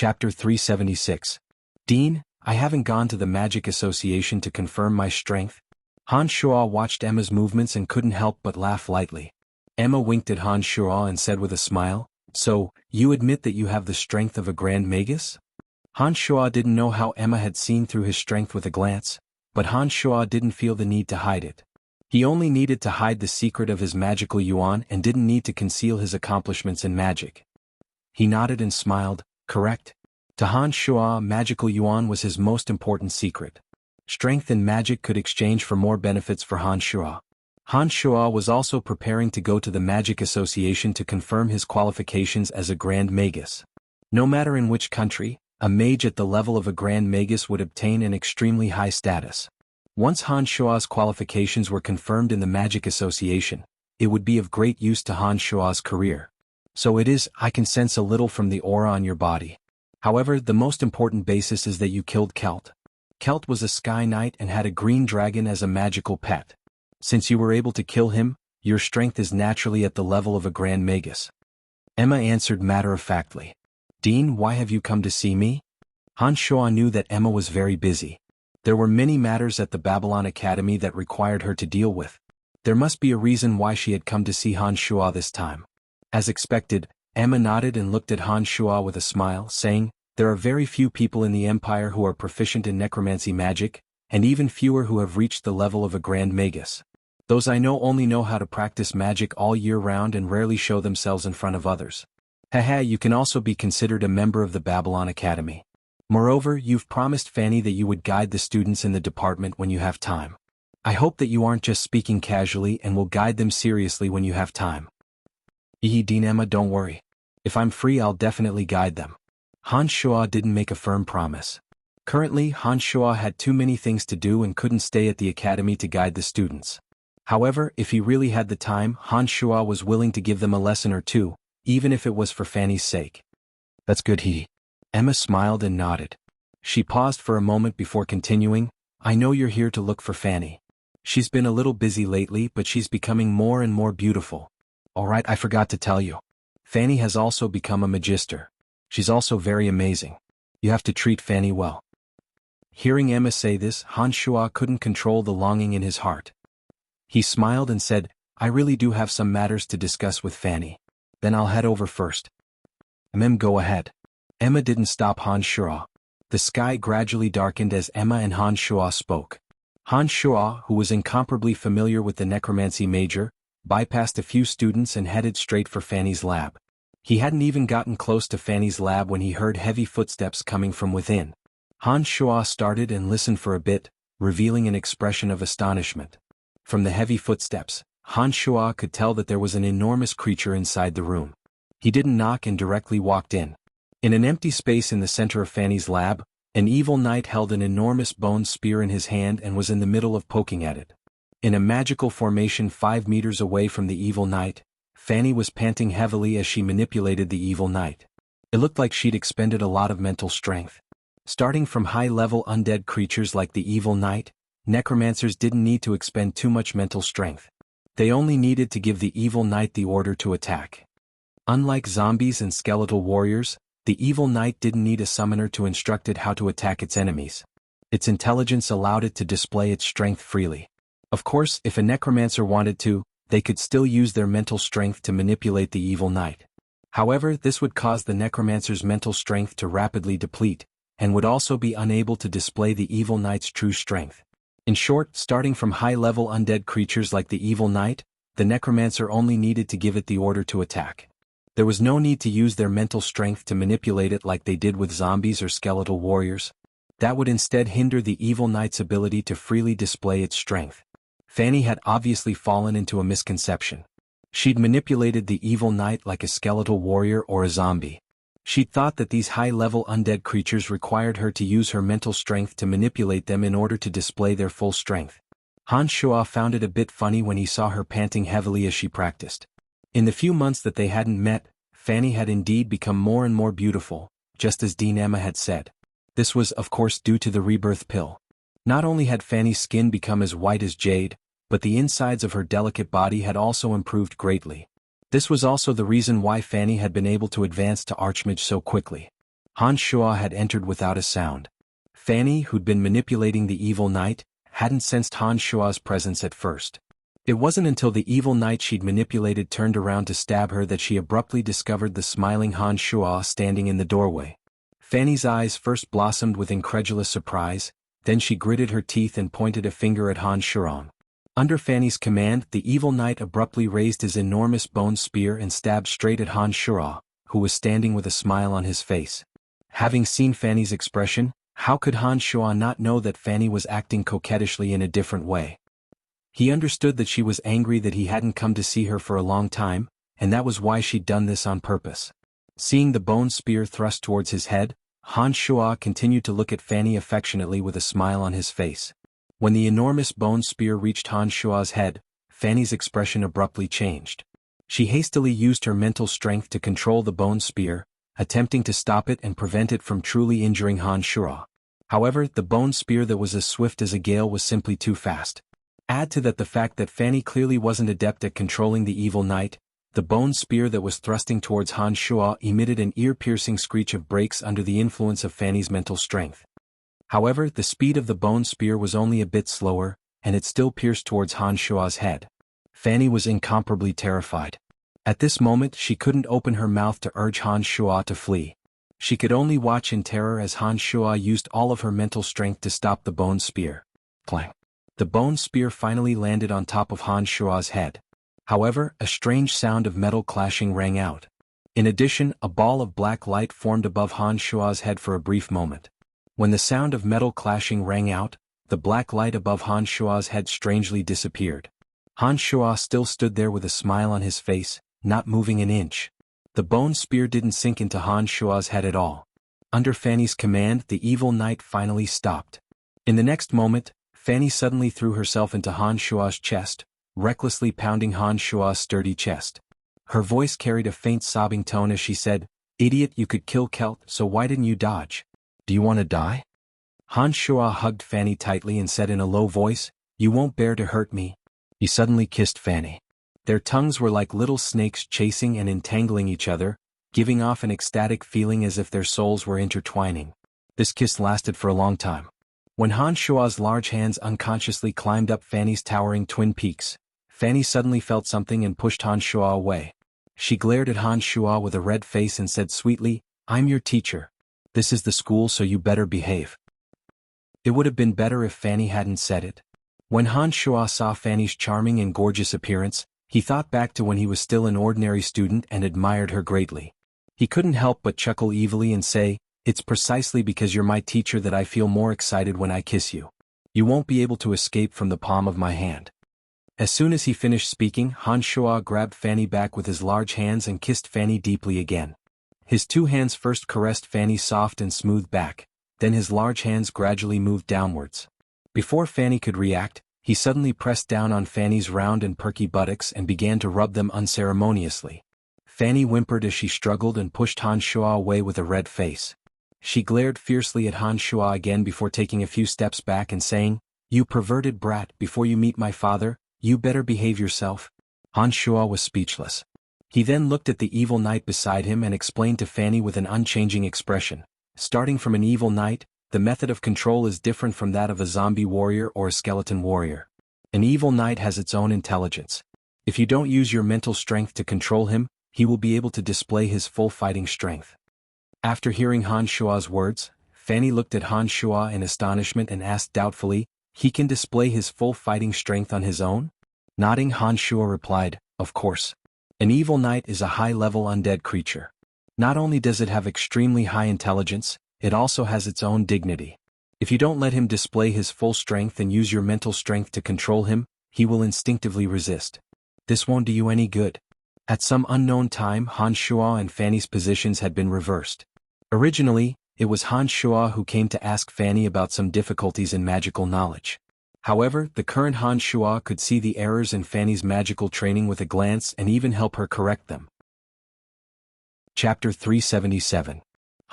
Chapter 376. Dean, I haven't gone to the Magic Association to confirm my strength. Han Shuo watched Emma's movements and couldn't help but laugh lightly. Emma winked at Han Shuo and said with a smile, "So, you admit that you have the strength of a Grand Magus?" Han Shuo didn't know how Emma had seen through his strength with a glance, but Han Shuo didn't feel the need to hide it. He only needed to hide the secret of his magical yuan and didn't need to conceal his accomplishments in magic. He nodded and smiled. Correct. To Han Shuo, magical yuan was his most important secret. Strength and magic could exchange for more benefits for Han Shuo. Han Shuo was also preparing to go to the Magic Association to confirm his qualifications as a Grand Magus. No matter in which country, a mage at the level of a Grand Magus would obtain an extremely high status. Once Han Shuo's qualifications were confirmed in the Magic Association, it would be of great use to Han Shuo's career. So it is, I can sense a little from the aura on your body. However, the most important basis is that you killed Kelt. Kelt was a Sky Knight and had a green dragon as a magical pet. Since you were able to kill him, your strength is naturally at the level of a Grand Magus. Emma answered matter-of-factly. Dean, why have you come to see me? Han Shuo knew that Emma was very busy. There were many matters at the Babylon Academy that required her to deal with. There must be a reason why she had come to see Han Shuo this time. As expected, Emma nodded and looked at Han Shuo with a smile, saying, "There are very few people in the Empire who are proficient in necromancy magic, and even fewer who have reached the level of a Grand Magus. Those I know only know how to practice magic all year round and rarely show themselves in front of others. Haha, you can also be considered a member of the Babylon Academy. Moreover, you've promised Fanny that you would guide the students in the department when you have time. I hope that you aren't just speaking casually and will guide them seriously when you have time." Dean, Emma, don't worry. If I'm free, I'll definitely guide them. Han Shuo didn't make a firm promise. Currently, Han Shuo had too many things to do and couldn't stay at the academy to guide the students. However, if he really had the time, Han Shuo was willing to give them a lesson or two, even if it was for Fanny's sake. That's good, Emma smiled and nodded. She paused for a moment before continuing, "I know you're here to look for Fanny. She's been a little busy lately, but she's becoming more and more beautiful. Alright, I forgot to tell you. Fanny has also become a magister. She's also very amazing. You have to treat Fanny well." Hearing Emma say this, Han Shuo couldn't control the longing in his heart. He smiled and said, "I really do have some matters to discuss with Fanny. Then I'll head over first." Go ahead. Emma didn't stop Han Shuo. The sky gradually darkened as Emma and Han Shuo spoke. Han Shuo, who was incomparably familiar with the necromancy major, bypassed a few students and headed straight for Fanny's lab. He hadn't even gotten close to Fanny's lab when he heard heavy footsteps coming from within. Han Shuo started and listened for a bit, revealing an expression of astonishment. From the heavy footsteps, Han Shuo could tell that there was an enormous creature inside the room. He didn't knock and directly walked in. In an empty space in the center of Fanny's lab, an evil knight held an enormous bone spear in his hand and was in the middle of poking at it. In a magical formation 5 meters away from the evil knight, Fanny was panting heavily as she manipulated the evil knight. It looked like she'd expended a lot of mental strength. Starting from high-level undead creatures like the evil knight, necromancers didn't need to expend too much mental strength. They only needed to give the evil knight the order to attack. Unlike zombies and skeletal warriors, the evil knight didn't need a summoner to instruct it how to attack its enemies. Its intelligence allowed it to display its strength freely. Of course, if a necromancer wanted to, they could still use their mental strength to manipulate the evil knight. However, this would cause the necromancer's mental strength to rapidly deplete, and would also be unable to display the evil knight's true strength. In short, starting from high-level undead creatures like the evil knight, the necromancer only needed to give it the order to attack. There was no need to use their mental strength to manipulate it like they did with zombies or skeletal warriors. That would instead hinder the evil knight's ability to freely display its strength. Fanny had obviously fallen into a misconception. She'd manipulated the evil knight like a skeletal warrior or a zombie. She'd thought that these high-level undead creatures required her to use her mental strength to manipulate them in order to display their full strength. Han Shuo found it a bit funny when he saw her panting heavily as she practiced. In the few months that they hadn't met, Fanny had indeed become more and more beautiful, just as Dean Emma had said. This was, of course, due to the rebirth pill. Not only had Fanny's skin become as white as jade, but the insides of her delicate body had also improved greatly. This was also the reason why Fanny had been able to advance to Archmage so quickly. Han Shuo had entered without a sound. Fanny, who'd been manipulating the evil knight, hadn't sensed Han Shuo's presence at first. It wasn't until the evil knight she'd manipulated turned around to stab her that she abruptly discovered the smiling Han Shuo standing in the doorway. Fanny's eyes first blossomed with incredulous surprise, then she gritted her teeth and pointed a finger at Han Shuo. Under Fanny's command, the evil knight abruptly raised his enormous bone spear and stabbed straight at Han Shuo, who was standing with a smile on his face. Having seen Fanny's expression, how could Han Shuo not know that Fanny was acting coquettishly in a different way? He understood that she was angry that he hadn't come to see her for a long time, and that was why she'd done this on purpose. Seeing the bone spear thrust towards his head, Han Shuo continued to look at Fanny affectionately with a smile on his face. When the enormous bone spear reached Han Shuo's head, Fanny's expression abruptly changed. She hastily used her mental strength to control the bone spear, attempting to stop it and prevent it from truly injuring Han Shuo. However, the bone spear that was as swift as a gale was simply too fast. Add to that the fact that Fanny clearly wasn't adept at controlling the evil knight. The bone spear that was thrusting towards Han Shuo emitted an ear-piercing screech of breaks under the influence of Fanny's mental strength. However, the speed of the bone spear was only a bit slower, and it still pierced towards Han Shuo's head. Fanny was incomparably terrified. At this moment she couldn't open her mouth to urge Han Shuo to flee. She could only watch in terror as Han Shuo used all of her mental strength to stop the bone spear. Clang! The bone spear finally landed on top of Han Shuo's head. However, a strange sound of metal clashing rang out. In addition, a ball of black light formed above Han Shuo's head for a brief moment. When the sound of metal clashing rang out, the black light above Han Shuo's head strangely disappeared. Han Shuo still stood there with a smile on his face, not moving an inch. The bone spear didn't sink into Han Shuo's head at all. Under Fanny's command, the evil knight finally stopped. In the next moment, Fanny suddenly threw herself into Han Shuo's chest, recklessly pounding Han Shuo's sturdy chest. Her voice carried a faint sobbing tone as she said, "Idiot, you could kill Kelt, so why didn't you dodge? Do you want to die?" Han Shuo hugged Fanny tightly and said in a low voice, "You won't bear to hurt me." He suddenly kissed Fanny. Their tongues were like little snakes chasing and entangling each other, giving off an ecstatic feeling as if their souls were intertwining. This kiss lasted for a long time. When Han Shuo's large hands unconsciously climbed up Fanny's towering twin peaks, Fanny suddenly felt something and pushed Han Shuo away. She glared at Han Shuo with a red face and said sweetly, "I'm your teacher. This is the school, so you better behave." It would have been better if Fanny hadn't said it. When Han Shuo saw Fanny's charming and gorgeous appearance, he thought back to when he was still an ordinary student and admired her greatly. He couldn't help but chuckle evilly and say, "It's precisely because you're my teacher that I feel more excited when I kiss you. You won't be able to escape from the palm of my hand." As soon as he finished speaking, Han Shuo grabbed Fanny back with his large hands and kissed Fanny deeply again. His two hands first caressed Fanny's soft and smooth back, then his large hands gradually moved downwards. Before Fanny could react, he suddenly pressed down on Fanny's round and perky buttocks and began to rub them unceremoniously. Fanny whimpered as she struggled and pushed Han Shuo away with a red face. She glared fiercely at Han Shuo again before taking a few steps back and saying, "You perverted brat, before you meet my father, you better behave yourself." Han Shuo was speechless. He then looked at the evil knight beside him and explained to Fanny with an unchanging expression, "Starting from an evil knight, the method of control is different from that of a zombie warrior or a skeleton warrior. An evil knight has its own intelligence. If you don't use your mental strength to control him, he will be able to display his full fighting strength." After hearing Han Shuo's words, Fanny looked at Han Shuo in astonishment and asked doubtfully, "He can display his full fighting strength on his own?" Nodding, Han Shuo replied, "Of course. An evil knight is a high-level undead creature. Not only does it have extremely high intelligence, it also has its own dignity. If you don't let him display his full strength and use your mental strength to control him, he will instinctively resist. This won't do you any good." At some unknown time, Han Shuo and Fanny's positions had been reversed. Originally, it was Han Shuo who came to ask Fanny about some difficulties in magical knowledge. However, the current Han Shuo could see the errors in Fanny's magical training with a glance and even help her correct them. Chapter 377.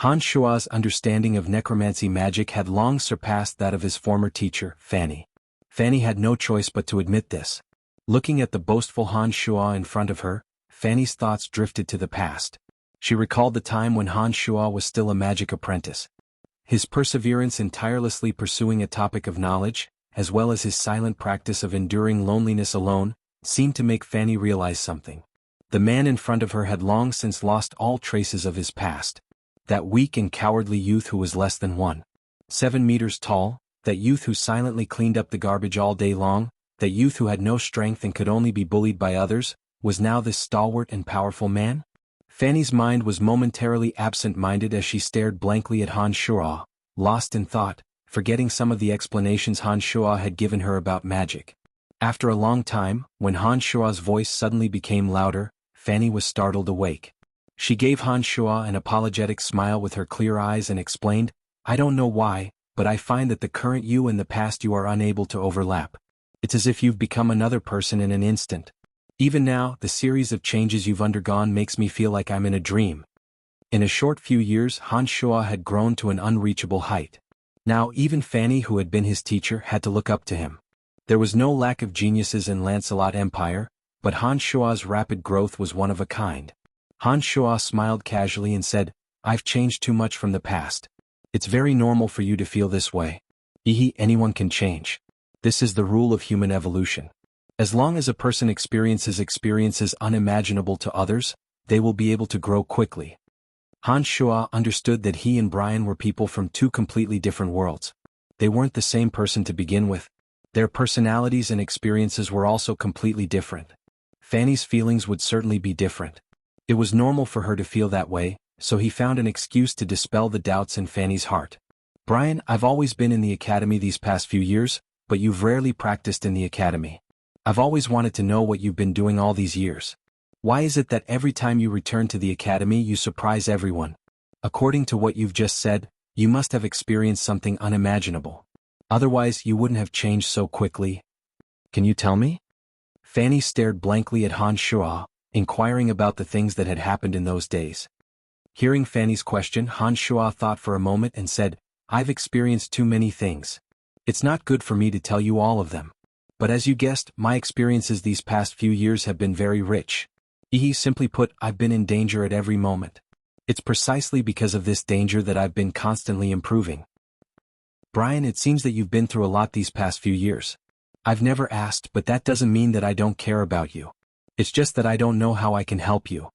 Han Shuo's understanding of necromancy magic had long surpassed that of his former teacher, Fanny. Fanny had no choice but to admit this. Looking at the boastful Han Shuo in front of her, Fanny's thoughts drifted to the past. She recalled the time when Han Shuo was still a magic apprentice. His perseverance in tirelessly pursuing a topic of knowledge, as well as his silent practice of enduring loneliness alone, seemed to make Fanny realize something. The man in front of her had long since lost all traces of his past. That weak and cowardly youth who was less than 1.7 meters tall, that youth who silently cleaned up the garbage all day long, that youth who had no strength and could only be bullied by others, was now this stalwart and powerful man? Fanny's mind was momentarily absent-minded as she stared blankly at Han Shuo, lost in thought, forgetting some of the explanations Han Shuo had given her about magic. After a long time, when Han Shuo's voice suddenly became louder, Fanny was startled awake. She gave Han Shuo an apologetic smile with her clear eyes and explained, "I don't know why, but I find that the current you and the past you are unable to overlap. It's as if you've become another person in an instant. Even now, the series of changes you've undergone makes me feel like I'm in a dream." In a short few years, Han Shuo had grown to an unreachable height. Now even Fanny, who had been his teacher, had to look up to him. There was no lack of geniuses in Lancelot Empire, but Han Shuo's rapid growth was one of a kind. Han Shuo smiled casually and said, "I've changed too much from the past. It's very normal for you to feel this way. Anyone can change. This is the rule of human evolution. As long as a person experiences experiences unimaginable to others, they will be able to grow quickly." Han Shuo understood that he and Brian were people from two completely different worlds. They weren't the same person to begin with. Their personalities and experiences were also completely different. Fanny's feelings would certainly be different. It was normal for her to feel that way, so he found an excuse to dispel the doubts in Fanny's heart. "Brian, I've always been in the academy these past few years, but you've rarely practiced in the academy. I've always wanted to know what you've been doing all these years. Why is it that every time you return to the academy you surprise everyone? According to what you've just said, you must have experienced something unimaginable. Otherwise you wouldn't have changed so quickly. Can you tell me?" Fanny stared blankly at Han Shuo, inquiring about the things that had happened in those days. Hearing Fanny's question, Han Shuo thought for a moment and said, "I've experienced too many things. It's not good for me to tell you all of them. But as you guessed, my experiences these past few years have been very rich. Simply put, I've been in danger at every moment. It's precisely because of this danger that I've been constantly improving." "Brian, it seems that you've been through a lot these past few years. I've never asked, but that doesn't mean that I don't care about you. It's just that I don't know how I can help you."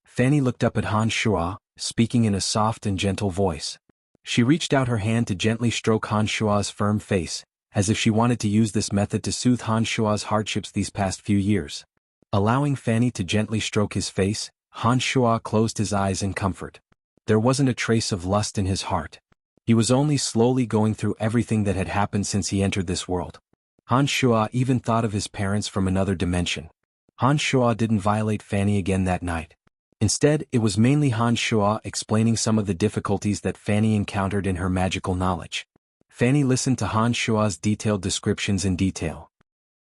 Fanny looked up at Han Shuo, speaking in a soft and gentle voice. She reached out her hand to gently stroke Han Shuo's firm face, as if she wanted to use this method to soothe Han Shuo's hardships these past few years. Allowing Fanny to gently stroke his face, Han Shuo closed his eyes in comfort. There wasn't a trace of lust in his heart. He was only slowly going through everything that had happened since he entered this world. Han Shuo even thought of his parents from another dimension. Han Shuo didn't violate Fanny again that night. Instead, it was mainly Han Shuo explaining some of the difficulties that Fanny encountered in her magical knowledge. Fanny listened to Han Shuo's detailed descriptions in detail.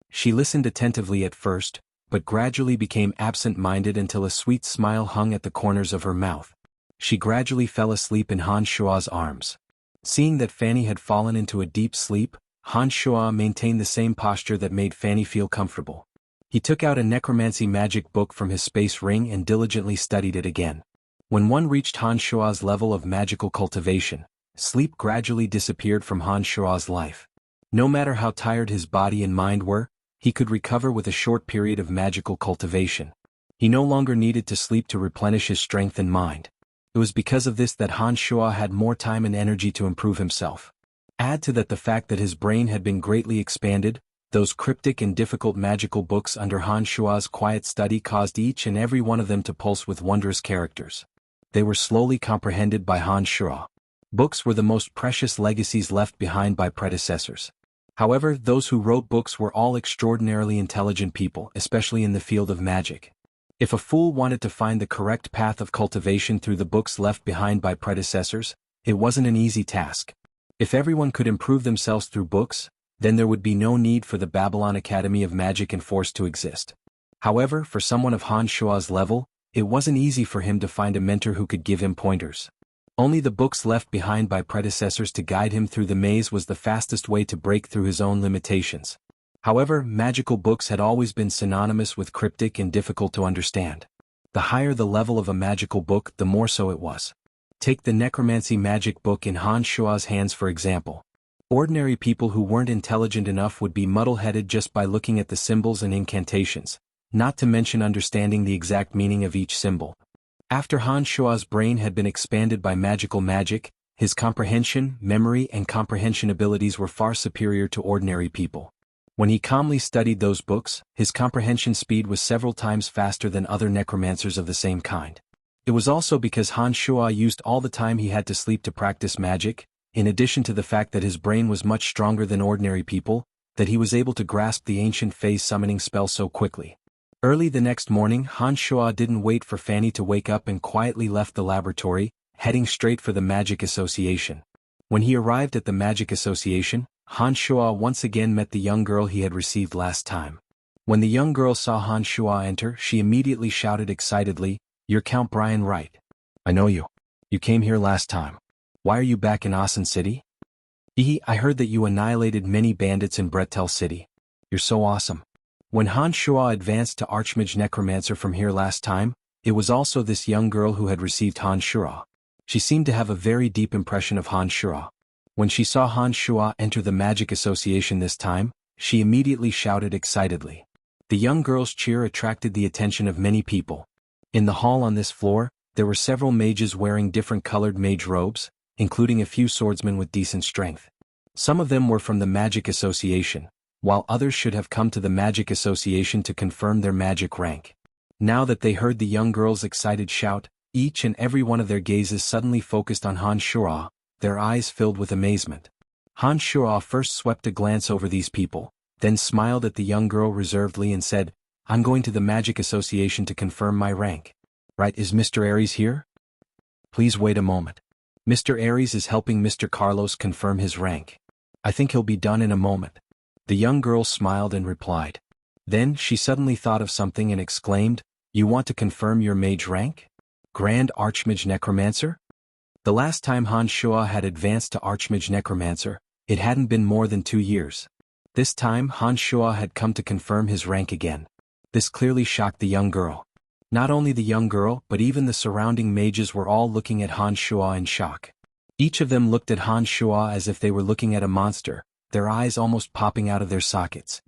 She listened attentively at first, but gradually became absent-minded until a sweet smile hung at the corners of her mouth. She gradually fell asleep in Han Shuo's arms. Seeing that Fanny had fallen into a deep sleep, Han Shuo maintained the same posture that made Fanny feel comfortable. He took out a necromancy magic book from his space ring and diligently studied it again. When one reached Han Shuo's level of magical cultivation, sleep gradually disappeared from Han Shuo's life. No matter how tired his body and mind were, he could recover with a short period of magical cultivation. He no longer needed to sleep to replenish his strength and mind. It was because of this that Han Shuo had more time and energy to improve himself. Add to that the fact that his brain had been greatly expanded. Those cryptic and difficult magical books under Han Shuo's quiet study caused each and every one of them to pulse with wondrous characters. They were slowly comprehended by Han Shuo. Books were the most precious legacies left behind by predecessors. However, those who wrote books were all extraordinarily intelligent people, especially in the field of magic. If a fool wanted to find the correct path of cultivation through the books left behind by predecessors, it wasn't an easy task. If everyone could improve themselves through books, then there would be no need for the Babylon Academy of Magic and Force to exist. However, for someone of Han Shuo's level, it wasn't easy for him to find a mentor who could give him pointers. Only the books left behind by predecessors to guide him through the maze was the fastest way to break through his own limitations. However, magical books had always been synonymous with cryptic and difficult to understand. The higher the level of a magical book, the more so it was. Take the necromancy magic book in Han Shua's hands for example. Ordinary people who weren't intelligent enough would be muddle-headed just by looking at the symbols and incantations, not to mention understanding the exact meaning of each symbol. After Han Shua's brain had been expanded by magical magic, his comprehension, memory and comprehension abilities were far superior to ordinary people. When he calmly studied those books, his comprehension speed was several times faster than other necromancers of the same kind. It was also because Han Shua used all the time he had to sleep to practice magic, in addition to the fact that his brain was much stronger than ordinary people, that he was able to grasp the ancient phase summoning spell so quickly. Early the next morning, Han Shua didn't wait for Fanny to wake up and quietly left the laboratory, heading straight for the Magic Association. When he arrived at the Magic Association, Han Shua once again met the young girl he had received last time. When the young girl saw Han Shua enter, she immediately shouted excitedly, "You're Count Brian Wright. I know you. You came here last time. Why are you back in Asen City?" I heard that you annihilated many bandits in Bretel City. You're so awesome." When Han Shua advanced to Archmage Necromancer from here last time, it was also this young girl who had received Han Shua. She seemed to have a very deep impression of Han Shua. When she saw Han Shua enter the Magic Association this time, she immediately shouted excitedly. The young girl's cheer attracted the attention of many people. In the hall on this floor, there were several mages wearing different colored mage robes, including a few swordsmen with decent strength. Some of them were from the Magic Association, while others should have come to the Magic Association to confirm their magic rank. Now that they heard the young girl's excited shout, each and every one of their gazes suddenly focused on Han Shua, their eyes filled with amazement. Han Shua first swept a glance over these people, then smiled at the young girl reservedly and said, "I'm going to the Magic Association to confirm my rank. Right, is Mr. Aries here? Please wait a moment. Mr. Aries is helping Mr. Carlos confirm his rank. I think he'll be done in a moment." The young girl smiled and replied. Then she suddenly thought of something and exclaimed, "You want to confirm your mage rank? Grand Archmage Necromancer?" The last time Han Shua had advanced to Archmage Necromancer, it hadn't been more than 2 years. This time Han Shua had come to confirm his rank again. This clearly shocked the young girl. Not only the young girl but even the surrounding mages were all looking at Han Shua in shock. Each of them looked at Han Shua as if they were looking at a monster, their eyes almost popping out of their sockets.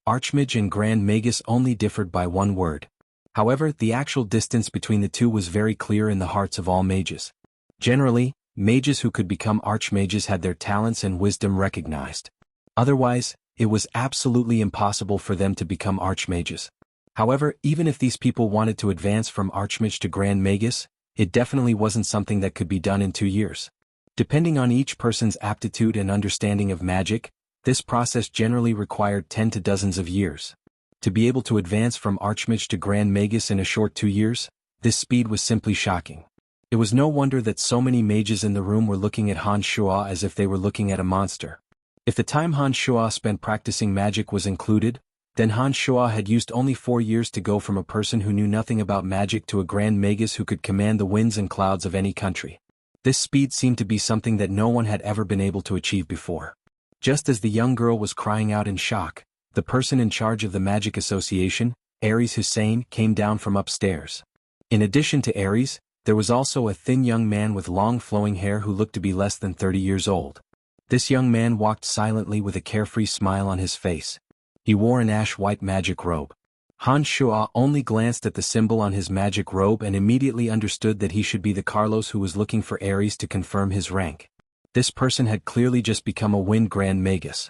Archmage and Grand Magus only differed by one word. However, the actual distance between the two was very clear in the hearts of all mages. Generally, mages who could become archmages had their talents and wisdom recognized. Otherwise, it was absolutely impossible for them to become archmages. However, even if these people wanted to advance from Archmage to Grand Magus, it definitely wasn't something that could be done in 2 years. Depending on each person's aptitude and understanding of magic, this process generally required 10 to dozens of years. To be able to advance from Archmage to Grand Magus in a short 2 years, this speed was simply shocking. It was no wonder that so many mages in the room were looking at Han Shua as if they were looking at a monster. If the time Han Shua spent practicing magic was included, then Han Shua had used only 4 years to go from a person who knew nothing about magic to a Grand Magus who could command the winds and clouds of any country. This speed seemed to be something that no one had ever been able to achieve before. Just as the young girl was crying out in shock, the person in charge of the Magic Association, Aries Hussein, came down from upstairs. In addition to Aries, there was also a thin young man with long flowing hair who looked to be less than 30 years old. This young man walked silently with a carefree smile on his face. He wore an ash-white magic robe. Han Shua only glanced at the symbol on his magic robe and immediately understood that he should be the Carlos who was looking for Aries to confirm his rank. This person had clearly just become a Wind Grand Magus.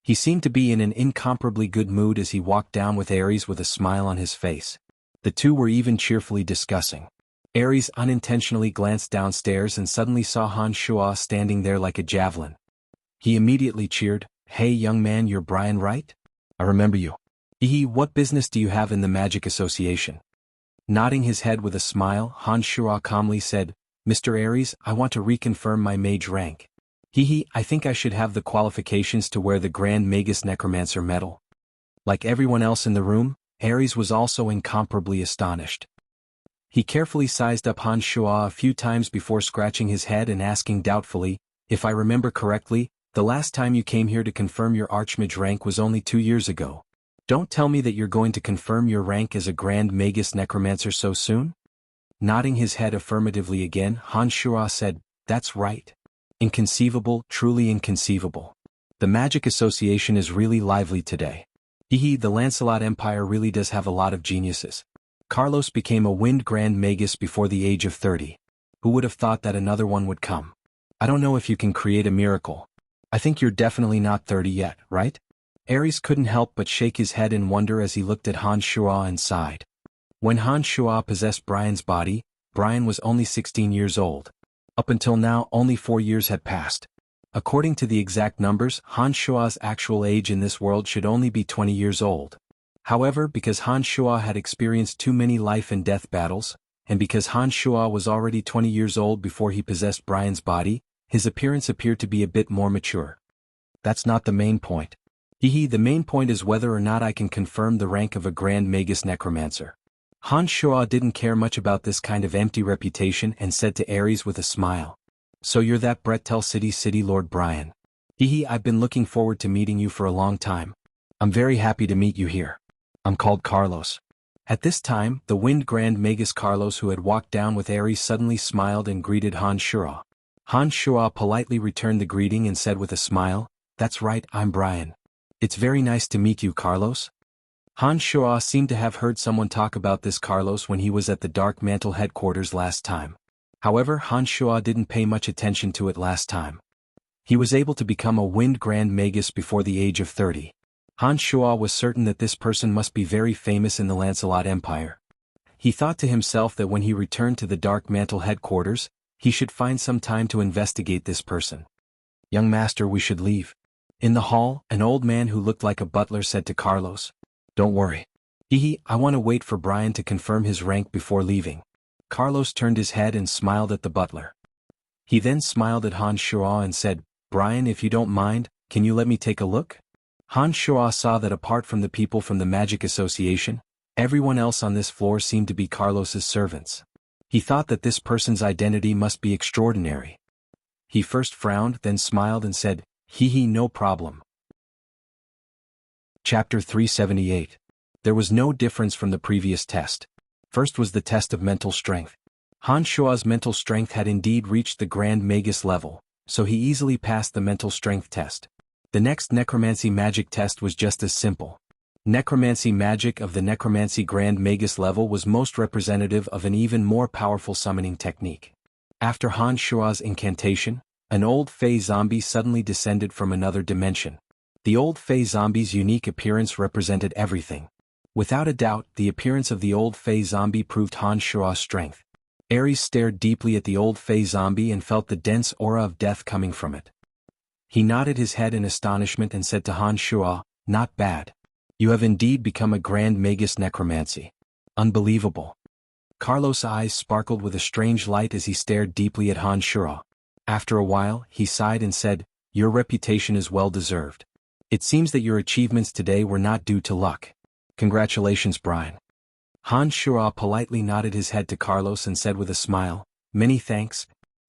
He seemed to be in an incomparably good mood as he walked down with Aries with a smile on his face. The two were even cheerfully discussing. Aries unintentionally glanced downstairs and suddenly saw Han Shua standing there like a javelin. He immediately cheered, "Hey young man, you're Brian Wright? I remember you. What business do you have in the Magic Association?" Nodding his head with a smile, Han Shua calmly said, "Mr. Aries, I want to reconfirm my mage rank. I think I should have the qualifications to wear the Grand Magus Necromancer medal." Like everyone else in the room, Aries was also incomparably astonished. He carefully sized up Han Shua a few times before scratching his head and asking doubtfully, "If I remember correctly, the last time you came here to confirm your Archmage rank was only 2 years ago. Don't tell me that you're going to confirm your rank as a Grand Magus Necromancer so soon? Nodding his head affirmatively again, Han Shuo said, that's right. Inconceivable, truly inconceivable. The Magic Association is really lively today. Hehe, the Lancelot Empire really does have a lot of geniuses. Carlos became a Wind Grand Magus before the age of 30. Who would have thought that another one would come? I don't know if you can create a miracle. I think you're definitely not 30 yet, right? Ares couldn't help but shake his head in wonder as he looked at Han Shuo and sighed. When Han Shuo possessed Brian's body, Brian was only 16 years old. Up until now, only 4 years had passed. According to the exact numbers, Han Shuo's actual age in this world should only be 20 years old. However, because Han Shuo had experienced too many life and death battles, and because Han Shuo was already 20 years old before he possessed Brian's body, his appearance appeared to be a bit more mature. That's not the main point. The main point is whether or not I can confirm the rank of a Grand Magus Necromancer. Han Shuo didn't care much about this kind of empty reputation and said to Ares with a smile. So you're that Bretel City Lord Brian. I've been looking forward to meeting you for a long time. I'm very happy to meet you here. I'm called Carlos. At this time, the Wind Grand Magus Carlos who had walked down with Ares suddenly smiled and greeted Han Shuo. Han Shuo politely returned the greeting and said with a smile, that's right, I'm Brian. It's very nice to meet you, Carlos. Han Shuo seemed to have heard someone talk about this Carlos when he was at the Dark Mantle headquarters last time. However, Han Shuo didn't pay much attention to it last time. He was able to become a Wind Grand Magus before the age of 30. Han Shuo was certain that this person must be very famous in the Lancelot Empire. He thought to himself that when he returned to the Dark Mantle headquarters, he should find some time to investigate this person. Young master, we should leave. In the hall, an old man who looked like a butler said to Carlos, don't worry. I want to wait for Brian to confirm his rank before leaving. Carlos turned his head and smiled at the butler. He then smiled at Han Shuo and said, Brian, if you don't mind, can you let me take a look? Han Shuo saw that apart from the people from the Magic Association, everyone else on this floor seemed to be Carlos's servants. He thought that this person's identity must be extraordinary. He first frowned, then smiled and said, no problem. Chapter 378. There was no difference from the previous test. First was the test of mental strength. Han Shuo's mental strength had indeed reached the Grand Magus level, so he easily passed the mental strength test. The next necromancy magic test was just as simple. Necromancy magic of the necromancy Grand Magus level was most representative of an even more powerful summoning technique. After Han Shuo's incantation, an old Fey zombie suddenly descended from another dimension. The old Fey zombie's unique appearance represented everything. Without a doubt, the appearance of the old Fey zombie proved Han Shuo's strength. Ares stared deeply at the old Fey zombie and felt the dense aura of death coming from it. He nodded his head in astonishment and said to Han Shuo, not bad. You have indeed become a Grand Magus Necromancy. Unbelievable. Carlos' eyes sparkled with a strange light as he stared deeply at Han Shuo. After a while, he sighed and said, your reputation is well deserved. It seems that your achievements today were not due to luck. Congratulations, Brian. Han Shuo politely nodded his head to Carlos and said with a smile, many thanks.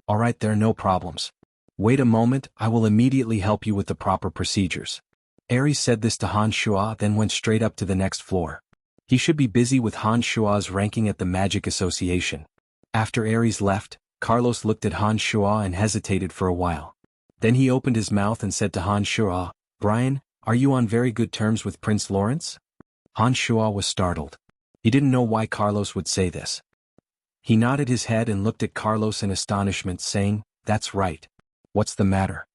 All right, there are no problems. Wait a moment, I will immediately help you with the proper procedures. Ares said this to Han Shuo, then went straight up to the next floor. He should be busy with Han Shuo's ranking at the Magic Association. After Ares left, Carlos looked at Han Shuo and hesitated for a while. Then he opened his mouth and said to Han Shuo, Brian, are you on very good terms with Prince Lawrence? Han Shuo was startled. He didn't know why Carlos would say this. He nodded his head and looked at Carlos in astonishment, saying, that's right. What's the matter?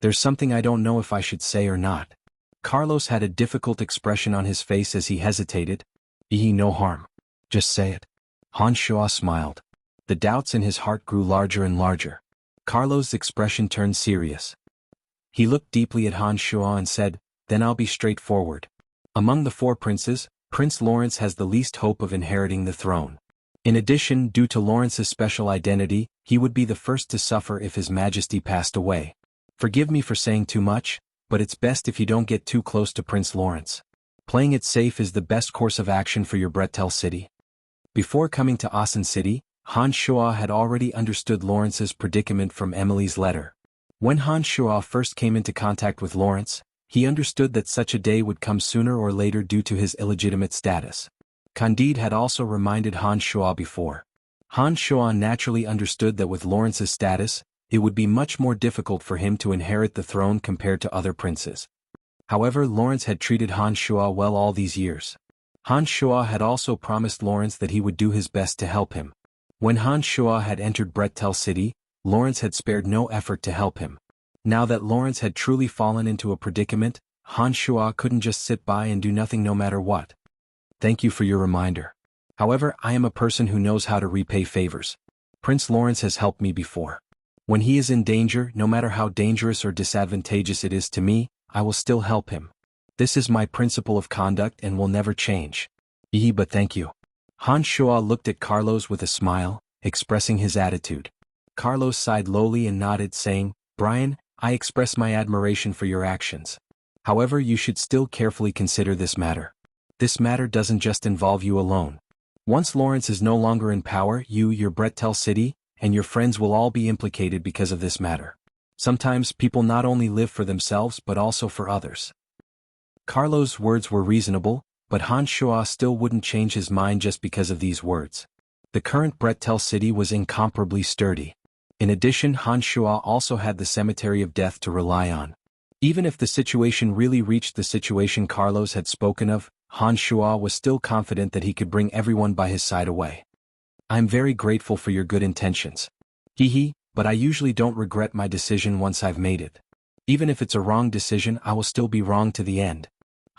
There's something I don't know if I should say or not. Carlos had a difficult expression on his face as he hesitated. No harm. Just say it. Han Shuo smiled. The doubts in his heart grew larger and larger. Carlos' expression turned serious. He looked deeply at Han Shuo and said, then I'll be straightforward. Among the 4 princes, Prince Lawrence has the least hope of inheriting the throne. In addition, due to Lawrence's special identity, he would be the first to suffer if His Majesty passed away. Forgive me for saying too much, but it's best if you don't get too close to Prince Lawrence. Playing it safe is the best course of action for your Bretel City. Before coming to Asen City, Han Shuo had already understood Lawrence's predicament from Emily's letter. When Han Shuo first came into contact with Lawrence, He understood that such a day would come sooner or later due to his illegitimate status. Candide had also reminded Han Shuo before. Han Shuo naturally understood that with Lawrence's status, it would be much more difficult for him to inherit the throne compared to other princes. However, Lawrence had treated Han Shuo well all these years. Han Shuo had also promised Lawrence that he would do his best to help him. When Han Shuo had entered Bretel City, Lawrence had spared no effort to help him. Now that Lawrence had truly fallen into a predicament, Han Shuo couldn't just sit by and do nothing no matter what. Thank you for your reminder. However, I am a person who knows how to repay favors. Prince Lawrence has helped me before. When he is in danger, no matter how dangerous or disadvantageous it is to me, I will still help him. This is my principle of conduct and will never change. But thank you. Han Shuo looked at Carlos with a smile, expressing his attitude. Carlos sighed lowly and nodded, saying, Brian, I express my admiration for your actions. However, you should still carefully consider this matter. This matter doesn't just involve you alone. Once Lawrence is no longer in power, you, your Bretel City, and your friends will all be implicated because of this matter. Sometimes people not only live for themselves but also for others. Carlos' words were reasonable, but Han Shuo still wouldn't change his mind just because of these words. The current Bretel City was incomparably sturdy. In addition, Han Shuo also had the cemetery of death to rely on. Even if the situation really reached the situation Carlos had spoken of, Han Shuo was still confident that he could bring everyone by his side away. I'm very grateful for your good intentions. But I usually don't regret my decision once I've made it. Even if it's a wrong decision, I will still be wrong to the end.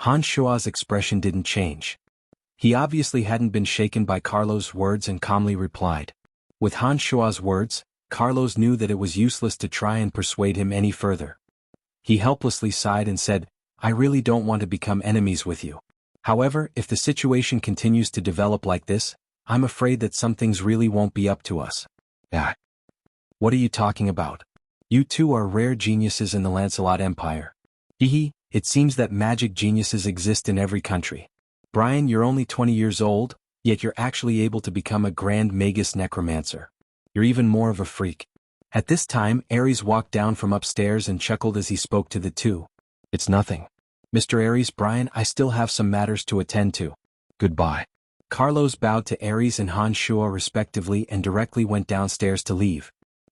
Han Shuo's expression didn't change. He obviously hadn't been shaken by Carlos' words and calmly replied. With Han Shuo's words, Carlos knew that it was useless to try and persuade him any further. He helplessly sighed and said, I really don't want to become enemies with you. However, if the situation continues to develop like this, I'm afraid that some things really won't be up to us. What are you talking about? You two are rare geniuses in the Lancelot Empire. It seems that magic geniuses exist in every country. Brian, you're only 20 years old, yet you're actually able to become a grand magus necromancer. You're even more of a freak. At this time, Ares walked down from upstairs and chuckled as he spoke to the two. It's nothing. Mr. Ares, Brian, I still have some matters to attend to. Goodbye. Carlos bowed to Ares and Han Shuo respectively and directly went downstairs to leave.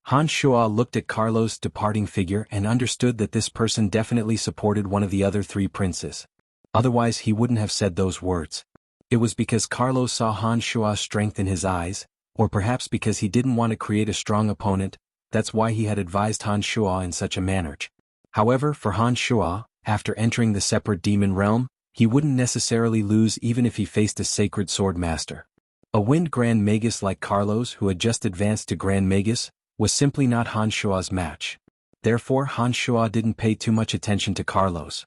Han Shuo looked at Carlos' departing figure and understood that this person definitely supported one of the other three princes. Otherwise he wouldn't have said those words. It was because Carlos saw Han Shuo's strength in his eyes, or perhaps because he didn't want to create a strong opponent, that's why he had advised Han Shuo in such a manner. However, for Han Shuo, after entering the separate demon realm, he wouldn't necessarily lose even if he faced a sacred sword master. A wind Grand Magus like Carlos, who had just advanced to Grand Magus, was simply not Han Shuo's match. Therefore Han Shuo didn't pay too much attention to Carlos.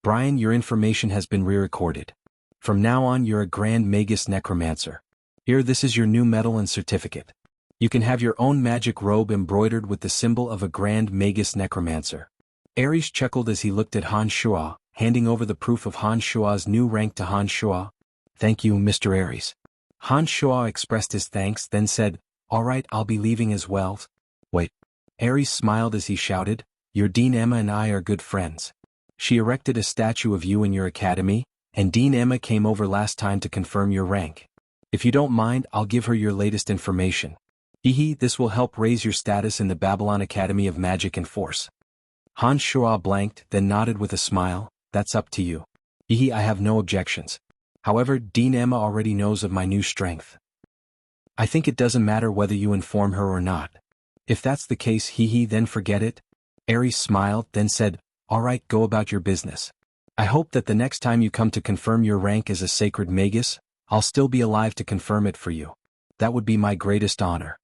Brian, your information has been re-recorded. From now on you're a Grand Magus Necromancer. Here, this is your new medal and certificate. You can have your own magic robe embroidered with the symbol of a Grand Magus Necromancer. Ares chuckled as he looked at Han Shuo, handing over the proof of Han Shuo's new rank to Han Shuo. Thank you, Mr. Ares. Han Shuo expressed his thanks, then said, Alright, I'll be leaving as well. Wait. Ares smiled as he shouted, Your Dean Emma and I are good friends. She erected a statue of you in your academy, and Dean Emma came over last time to confirm your rank. If you don't mind, I'll give her your latest information. This will help raise your status in the Babylon Academy of Magic and Force. Han Shuo blanked, then nodded with a smile, That's up to you. I have no objections. However, Dean Emma already knows of my new strength. I think it doesn't matter whether you inform her or not. If that's the case, then forget it. Ares smiled, then said, Alright, go about your business. I hope that the next time you come to confirm your rank as a sacred magus, I'll still be alive to confirm it for you. That would be my greatest honor.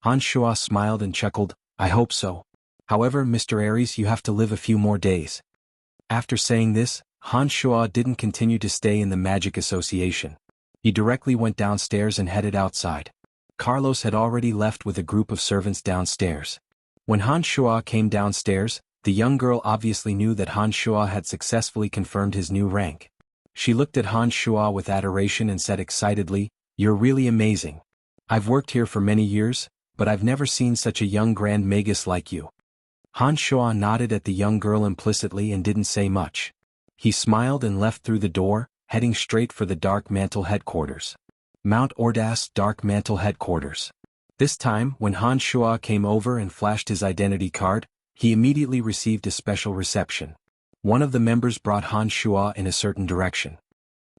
Han Shuo smiled and chuckled, I hope so. However, Mr. Ares, you have to live a few more days. After saying this, Han Shuo didn't continue to stay in the Magic Association. He directly went downstairs and headed outside. Carlos had already left with a group of servants downstairs. When Han Shuo came downstairs, the young girl obviously knew that Han Shuo had successfully confirmed his new rank. She looked at Han Shuo with adoration and said excitedly, You're really amazing. I've worked here for many years, but I've never seen such a young Grand Magus like you. Han Shuo nodded at the young girl implicitly and didn't say much. He smiled and left through the door, heading straight for the Dark Mantle headquarters. Mount Ordas Dark Mantle headquarters. This time, when Han Shuo came over and flashed his identity card, he immediately received a special reception. One of the members brought Han Shuo in a certain direction.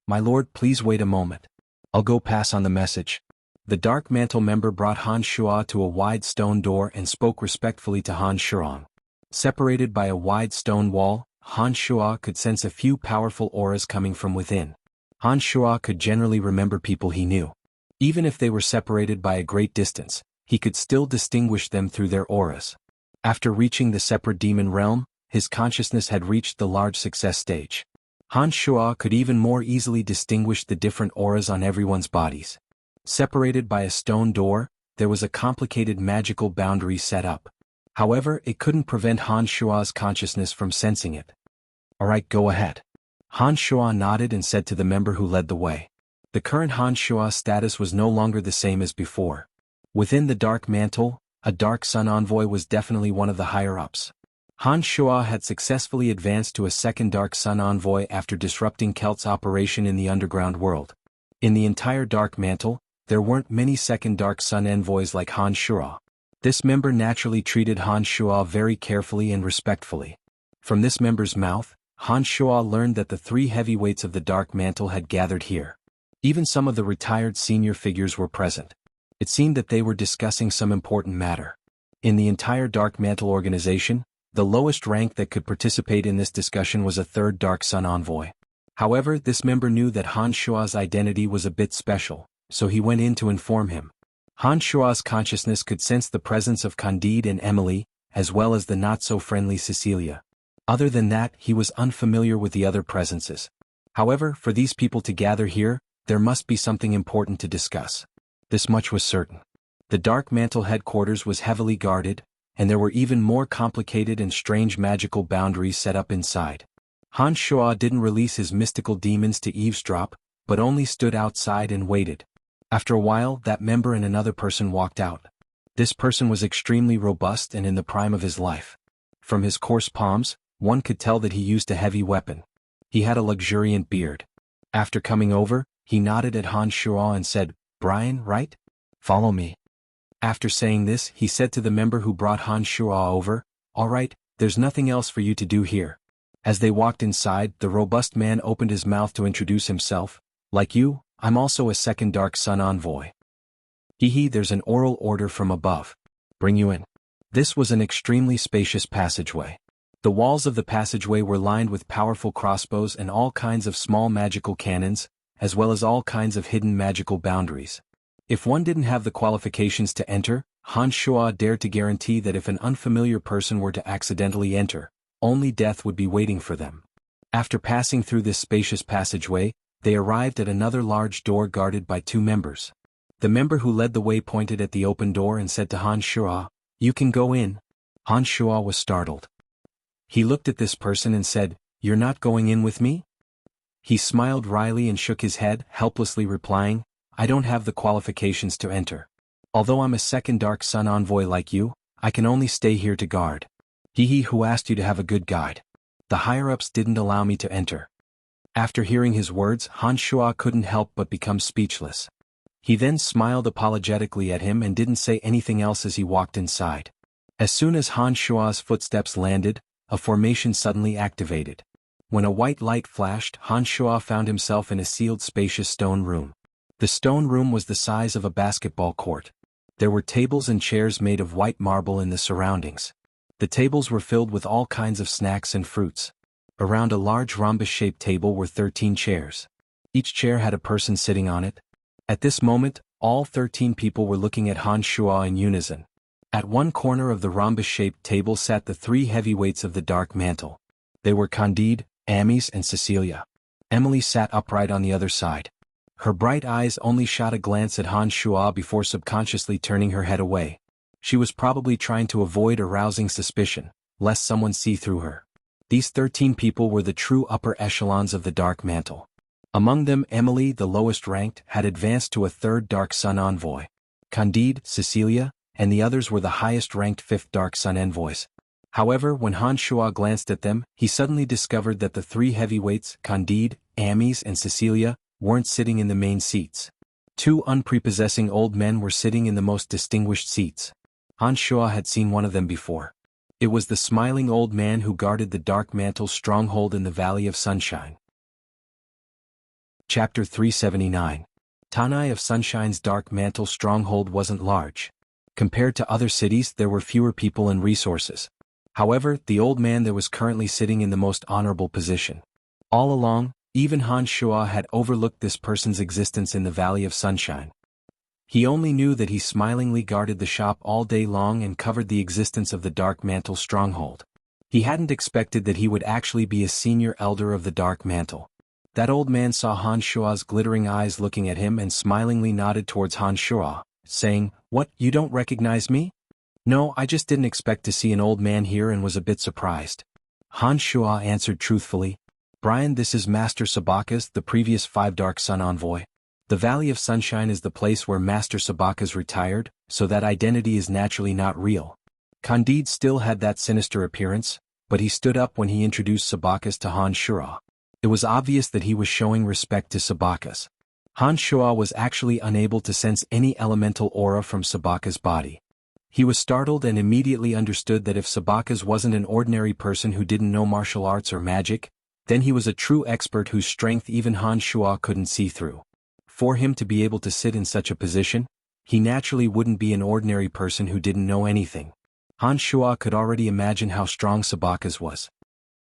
"My lord, please wait a moment. I'll go pass on the message." The Dark Mantle member brought Han Shuo to a wide stone door and spoke respectfully to Han Shuo. Separated by a wide stone wall, Han Shuo could sense a few powerful auras coming from within. Han Shuo could generally remember people he knew. Even if they were separated by a great distance, he could still distinguish them through their auras. After reaching the separate demon realm, his consciousness had reached the large success stage. Han Shuo could even more easily distinguish the different auras on everyone's bodies. Separated by a stone door, there was a complicated magical boundary set up. However, it couldn't prevent Han Shuo's consciousness from sensing it. "Alright, go ahead." Han Shuo nodded and said to the member who led the way. The current Han Shuo status was no longer the same as before. Within the Dark Mantle, a Dark Sun envoy was definitely one of the higher-ups. Han Shuo had successfully advanced to a second Dark Sun envoy after disrupting Kelt's operation in the underground world. In the entire Dark Mantle, there weren't many second Dark Sun envoys like Han Shuo. This member naturally treated Han Shuo very carefully and respectfully. From this member's mouth, Han Shuo learned that the three heavyweights of the Dark Mantle had gathered here. Even some of the retired senior figures were present. It seemed that they were discussing some important matter. In the entire Dark Mantle organization, the lowest rank that could participate in this discussion was a third Dark Sun envoy. However, this member knew that Han Shuo's identity was a bit special, so he went in to inform him. Han Shuo's consciousness could sense the presence of Candide and Emily, as well as the not-so-friendly Cecilia. Other than that, he was unfamiliar with the other presences. However, for these people to gather here, there must be something important to discuss. This much was certain. The Dark Mantle headquarters was heavily guarded, and there were even more complicated and strange magical boundaries set up inside. Han Shuo didn't release his mystical demons to eavesdrop, but only stood outside and waited. After a while, that member and another person walked out. This person was extremely robust and in the prime of his life. From his coarse palms, one could tell that he used a heavy weapon. He had a luxuriant beard. After coming over, he nodded at Han Shuo and said, "Brian, right? Follow me." After saying this, he said to the member who brought Han Shuo over, "All right, there's nothing else for you to do here." As they walked inside, the robust man opened his mouth to introduce himself. "Like you, I'm also a second Dark Sun envoy. There's an oral order from above. Bring you in." This was an extremely spacious passageway. The walls of the passageway were lined with powerful crossbows and all kinds of small magical cannons, as well as all kinds of hidden magical boundaries. If one didn't have the qualifications to enter, Han Shuo dared to guarantee that if an unfamiliar person were to accidentally enter, only death would be waiting for them. After passing through this spacious passageway, they arrived at another large door guarded by two members. The member who led the way pointed at the open door and said to Han Shuo, "You can go in." Han Shuo was startled. He looked at this person and said, "You're not going in with me?" He smiled wryly and shook his head, helplessly replying, "I don't have the qualifications to enter. Although I'm a second Dark Sun envoy like you, I can only stay here to guard." Who asked you to have a good guide? The higher-ups didn't allow me to enter." After hearing his words, Han Shuo couldn't help but become speechless. He then smiled apologetically at him and didn't say anything else as he walked inside. As soon as Han Shuo's footsteps landed, a formation suddenly activated. When a white light flashed, Han Shuo found himself in a sealed spacious stone room. The stone room was the size of a basketball court. There were tables and chairs made of white marble in the surroundings. The tables were filled with all kinds of snacks and fruits. Around a large rhombus-shaped table were 13 chairs. Each chair had a person sitting on it. At this moment, all 13 people were looking at Han Shuo in unison. At one corner of the rhombus-shaped table sat the three heavyweights of the Dark Mantle. They were Candide, Amis and Cecilia. Emily sat upright on the other side. Her bright eyes only shot a glance at Han Shuo before subconsciously turning her head away. She was probably trying to avoid arousing suspicion, lest someone see through her. These 13 people were the true upper echelons of the Dark Mantle. Among them, Emily, the lowest ranked, had advanced to a third Dark Sun envoy. Candide, Cecilia, and the others were the highest ranked fifth Dark Sun envoys. However, when Han Shuo glanced at them, he suddenly discovered that the three heavyweights, Candide, Amis and Cecilia, weren't sitting in the main seats. Two unprepossessing old men were sitting in the most distinguished seats. Han Shuo had seen one of them before. It was the smiling old man who guarded the Dark Mantle's stronghold in the Valley of Sunshine. Chapter 379. Tanai of Sunshine's Dark Mantle stronghold wasn't large. Compared to other cities, there were fewer people and resources. However, the old man there was currently sitting in the most honorable position. All along, even Han Shuo had overlooked this person's existence in the Valley of Sunshine. He only knew that he smilingly guarded the shop all day long and covered the existence of the Dark Mantle stronghold. He hadn't expected that he would actually be a senior elder of the Dark Mantle. That old man saw Han Shuo's glittering eyes looking at him and smilingly nodded towards Han Shuo, saying, "What, you don't recognize me?" "No, I just didn't expect to see an old man here and was a bit surprised." Han Shuo answered truthfully, "Brian, this is Master Sabaka's, the previous 5 Dark Sun envoy. The Valley of Sunshine is the place where Master Sabaka's retired, so that identity is naturally not real." Candide still had that sinister appearance, but he stood up when he introduced Sabaka's to Han Shuo. It was obvious that he was showing respect to Sabaka's. Han Shuo was actually unable to sense any elemental aura from Sabaka's body. He was startled and immediately understood that if Sabaka's wasn't an ordinary person who didn't know martial arts or magic, then he was a true expert whose strength even Han Shuo couldn't see through. For him to be able to sit in such a position, he naturally wouldn't be an ordinary person who didn't know anything. Han Shuo could already imagine how strong Sabaka's was.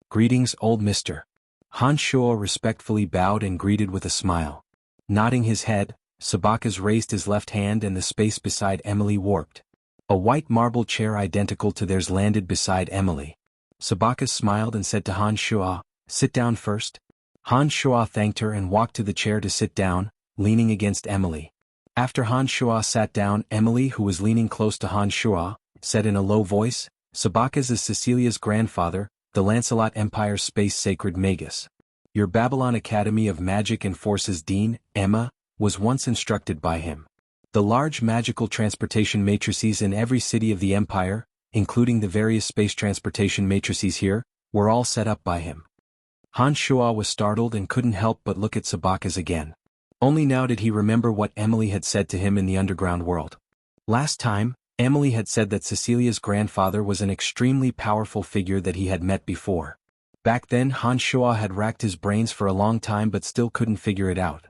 "Greetings, old mister." Han Shuo respectfully bowed and greeted with a smile. Nodding his head, Sabaka's raised his left hand and the space beside Emily warped. A white marble chair identical to theirs landed beside Emily. Sabaka's smiled and said to Han Shuo, "Sit down first." Han Shuo thanked her and walked to the chair to sit down, leaning against Emily. After Han Shuo sat down, Emily, who was leaning close to Han Shuo, said in a low voice, "Sabaka's is Cecilia's grandfather, the Lancelot Empire's space sacred magus. Your Babylon Academy of Magic and Forces dean, Emma, was once instructed by him. The large magical transportation matrices in every city of the Empire, including the various space transportation matrices here, were all set up by him." Han Shuo was startled and couldn't help but look at Sabaka's again. Only now did he remember what Emily had said to him in the underground world. Last time, Emily had said that Cecilia's grandfather was an extremely powerful figure that he had met before. Back then Han Shuo had racked his brains for a long time but still couldn't figure it out.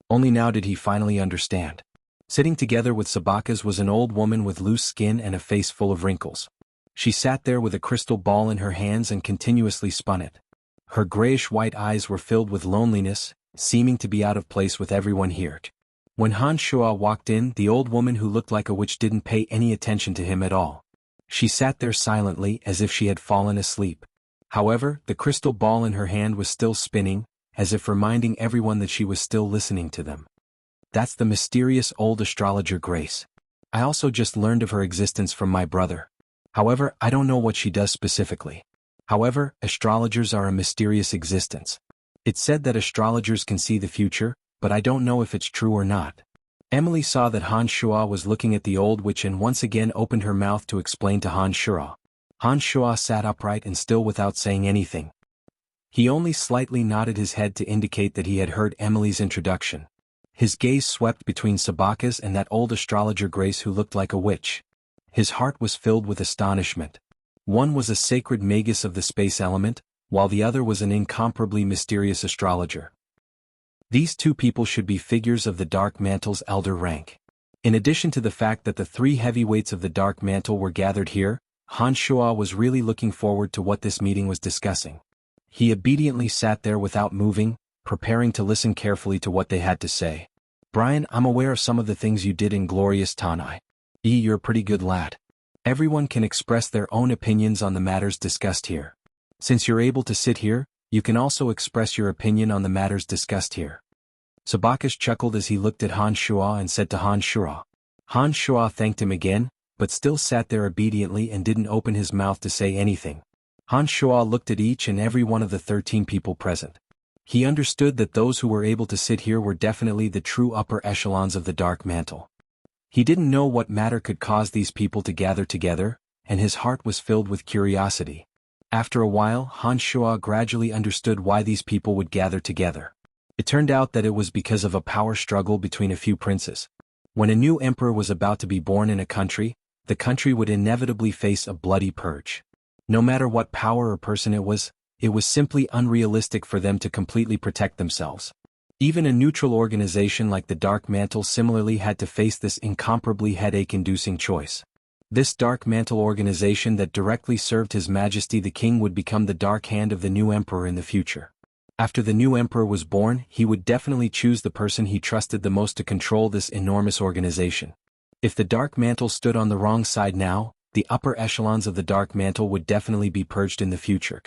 Only now did he finally understand. Sitting together with Sabaka's was an old woman with loose skin and a face full of wrinkles. She sat there with a crystal ball in her hands and continuously spun it. Her grayish-white eyes were filled with loneliness, seeming to be out of place with everyone here. When Han Shuo walked in, the old woman who looked like a witch didn't pay any attention to him at all. She sat there silently as if she had fallen asleep. However, the crystal ball in her hand was still spinning, as if reminding everyone that she was still listening to them. "That's the mysterious old astrologer Grace. I also just learned of her existence from my brother. However, I don't know what she does specifically. However, astrologers are a mysterious existence. It's said that astrologers can see the future, but I don't know if it's true or not." Emily saw that Han Shuo was looking at the old witch and once again opened her mouth to explain to Han Shuo. Han Shuo sat upright and still without saying anything. He only slightly nodded his head to indicate that he had heard Emily's introduction. His gaze swept between Sabaka's and that old astrologer Grace who looked like a witch. His heart was filled with astonishment. One was a sacred magus of the space element, while the other was an incomparably mysterious astrologer. These two people should be figures of the Dark Mantle's elder rank. In addition to the fact that the 3 heavyweights of the Dark Mantle were gathered here, Han Shuo was really looking forward to what this meeting was discussing. He obediently sat there without moving, preparing to listen carefully to what they had to say. "Brian, I'm aware of some of the things you did in Glorious Tanai. You're a pretty good lad. Everyone can express their own opinions on the matters discussed here. Since you're able to sit here, you can also express your opinion on the matters discussed here." Sabaka's chuckled as he looked at Han Shuo and said to Han Shuo. Han Shuo thanked him again, but still sat there obediently and didn't open his mouth to say anything. Han Shuo looked at each and every one of the 13 people present. He understood that those who were able to sit here were definitely the true upper echelons of the Dark Mantle. He didn't know what matter could cause these people to gather together, and his heart was filled with curiosity. After a while, Han Shuo gradually understood why these people would gather together. It turned out that it was because of a power struggle between a few princes. When a new emperor was about to be born in a country, the country would inevitably face a bloody purge. No matter what power or person it was simply unrealistic for them to completely protect themselves. Even a neutral organization like the Dark Mantle similarly had to face this incomparably headache-inducing choice. This Dark Mantle organization that directly served His Majesty the King would become the dark hand of the new emperor in the future. After the new emperor was born, he would definitely choose the person he trusted the most to control this enormous organization. If the Dark Mantle stood on the wrong side now, the upper echelons of the Dark Mantle would definitely be purged in the future.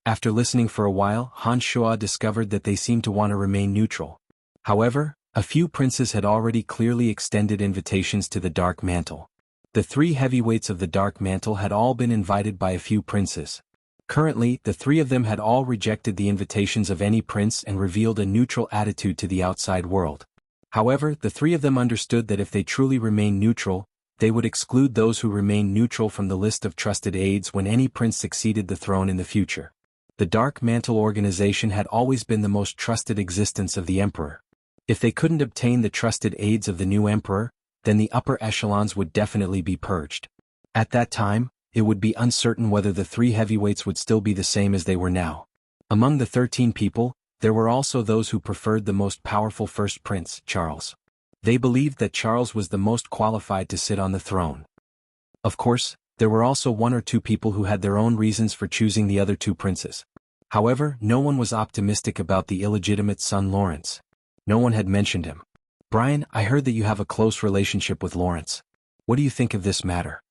After listening for a while, Han Shuo discovered that they seemed to want to remain neutral. However, a few princes had already clearly extended invitations to the Dark Mantle. The 3 heavyweights of the Dark Mantle had all been invited by a few princes. Currently, the 3 of them had all rejected the invitations of any prince and revealed a neutral attitude to the outside world. However, the 3 of them understood that if they truly remained neutral, they would exclude those who remained neutral from the list of trusted aides when any prince succeeded the throne in the future. The Dark Mantle organization had always been the most trusted existence of the emperor. If they couldn't obtain the trusted aides of the new emperor, then the upper echelons would definitely be purged. At that time, it would be uncertain whether the 3 heavyweights would still be the same as they were now. Among the 13 people, there were also those who preferred the most powerful first prince, Charles. They believed that Charles was the most qualified to sit on the throne. Of course, there were also 1 or 2 people who had their own reasons for choosing the other 2 princes. However, no one was optimistic about the illegitimate son Lawrence. No one had mentioned him. "Brian, I heard that you have a close relationship with Lawrence. What do you think of this matter?"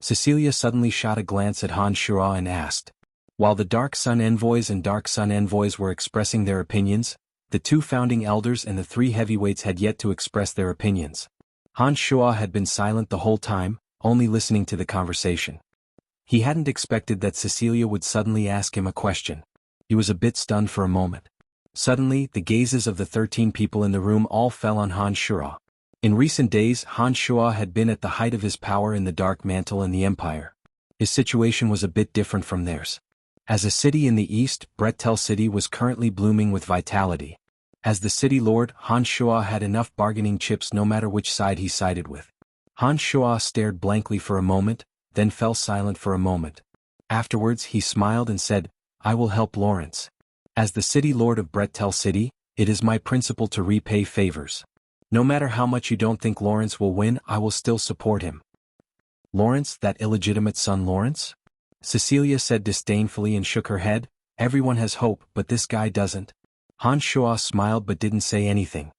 Cecilia suddenly shot a glance at Han Shuo and asked. While the Dark Sun Envoys and Dark Sun Envoys were expressing their opinions, the 2 founding elders and the 3 heavyweights had yet to express their opinions. Han Shuo had been silent the whole time, only listening to the conversation. He hadn't expected that Cecilia would suddenly ask him a question. He was a bit stunned for a moment. Suddenly, the gazes of the 13 people in the room all fell on Han Shuo. In recent days, Han Shuo had been at the height of his power in the Dark Mantle and the Empire. His situation was a bit different from theirs. As a city in the east, Bretel City was currently blooming with vitality. As the city lord, Han Shuo had enough bargaining chips no matter which side he sided with. Han Shuo stared blankly for a moment, then fell silent for a moment. Afterwards he smiled and said, "I will help Lawrence. As the city lord of Bretel City, it is my principle to repay favors. No matter how much you don't think Lawrence will win, I will still support him." "Lawrence, that illegitimate son Lawrence?" Cecilia said disdainfully and shook her head. "Everyone has hope, but this guy doesn't." Han Shuo smiled but didn't say anything.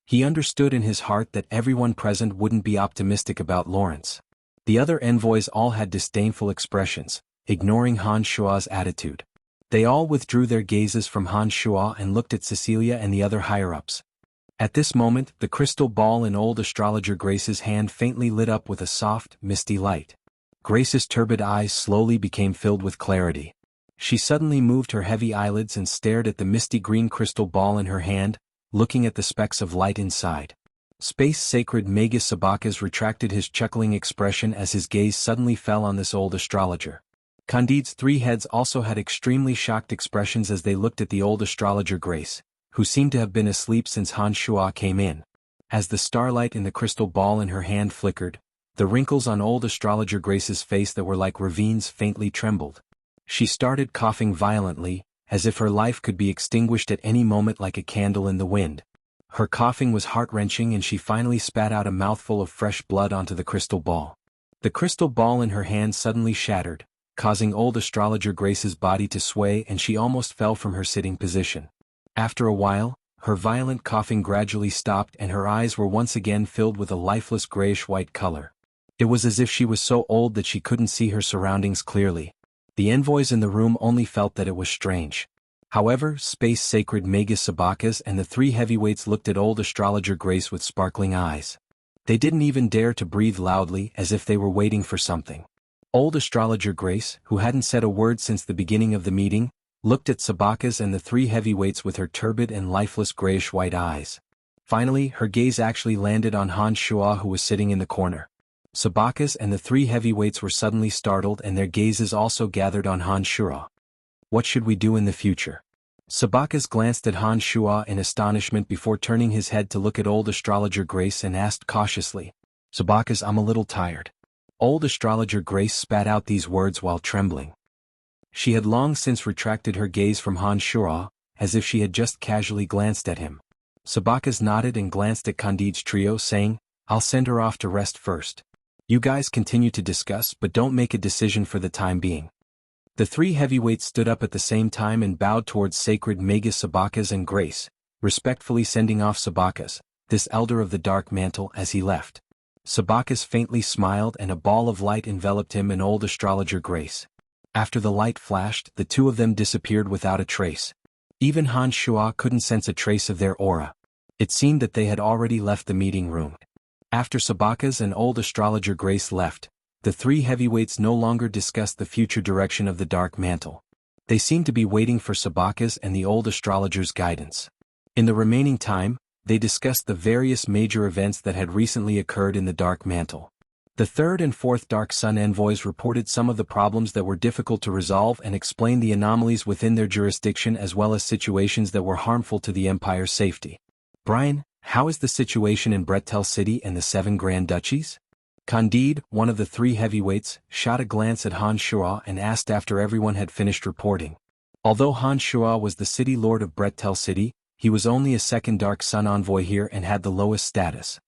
He understood in his heart that everyone present wouldn't be optimistic about Lawrence. The other envoys all had disdainful expressions, ignoring Han Shuo's attitude. They all withdrew their gazes from Han Shuo and looked at Cecilia and the other higher-ups. At this moment, the crystal ball in old astrologer Grace's hand faintly lit up with a soft, misty light. Grace's turbid eyes slowly became filled with clarity. She suddenly moved her heavy eyelids and stared at the misty green crystal ball in her hand, looking at the specks of light inside. Space Sacred Magus Sabakas retracted his chuckling expression as his gaze suddenly fell on this old astrologer. Candide's 3 heads also had extremely shocked expressions as they looked at the old astrologer Grace, who seemed to have been asleep since Han Shuo came in. As the starlight in the crystal ball in her hand flickered, the wrinkles on old astrologer Grace's face that were like ravines faintly trembled. She started coughing violently, as if her life could be extinguished at any moment like a candle in the wind. Her coughing was heart-wrenching and she finally spat out a mouthful of fresh blood onto the crystal ball. The crystal ball in her hand suddenly shattered, causing old astrologer Grace's body to sway and she almost fell from her sitting position. After a while, her violent coughing gradually stopped and her eyes were once again filled with a lifeless grayish-white color. It was as if she was so old that she couldn't see her surroundings clearly. The envoys in the room only felt that it was strange. However, Space Sacred Magus Sabakas and the 3 heavyweights looked at old astrologer Grace with sparkling eyes. They didn't even dare to breathe loudly as if they were waiting for something. Old astrologer Grace, who hadn't said a word since the beginning of the meeting, looked at Sabakas and the 3 heavyweights with her turbid and lifeless grayish-white eyes. Finally, her gaze actually landed on Han Shuo who was sitting in the corner. Sabakas and the three heavyweights were suddenly startled and their gazes also gathered on Han Shuo. What should we do in the future? Sabakas glanced at Han Shuo in astonishment before turning his head to look at old astrologer Grace and asked cautiously, Sabakas, I'm a little tired. Old astrologer Grace spat out these words while trembling. She had long since retracted her gaze from Han Shuo, as if she had just casually glanced at him. Sabakas nodded and glanced at Candid's trio saying, I'll send her off to rest first. You guys continue to discuss but don't make a decision for the time being. The three heavyweights stood up at the same time and bowed towards sacred Magus Sabakas and Grace, respectfully sending off Sabakas, this elder of the dark mantle, as he left. Sabakas faintly smiled and a ball of light enveloped him and old astrologer Grace. After the light flashed, the two of them disappeared without a trace. Even Han Shuo couldn't sense a trace of their aura. It seemed that they had already left the meeting room. After Sabakas and old astrologer Grace left, the three heavyweights no longer discussed the future direction of the dark mantle. They seemed to be waiting for Sabakas and the old astrologer's guidance. In the remaining time, they discussed the various major events that had recently occurred in the dark mantle. The third and fourth Dark Sun envoys reported some of the problems that were difficult to resolve and explained the anomalies within their jurisdiction as well as situations that were harmful to the Empire's safety. Brian, how is the situation in Brettel City and the 7 Grand Duchies? Candide, one of the three heavyweights, shot a glance at Han Shuo and asked after everyone had finished reporting. Although Han Shuo was the city lord of Brettel City, he was only a second Dark Sun envoy here and had the lowest status.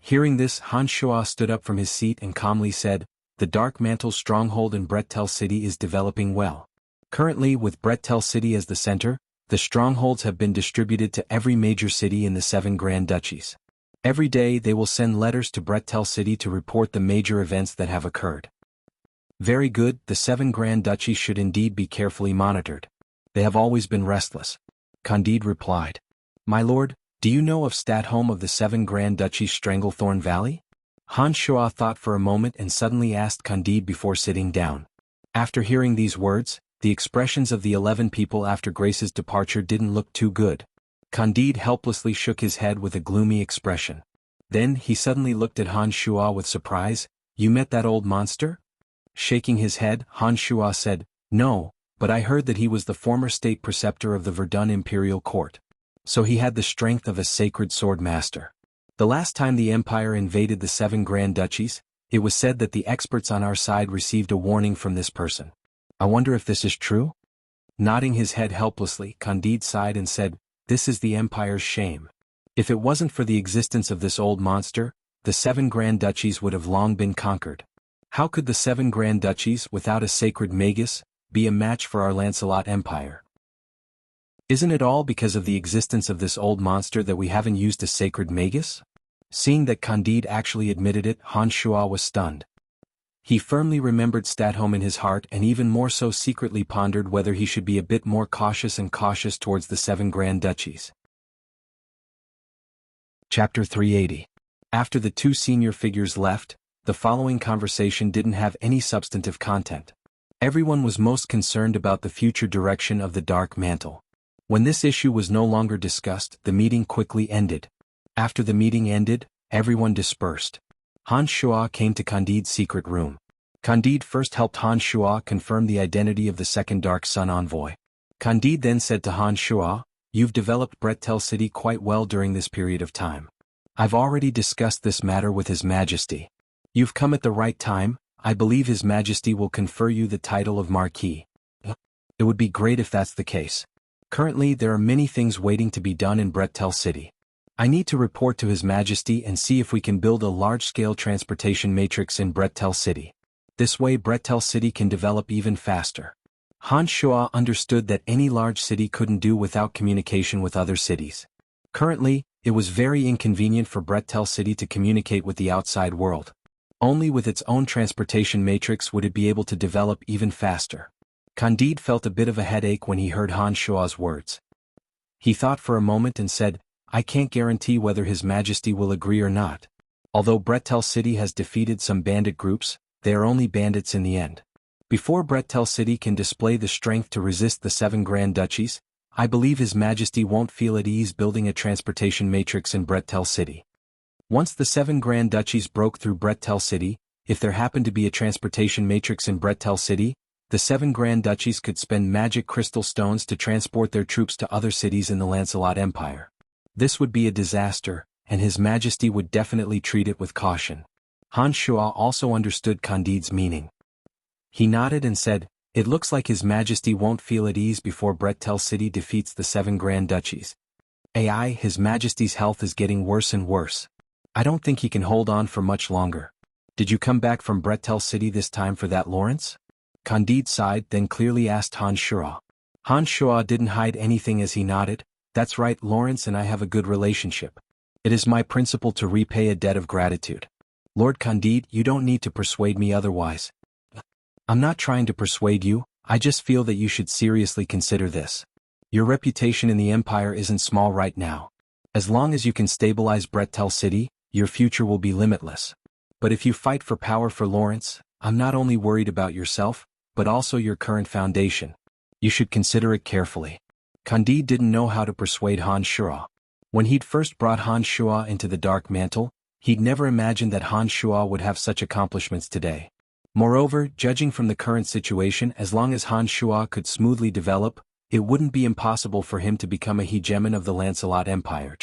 Hearing this, Han Shuo stood up from his seat and calmly said, the Dark Mantle's stronghold in Brettel City is developing well. Currently, with Brettel City as the center, the strongholds have been distributed to every major city in the 7 Grand Duchies. Every day they will send letters to Brettel City to report the major events that have occurred. Very good, the 7 Grand Duchies should indeed be carefully monitored. They have always been restless. Candide replied. My lord, do you know of Stadtholm of the 7 Grand Duchies Stranglethorn Valley? Han Shuo thought for a moment and suddenly asked Candide before sitting down. After hearing these words, the expressions of the 11 people after Grace's departure didn't look too good. Candide helplessly shook his head with a gloomy expression. Then he suddenly looked at Han Shuo with surprise. You met that old monster? Shaking his head, Han Shuo said, No, but I heard that he was the former state preceptor of the Verdun Imperial Court. So he had the strength of a sacred sword master. The last time the Empire invaded the 7 Grand Duchies, it was said that the experts on our side received a warning from this person. I wonder if this is true? Nodding his head helplessly, Candide sighed and said, This is the Empire's shame. If it wasn't for the existence of this old monster, the 7 Grand Duchies would have long been conquered. How could the 7 Grand Duchies, without a sacred magus, be a match for our Lancelot Empire? Isn't it all because of the existence of this old monster that we haven't used a sacred magus? Seeing that Candide actually admitted it, Han Shuo was stunned. He firmly remembered Stadtholm in his heart and even more so secretly pondered whether he should be a bit more cautious towards the 7 Grand Duchies. Chapter 380. After the two senior figures left, the following conversation didn't have any substantive content. Everyone was most concerned about the future direction of the Dark Mantle. When this issue was no longer discussed, the meeting quickly ended. After the meeting ended, everyone dispersed. Han Shuo came to Candide's secret room. Candide first helped Han Shuo confirm the identity of the second Dark Sun envoy. Candide then said to Han Shuo, You've developed Brettel City quite well during this period of time. I've already discussed this matter with His Majesty. You've come at the right time. I believe His Majesty will confer you the title of Marquis. It would be great if that's the case. Currently there are many things waiting to be done in Brettel City. I need to report to His Majesty and see if we can build a large-scale transportation matrix in Brettel City. This way Brettel City can develop even faster. Han Shuo understood that any large city couldn't do without communication with other cities. Currently, it was very inconvenient for Brettel City to communicate with the outside world. Only with its own transportation matrix would it be able to develop even faster. Candide felt a bit of a headache when he heard Han Shuo's words. He thought for a moment and said, I can't guarantee whether His Majesty will agree or not. Although Brettel City has defeated some bandit groups, they are only bandits in the end. Before Brettel City can display the strength to resist the 7 Grand Duchies, I believe His Majesty won't feel at ease building a transportation matrix in Brettel City. Once the 7 Grand Duchies broke through Brettel City, if there happened to be a transportation matrix in Bretel City, the 7 Grand Duchies could spend magic crystal stones to transport their troops to other cities in the Lancelot Empire. This would be a disaster, and His Majesty would definitely treat it with caution. Han Shuo also understood Candide's meaning. He nodded and said, "It looks like His Majesty won't feel at ease before Bretel City defeats the 7 Grand Duchies. His Majesty's health is getting worse and worse. I don't think he can hold on for much longer. Did you come back from Bretel City this time for that, Lawrence?" Candide sighed, then clearly asked Han Shuo. Han Shuo didn't hide anything as he nodded. "That's right, Lawrence and I have a good relationship. It is my principle to repay a debt of gratitude. Lord Candide, you don't need to persuade me otherwise." "I'm not trying to persuade you, I just feel that you should seriously consider this. Your reputation in the Empire isn't small right now. As long as you can stabilize Bretel City, your future will be limitless. But if you fight for power for Lawrence, I'm not only worried about yourself, but also your current foundation. You should consider it carefully." Candide didn't know how to persuade Han Shuo. When he'd first brought Han Shuo into the Dark Mantle, he'd never imagined that Han Shuo would have such accomplishments today. Moreover, judging from the current situation, as long as Han Shuo could smoothly develop, it wouldn't be impossible for him to become a hegemon of the Lancelot Empire.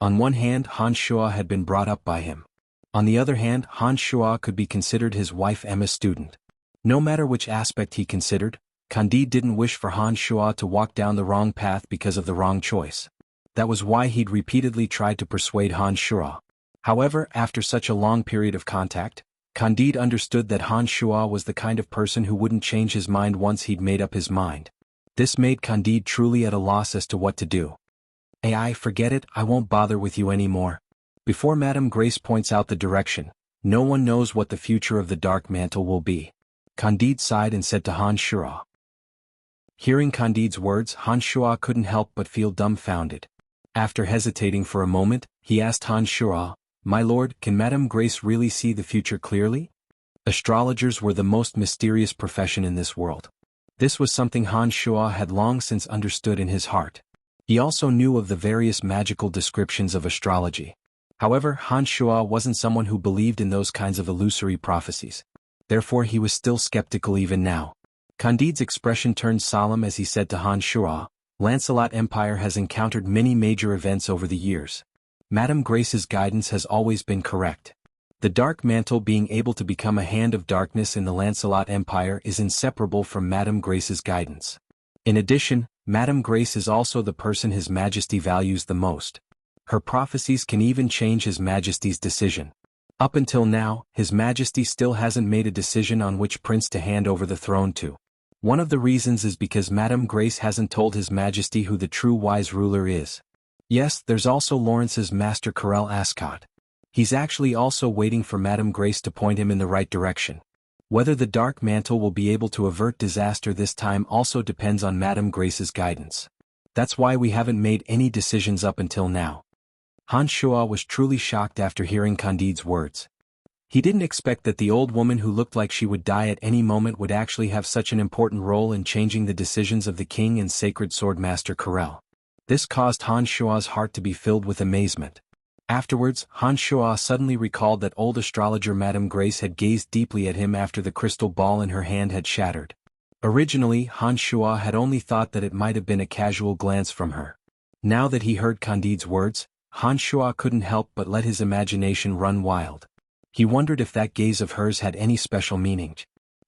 On one hand, Han Shuo had been brought up by him. On the other hand, Han Shuo could be considered his wife Emma's student. No matter which aspect he considered, Candide didn't wish for Han Shuo to walk down the wrong path because of the wrong choice. That was why he'd repeatedly tried to persuade Han Shuo. However, after such a long period of contact, Candide understood that Han Shuo was the kind of person who wouldn't change his mind once he'd made up his mind. This made Candide truly at a loss as to what to do. Forget it, I won't bother with you anymore. Before Madame Grace points out the direction, no one knows what the future of the Dark Mantle will be." Candide sighed and said to Han Shuo. Hearing Candide's words, Han Shuo couldn't help but feel dumbfounded. After hesitating for a moment, he asked Han Shuo, "My lord, can Madame Grace really see the future clearly?" Astrologers were the most mysterious profession in this world. This was something Han Shuo had long since understood in his heart. He also knew of the various magical descriptions of astrology. However, Han Shuo wasn't someone who believed in those kinds of illusory prophecies. Therefore he was still skeptical even now. Candide's expression turned solemn as he said to Han Shuo, "Lancelot Empire has encountered many major events over the years. Madame Grace's guidance has always been correct. The Dark Mantle being able to become a hand of darkness in the Lancelot Empire is inseparable from Madame Grace's guidance. In addition, Madame Grace is also the person His Majesty values the most. Her prophecies can even change His Majesty's decision. Up until now, His Majesty still hasn't made a decision on which prince to hand over the throne to. One of the reasons is because Madame Grace hasn't told His Majesty who the true wise ruler is. Yes, there's also Lawrence's master Karel Ascot. He's actually also waiting for Madame Grace to point him in the right direction. Whether the Dark Mantle will be able to avert disaster this time also depends on Madame Grace's guidance. That's why we haven't made any decisions up until now." Han Shuo was truly shocked after hearing Candide's words. He didn't expect that the old woman who looked like she would die at any moment would actually have such an important role in changing the decisions of the king and sacred sword master Karel. This caused Han Shuo's heart to be filled with amazement. Afterwards, Han Shuo suddenly recalled that old astrologer Madame Grace had gazed deeply at him after the crystal ball in her hand had shattered. Originally, Han Shuo had only thought that it might have been a casual glance from her. Now that he heard Candide's words, Han Shuo couldn't help but let his imagination run wild. He wondered if that gaze of hers had any special meaning.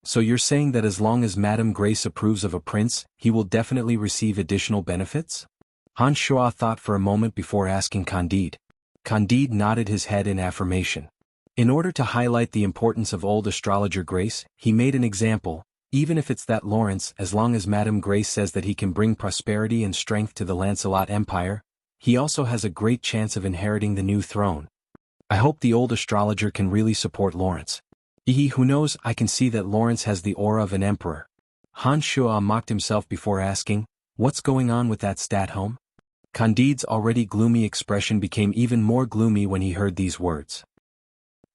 "So you're saying that as long as Madame Grace approves of a prince, he will definitely receive additional benefits?" Han Shuo thought for a moment before asking Candide. Candide nodded his head in affirmation. In order to highlight the importance of old astrologer Grace, he made an example. Even if it's that Lawrence, as long as Madame Grace says that he can bring prosperity and strength to the Lancelot Empire, he also has a great chance of inheriting the new throne. I hope the old astrologer can really support Lawrence. Who knows, I can see that Lawrence has the aura of an emperor. Han Shuo mocked himself before asking, "What's going on with that stat home?" Candide's already gloomy expression became even more gloomy when he heard these words.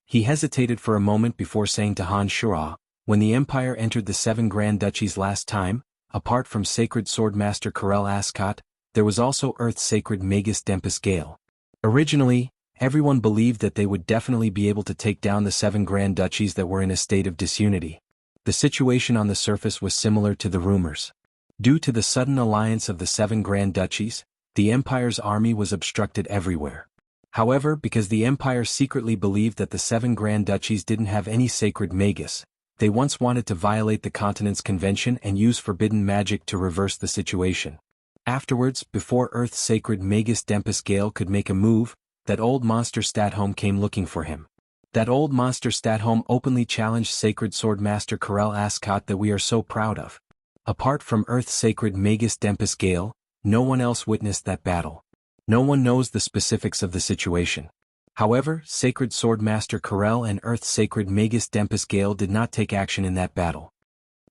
He hesitated for a moment before saying to Han Shuo, "When the Empire entered the 7 Grand Duchies last time, apart from sacred swordmaster Karel Ascot, there was also Earth's sacred Magus Dempus Gale. Originally, Everyone believed that they would definitely be able to take down the 7 grand duchies that were in a state of disunity. The situation on the surface was similar to the rumors. Due to the sudden alliance of the 7 grand duchies, the empire's army was obstructed everywhere. However, because the empire secretly believed that the 7 grand duchies didn't have any sacred magus, they once wanted to violate the continent's convention and use forbidden magic to reverse the situation. Afterwards, before Earth's sacred magus Dempus Gale could make a move, that old monster Statholm came looking for him. That old monster Statholm openly challenged Sacred Sword Master Karel Ascot that we are so proud of. Apart from Earth's sacred magus Dempus Gale, no one else witnessed that battle. No one knows the specifics of the situation. However, Sacred Sword Master Karel and Earth's sacred magus Dempus Gale did not take action in that battle.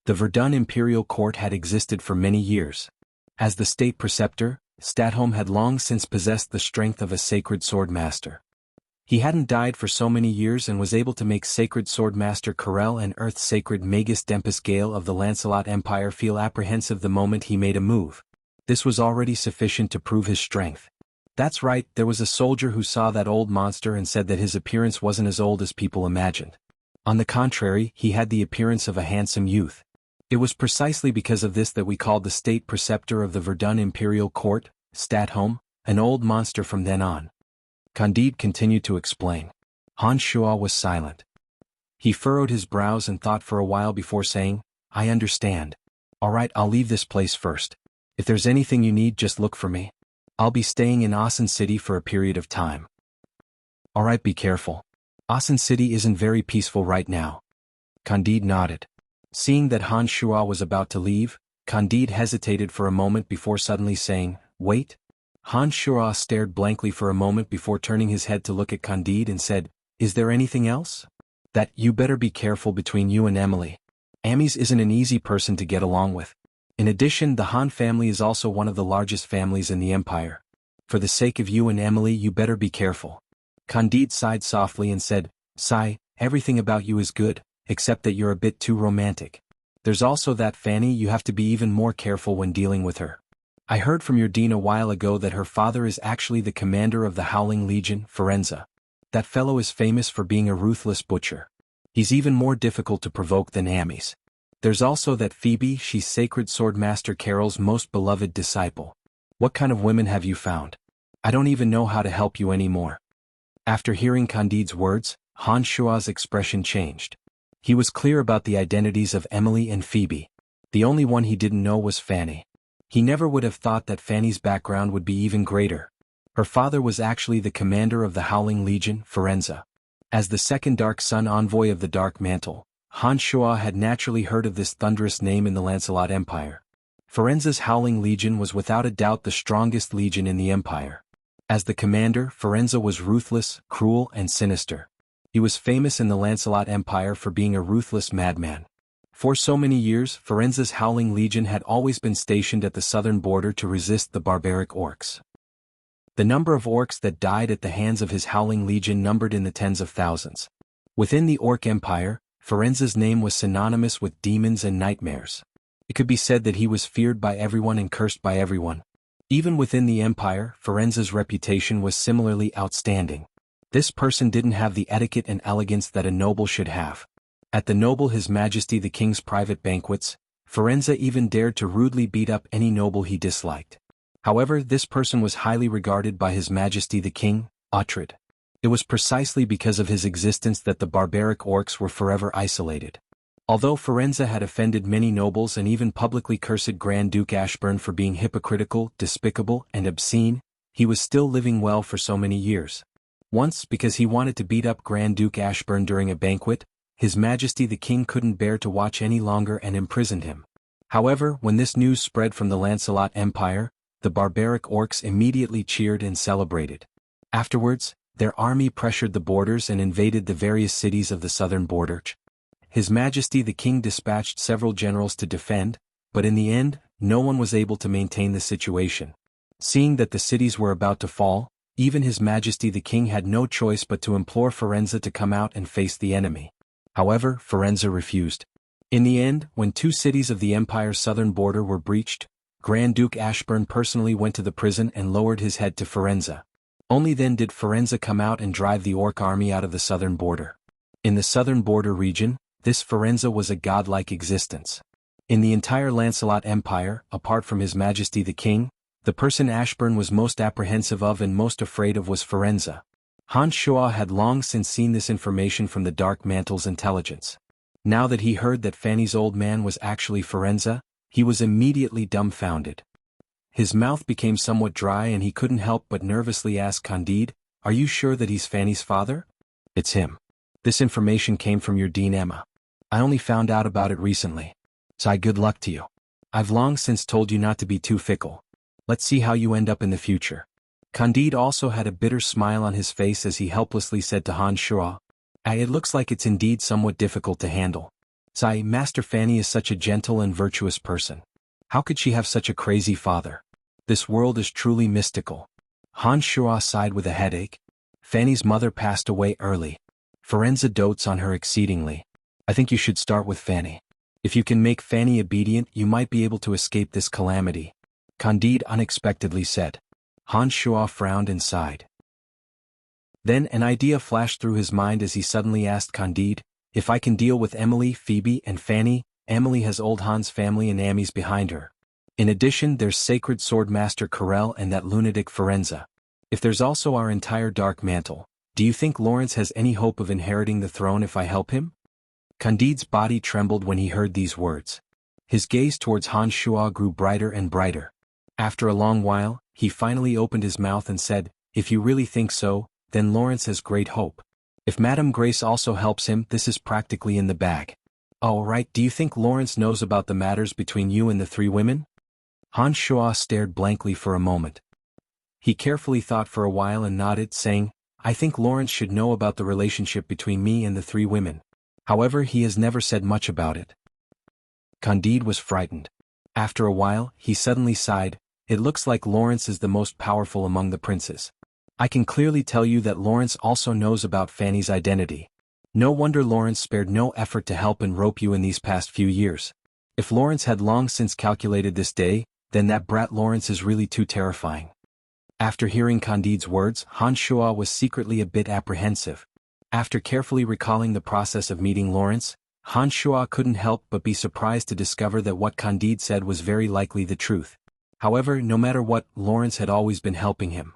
The Verdun Imperial Court had existed for many years. As the state preceptor, Statholm had long since possessed the strength of a sacred sword master. He hadn't died for so many years and was able to make Sacred Sword Master Karel and Earth's sacred magus Dempus Gale of the Lancelot Empire feel apprehensive the moment he made a move. This was already sufficient to prove his strength. That's right, there was a soldier who saw that old monster and said that his appearance wasn't as old as people imagined. On the contrary, he had the appearance of a handsome youth. It was precisely because of this that we called the state preceptor of the Verdun Imperial Court, Statholm, an old monster from then on. Candide continued to explain. Han Shuo was silent. He furrowed his brows and thought for a while before saying, I understand. All right, I'll leave this place first. If there's anything you need, just look for me. I'll be staying in Asen City for a period of time. All right, be careful. Asen City isn't very peaceful right now. Candide nodded. Seeing that Han Shuo was about to leave, Candide hesitated for a moment before suddenly saying, Wait. Han Shuo stared blankly for a moment before turning his head to look at Candide and said, Is there anything else? That you better be careful between you and Emily. Amis isn't an easy person to get along with. In addition, the Han family is also one of the largest families in the empire. For the sake of you and Emily, you better be careful. Candide sighed softly and said, Sigh, everything about you is good, except that you're a bit too romantic. There's also that Fanny, you have to be even more careful when dealing with her. I heard from your dean a while ago that her father is actually the commander of the Howling Legion, Firenze. That fellow is famous for being a ruthless butcher. He's even more difficult to provoke than Amis. There's also that Phoebe, she's Sacred Sword Master Carol's most beloved disciple. What kind of women have you found? I don't even know how to help you anymore. After hearing Candide's words, Han Shuo's expression changed. He was clear about the identities of Emily and Phoebe. The only one he didn't know was Fanny. He never would have thought that Fanny's background would be even greater. Her father was actually the commander of the Howling Legion, Firenze. As the second Dark Sun envoy of the Dark Mantle, Han Shuo had naturally heard of this thunderous name in the Lancelot Empire. Firenze's Howling Legion was without a doubt the strongest legion in the empire. As the commander, Firenze was ruthless, cruel, and sinister. He was famous in the Lancelot Empire for being a ruthless madman. For so many years, Firenze's Howling Legion had always been stationed at the southern border to resist the barbaric orcs. The number of orcs that died at the hands of his Howling Legion numbered in the tens of thousands. Within the Orc Empire, Firenze's name was synonymous with demons and nightmares. It could be said that he was feared by everyone and cursed by everyone. Even within the empire, Firenze's reputation was similarly outstanding. This person didn't have the etiquette and elegance that a noble should have. At the noble His Majesty the King's private banquets, Firenze even dared to rudely beat up any noble he disliked. However, this person was highly regarded by His Majesty the King, Uhtred. It was precisely because of his existence that the barbaric orcs were forever isolated. Although Firenze had offended many nobles and even publicly cursed Grand Duke Ashburn for being hypocritical, despicable, and obscene, he was still living well for so many years. Once, because he wanted to beat up Grand Duke Ashburn during a banquet, His Majesty the King couldn't bear to watch any longer and imprisoned him. However, when this news spread from the Lancelot Empire, the barbaric orcs immediately cheered and celebrated. Afterwards, their army pressured the borders and invaded the various cities of the southern border. His Majesty the King dispatched several generals to defend, but in the end, no one was able to maintain the situation. Seeing that the cities were about to fall, even His Majesty the King had no choice but to implore Firenze to come out and face the enemy. However, Firenze refused. In the end, when 2 cities of the empire's southern border were breached, Grand Duke Ashburn personally went to the prison and lowered his head to Firenze. Only then did Firenze come out and drive the orc army out of the southern border. In the southern border region, this Firenze was a godlike existence. In the entire Lancelot Empire, apart from His Majesty the King, the person Ashburn was most apprehensive of and most afraid of was Firenze. Hans Schoa had long since seen this information from the Dark Mantle's intelligence. Now that he heard that Fanny's old man was actually Firenze, he was immediately dumbfounded. His mouth became somewhat dry and he couldn't help but nervously ask Candide, "Are you sure that he's Fanny's father?" "It's him. This information came from your Dean Emma. I only found out about it recently. So good luck to you. I've long since told you not to be too fickle. Let's see how you end up in the future." Candide also had a bitter smile on his face as he helplessly said to Hans Schoa, "It looks like it's indeed somewhat difficult to handle. Master Fanny is such a gentle and virtuous person. How could she have such a crazy father? This world is truly mystical." Hans Schoa sighed with a headache. "Fanny's mother passed away early. Firenze dotes on her exceedingly. I think you should start with Fanny. If you can make Fanny obedient, you might be able to escape this calamity," Candide unexpectedly said. Hans Schoa frowned and sighed. Then an idea flashed through his mind as he suddenly asked Candide, "If I can deal with Emily, Phoebe, and Fanny, Emily has old Hans' family and Amy's behind her. In addition, there's Sacred Sword Master Corel and that lunatic Firenze. If there's also our entire Dark Mantle, do you think Lawrence has any hope of inheriting the throne if I help him?" Candide's body trembled when he heard these words. His gaze towards Hans Schoa grew brighter and brighter. After a long while, he finally opened his mouth and said, "If you really think so, then Lawrence has great hope. If Madame Grace also helps him, this is practically in the bag." "All right, do you think Lawrence knows about the matters between you and the three women?" Hans Schoa stared blankly for a moment. He carefully thought for a while and nodded, saying, "I think Lawrence should know about the relationship between me and the three women. However, he has never said much about it." Candide was frightened. After a while, he suddenly sighed, "It looks like Lawrence is the most powerful among the princes. I can clearly tell you that Lawrence also knows about Fanny's identity. No wonder Lawrence spared no effort to help and rope you in these past few years. If Lawrence had long since calculated this day, then that brat Lawrence is really too terrifying." After hearing Candide's words, Hans Schoa was secretly a bit apprehensive. After carefully recalling the process of meeting Lawrence, Hans Schoa couldn't help but be surprised to discover that what Candide said was very likely the truth. However, no matter what, Lawrence had always been helping him.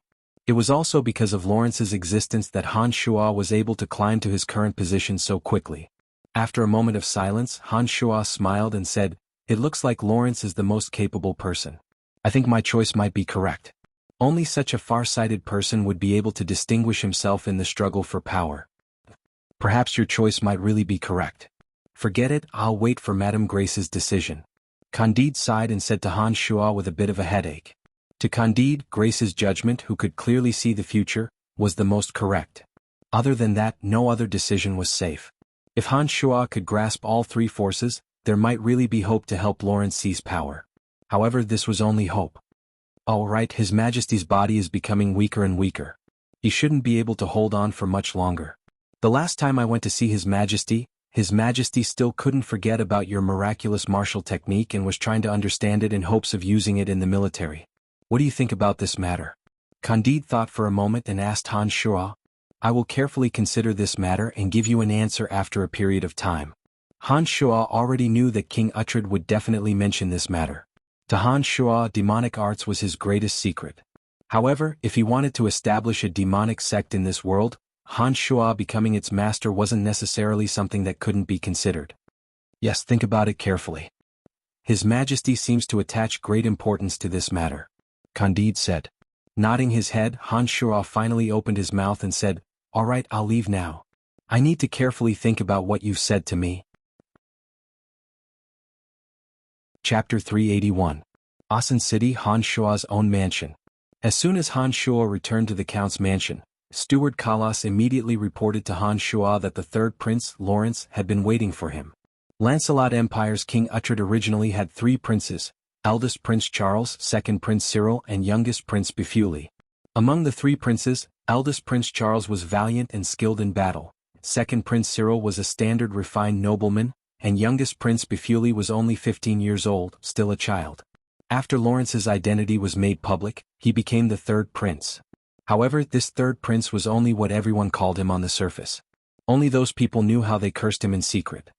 It was also because of Lawrence's existence that Hans Schoa was able to climb to his current position so quickly. After a moment of silence, Hans Schoa smiled and said, "It looks like Lawrence is the most capable person. I think my choice might be correct. Only such a far-sighted person would be able to distinguish himself in the struggle for power. Perhaps your choice might really be correct. Forget it, I'll wait for Madame Grace's decision." Candide sighed and said to Hans Schoa with a bit of a headache. To Candide, Grace's judgment, who could clearly see the future, was the most correct. Other than that, no other decision was safe. If Hans Schoa could grasp all three forces, there might really be hope to help Lawrence seize power. However, this was only hope. All right, His Majesty's body is becoming weaker and weaker. He shouldn't be able to hold on for much longer. The last time I went to see His Majesty still couldn't forget about your miraculous martial technique and was trying to understand it in hopes of using it in the military. What do you think about this matter?" Candide thought for a moment and asked Hans Schoa, "I will carefully consider this matter and give you an answer after a period of time." Hans Schoa already knew that King Uhtred would definitely mention this matter. To Hans Schoa, demonic arts was his greatest secret. However, if he wanted to establish a demonic sect in this world, Hans Schoa becoming its master wasn't necessarily something that couldn't be considered. Yes, think about it carefully. His Majesty seems to attach great importance to this matter," Candide said. Nodding his head, Hans Schoa finally opened his mouth and said, "All right, I'll leave now. I need to carefully think about what you've said to me." Chapter 381. Assen City, Hans Schoa's own mansion. As soon as Hans Schoa returned to the Count's mansion, Steward Kalas immediately reported to Hans Schoa that the third prince, Lawrence, had been waiting for him. Lancelot Empire's King Uhtred originally had 3 princes, eldest Prince Charles, second Prince Cyril, and youngest Prince Bifuli. Among the 3 princes, eldest Prince Charles was valiant and skilled in battle, second Prince Cyril was a standard refined nobleman, and youngest Prince Bifuli was only 15 years old, still a child. After Lawrence's identity was made public, he became the third prince. However, this third prince was only what everyone called him on the surface. Only those people knew how they cursed him in secret.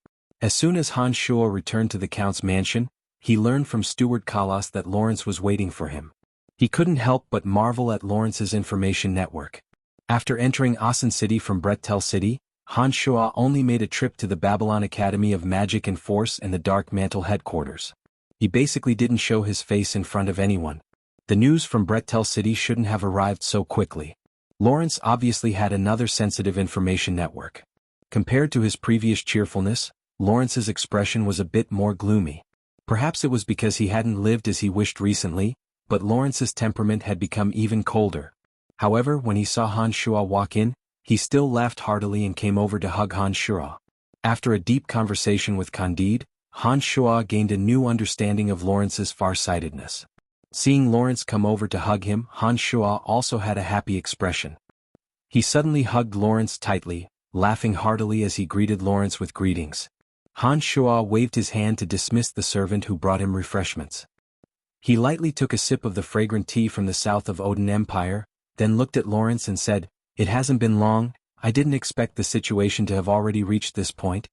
As soon as Han Shuo returned to the count's mansion, he learned from Steward Kalas that Lawrence was waiting for him. He couldn't help but marvel at Lawrence's information network. After entering Asan City from Bretel City, Han Shuo only made a trip to the Babylon Academy of Magic and Force and the Dark Mantle headquarters. He basically didn't show his face in front of anyone. The news from Bretel City shouldn't have arrived so quickly. Lawrence obviously had another sensitive information network. Compared to his previous cheerfulness, Lawrence's expression was a bit more gloomy. Perhaps it was because he hadn't lived as he wished recently, but Lawrence's temperament had become even colder. However, when he saw Han Shuo walk in, he still laughed heartily and came over to hug Han Shuo. After a deep conversation with Candide, Han Shuo gained a new understanding of Lawrence's farsightedness. Seeing Lawrence come over to hug him, Han Shuo also had a happy expression. He suddenly hugged Lawrence tightly, laughing heartily as he greeted Lawrence with greetings. Han Shuo waved his hand to dismiss the servant who brought him refreshments. He lightly took a sip of the fragrant tea from the south of Odin Empire, then looked at Lawrence and said, "It hasn't been long. I didn't expect the situation to have already reached this point.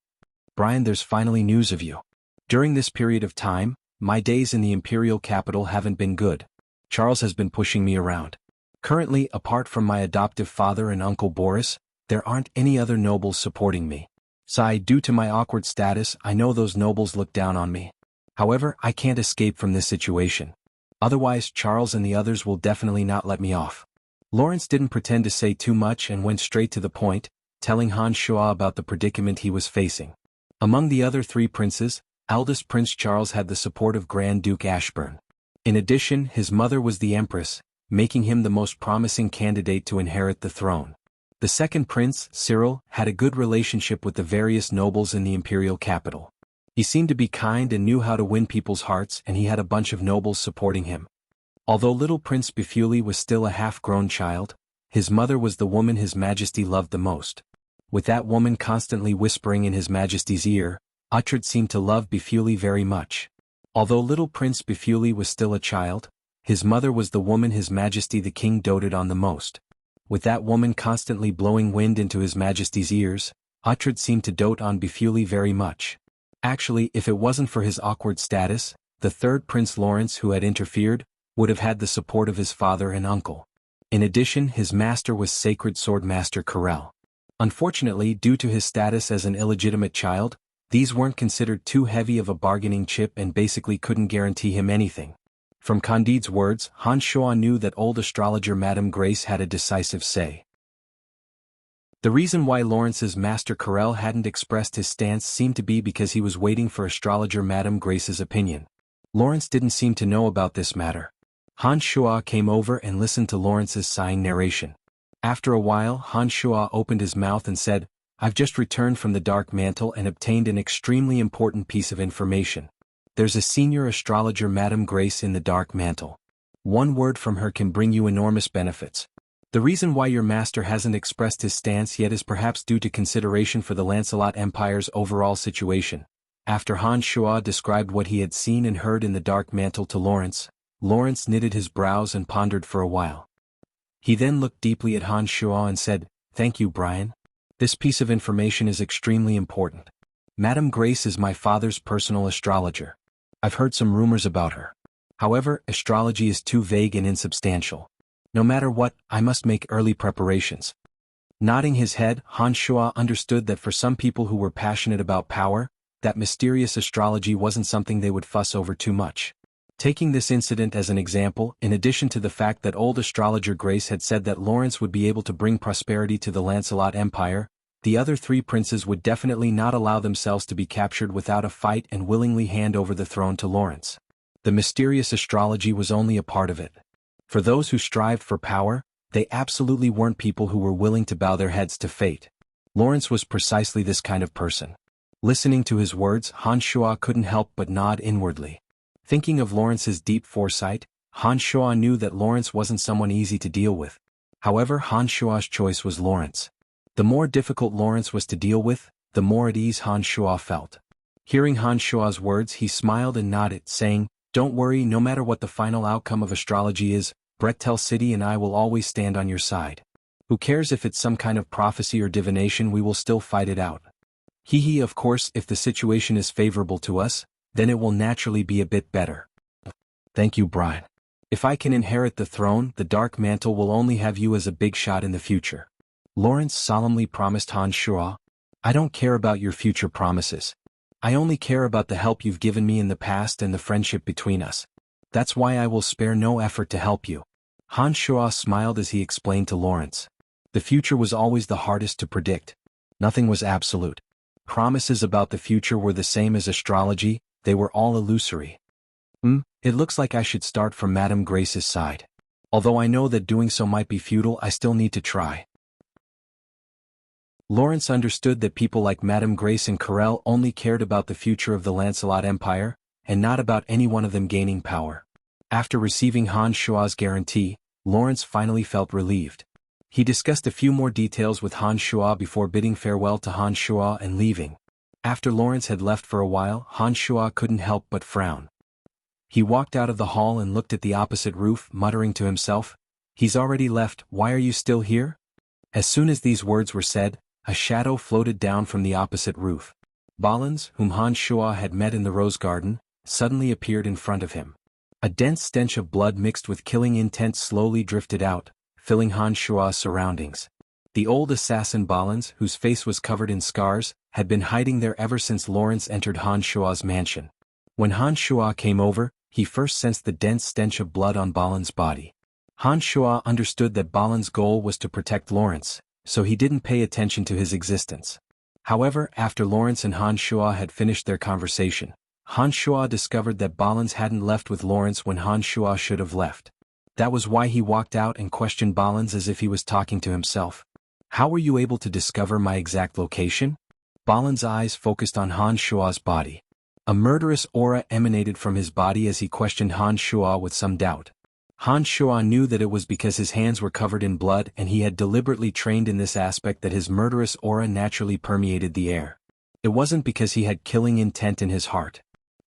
Brian, there's finally news of you. During this period of time, my days in the imperial capital haven't been good. Charles has been pushing me around. Currently, apart from my adoptive father and Uncle Boris, there aren't any other nobles supporting me. Due to my awkward status, I know those nobles look down on me. However, I can't escape from this situation. Otherwise, Charles and the others will definitely not let me off." Lawrence didn't pretend to say too much and went straight to the point, telling Han Shuo about the predicament he was facing. Among the other three princes, eldest Prince Charles had the support of Grand Duke Ashburn. In addition, his mother was the Empress, making him the most promising candidate to inherit the throne. The second prince, Cyril, had a good relationship with the various nobles in the imperial capital. He seemed to be kind and knew how to win people's hearts, and he had a bunch of nobles supporting him. Although little Prince Bifuli was still a half-grown child, his mother was the woman His Majesty loved the most. With that woman constantly whispering in His Majesty's ear, Uhtred seemed to love Bifuli very much. Although little Prince Bifuli was still a child, his mother was the woman His Majesty the King doted on the most. With that woman constantly blowing wind into His Majesty's ears, Uhtred seemed to dote on Bifuli very much. Actually, if it wasn't for his awkward status, the third Prince Lawrence who had interfered, would have had the support of his father and uncle. In addition, his master was Sacred Sword Master Corel. Unfortunately, due to his status as an illegitimate child, these weren't considered too heavy of a bargaining chip and basically couldn't guarantee him anything. From Candide's words, Han Shuo knew that old astrologer Madame Grace had a decisive say. The reason why Lawrence's master Corel hadn't expressed his stance seemed to be because he was waiting for astrologer Madame Grace's opinion. Lawrence didn't seem to know about this matter. Han Shuo came over and listened to Lawrence's sighing narration. After a while, Han Shuo opened his mouth and said, "I've just returned from the Dark Mantle and obtained an extremely important piece of information. There's a senior astrologer Madame Grace in the Dark Mantle. One word from her can bring you enormous benefits. The reason why your master hasn't expressed his stance yet is perhaps due to consideration for the Lancelot Empire's overall situation." After Han Shuo described what he had seen and heard in the Dark Mantle to Lawrence, Lawrence knitted his brows and pondered for a while. He then looked deeply at Han Shuo and said, "Thank you, Brian. This piece of information is extremely important. Madame Grace is my father's personal astrologer. I've heard some rumors about her. However, astrology is too vague and insubstantial. No matter what, I must make early preparations." Nodding his head, Han Shuo understood that for some people who were passionate about power, that mysterious astrology wasn't something they would fuss over too much. Taking this incident as an example, in addition to the fact that old astrologer Grace had said that Lawrence would be able to bring prosperity to the Lancelot Empire, the other three princes would definitely not allow themselves to be captured without a fight and willingly hand over the throne to Lawrence. The mysterious astrology was only a part of it. For those who strived for power, they absolutely weren't people who were willing to bow their heads to fate. Lawrence was precisely this kind of person. Listening to his words, Han Shuo couldn't help but nod inwardly. Thinking of Lawrence's deep foresight, Han Shuo knew that Lawrence wasn't someone easy to deal with. However, Han Shuo's choice was Lawrence. The more difficult Lawrence was to deal with, the more at ease Han Shuo felt. Hearing Han Shuo's words, he smiled and nodded, saying, "Don't worry, no matter what the final outcome of astrology is, Brektel City and I will always stand on your side. Who cares if it's some kind of prophecy or divination, we will still fight it out. Hee, of course, if the situation is favorable to us, then it will naturally be a bit better. Thank you, bride. If I can inherit the throne, the Dark Mantle will only have you as a big shot in the future. Lawrence solemnly promised Han Shuo. I don't care about your future promises. I only care about the help you've given me in the past and the friendship between us. That's why I will spare no effort to help you. Han Shuo smiled as he explained to Lawrence. The future was always the hardest to predict. Nothing was absolute. Promises about the future were the same as astrology, they were all illusory. It looks like I should start from Madame Grace's side. Although I know that doing so might be futile, I still need to try. Lawrence understood that people like Madame Grace and Carell only cared about the future of the Lancelot Empire, and not about any one of them gaining power. After receiving Han Shuo's guarantee, Lawrence finally felt relieved. He discussed a few more details with Han Shuo before bidding farewell to Han Shuo and leaving. After Lawrence had left for a while, Han Shuo couldn't help but frown. He walked out of the hall and looked at the opposite roof, muttering to himself, "He's already left, why are you still here?" As soon as these words were said, a shadow floated down from the opposite roof. Balins, whom Han Shuo had met in the rose garden, suddenly appeared in front of him. A dense stench of blood mixed with killing intent slowly drifted out, filling Han Shuo's surroundings. The old assassin Balins, whose face was covered in scars, had been hiding there ever since Lawrence entered Han Shuo's mansion. When Han Shuo came over, he first sensed the dense stench of blood on Balin's body. Han Shuo understood that Balin's goal was to protect Lawrence, so he didn't pay attention to his existence. However, after Lawrence and Han Shuo had finished their conversation, Han Shuo discovered that Balins hadn't left with Lawrence when Han Shuo should have left. That was why he walked out and questioned Balins as if he was talking to himself. How were you able to discover my exact location? Balin's eyes focused on Han Shuo's body. A murderous aura emanated from his body as he questioned Han Shuo with some doubt. Han Shuo knew that it was because his hands were covered in blood and he had deliberately trained in this aspect that his murderous aura naturally permeated the air. It wasn't because he had killing intent in his heart.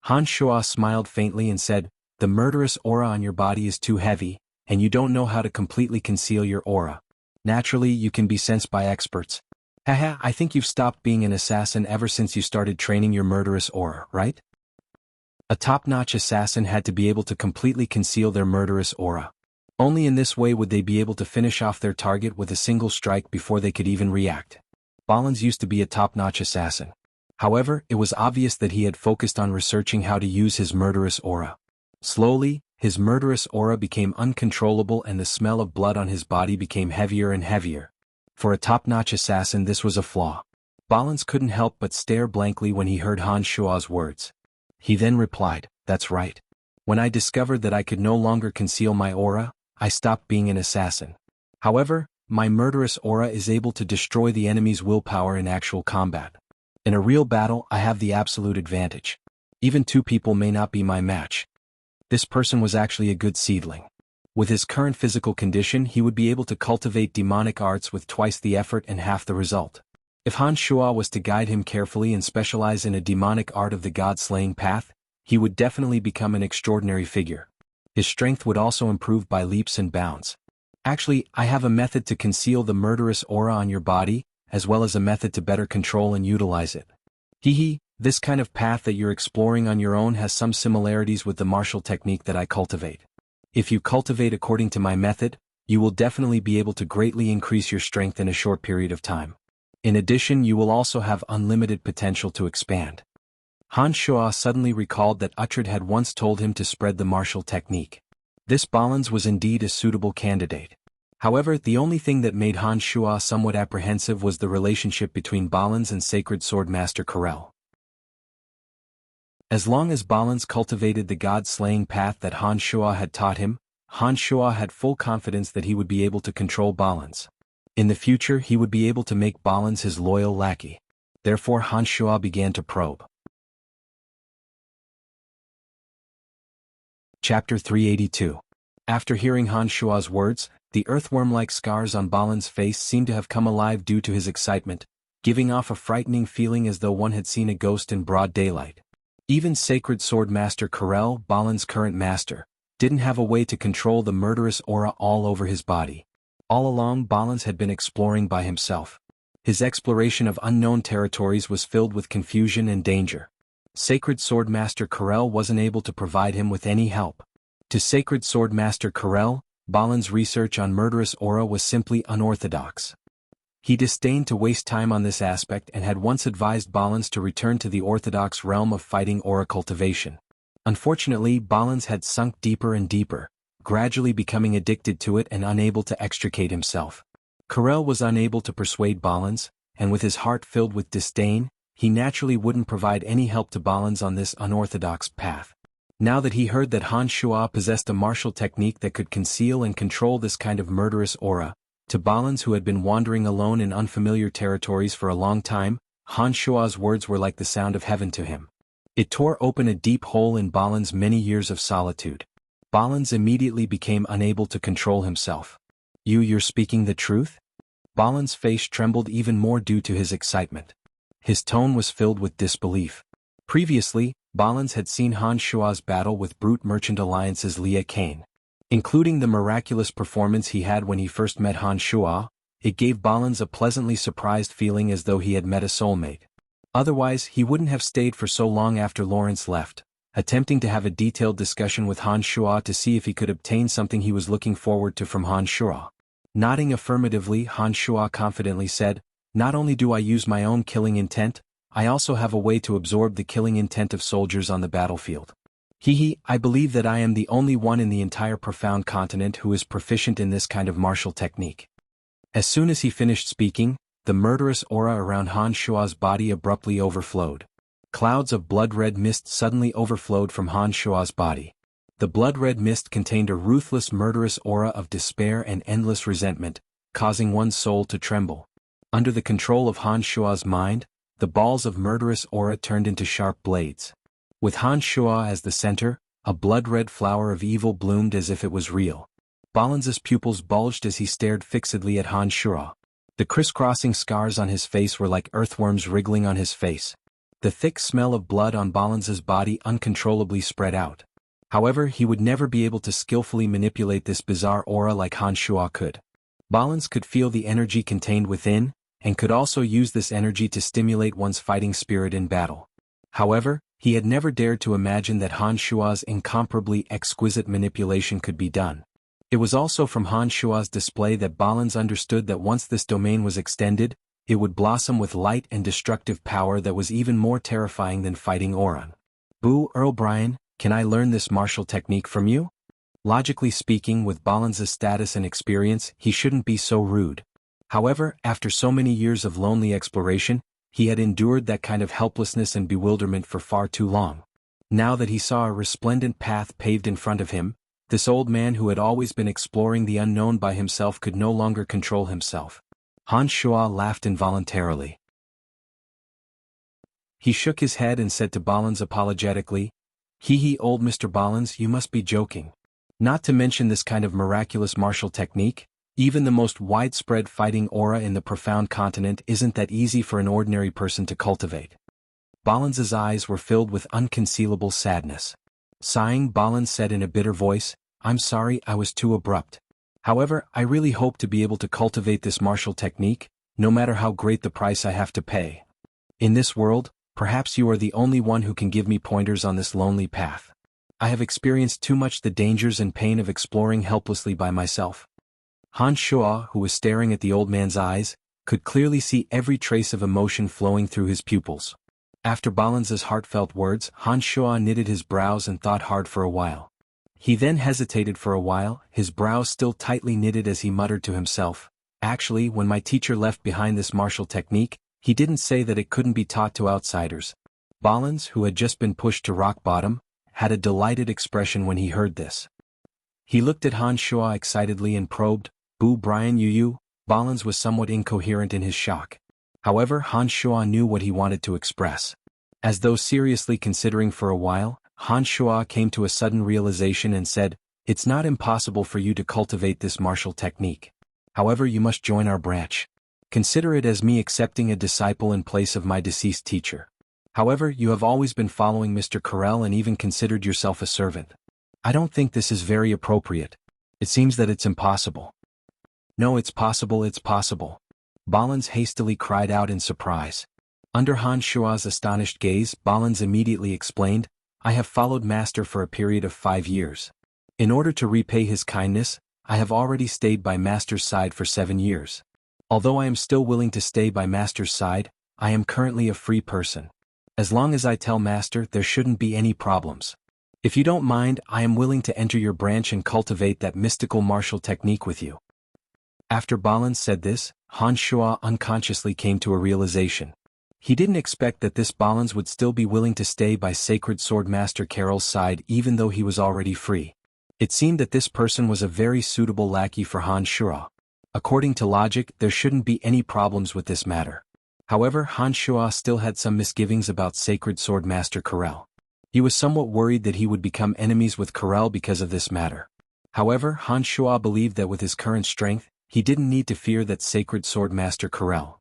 Han Shuo smiled faintly and said, "The murderous aura on your body is too heavy, and you don't know how to completely conceal your aura. Naturally, you can be sensed by experts. Haha, I think you've stopped being an assassin ever since you started training your murderous aura, right?" A top-notch assassin had to be able to completely conceal their murderous aura. Only in this way would they be able to finish off their target with a single strike before they could even react. Balins used to be a top-notch assassin. However, it was obvious that he had focused on researching how to use his murderous aura. Slowly, his murderous aura became uncontrollable and the smell of blood on his body became heavier and heavier. For a top-notch assassin, this was a flaw. Balins couldn't help but stare blankly when he heard Han Shuo's words. He then replied, "That's right. When I discovered that I could no longer conceal my aura, I stopped being an assassin. However, my murderous aura is able to destroy the enemy's willpower in actual combat. In a real battle, I have the absolute advantage. Even two people may not be my match." This person was actually a good seedling. With his current physical condition, he would be able to cultivate demonic arts with twice the effort and half the result. If Han Shuo was to guide him carefully and specialize in a demonic art of the god-slaying path, he would definitely become an extraordinary figure. His strength would also improve by leaps and bounds. Actually, I have a method to conceal the murderous aura on your body, as well as a method to better control and utilize it. This kind of path that you're exploring on your own has some similarities with the martial technique that I cultivate. If you cultivate according to my method, you will definitely be able to greatly increase your strength in a short period of time. In addition, you will also have unlimited potential to expand. Han Shuo suddenly recalled that Uhtred had once told him to spread the martial technique. This Balins was indeed a suitable candidate. However, the only thing that made Han Shuo somewhat apprehensive was the relationship between Balins and Sacred Sword Master Carell. As long as Balins cultivated the god-slaying path that Han Shuo had taught him, Han Shuo had full confidence that he would be able to control Balins. In the future, he would be able to make Balins his loyal lackey. Therefore, Han Shuo began to probe. Chapter 382. After hearing Han Shuo's words, the earthworm-like scars on Balin's face seemed to have come alive due to his excitement, giving off a frightening feeling as though one had seen a ghost in broad daylight. Even Sacred Sword Master Carell, Balin's current master, didn't have a way to control the murderous aura all over his body. All along, Balans had been exploring by himself. His exploration of unknown territories was filled with confusion and danger. Sacred Swordmaster Karel wasn't able to provide him with any help. To Sacred Swordmaster Karel, Balans' research on murderous aura was simply unorthodox. He disdained to waste time on this aspect and had once advised Balans to return to the orthodox realm of fighting aura cultivation. Unfortunately, Balans had sunk deeper and deeper, gradually becoming addicted to it and unable to extricate himself. Karel was unable to persuade Balans, and with his heart filled with disdain, he naturally wouldn't provide any help to Balans on this unorthodox path. Now that he heard that Han Shua possessed a martial technique that could conceal and control this kind of murderous aura, to Balans, who had been wandering alone in unfamiliar territories for a long time, Han Shua's words were like the sound of heaven to him. It tore open a deep hole in Balans' many years of solitude. Balans immediately became unable to control himself. You're speaking the truth? Balans' face trembled even more due to his excitement. His tone was filled with disbelief. Previously, Balans had seen Han Shua's battle with Brute Merchant Alliance's Lia Kane. Including the miraculous performance he had when he first met Han Shua, it gave Balans a pleasantly surprised feeling as though he had met a soulmate. Otherwise, he wouldn't have stayed for so long after Lawrence left, attempting to have a detailed discussion with Han Shua to see if he could obtain something he was looking forward to from Han Shua. Nodding affirmatively, Han Shua confidently said, "Not only do I use my own killing intent, I also have a way to absorb the killing intent of soldiers on the battlefield. I believe that I am the only one in the entire profound continent who is proficient in this kind of martial technique." As soon as he finished speaking, the murderous aura around Han Shua's body abruptly overflowed. Clouds of blood-red mist suddenly overflowed from Han Shua's body. The blood-red mist contained a ruthless murderous aura of despair and endless resentment, causing one's soul to tremble. Under the control of Han Shua's mind, the balls of murderous aura turned into sharp blades. With Han Shua as the center, a blood-red flower of evil bloomed as if it was real. Balans's pupils bulged as he stared fixedly at Han Shua. The crisscrossing scars on his face were like earthworms wriggling on his face. The thick smell of blood on Balans's body uncontrollably spread out. However, he would never be able to skillfully manipulate this bizarre aura like Han Shua could. Balans could feel the energy contained within, and could also use this energy to stimulate one's fighting spirit in battle. However, he had never dared to imagine that Han Shua's incomparably exquisite manipulation could be done. It was also from Han Shua's display that Balans understood that once this domain was extended, it would blossom with light and destructive power that was even more terrifying than fighting Oran. Earl Brian, can I learn this martial technique from you? Logically speaking, with Balans's status and experience, he shouldn't be so rude. However, after so many years of lonely exploration, he had endured that kind of helplessness and bewilderment for far too long. Now that he saw a resplendent path paved in front of him, this old man who had always been exploring the unknown by himself could no longer control himself. Han Shua laughed involuntarily. He shook his head and said to Balans apologetically, Old Mr. Balans, you must be joking. Not to mention this kind of miraculous martial technique, even the most widespread fighting aura in the profound continent isn't that easy for an ordinary person to cultivate." Balans's eyes were filled with unconcealable sadness. Sighing, Balans said in a bitter voice, "I'm sorry I was too abrupt. However, I really hope to be able to cultivate this martial technique, no matter how great the price I have to pay. In this world, perhaps you are the only one who can give me pointers on this lonely path. I have experienced too much the dangers and pain of exploring helplessly by myself." Han Shua, who was staring at the old man's eyes, could clearly see every trace of emotion flowing through his pupils. After Balans's heartfelt words, Han Shua knitted his brows and thought hard for a while. He then hesitated for a while, his brows still tightly knitted as he muttered to himself, "Actually, when my teacher left behind this martial technique, he didn't say that it couldn't be taught to outsiders." Balans, who had just been pushed to rock bottom, had a delighted expression when he heard this. He looked at Han Shua excitedly and probed, Brian you. Balans was somewhat incoherent in his shock. However, Han Shua knew what he wanted to express. As though seriously considering for a while, Han Shua came to a sudden realization and said, "It's not impossible for you to cultivate this martial technique. However, you must join our branch. Consider it as me accepting a disciple in place of my deceased teacher. However, you have always been following Mr. Karel and even considered yourself a servant. I don't think this is very appropriate. It seems that it's impossible. No, it's possible, it's possible. Balans hastily cried out in surprise. Under Han Shua's astonished gaze, Balans immediately explained, I have followed Master for a period of 5 years. In order to repay his kindness, I have already stayed by Master's side for 7 years. Although I am still willing to stay by Master's side, I am currently a free person. As long as I tell Master, there shouldn't be any problems. If you don't mind, I am willing to enter your branch and cultivate that mystical martial technique with you. After Balans said this, Han Shua unconsciously came to a realization. He didn't expect that this Balans would still be willing to stay by Sacred Sword Master Carol's side even though he was already free. It seemed that this person was a very suitable lackey for Han Shua. According to logic, there shouldn't be any problems with this matter. However, Han Shua still had some misgivings about Sacred Sword Master Carel. He was somewhat worried that he would become enemies with Carel because of this matter. However, Han Shua believed that with his current strength, he didn't need to fear that Sacred Sword Master Carel.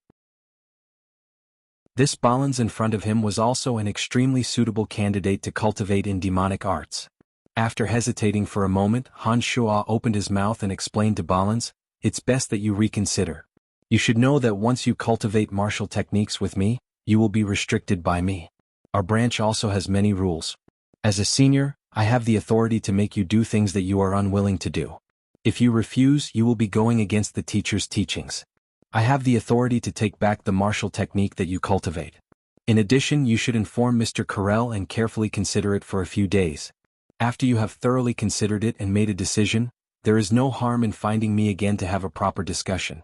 This Balans in front of him was also an extremely suitable candidate to cultivate in demonic arts. After hesitating for a moment, Han Shua opened his mouth and explained to Balans, it's best that you reconsider. You should know that once you cultivate martial techniques with me, you will be restricted by me. Our branch also has many rules. As a senior, I have the authority to make you do things that you are unwilling to do. If you refuse, you will be going against the teacher's teachings. I have the authority to take back the martial technique that you cultivate. In addition, you should inform Mr. Carel and carefully consider it for a few days. After you have thoroughly considered it and made a decision, there is no harm in finding me again to have a proper discussion.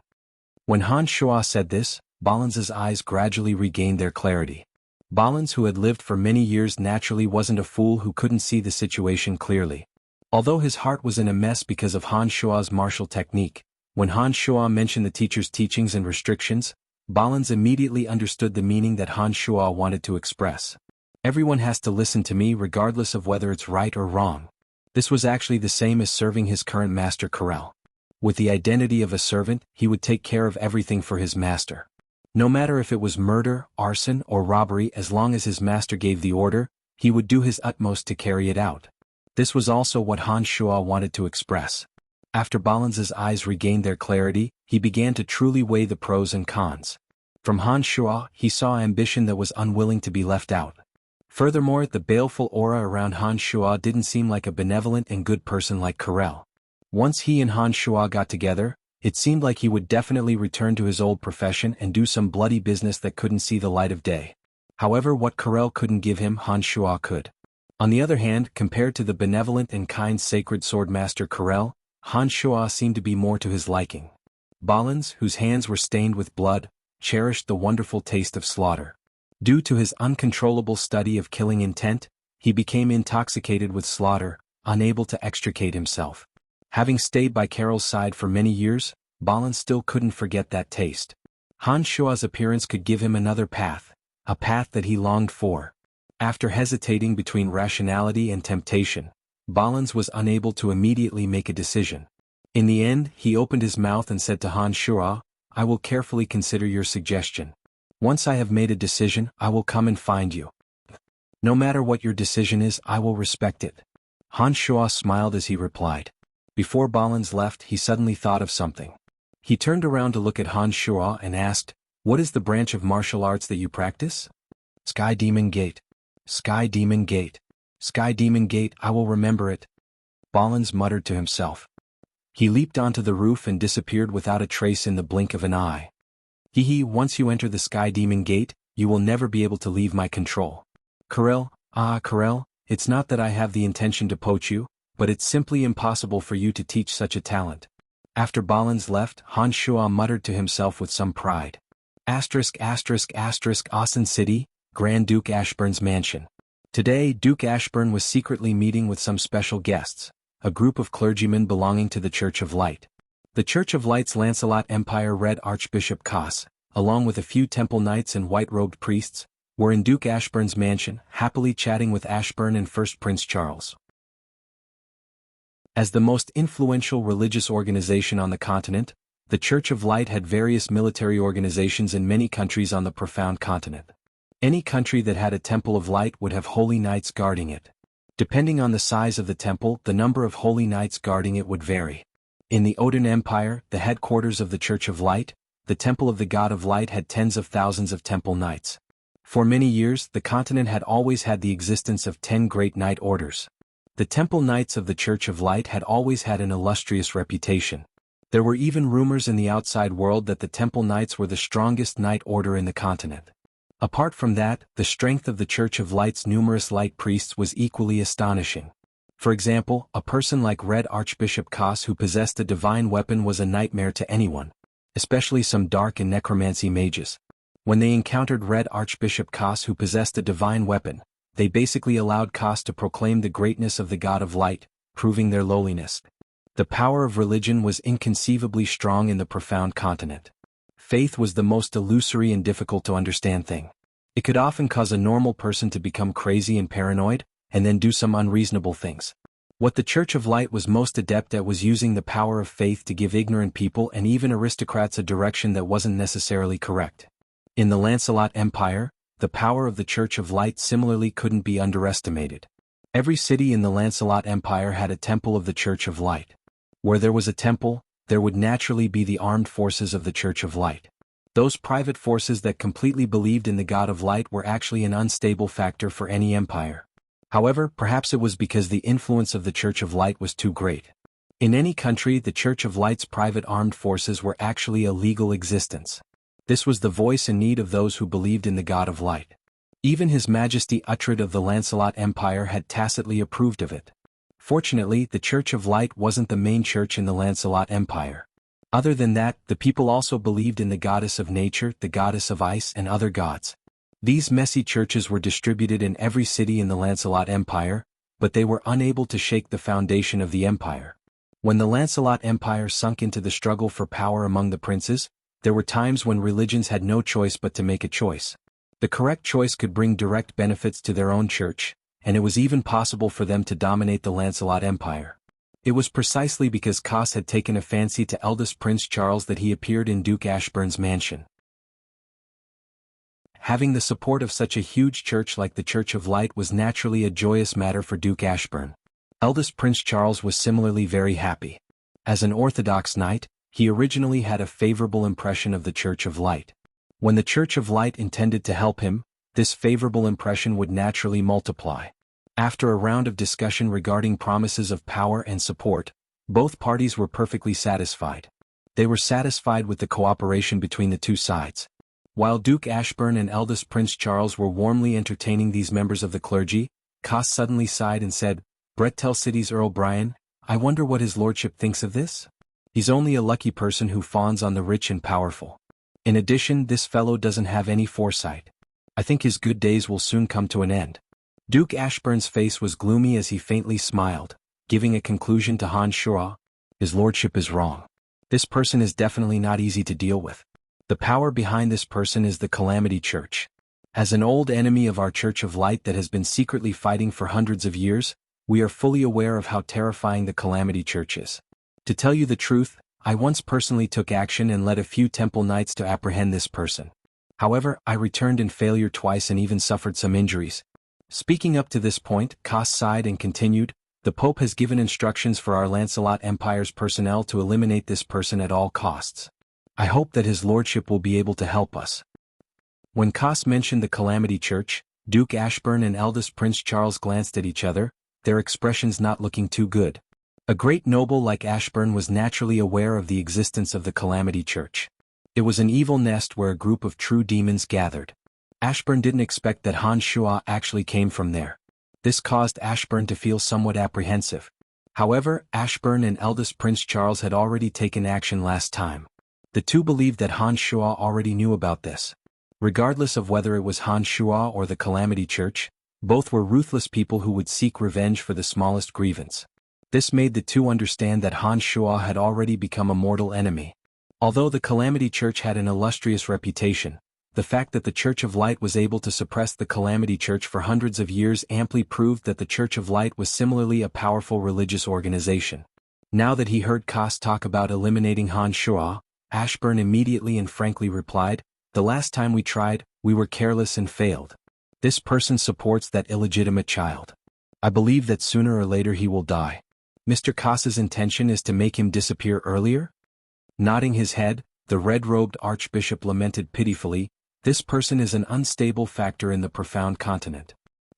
When Han Shua said this, Balans's eyes gradually regained their clarity. Balans, who had lived for many years, naturally wasn't a fool who couldn't see the situation clearly. Although his heart was in a mess because of Han Shua's martial technique, when Han Shua mentioned the teacher's teachings and restrictions, Balans immediately understood the meaning that Han Shua wanted to express. Everyone has to listen to me regardless of whether it's right or wrong. This was actually the same as serving his current master Carel. With the identity of a servant, he would take care of everything for his master. No matter if it was murder, arson, or robbery, as long as his master gave the order, he would do his utmost to carry it out. This was also what Han Shua wanted to express. After Balans's eyes regained their clarity, he began to truly weigh the pros and cons. From Han Shua, he saw ambition that was unwilling to be left out. Furthermore, the baleful aura around Han Shua didn't seem like a benevolent and good person like Carel. Once he and Han Shua got together, it seemed like he would definitely return to his old profession and do some bloody business that couldn't see the light of day. However, what Carel couldn't give him, Han Shua could. On the other hand, compared to the benevolent and kind Sacred Sword Master Carel, Han Shua seemed to be more to his liking. Balans, whose hands were stained with blood, cherished the wonderful taste of slaughter. Due to his uncontrollable study of killing intent, he became intoxicated with slaughter, unable to extricate himself. Having stayed by Carol's side for many years, Balans still couldn't forget that taste. Han Shua's appearance could give him another path, a path that he longed for. After hesitating between rationality and temptation, Balans was unable to immediately make a decision. In the end, he opened his mouth and said to Han Shua, I will carefully consider your suggestion. Once I have made a decision, I will come and find you. No matter what your decision is, I will respect it. Han Shua smiled as he replied. Before Balans left, he suddenly thought of something. He turned around to look at Han Shua and asked, What is the branch of martial arts that you practice? Sky Demon Gate. Sky Demon Gate. Sky Demon Gate, I will remember it. Balans muttered to himself. He leaped onto the roof and disappeared without a trace in the blink of an eye. Once you enter the Sky Demon Gate, you will never be able to leave my control. Carel, Carel, it's not that I have the intention to poach you, but it's simply impossible for you to teach such a talent. After Balans left, Han Shua muttered to himself with some pride. Austin City, Grand Duke Ashburn's mansion. Today, Duke Ashburn was secretly meeting with some special guests, a group of clergymen belonging to the Church of Light. The Church of Light's Lancelot Empire Red Archbishop Koss, along with a few temple knights and white-robed priests, were in Duke Ashburn's mansion, happily chatting with Ashburn and First Prince Charles. As the most influential religious organization on the continent, the Church of Light had various military organizations in many countries on the profound continent. Any country that had a Temple of Light would have holy knights guarding it. Depending on the size of the temple, the number of holy knights guarding it would vary. In the Oden Empire, the headquarters of the Church of Light, the Temple of the God of Light had tens of thousands of temple knights. For many years, the continent had always had the existence of 10 great knight orders. The temple knights of the Church of Light had always had an illustrious reputation. There were even rumors in the outside world that the temple knights were the strongest knight order in the continent. Apart from that, the strength of the Church of Light's numerous light priests was equally astonishing. For example, a person like Red Archbishop Kas who possessed a divine weapon was a nightmare to anyone, especially some dark and necromancy mages. When they encountered Red Archbishop Kas who possessed a divine weapon, they basically allowed Kas to proclaim the greatness of the God of Light, proving their lowliness. The power of religion was inconceivably strong in the profound continent. Faith was the most illusory and difficult to understand thing. It could often cause a normal person to become crazy and paranoid, and then do some unreasonable things. What the Church of Light was most adept at was using the power of faith to give ignorant people and even aristocrats a direction that wasn't necessarily correct. In the Lancelot Empire, the power of the Church of Light similarly couldn't be underestimated. Every city in the Lancelot Empire had a temple of the Church of Light. Where there was a temple, there would naturally be the armed forces of the Church of Light. Those private forces that completely believed in the God of Light were actually an unstable factor for any empire. However, perhaps it was because the influence of the Church of Light was too great. In any country, the Church of Light's private armed forces were actually a legal existence. This was the voice and need of those who believed in the God of Light. Even His Majesty Uhtred of the Lancelot Empire had tacitly approved of it. Fortunately, the Church of Light wasn't the main church in the Lancelot Empire. Other than that, the people also believed in the goddess of nature, the goddess of ice, and other gods. These messy churches were distributed in every city in the Lancelot Empire, but they were unable to shake the foundation of the empire. When the Lancelot Empire sunk into the struggle for power among the princes, there were times when religions had no choice but to make a choice. The correct choice could bring direct benefits to their own church, and it was even possible for them to dominate the Lancelot Empire. It was precisely because Kas had taken a fancy to eldest Prince Charles that he appeared in Duke Ashburn's mansion. Having the support of such a huge church like the Church of Light was naturally a joyous matter for Duke Ashburn. Eldest Prince Charles was similarly very happy. As an Orthodox knight, he originally had a favorable impression of the Church of Light. When the Church of Light intended to help him, this favorable impression would naturally multiply. After a round of discussion regarding promises of power and support, both parties were perfectly satisfied. They were satisfied with the cooperation between the two sides. While Duke Ashburn and eldest Prince Charles were warmly entertaining these members of the clergy, Kas suddenly sighed and said, "Brettel City's Earl Brian, I wonder what his lordship thinks of this? He's only a lucky person who fawns on the rich and powerful. In addition, this fellow doesn't have any foresight. I think his good days will soon come to an end." Duke Ashburn's face was gloomy as he faintly smiled, giving a conclusion to Han Shua. "His lordship is wrong. This person is definitely not easy to deal with. The power behind this person is the Calamity Church. As an old enemy of our Church of Light that has been secretly fighting for hundreds of years, we are fully aware of how terrifying the Calamity Church is. To tell you the truth, I once personally took action and led a few temple knights to apprehend this person. However, I returned in failure twice and even suffered some injuries." Speaking up to this point, Kas sighed and continued, "The Pope has given instructions for our Lancelot Empire's personnel to eliminate this person at all costs. I hope that his lordship will be able to help us." When Kas mentioned the Calamity Church, Duke Ashburn and eldest Prince Charles glanced at each other, their expressions not looking too good. A great noble like Ashburn was naturally aware of the existence of the Calamity Church. It was an evil nest where a group of true demons gathered. Ashburn didn't expect that Han Shua actually came from there. This caused Ashburn to feel somewhat apprehensive. However, Ashburn and eldest Prince Charles had already taken action last time. The two believed that Han Shua already knew about this. Regardless of whether it was Han Shua or the Calamity Church, both were ruthless people who would seek revenge for the smallest grievance. This made the two understand that Han Shua had already become a mortal enemy. Although the Calamity Church had an illustrious reputation, the fact that the Church of Light was able to suppress the Calamity Church for hundreds of years amply proved that the Church of Light was similarly a powerful religious organization. Now that he heard Kas talk about eliminating Han Shua, Ashburn immediately and frankly replied, "The last time we tried, we were careless and failed. This person supports that illegitimate child. I believe that sooner or later he will die. Mr. Kasa's intention is to make him disappear earlier? Nodding his head, the red-robed archbishop lamented pitifully, this person is an unstable factor in the profound continent.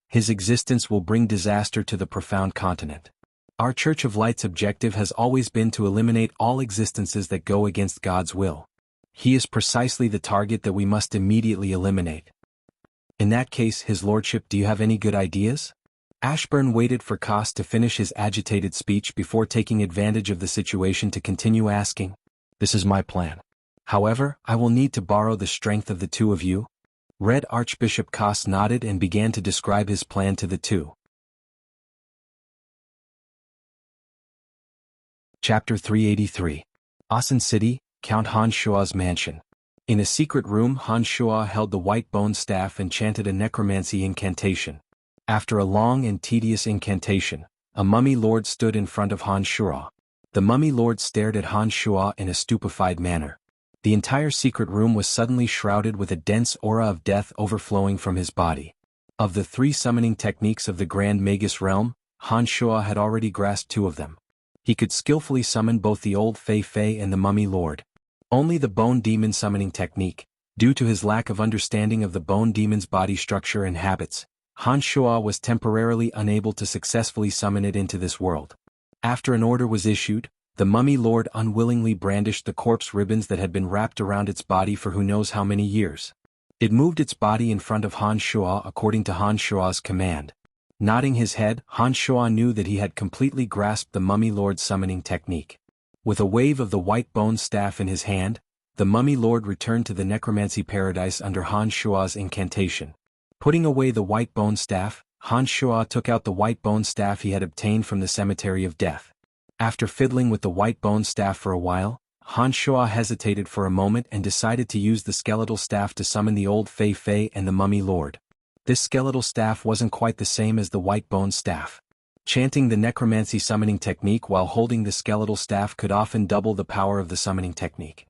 His existence will bring disaster to the profound continent. Our Church of Light's objective has always been to eliminate all existences that go against God's will. He is precisely the target that we must immediately eliminate. In that case, His Lordship, do you have any good ideas? Ashburn waited for Koss to finish his agitated speech before taking advantage of the situation to continue asking. This is my plan. However, I will need to borrow the strength of the two of you. Red Archbishop Koss nodded and began to describe his plan to the two. Chapter 383. Asan City, Count Han Shua's mansion. In a secret room, Han Shua held the white bone staff and chanted a necromancy incantation. After a long and tedious incantation, a mummy lord stood in front of Han Shua. The mummy lord stared at Han Shua in a stupefied manner. The entire secret room was suddenly shrouded with a dense aura of death overflowing from his body. Of the 3 summoning techniques of the Grand Magus realm, Han Shua had already grasped 2 of them. He could skillfully summon both the old Fei Fei and the mummy lord. Only the bone demon summoning technique, due to his lack of understanding of the bone demon's body structure and habits, Han Shua was temporarily unable to successfully summon it into this world. After an order was issued, the mummy lord unwillingly brandished the corpse ribbons that had been wrapped around its body for who knows how many years. It moved its body in front of Han Shua according to Han Shua's command. Nodding his head, Han Shua knew that he had completely grasped the mummy lord's summoning technique. With a wave of the white bone staff in his hand, the mummy lord returned to the necromancy paradise under Han Shua's incantation. Putting away the white bone staff, Han Shua took out the white bone staff he had obtained from the cemetery of death. After fiddling with the white bone staff for a while, Han Shua hesitated for a moment and decided to use the skeletal staff to summon the old Fei Fei and the mummy lord. This skeletal staff wasn't quite the same as the white bone staff. Chanting the necromancy summoning technique while holding the skeletal staff could often double the power of the summoning technique.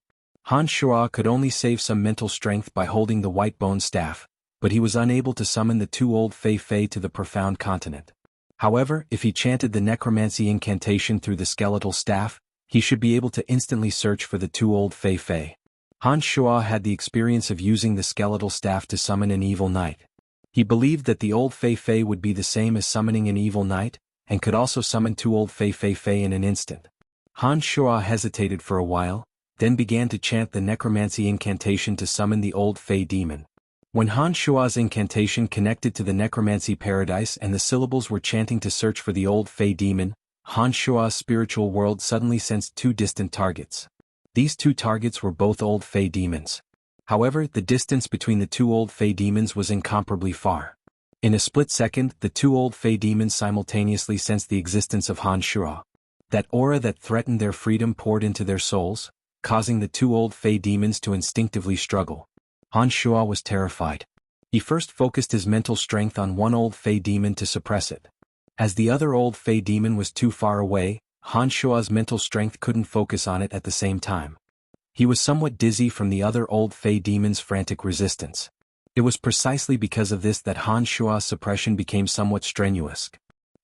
Han Shua could only save some mental strength by holding the white bone staff, but he was unable to summon the 2 old Fei Fei to the profound continent. However, if he chanted the necromancy incantation through the skeletal staff, he should be able to instantly search for the 2 old Fei Fei. Han Shua had the experience of using the skeletal staff to summon an evil knight. He believed that the old Fei Fei would be the same as summoning an evil knight, and could also summon 2 old Fei Fei in an instant. Han Shua hesitated for a while, then began to chant the necromancy incantation to summon the old Fei demon. When Han Shua's incantation connected to the necromancy paradise and the syllables were chanting to search for the old Fei demon, Han Shua's spiritual world suddenly sensed 2 distant targets. These 2 targets were both old Fei demons. However, the distance between the 2 old Fei demons was incomparably far. In a split second, the 2 old Fei demons simultaneously sensed the existence of Han Shua. That aura that threatened their freedom poured into their souls, causing the 2 old Fei demons to instinctively struggle. Han Shua was terrified. He first focused his mental strength on one old Fei demon to suppress it. As the other old Fei demon was too far away, Han Shua's mental strength couldn't focus on it at the same time. He was somewhat dizzy from the other old Fei demon's frantic resistance. It was precisely because of this that Han Shua's suppression became somewhat strenuous.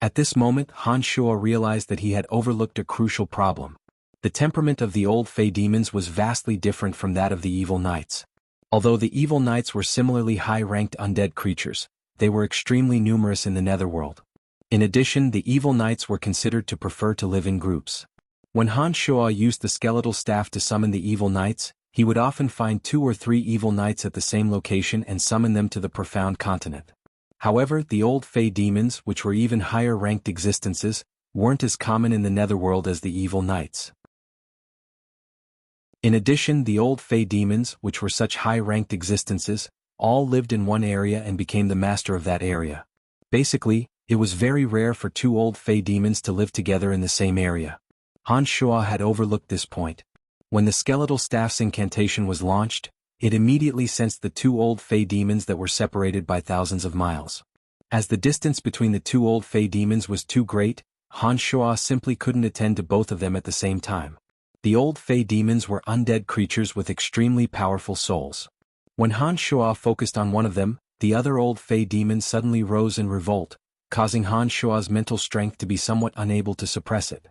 At this moment, Han Shua realized that he had overlooked a crucial problem. The temperament of the old Fei demons was vastly different from that of the evil knights. Although the evil knights were similarly high-ranked undead creatures, they were extremely numerous in the netherworld. In addition, the evil knights were considered to prefer to live in groups. When Han Shua used the skeletal staff to summon the evil knights, he would often find 2 or 3 evil knights at the same location and summon them to the profound continent. However, the old Fei demons, which were even higher-ranked existences, weren't as common in the netherworld as the evil knights. In addition, the old Fei demons, which were such high-ranked existences, all lived in one area and became the master of that area. Basically, it was very rare for 2 old Fei demons to live together in the same area. Han Shua had overlooked this point. When the skeletal staff's incantation was launched, it immediately sensed the 2 old Fei demons that were separated by thousands of miles. As the distance between the 2 old Fei demons was too great, Han Shua simply couldn't attend to both of them at the same time. The old Fei demons were undead creatures with extremely powerful souls. When Han Shua focused on one of them, the other old Fei demon suddenly rose in revolt, causing Han Shua's mental strength to be somewhat unable to suppress it.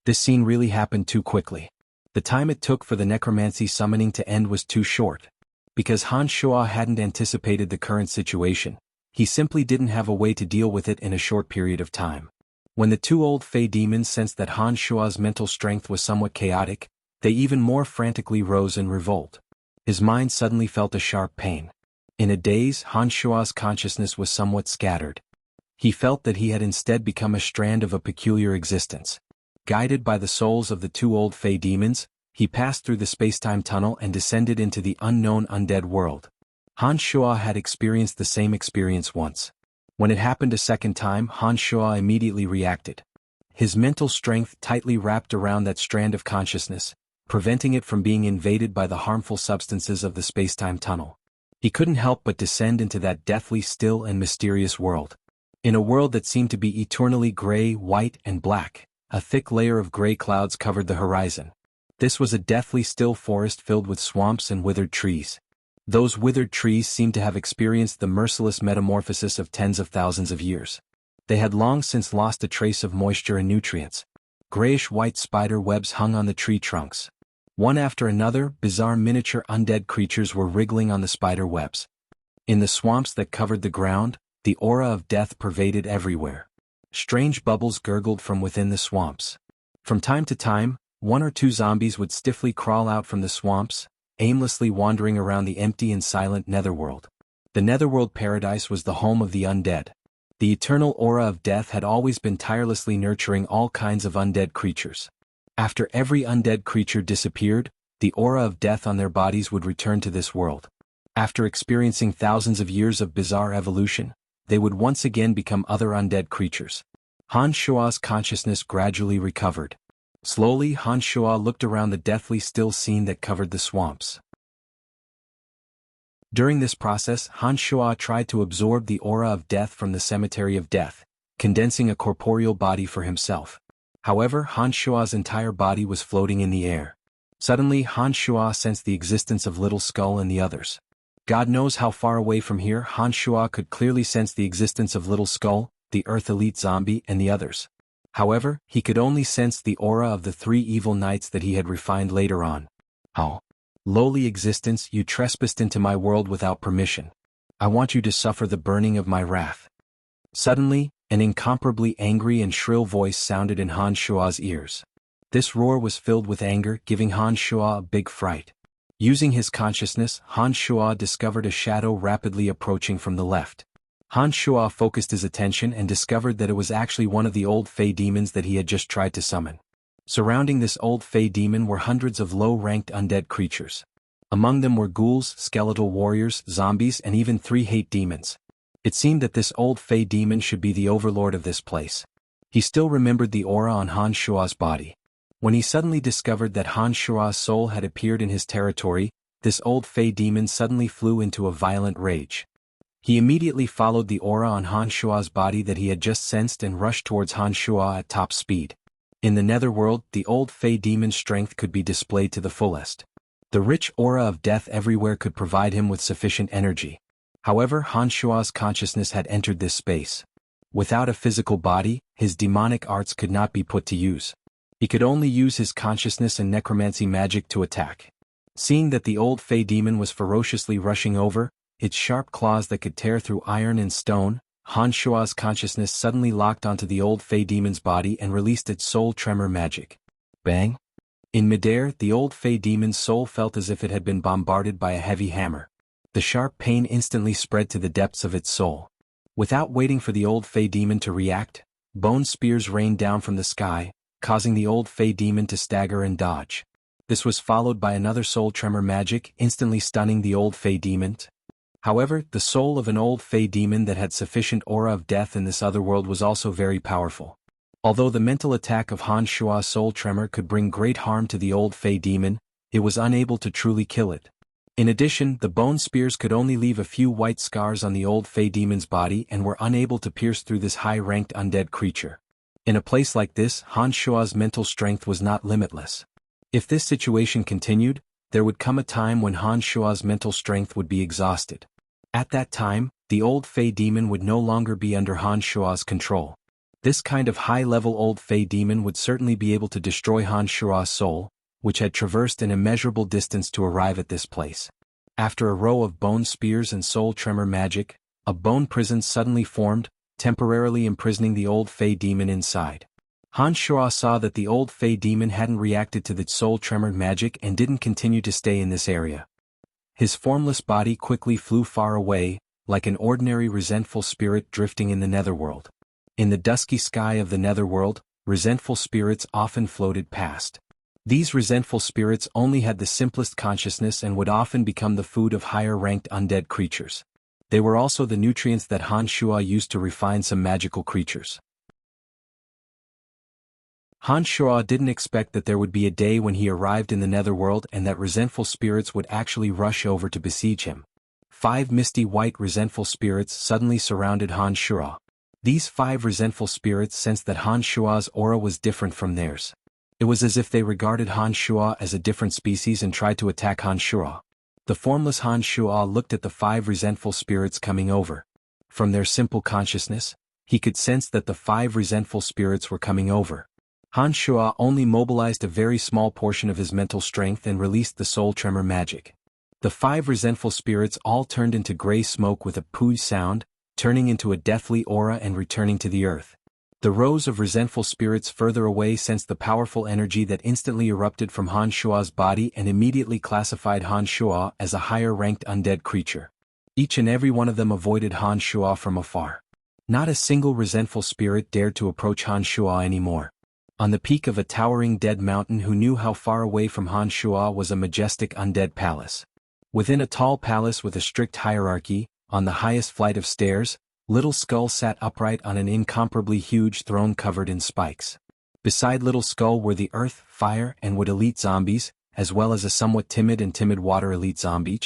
This scene really happened too quickly. The time it took for the necromancy summoning to end was too short. Because Han Shua hadn't anticipated the current situation, he simply didn't have a way to deal with it in a short period of time. When the two old Fey demons sensed that Han Shua's mental strength was somewhat chaotic, they even more frantically rose in revolt. His mind suddenly felt a sharp pain. In a daze, Han Shua's consciousness was somewhat scattered. He felt that he had instead become a strand of a peculiar existence. Guided by the souls of the two old Fey demons, he passed through the space-time tunnel and descended into the unknown undead world. Han Shua had experienced the same experience once. When it happened a second time, Han Shua immediately reacted. His mental strength tightly wrapped around that strand of consciousness, preventing it from being invaded by the harmful substances of the space-time tunnel. He couldn't help but descend into that deathly still and mysterious world. In a world that seemed to be eternally gray, white, and black, a thick layer of gray clouds covered the horizon. This was a deathly still forest filled with swamps and withered trees. Those withered trees seemed to have experienced the merciless metamorphosis of tens of thousands of years. They had long since lost a trace of moisture and nutrients. Grayish-white spider webs hung on the tree trunks. One after another, bizarre miniature undead creatures were wriggling on the spider webs. In the swamps that covered the ground, the aura of death pervaded everywhere. Strange bubbles gurgled from within the swamps. From time to time, one or two zombies would stiffly crawl out from the swamps, aimlessly wandering around the empty and silent netherworld. The netherworld paradise was the home of the undead. The eternal aura of death had always been tirelessly nurturing all kinds of undead creatures. After every undead creature disappeared, the aura of death on their bodies would return to this world. After experiencing thousands of years of bizarre evolution, they would once again become other undead creatures. Han Shua's consciousness gradually recovered. Slowly, Han Shua looked around the deathly still scene that covered the swamps. During this process, Han Shua tried to absorb the aura of death from the cemetery of death, condensing a corporeal body for himself. However, Han Shua's entire body was floating in the air. Suddenly, Han Shua sensed the existence of Little Skull and the others. God knows how far away from here, Han Shua could clearly sense the existence of Little Skull, the Earth Elite Zombie, and the others. However, he could only sense the aura of the three evil knights that he had refined later on. Oh, lowly existence, you trespassed into my world without permission. I want you to suffer the burning of my wrath. Suddenly, an incomparably angry and shrill voice sounded in Han Shua's ears. This roar was filled with anger, giving Han Shua a big fright. Using his consciousness, Han Shua discovered a shadow rapidly approaching from the left. Han Shua focused his attention and discovered that it was actually one of the old Fey demons that he had just tried to summon. Surrounding this old Fey demon were hundreds of low-ranked undead creatures. Among them were ghouls, skeletal warriors, zombies, and even 3 hate demons. It seemed that this old Fey demon should be the overlord of this place. He still remembered the aura on Han Shua's body. When he suddenly discovered that Han Shua's soul had appeared in his territory, this old Fey demon suddenly flew into a violent rage. He immediately followed the aura on Han Shua's body that he had just sensed and rushed towards Han Shua at top speed. In the netherworld, the old Fey demon's strength could be displayed to the fullest. The rich aura of death everywhere could provide him with sufficient energy. However, Han Shua's consciousness had entered this space. Without a physical body, his demonic arts could not be put to use. He could only use his consciousness and necromancy magic to attack. Seeing that the old Fey demon was ferociously rushing over, its sharp claws that could tear through iron and stone, Han Shua's consciousness suddenly locked onto the old Fey demon's body and released its soul tremor magic. Bang! In midair, the old Fey demon's soul felt as if it had been bombarded by a heavy hammer. The sharp pain instantly spread to the depths of its soul. Without waiting for the old Fey demon to react, bone spears rained down from the sky, causing the old Fey demon to stagger and dodge. This was followed by another soul tremor magic, instantly stunning the old Fey demon. However, the soul of an old Fey demon that had sufficient aura of death in this other world was also very powerful. Although the mental attack of Han Shua's soul tremor could bring great harm to the old Fey demon, it was unable to truly kill it. In addition, the bone spears could only leave a few white scars on the old Fey demon's body and were unable to pierce through this high-ranked undead creature. In a place like this, Han Shua's mental strength was not limitless. If this situation continued, there would come a time when Han Shua's mental strength would be exhausted. At that time, the old Fey demon would no longer be under Han Shua's control. This kind of high-level old Fey demon would certainly be able to destroy Han Shua's soul, which had traversed an immeasurable distance to arrive at this place. After a row of bone spears and soul tremor magic, a bone prison suddenly formed, temporarily imprisoning the old Fey demon inside. Han Shua saw that the old Fey demon hadn't reacted to the soul tremor magic and didn't continue to stay in this area. His formless body quickly flew far away, like an ordinary resentful spirit drifting in the netherworld. In the dusky sky of the netherworld, resentful spirits often floated past. These resentful spirits only had the simplest consciousness and would often become the food of higher-ranked undead creatures. They were also the nutrients that Han Shua used to refine some magical creatures. Han Shua didn't expect that there would be a day when he arrived in the netherworld and that resentful spirits would actually rush over to besiege him. 5 misty white resentful spirits suddenly surrounded Han Shua. These 5 resentful spirits sensed that Han Shua's aura was different from theirs. It was as if they regarded Han Shua as a different species and tried to attack Han Shua. The formless Han Shua looked at the 5 resentful spirits coming over. From their simple consciousness, he could sense that the 5 resentful spirits were coming over. Han Shua only mobilized a very small portion of his mental strength and released the soul tremor magic. The 5 resentful spirits all turned into gray smoke with a pooh sound, turning into a deathly aura and returning to the earth. The rows of resentful spirits further away sensed the powerful energy that instantly erupted from Han Shua's body and immediately classified Han Shua as a higher-ranked undead creature. Each and every one of them avoided Han Shua from afar. Not a single resentful spirit dared to approach Han Shua anymore. On the peak of a towering dead mountain, who knew how far away from Han Shua was a majestic undead palace. Within a tall palace with a strict hierarchy, on the highest flight of stairs, Little Skull sat upright on an incomparably huge throne covered in spikes. Beside Little Skull were the Earth, Fire, and Wood elite zombies, as well as a somewhat timid Water elite zombie.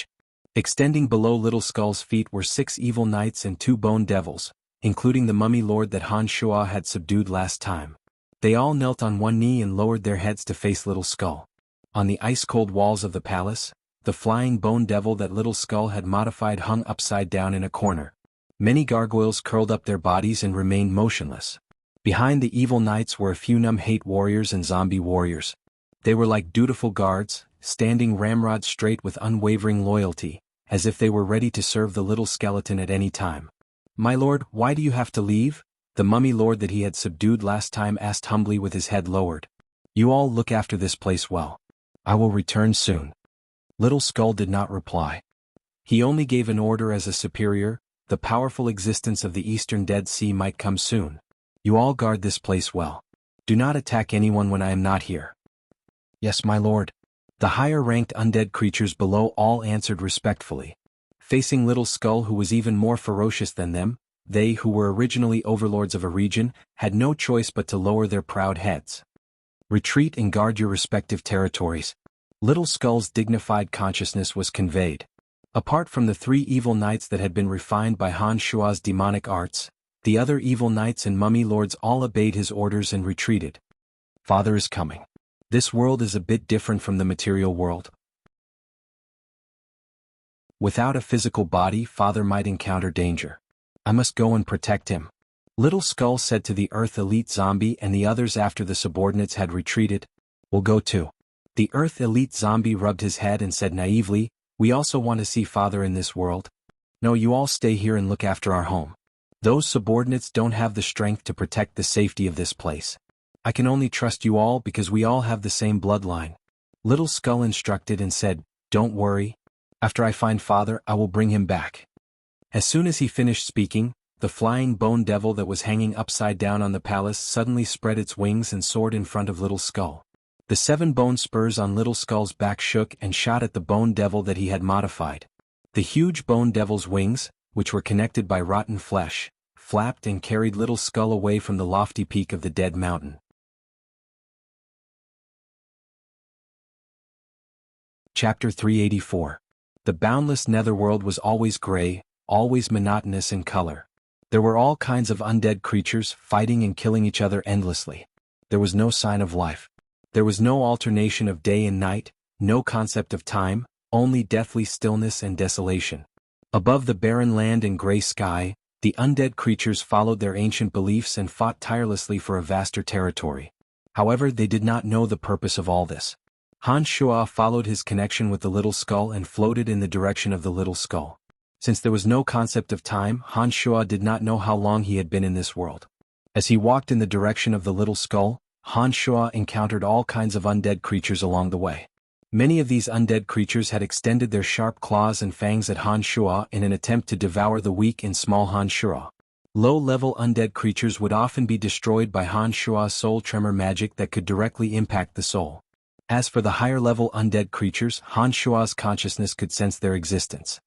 Extending below Little Skull's feet were 6 evil knights and 2 bone devils, including the mummy lord that Han Shua had subdued last time. They all knelt on one knee and lowered their heads to face Little Skull. On the ice-cold walls of the palace, the flying bone devil that Little Skull had modified hung upside down in a corner. Many gargoyles curled up their bodies and remained motionless. Behind the evil knights were a few numb-hate warriors and zombie warriors. They were like dutiful guards, standing ramrod straight with unwavering loyalty, as if they were ready to serve the little skeleton at any time. "My lord, why do you have to leave?" the mummy lord that he had subdued last time asked humbly with his head lowered. "You all look after this place well. I will return soon." Little Skull did not reply. He only gave an order as a superior: the powerful existence of the Eastern Dead Sea might come soon. "You all guard this place well. Do not attack anyone when I am not here." "Yes, my lord." The higher-ranked undead creatures below all answered respectfully. Facing Little Skull, who was even more ferocious than them, they who were originally overlords of a region had no choice but to lower their proud heads. "Retreat and guard your respective territories." Little Skull's dignified consciousness was conveyed. Apart from the 3 evil knights that had been refined by Han Shua's demonic arts, the other evil knights and mummy lords all obeyed his orders and retreated. "Father is coming. This world is a bit different from the material world. Without a physical body, Father might encounter danger. I must go and protect him," Little Skull said to the Earth Elite Zombie and the others after the subordinates had retreated. "We'll go too." The Earth Elite Zombie rubbed his head and said naively, "We also want to see Father in this world. No, you all stay here and look after our home. Those subordinates don't have the strength to protect the safety of this place. I can only trust you all because we all have the same bloodline." Little Skull instructed and said, "Don't worry. After I find Father, I will bring him back." As soon as he finished speaking, the flying bone devil that was hanging upside down on the palace suddenly spread its wings and soared in front of Little Skull. The 7 bone spurs on Little Skull's back shook and shot at the bone devil that he had modified. The huge bone devil's wings, which were connected by rotten flesh, flapped and carried Little Skull away from the lofty peak of the dead mountain. Chapter 384. The boundless netherworld was always gray, always monotonous in color. There were all kinds of undead creatures fighting and killing each other endlessly. There was no sign of life. There was no alternation of day and night, no concept of time, only deathly stillness and desolation. Above the barren land and gray sky, the undead creatures followed their ancient beliefs and fought tirelessly for a vaster territory. However, they did not know the purpose of all this. Han Shuo followed his connection with the little skull and floated in the direction of the little skull. Since there was no concept of time, Han Shuo did not know how long he had been in this world. As he walked in the direction of the little skull, Han Shuo encountered all kinds of undead creatures along the way. Many of these undead creatures had extended their sharp claws and fangs at Han Shuo in an attempt to devour the weak and small Han Shuo. Low-level undead creatures would often be destroyed by Han Shuo's soul tremor magic that could directly impact the soul. As for the higher-level undead creatures, Han Shuo's consciousness could sense their existence.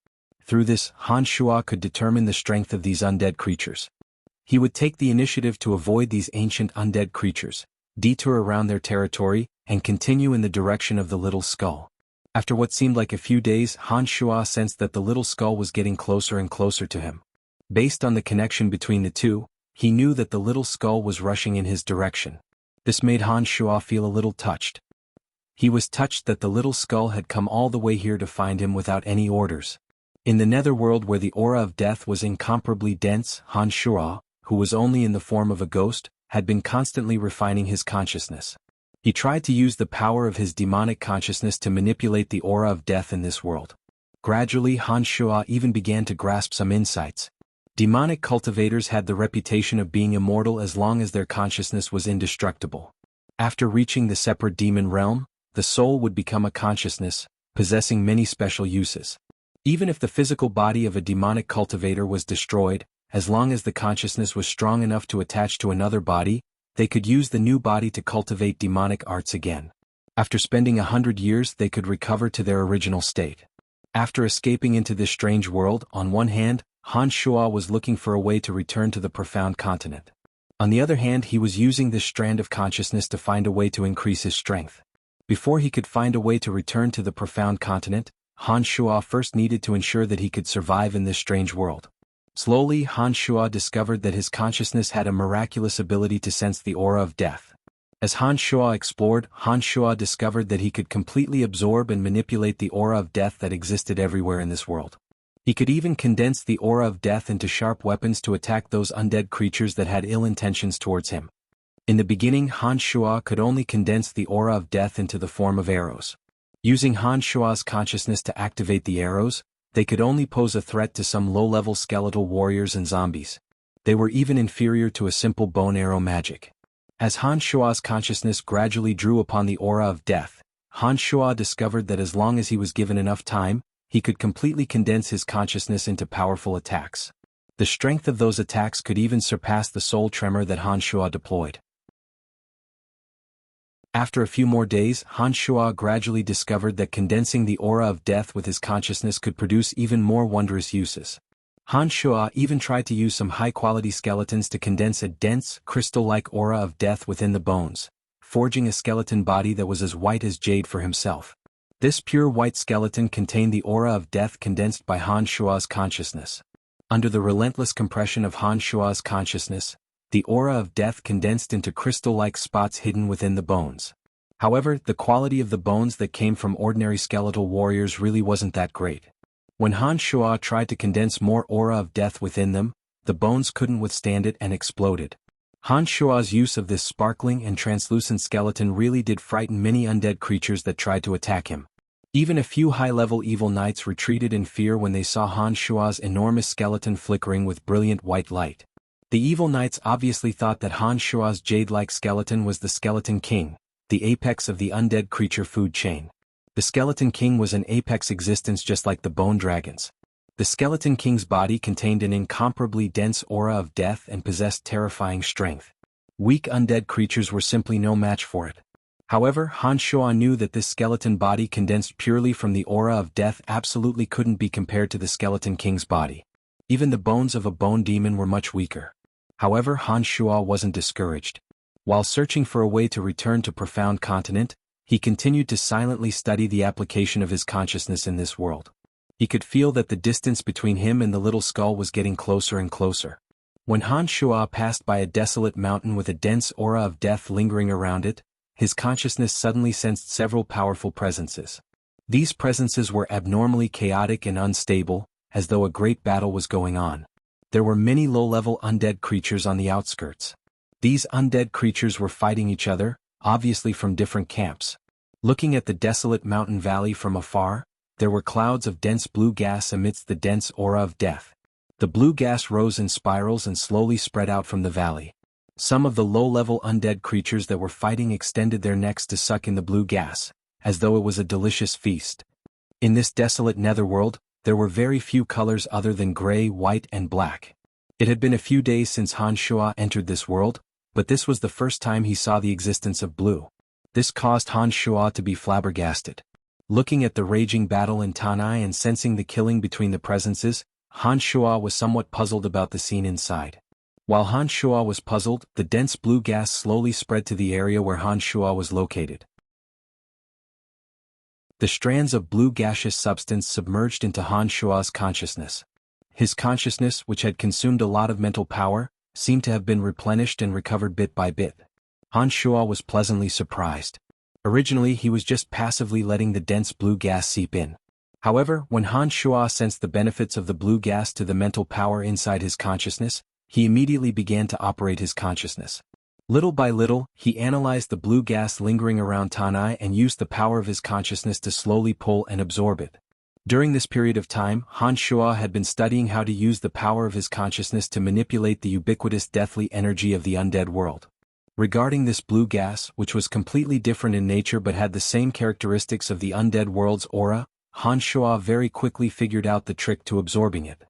Through this, Han Shuo could determine the strength of these undead creatures. He would take the initiative to avoid these ancient undead creatures, detour around their territory, and continue in the direction of the little skull. After what seemed like a few days, Han Shuo sensed that the little skull was getting closer and closer to him. Based on the connection between the two, he knew that the little skull was rushing in his direction. This made Han Shuo feel a little touched. He was touched that the little skull had come all the way here to find him without any orders. In the netherworld where the aura of death was incomparably dense, Han Shuo, who was only in the form of a ghost, had been constantly refining his consciousness. He tried to use the power of his demonic consciousness to manipulate the aura of death in this world. Gradually, Han Shuo even began to grasp some insights. Demonic cultivators had the reputation of being immortal as long as their consciousness was indestructible. After reaching the separate demon realm, the soul would become a consciousness, possessing many special uses. Even if the physical body of a demonic cultivator was destroyed, as long as the consciousness was strong enough to attach to another body, they could use the new body to cultivate demonic arts again. After spending 100 years, they could recover to their original state. After escaping into this strange world, on one hand, Han Shuo was looking for a way to return to the profound continent. On the other hand, he was using this strand of consciousness to find a way to increase his strength. Before he could find a way to return to the profound continent, Han Shuo first needed to ensure that he could survive in this strange world. Slowly, Han Shuo discovered that his consciousness had a miraculous ability to sense the aura of death. As Han Shuo explored, Han Shuo discovered that he could completely absorb and manipulate the aura of death that existed everywhere in this world. He could even condense the aura of death into sharp weapons to attack those undead creatures that had ill intentions towards him. In the beginning, Han Shuo could only condense the aura of death into the form of arrows. Using Han Shuo's consciousness to activate the arrows, they could only pose a threat to some low-level skeletal warriors and zombies. They were even inferior to a simple bone arrow magic. As Han Shuo's consciousness gradually drew upon the aura of death, Han Shuo discovered that as long as he was given enough time, he could completely condense his consciousness into powerful attacks. The strength of those attacks could even surpass the soul tremor that Han Shuo deployed. After a few more days, Han Shuo gradually discovered that condensing the aura of death with his consciousness could produce even more wondrous uses. Han Shuo even tried to use some high-quality skeletons to condense a dense, crystal-like aura of death within the bones, forging a skeleton body that was as white as jade for himself. This pure white skeleton contained the aura of death condensed by Han Shuo's consciousness. Under the relentless compression of Han Shuo's consciousness, the aura of death condensed into crystal-like spots hidden within the bones. However, the quality of the bones that came from ordinary skeletal warriors really wasn't that great. When Han Shuo tried to condense more aura of death within them, the bones couldn't withstand it and exploded. Han Shuo's use of this sparkling and translucent skeleton really did frighten many undead creatures that tried to attack him. Even a few high-level evil knights retreated in fear when they saw Han Shuo's enormous skeleton flickering with brilliant white light. The evil knights obviously thought that Han Shuo's jade-like skeleton was the Skeleton King, the apex of the undead creature food chain. The Skeleton King was an apex existence just like the bone dragons. The Skeleton King's body contained an incomparably dense aura of death and possessed terrifying strength. Weak undead creatures were simply no match for it. However, Han Shuo knew that this skeleton body condensed purely from the aura of death absolutely couldn't be compared to the Skeleton King's body. Even the bones of a bone demon were much weaker. However, Han Shuo wasn't discouraged. While searching for a way to return to Profound Continent, he continued to silently study the application of his consciousness in this world. He could feel that the distance between him and the little skull was getting closer and closer. When Han Shuo passed by a desolate mountain with a dense aura of death lingering around it, his consciousness suddenly sensed several powerful presences. These presences were abnormally chaotic and unstable, as though a great battle was going on. There were many low-level undead creatures on the outskirts. These undead creatures were fighting each other, obviously from different camps. Looking at the desolate mountain valley from afar, there were clouds of dense blue gas amidst the dense aura of death. The blue gas rose in spirals and slowly spread out from the valley. Some of the low-level undead creatures that were fighting extended their necks to suck in the blue gas, as though it was a delicious feast. In this desolate netherworld, there were very few colors other than gray, white, and black. It had been a few days since Han Shuo entered this world, but this was the first time he saw the existence of blue. This caused Han Shuo to be flabbergasted. Looking at the raging battle in Tanai and sensing the killing between the presences, Han Shuo was somewhat puzzled about the scene inside. While Han Shuo was puzzled, the dense blue gas slowly spread to the area where Han Shuo was located. The strands of blue gaseous substance submerged into Han Shuo's consciousness. His consciousness, which had consumed a lot of mental power, seemed to have been replenished and recovered bit by bit. Han Shuo was pleasantly surprised. Originally he was just passively letting the dense blue gas seep in. However, when Han Shuo sensed the benefits of the blue gas to the mental power inside his consciousness, he immediately began to operate his consciousness. Little by little, he analyzed the blue gas lingering around Tanai and used the power of his consciousness to slowly pull and absorb it. During this period of time, Han Shuo had been studying how to use the power of his consciousness to manipulate the ubiquitous deathly energy of the undead world. Regarding this blue gas, which was completely different in nature but had the same characteristics of the undead world's aura, Han Shuo very quickly figured out the trick to absorbing it.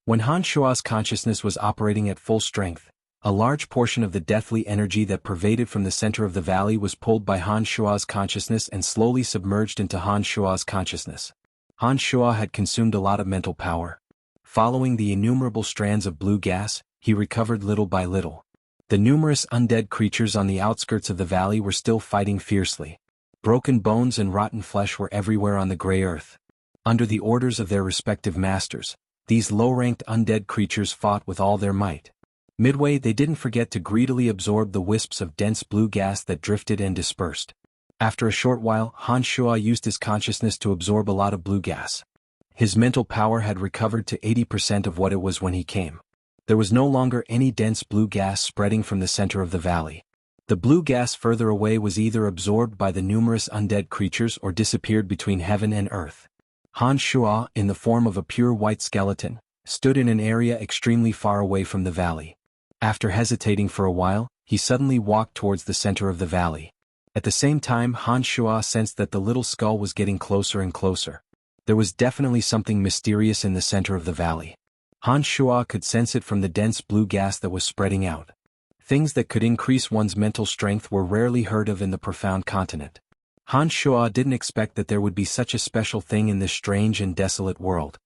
When Han Shuo's consciousness was operating at full strength, a large portion of the deathly energy that pervaded from the center of the valley was pulled by Han Shuo's consciousness and slowly submerged into Han Shuo's consciousness. Han Shuo had consumed a lot of mental power. Following the innumerable strands of blue gas, he recovered little by little. The numerous undead creatures on the outskirts of the valley were still fighting fiercely. Broken bones and rotten flesh were everywhere on the gray earth. Under the orders of their respective masters, these low-ranked undead creatures fought with all their might. Midway, they didn't forget to greedily absorb the wisps of dense blue gas that drifted and dispersed. After a short while, Han Shuo used his consciousness to absorb a lot of blue gas. His mental power had recovered to 80% of what it was when he came. There was no longer any dense blue gas spreading from the center of the valley. The blue gas further away was either absorbed by the numerous undead creatures or disappeared between heaven and earth. Han Shuo, in the form of a pure white skeleton, stood in an area extremely far away from the valley. After hesitating for a while, he suddenly walked towards the center of the valley. At the same time, Han Shuo sensed that the little skull was getting closer and closer. There was definitely something mysterious in the center of the valley. Han Shuo could sense it from the dense blue gas that was spreading out. Things that could increase one's mental strength were rarely heard of in the profound continent. Han Shuo didn't expect that there would be such a special thing in this strange and desolate world.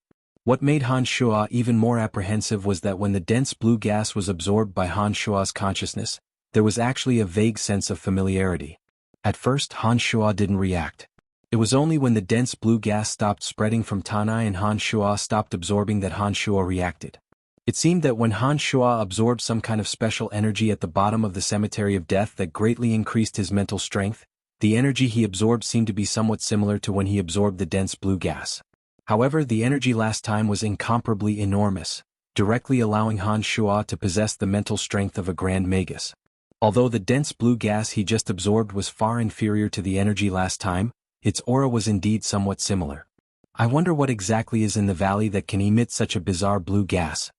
What made Han Shuo even more apprehensive was that when the dense blue gas was absorbed by Han Shuo's consciousness, there was actually a vague sense of familiarity. At first, Han Shuo didn't react. It was only when the dense blue gas stopped spreading from Tanai and Han Shuo stopped absorbing that Han Shuo reacted. It seemed that when Han Shuo absorbed some kind of special energy at the bottom of the cemetery of death that greatly increased his mental strength, the energy he absorbed seemed to be somewhat similar to when he absorbed the dense blue gas. However, the energy last time was incomparably enormous, directly allowing Han Shuo to possess the mental strength of a grand magus. Although the dense blue gas he just absorbed was far inferior to the energy last time, its aura was indeed somewhat similar. I wonder what exactly is in the valley that can emit such a bizarre blue gas.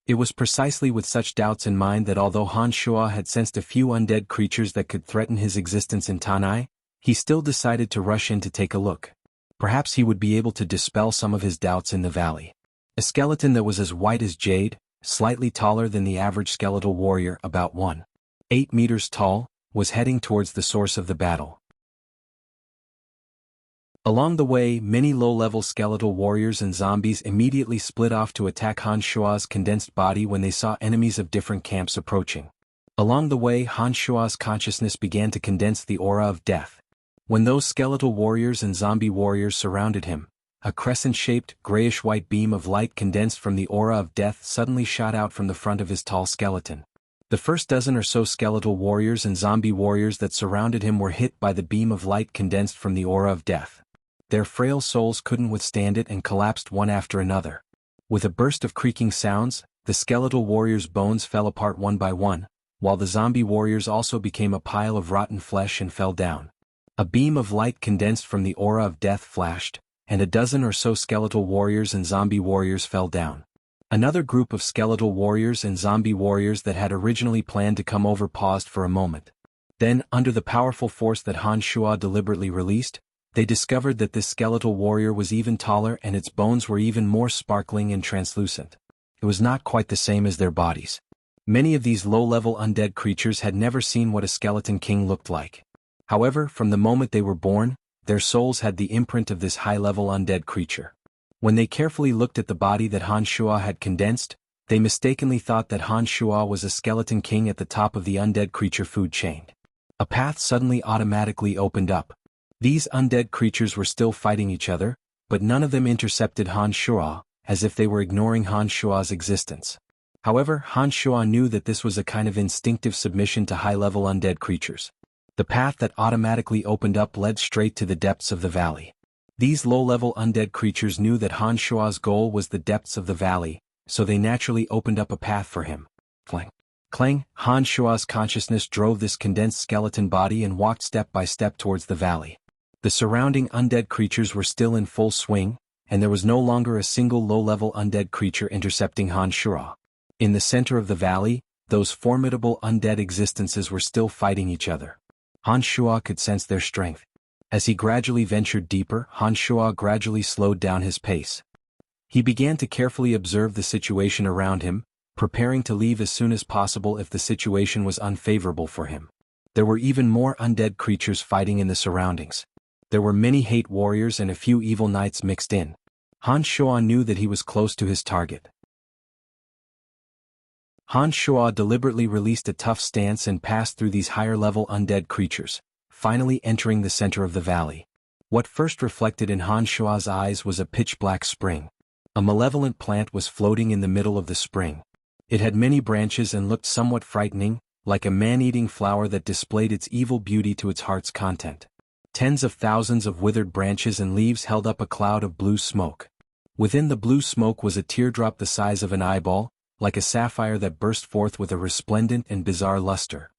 It was precisely with such doubts in mind that although Han Shuo had sensed a few undead creatures that could threaten his existence in Tanai, he still decided to rush in to take a look. Perhaps he would be able to dispel some of his doubts in the valley. A skeleton that was as white as jade, slightly taller than the average skeletal warrior, about 1.8 meters tall, was heading towards the source of the battle. Along the way, many low-level skeletal warriors and zombies immediately split off to attack Han Shuo's condensed body when they saw enemies of different camps approaching. Along the way, Han Shuo's consciousness began to condense the aura of death. When those skeletal warriors and zombie warriors surrounded him, a crescent-shaped, grayish-white beam of light condensed from the aura of death suddenly shot out from the front of his tall skeleton. The first dozen or so skeletal warriors and zombie warriors that surrounded him were hit by the beam of light condensed from the aura of death. Their frail souls couldn't withstand it and collapsed one after another. With a burst of creaking sounds, the skeletal warrior's bones fell apart one by one, while the zombie warriors also became a pile of rotten flesh and fell down. A beam of light condensed from the aura of death flashed, and a dozen or so skeletal warriors and zombie warriors fell down. Another group of skeletal warriors and zombie warriors that had originally planned to come over paused for a moment. Then, under the powerful force that Han Shuo deliberately released, they discovered that this skeletal warrior was even taller and its bones were even more sparkling and translucent. It was not quite the same as their bodies. Many of these low-level undead creatures had never seen what a skeleton king looked like. However, from the moment they were born, their souls had the imprint of this high-level undead creature. When they carefully looked at the body that Han Shuo had condensed, they mistakenly thought that Han Shuo was a skeleton king at the top of the undead creature food chain. A path suddenly automatically opened up. These undead creatures were still fighting each other, but none of them intercepted Han Shuo, as if they were ignoring Han Shuo's existence. However, Han Shuo knew that this was a kind of instinctive submission to high-level undead creatures. The path that automatically opened up led straight to the depths of the valley. These low-level undead creatures knew that Han Shuo's goal was the depths of the valley, so they naturally opened up a path for him. Clang. Clang, Han Shuo's consciousness drove this condensed skeleton body and walked step by step towards the valley. The surrounding undead creatures were still in full swing, and there was no longer a single low-level undead creature intercepting Han Shuo. In the center of the valley, those formidable undead existences were still fighting each other. Han Shuo could sense their strength. As he gradually ventured deeper, Han Shuo gradually slowed down his pace. He began to carefully observe the situation around him, preparing to leave as soon as possible if the situation was unfavorable for him. There were even more undead creatures fighting in the surroundings. There were many hate warriors and a few evil knights mixed in. Han Shuo knew that he was close to his target. Han Shuo deliberately released a tough stance and passed through these higher-level undead creatures, finally entering the center of the valley. What first reflected in Han Shuo's eyes was a pitch-black spring. A malevolent plant was floating in the middle of the spring. It had many branches and looked somewhat frightening, like a man-eating flower that displayed its evil beauty to its heart's content. Tens of thousands of withered branches and leaves held up a cloud of blue smoke. Within the blue smoke was a teardrop the size of an eyeball, like a sapphire that burst forth with a resplendent and bizarre luster.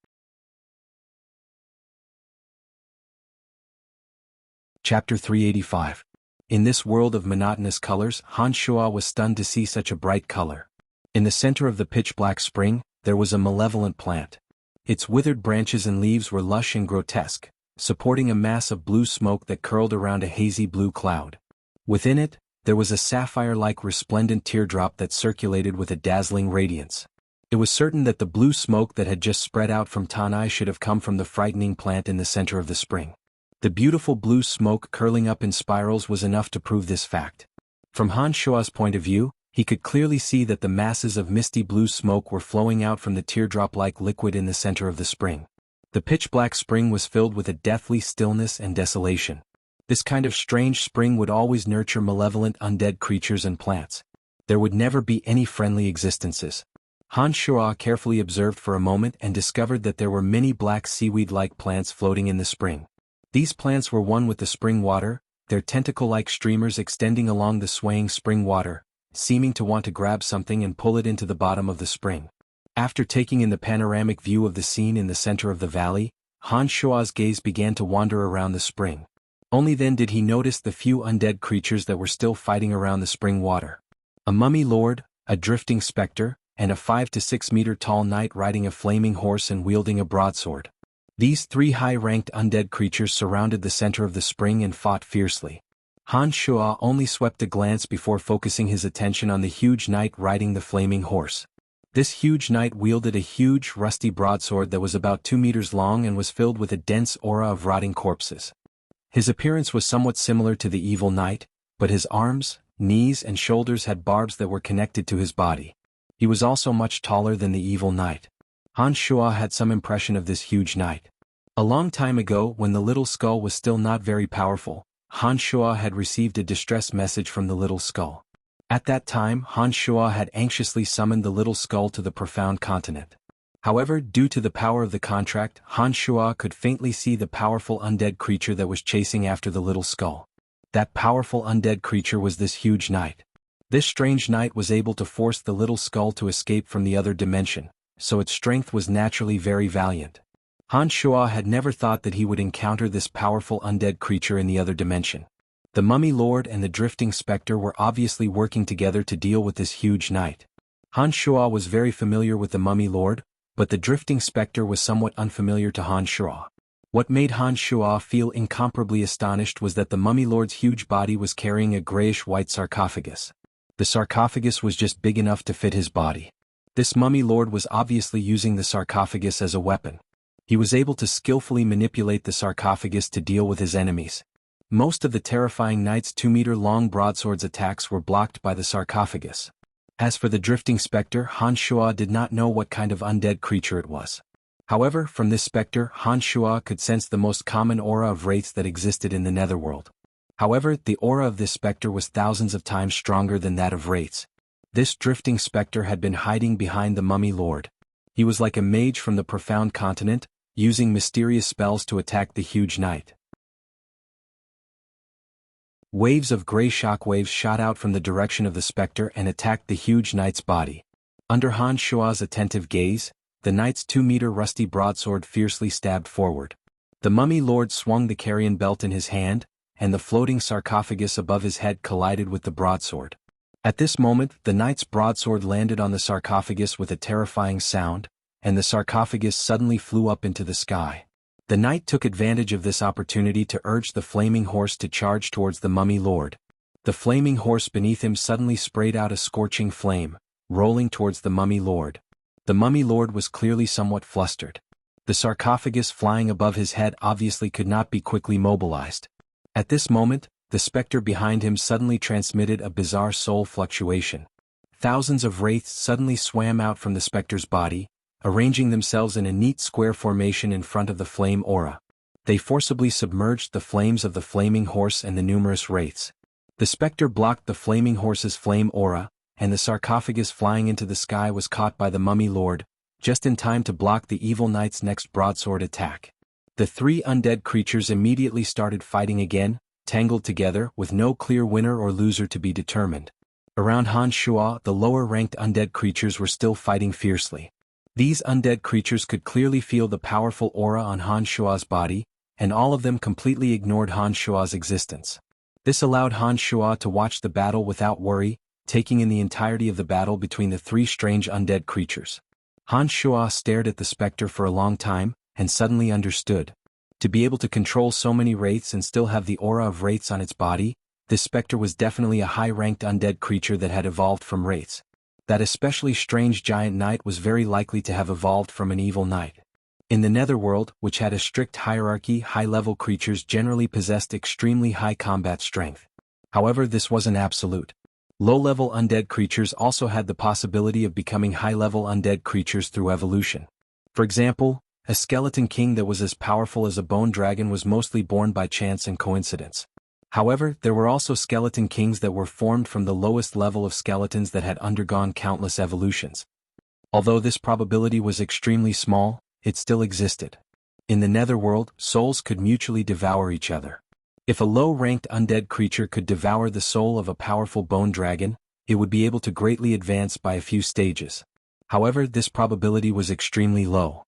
Chapter 385. In this world of monotonous colors, Han Shuo was stunned to see such a bright color. In the center of the pitch-black spring, there was a malevolent plant. Its withered branches and leaves were lush and grotesque, supporting a mass of blue smoke that curled around a hazy blue cloud. Within it, there was a sapphire-like resplendent teardrop that circulated with a dazzling radiance. It was certain that the blue smoke that had just spread out from Tanai should have come from the frightening plant in the center of the spring. The beautiful blue smoke curling up in spirals was enough to prove this fact. From Han Shuo's point of view, he could clearly see that the masses of misty blue smoke were flowing out from the teardrop-like liquid in the center of the spring. The pitch-black spring was filled with a deathly stillness and desolation. This kind of strange spring would always nurture malevolent undead creatures and plants. There would never be any friendly existences. Han Shuo carefully observed for a moment and discovered that there were many black seaweed-like plants floating in the spring. These plants were one with the spring water, their tentacle-like streamers extending along the swaying spring water, seeming to want to grab something and pull it into the bottom of the spring. After taking in the panoramic view of the scene in the center of the valley, Han Shuo's gaze began to wander around the spring. Only then did he notice the few undead creatures that were still fighting around the spring water. A mummy lord, a drifting specter, and a 5 to 6 meter tall knight riding a flaming horse and wielding a broadsword. These three high-ranked undead creatures surrounded the center of the spring and fought fiercely. Han Shuo only swept a glance before focusing his attention on the huge knight riding the flaming horse. This huge knight wielded a huge, rusty broadsword that was about 2 meters long and was filled with a dense aura of rotting corpses. His appearance was somewhat similar to the evil knight, but his arms, knees and shoulders had barbs that were connected to his body. He was also much taller than the evil knight. Han Shuo had some impression of this huge knight. A long time ago, when the little skull was still not very powerful, Han Shuo had received a distress message from the little skull. At that time, Han Shuo had anxiously summoned the little skull to the profound continent. However, due to the power of the contract, Han Shuo could faintly see the powerful undead creature that was chasing after the little skull. That powerful undead creature was this huge knight. This strange knight was able to force the little skull to escape from the other dimension, so its strength was naturally very valiant. Han Shuo had never thought that he would encounter this powerful undead creature in the other dimension. The Mummy Lord and the Drifting Spectre were obviously working together to deal with this huge knight. Han Shuo was very familiar with the Mummy Lord, but the Drifting Spectre was somewhat unfamiliar to Han Shuo. What made Han Shuo feel incomparably astonished was that the Mummy Lord's huge body was carrying a grayish-white sarcophagus. The sarcophagus was just big enough to fit his body. This Mummy Lord was obviously using the sarcophagus as a weapon. He was able to skillfully manipulate the sarcophagus to deal with his enemies. Most of the terrifying knight's 2-meter-long broadsword's attacks were blocked by the sarcophagus. As for the Drifting Spectre, Han Shuo did not know what kind of undead creature it was. However, from this spectre, Han Shuo could sense the most common aura of wraiths that existed in the netherworld. However, the aura of this spectre was thousands of times stronger than that of wraiths. This Drifting Spectre had been hiding behind the Mummy Lord. He was like a mage from the Profound Continent, using mysterious spells to attack the huge knight. Waves of gray shockwaves shot out from the direction of the spectre and attacked the huge knight's body. Under Han Shuo's attentive gaze, the knight's 2-meter rusty broadsword fiercely stabbed forward. The Mummy Lord swung the carrion belt in his hand, and the floating sarcophagus above his head collided with the broadsword. At this moment, the knight's broadsword landed on the sarcophagus with a terrifying sound, and the sarcophagus suddenly flew up into the sky. The knight took advantage of this opportunity to urge the flaming horse to charge towards the Mummy Lord. The flaming horse beneath him suddenly sprayed out a scorching flame, rolling towards the Mummy Lord. The Mummy Lord was clearly somewhat flustered. The sarcophagus flying above his head obviously could not be quickly mobilized. At this moment, the spectre behind him suddenly transmitted a bizarre soul fluctuation. Thousands of wraiths suddenly swam out from the spectre's body, arranging themselves in a neat square formation in front of the flame aura. They forcibly submerged the flames of the flaming horse and the numerous wraiths. The spectre blocked the flaming horse's flame aura, and the sarcophagus flying into the sky was caught by the Mummy Lord, just in time to block the evil knight's next broadsword attack. The three undead creatures immediately started fighting again, tangled together, with no clear winner or loser to be determined. Around Han Shuo, the lower-ranked undead creatures were still fighting fiercely. These undead creatures could clearly feel the powerful aura on Han Shuo's body, and all of them completely ignored Han Shuo's existence. This allowed Han Shuo to watch the battle without worry, taking in the entirety of the battle between the three strange undead creatures. Han Shuo stared at the spectre for a long time, and suddenly understood. To be able to control so many wraiths and still have the aura of wraiths on its body, this spectre was definitely a high-ranked undead creature that had evolved from wraiths. That especially strange giant knight was very likely to have evolved from an evil knight. In the netherworld, which had a strict hierarchy, high-level creatures generally possessed extremely high combat strength. However, this wasn't absolute. Low-level undead creatures also had the possibility of becoming high-level undead creatures through evolution. For example, a skeleton king that was as powerful as a bone dragon was mostly born by chance and coincidence. However, there were also skeleton kings that were formed from the lowest level of skeletons that had undergone countless evolutions. Although this probability was extremely small, it still existed. In the netherworld, souls could mutually devour each other. If a low-ranked undead creature could devour the soul of a powerful bone dragon, it would be able to greatly advance by a few stages. However, this probability was extremely low.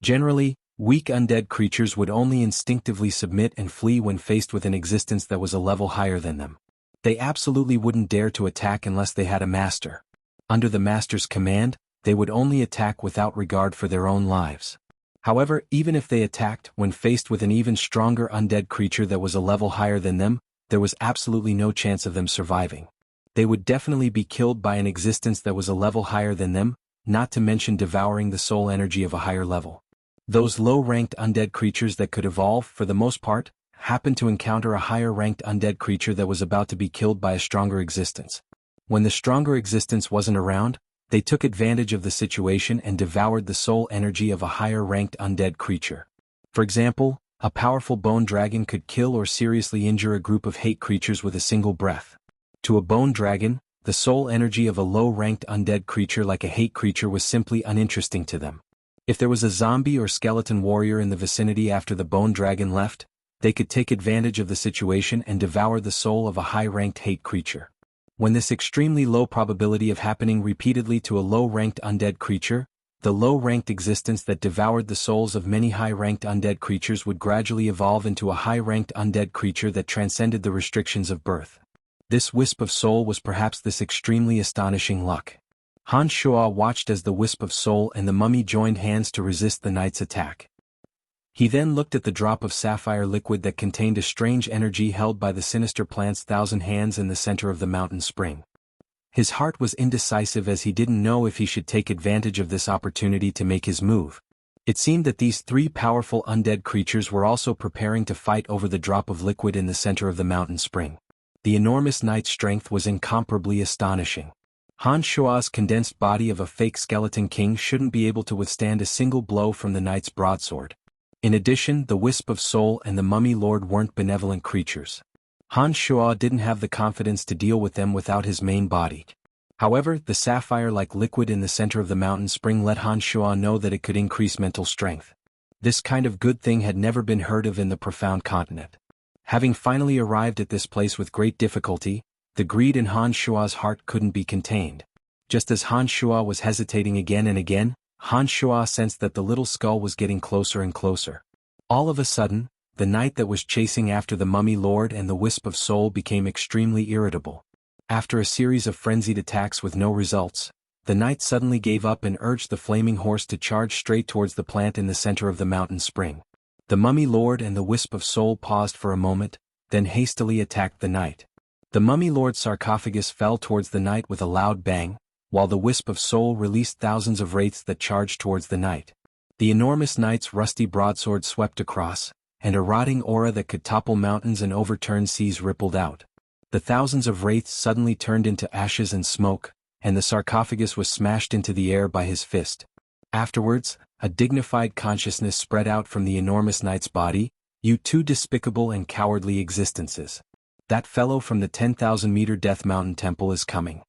Generally, weak undead creatures would only instinctively submit and flee when faced with an existence that was a level higher than them. They absolutely wouldn't dare to attack unless they had a master. Under the master's command, they would only attack without regard for their own lives. However, even if they attacked when faced with an even stronger undead creature that was a level higher than them, there was absolutely no chance of them surviving. They would definitely be killed by an existence that was a level higher than them, not to mention devouring the soul energy of a higher level. Those low-ranked undead creatures that could evolve, for the most part, happened to encounter a higher-ranked undead creature that was about to be killed by a stronger existence. When the stronger existence wasn't around, they took advantage of the situation and devoured the soul energy of a higher-ranked undead creature. For example, a powerful bone dragon could kill or seriously injure a group of hate creatures with a single breath. To a bone dragon, the soul energy of a low-ranked undead creature like a hate creature was simply uninteresting to them. If there was a zombie or skeleton warrior in the vicinity after the bone dragon left, They could take advantage of the situation and devour the soul of a high-ranked hate creature. When this extremely low probability of happening repeatedly to a low-ranked undead creature, the low-ranked existence that devoured the souls of many high-ranked undead creatures would gradually evolve into a high-ranked undead creature that transcended the restrictions of birth. This wisp of soul was perhaps this extremely astonishing luck. Han Shuo watched as the wisp of soul and the mummy joined hands to resist the knight's attack. He then looked at the drop of sapphire liquid that contained a strange energy held by the sinister plant's 1,000 hands in the center of the mountain spring. His heart was indecisive as he didn't know if he should take advantage of this opportunity to make his move. It seemed that these three powerful undead creatures were also preparing to fight over the drop of liquid in the center of the mountain spring. The enormous knight's strength was incomparably astonishing. Han Shuo's condensed body of a fake skeleton king shouldn't be able to withstand a single blow from the knight's broadsword. In addition, the wisp of soul and the mummy lord weren't benevolent creatures. Han Shuo didn't have the confidence to deal with them without his main body. However, the sapphire-like liquid in the center of the mountain spring let Han Shuo know that it could increase mental strength. This kind of good thing had never been heard of in the profound continent. Having finally arrived at this place with great difficulty, the greed in Han Shuo's heart couldn't be contained. Just as Han Shuo was hesitating again and again, Han Shuo sensed that the little skull was getting closer and closer. All of a sudden, the knight that was chasing after the mummy lord and the wisp of soul became extremely irritable. After a series of frenzied attacks with no results, the knight suddenly gave up and urged the flaming horse to charge straight towards the plant in the center of the mountain spring. The mummy lord and the wisp of soul paused for a moment, then hastily attacked the knight. The mummy lord's sarcophagus fell towards the knight with a loud bang, while the wisp of soul released thousands of wraiths that charged towards the knight. The enormous knight's rusty broadsword swept across, and a rotting aura that could topple mountains and overturn seas rippled out. The thousands of wraiths suddenly turned into ashes and smoke, and the sarcophagus was smashed into the air by his fist. Afterwards, a dignified consciousness spread out from the enormous knight's body. "You two despicable and cowardly existences. That fellow from the 10,000-meter Death Mountain Temple is coming.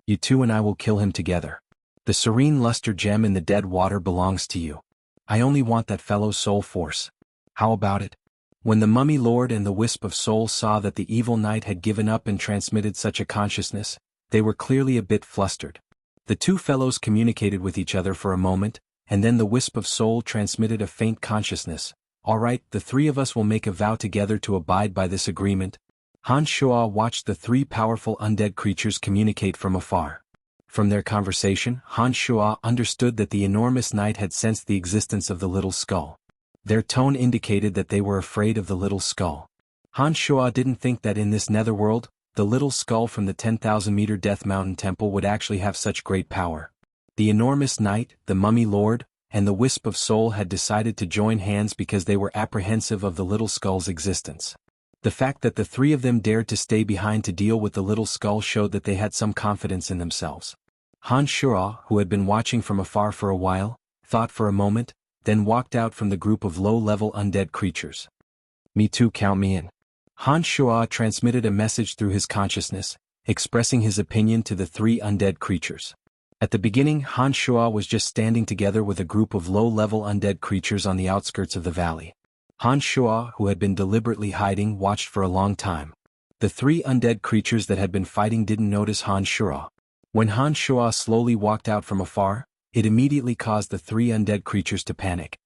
You two and I will kill him together. The serene luster gem in the dead water belongs to you. I only want that fellow's soul force. How about it?" When the mummy lord and the wisp of soul saw that the evil knight had given up and transmitted such a consciousness, they were clearly a bit flustered. The two fellows communicated with each other for a moment, and then the wisp of soul transmitted a faint consciousness. "All right, the three of us will make a vow together to abide by this agreement." Han Shuo watched the three powerful undead creatures communicate from afar. From their conversation, Han Shuo understood that the enormous knight had sensed the existence of the little skull. Their tone indicated that they were afraid of the little skull. Han Shuo didn't think that in this netherworld, the little skull from the 10,000-meter Death Mountain Temple would actually have such great power. The enormous knight, the mummy lord, and the wisp of soul had decided to join hands because they were apprehensive of the little skull's existence. The fact that the three of them dared to stay behind to deal with the little skull showed that they had some confidence in themselves. Han Shuo, who had been watching from afar for a while, thought for a moment, then walked out from the group of low-level undead creatures. "Me too, count me in." Han Shuo transmitted a message through his consciousness, expressing his opinion to the three undead creatures. At the beginning, Han Shuo was just standing together with a group of low-level undead creatures on the outskirts of the valley. Han Shuo, who had been deliberately hiding, watched for a long time. The three undead creatures that had been fighting didn't notice Han Shuo. When Han Shuo slowly walked out from afar, it immediately caused the three undead creatures to panic.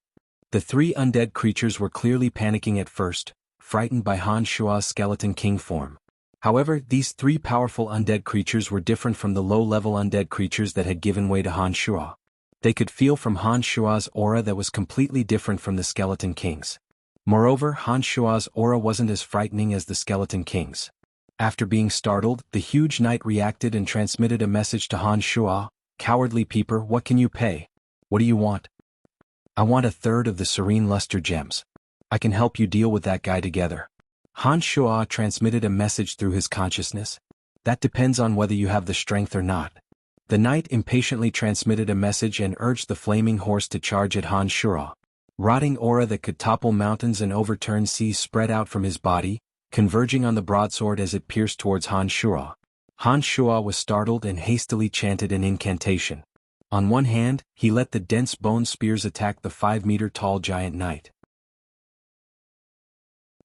The three undead creatures were clearly panicking at first, frightened by Han Shuo's skeleton king form. However, these three powerful undead creatures were different from the low-level undead creatures that had given way to Han Shuo. They could feel from Han Shuo's aura that was completely different from the skeleton king's. Moreover, Han Shuo's aura wasn't as frightening as the skeleton king's. After being startled, the huge knight reacted and transmitted a message to Han Shuo. "Cowardly peeper, what can you pay? What do you want?" "I want a third of the serene luster gems. I can help you deal with that guy together." Han Shuo transmitted a message through his consciousness. "That depends on whether you have the strength or not." The knight impatiently transmitted a message and urged the flaming horse to charge at Han Shuo. Rotting aura that could topple mountains and overturn seas spread out from his body, converging on the broadsword as it pierced towards Han Shuo. Han Shuo was startled and hastily chanted an incantation. On one hand, he let the dense bone spears attack the 5-meter-tall giant knight.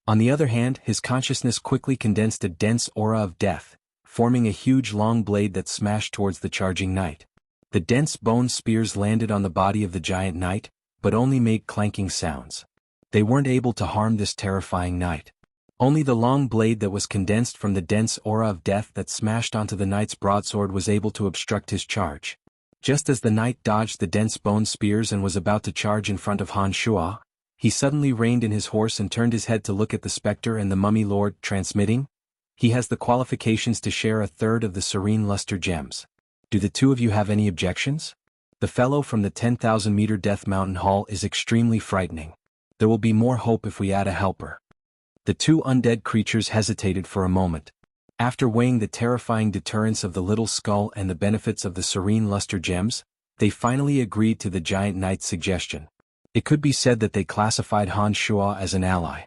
On the other hand, his consciousness quickly condensed a dense aura of death, forming a huge long blade that smashed towards the charging knight. The dense bone spears landed on the body of the giant knight, but only made clanking sounds. They weren't able to harm this terrifying knight. Only the long blade that was condensed from the dense aura of death that smashed onto the knight's broadsword was able to obstruct his charge. Just as the knight dodged the dense bone spears and was about to charge in front of Han Shuo, he suddenly reined in his horse and turned his head to look at the specter and the mummy lord, transmitting, "He has the qualifications to share a third of the serene luster gems. Do the two of you have any objections? The fellow from the 10,000-meter Death Mountain Hall is extremely frightening. There will be more hope if we add a helper." The two undead creatures hesitated for a moment. After weighing the terrifying deterrence of the little skull and the benefits of the serene luster gems, they finally agreed to the giant knight's suggestion. It could be said that they classified Han Shuo as an ally.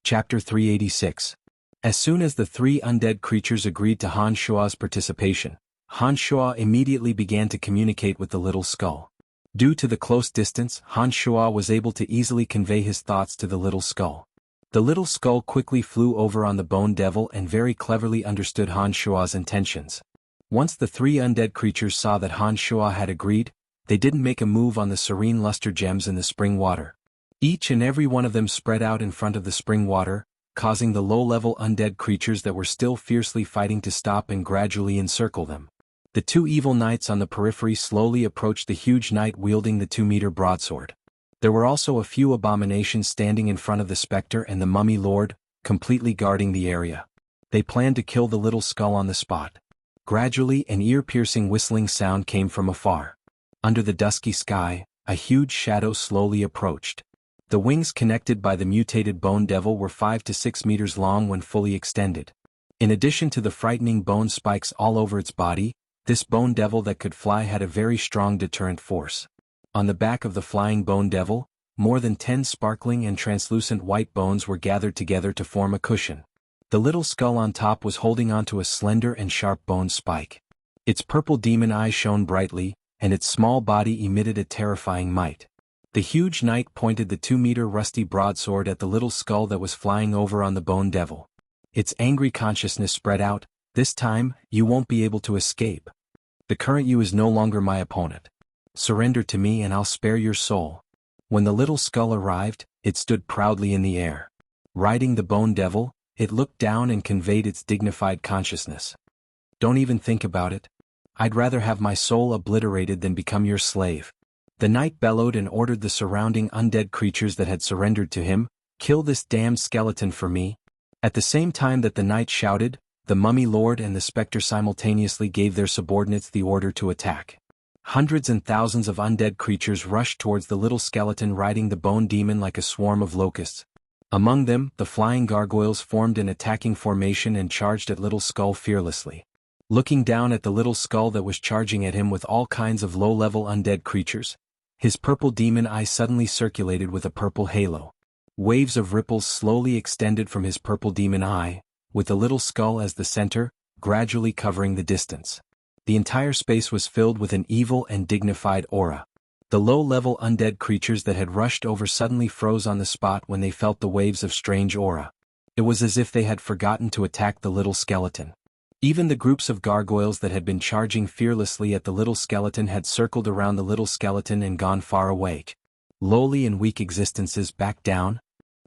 Chapter 386. As soon as the three undead creatures agreed to Han Shuo's participation, Han Shuo immediately began to communicate with the little skull. Due to the close distance, Han Shuo was able to easily convey his thoughts to the little skull. The little skull quickly flew over on the bone devil and very cleverly understood Han Shuo's intentions. Once the three undead creatures saw that Han Shuo had agreed, they didn't make a move on the serene luster gems in the spring water. Each and every one of them spread out in front of the spring water, causing the low-level undead creatures that were still fiercely fighting to stop and gradually encircle them. The two evil knights on the periphery slowly approached the huge knight wielding the 2-meter broadsword. There were also a few abominations standing in front of the specter and the mummy lord, completely guarding the area. They planned to kill the little skull on the spot. Gradually, an ear-piercing whistling sound came from afar. Under the dusky sky, a huge shadow slowly approached. The wings connected by the mutated bone devil were 5 to 6 meters long when fully extended. In addition to the frightening bone spikes all over its body, this bone devil that could fly had a very strong deterrent force. On the back of the flying bone devil, more than 10 sparkling and translucent white bones were gathered together to form a cushion. The little skull on top was holding onto a slender and sharp bone spike. Its purple demon eye shone brightly, and its small body emitted a terrifying might. The huge knight pointed the 2-meter rusty broadsword at the little skull that was flying over on the bone devil. Its angry consciousness spread out. "This time, you won't be able to escape. The current you is no longer my opponent. Surrender to me and I'll spare your soul." When the little skull arrived, it stood proudly in the air. Riding the bone devil, it looked down and conveyed its dignified consciousness. "Don't even think about it. I'd rather have my soul obliterated than become your slave." The knight bellowed and ordered the surrounding undead creatures that had surrendered to him, "Kill this damned skeleton for me." At the same time that the knight shouted, the mummy lord and the specter simultaneously gave their subordinates the order to attack. Hundreds and thousands of undead creatures rushed towards the little skeleton riding the bone demon like a swarm of locusts. Among them, the flying gargoyles formed an attacking formation and charged at little skull fearlessly. Looking down at the little skull that was charging at him with all kinds of low-level undead creatures, his purple demon eye suddenly circulated with a purple halo. Waves of ripples slowly extended from his purple demon eye, with the little skull as the center, gradually covering the distance. The entire space was filled with an evil and dignified aura. The low-level undead creatures that had rushed over suddenly froze on the spot when they felt the waves of strange aura. It was as if they had forgotten to attack the little skeleton. Even the groups of gargoyles that had been charging fearlessly at the little skeleton had circled around the little skeleton and gone far away. Lowly and weak existences backed down.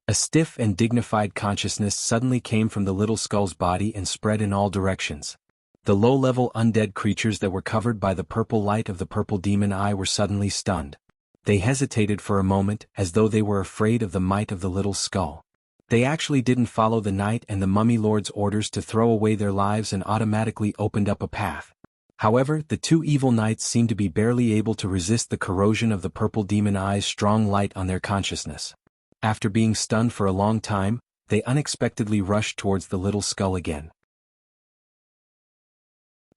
A stiff and dignified consciousness suddenly came from the little skull's body and spread in all directions. The low-level undead creatures that were covered by the purple light of the purple demon eye were suddenly stunned. They hesitated for a moment as though they were afraid of the might of the little skull. They actually didn't follow the knight and the mummy lord's orders to throw away their lives and automatically opened up a path. However, the two evil knights seemed to be barely able to resist the corrosion of the purple demon eye's strong light on their consciousness. After being stunned for a long time, they unexpectedly rushed towards the little skull again.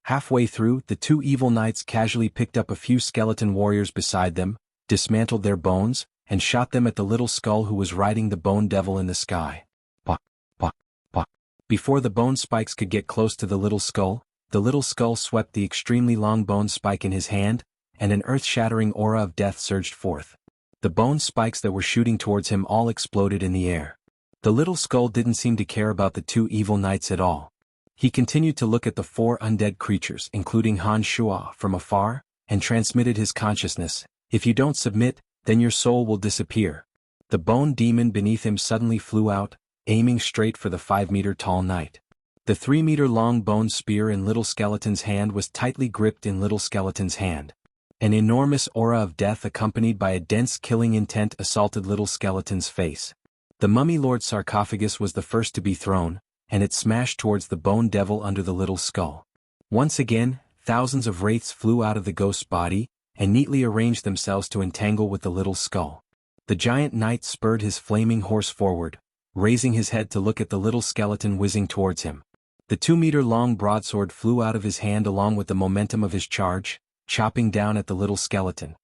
Halfway through, the two evil knights casually picked up a few skeleton warriors beside them, dismantled their bones, and shot them at the little skull who was riding the bone devil in the sky. Pah, pah, pah. Before the bone spikes could get close to the little skull swept the extremely long bone spike in his hand, and an earth-shattering aura of death surged forth. The bone spikes that were shooting towards him all exploded in the air. The little skull didn't seem to care about the two evil knights at all. He continued to look at the four undead creatures, including Han Shuo, from afar, and transmitted his consciousness. If you don't submit, then your soul will disappear. The bone demon beneath him suddenly flew out, aiming straight for the 5-meter-tall knight. The 3-meter-long bone spear in Little Skeleton's hand was tightly gripped in Little Skeleton's hand. An enormous aura of death accompanied by a dense killing intent assaulted Little Skeleton's face. The Mummy Lord's sarcophagus was the first to be thrown, and it smashed towards the bone devil under the little skull. Once again, thousands of wraiths flew out of the ghost's body, and neatly arranged themselves to entangle with the little skull. The giant knight spurred his flaming horse forward, raising his head to look at the little skeleton whizzing towards him. The 2-meter-long broadsword flew out of his hand along with the momentum of his charge, chopping down at the little skeleton.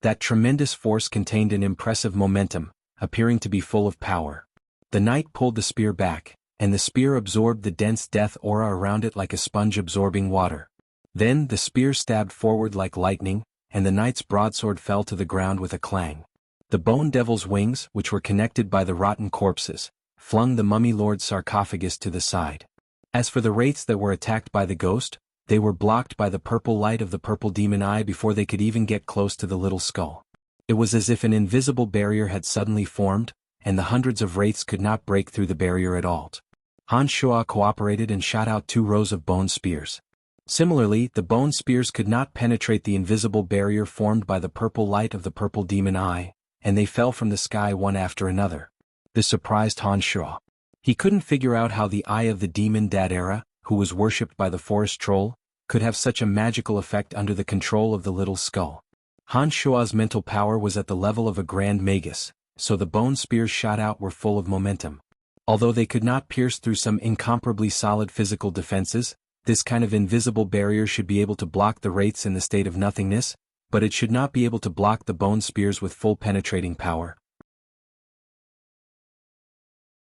That tremendous force contained an impressive momentum, appearing to be full of power. The knight pulled the spear back, and the spear absorbed the dense death aura around it like a sponge absorbing water. Then the spear stabbed forward like lightning, and the knight's broadsword fell to the ground with a clang. The bone devil's wings, which were connected by the rotten corpses, flung the Mummy Lord's sarcophagus to the side. As for the wraiths that were attacked by the ghost, they were blocked by the purple light of the purple demon eye before they could even get close to the little skull. It was as if an invisible barrier had suddenly formed, and the hundreds of wraiths could not break through the barrier at all. Han Shuo cooperated and shot out 2 rows of bone spears. Similarly, the bone spears could not penetrate the invisible barrier formed by the purple light of the purple demon eye, and they fell from the sky one after another. This surprised Han Shuo. He couldn't figure out how the eye of the demon Dadera, who was worshipped by the forest troll, could have such a magical effect under the control of the little skull. Han Shuo's mental power was at the level of a grand magus, so the bone spears shot out were full of momentum. Although they could not pierce through some incomparably solid physical defenses, this kind of invisible barrier should be able to block the wraiths in the state of nothingness, but it should not be able to block the bone spears with full penetrating power.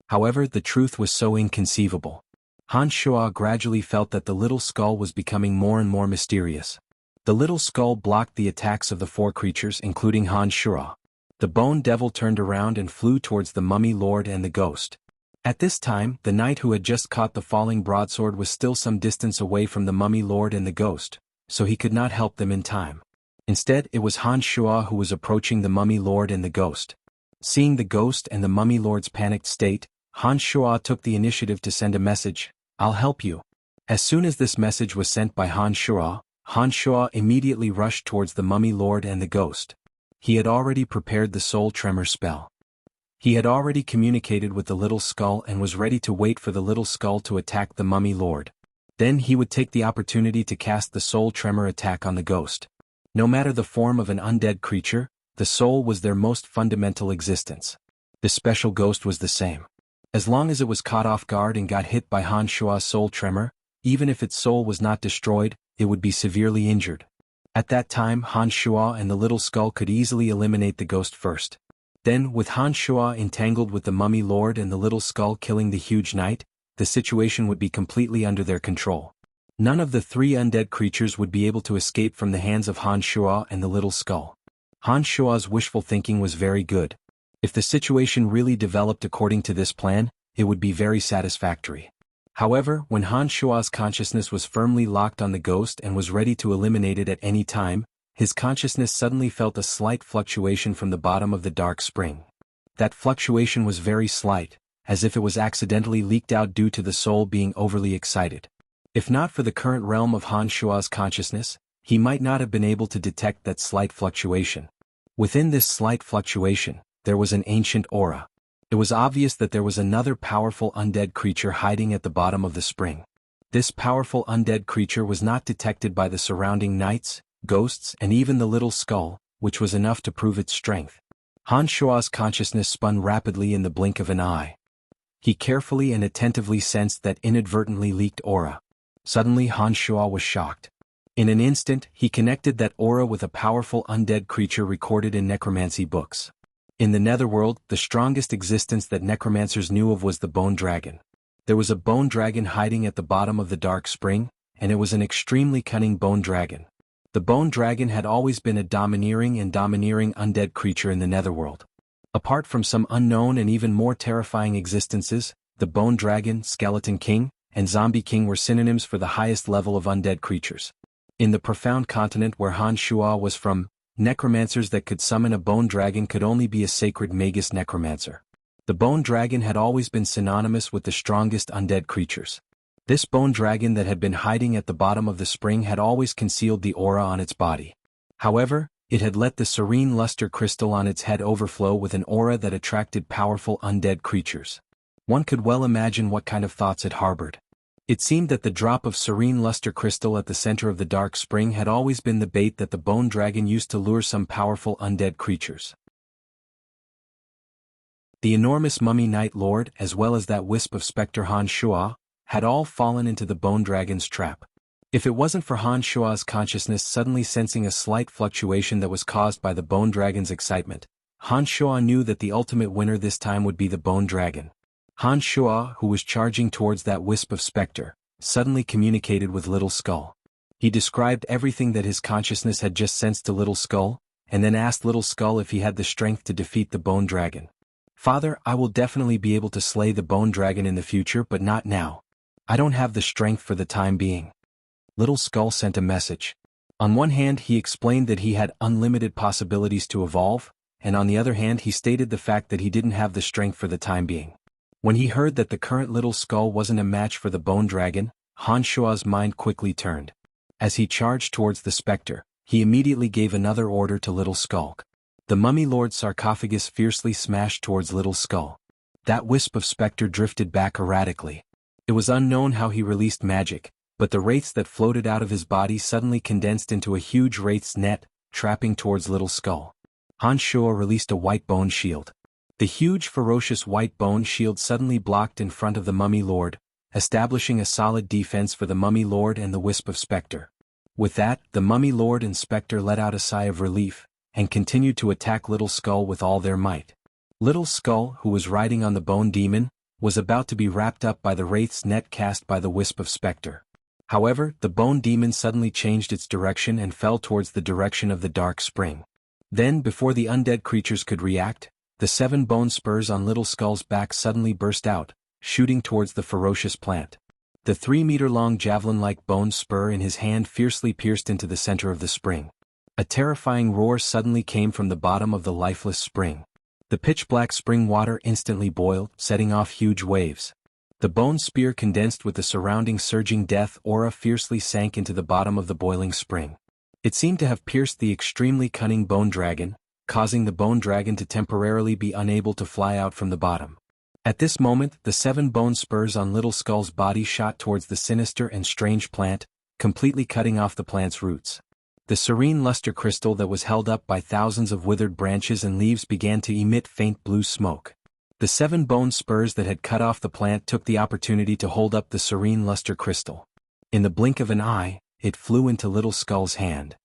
However, the truth was so inconceivable. Han Shuo gradually felt that the little skull was becoming more and more mysterious. The little skull blocked the attacks of the 4 creatures, including Han Shuo. The bone devil turned around and flew towards the Mummy Lord and the ghost. At this time, the knight who had just caught the falling broadsword was still some distance away from the Mummy Lord and the ghost, so he could not help them in time. Instead, it was Han Shuo who was approaching the Mummy Lord and the ghost. Seeing the ghost and the Mummy Lord's panicked state, Han Shuo took the initiative to send a message, "I'll help you." As soon as this message was sent by Han Shuo immediately rushed towards the Mummy Lord and the ghost. He had already prepared the soul tremor spell. He had already communicated with the little skull and was ready to wait for the little skull to attack the Mummy Lord. Then he would take the opportunity to cast the soul tremor attack on the ghost. No matter the form of an undead creature, the soul was their most fundamental existence. The special ghost was the same. As long as it was caught off guard and got hit by Han Shuo's soul tremor, even if its soul was not destroyed, it would be severely injured. At that time, Han Shuo and the little skull could easily eliminate the ghost first. Then, with Han Shuo entangled with the Mummy Lord and the little skull killing the huge knight, the situation would be completely under their control. None of the 3 undead creatures would be able to escape from the hands of Han Shuo and the little skull. Han Shuo's wishful thinking was very good. If the situation really developed according to this plan, it would be very satisfactory. However, when Han Shuo's consciousness was firmly locked on the ghost and was ready to eliminate it at any time, his consciousness suddenly felt a slight fluctuation from the bottom of the dark spring. That fluctuation was very slight, as if it was accidentally leaked out due to the soul being overly excited. If not for the current realm of Han Shuo's consciousness, he might not have been able to detect that slight fluctuation. Within this slight fluctuation, there was an ancient aura. It was obvious that there was another powerful undead creature hiding at the bottom of the spring. This powerful undead creature was not detected by the surrounding knights, ghosts, and even the little skull, which was enough to prove its strength. Han Shuo's consciousness spun rapidly in the blink of an eye. He carefully and attentively sensed that inadvertently leaked aura. Suddenly Han Shuo was shocked. In an instant, he connected that aura with a powerful undead creature recorded in necromancy books. In the netherworld, the strongest existence that necromancers knew of was the bone dragon. There was a bone dragon hiding at the bottom of the dark spring, and it was an extremely cunning bone dragon. The bone dragon had always been a domineering undead creature in the netherworld. Apart from some unknown and even more terrifying existences, the bone dragon, skeleton king, and zombie king were synonyms for the highest level of undead creatures. In the profound continent where Han Shuo was from, necromancers that could summon a bone dragon could only be a sacred magus necromancer. The bone dragon had always been synonymous with the strongest undead creatures. This bone dragon that had been hiding at the bottom of the spring had always concealed the aura on its body. However, it had let the serene luster crystal on its head overflow with an aura that attracted powerful undead creatures. One could well imagine what kind of thoughts it harbored. It seemed that the drop of serene luster crystal at the center of the dark spring had always been the bait that the bone dragon used to lure some powerful undead creatures. The enormous mummy Night Lord, as well as that wisp of specter Han Shuo, had all fallen into the bone dragon's trap. If it wasn't for Han Shuo's consciousness suddenly sensing a slight fluctuation that was caused by the bone dragon's excitement, Han Shuo knew that the ultimate winner this time would be the bone dragon. Han Shuo, who was charging towards that wisp of specter, suddenly communicated with Little Skull. He described everything that his consciousness had just sensed to Little Skull, and then asked Little Skull if he had the strength to defeat the bone dragon. "Father, I will definitely be able to slay the bone dragon in the future, but not now. I don't have the strength for the time being." Little Skull sent a message. On one hand he explained that he had unlimited possibilities to evolve, and on the other hand he stated the fact that he didn't have the strength for the time being. When he heard that the current Little Skull wasn't a match for the bone dragon, Han Shuo's mind quickly turned. As he charged towards the specter, he immediately gave another order to Little Skull. The Mummy Lord's sarcophagus fiercely smashed towards Little Skull. That wisp of specter drifted back erratically. It was unknown how he released magic, but the wraiths that floated out of his body suddenly condensed into a huge wraith's net, trapping towards Little Skull. Han Shuo released a white bone shield. The huge ferocious white bone shield suddenly blocked in front of the Mummy Lord, establishing a solid defense for the Mummy Lord and the wisp of specter. With that, the Mummy Lord and specter let out a sigh of relief, and continued to attack Little Skull with all their might. Little Skull, who was riding on the bone demon, was about to be wrapped up by the wraith's net cast by the wisp of specter. However, the bone demon suddenly changed its direction and fell towards the direction of the dark spring. Then, before the undead creatures could react, the 7 bone spurs on Little Skull's back suddenly burst out, shooting towards the ferocious plant. The 3-meter-long javelin-like bone spur in his hand fiercely pierced into the center of the spring. A terrifying roar suddenly came from the bottom of the lifeless spring. The pitch-black spring water instantly boiled, setting off huge waves. The bone spear condensed with the surrounding surging death aura fiercely sank into the bottom of the boiling spring. It seemed to have pierced the extremely cunning bone dragon, causing the bone dragon to temporarily be unable to fly out from the bottom. At this moment, the 7 bone spurs on Little Skull's body shot towards the sinister and strange plant, completely cutting off the plant's roots. The serene luster crystal that was held up by thousands of withered branches and leaves began to emit faint blue smoke. The 7 bone spurs that had cut off the plant took the opportunity to hold up the serene luster crystal. In the blink of an eye, it flew into Little Skull's hand.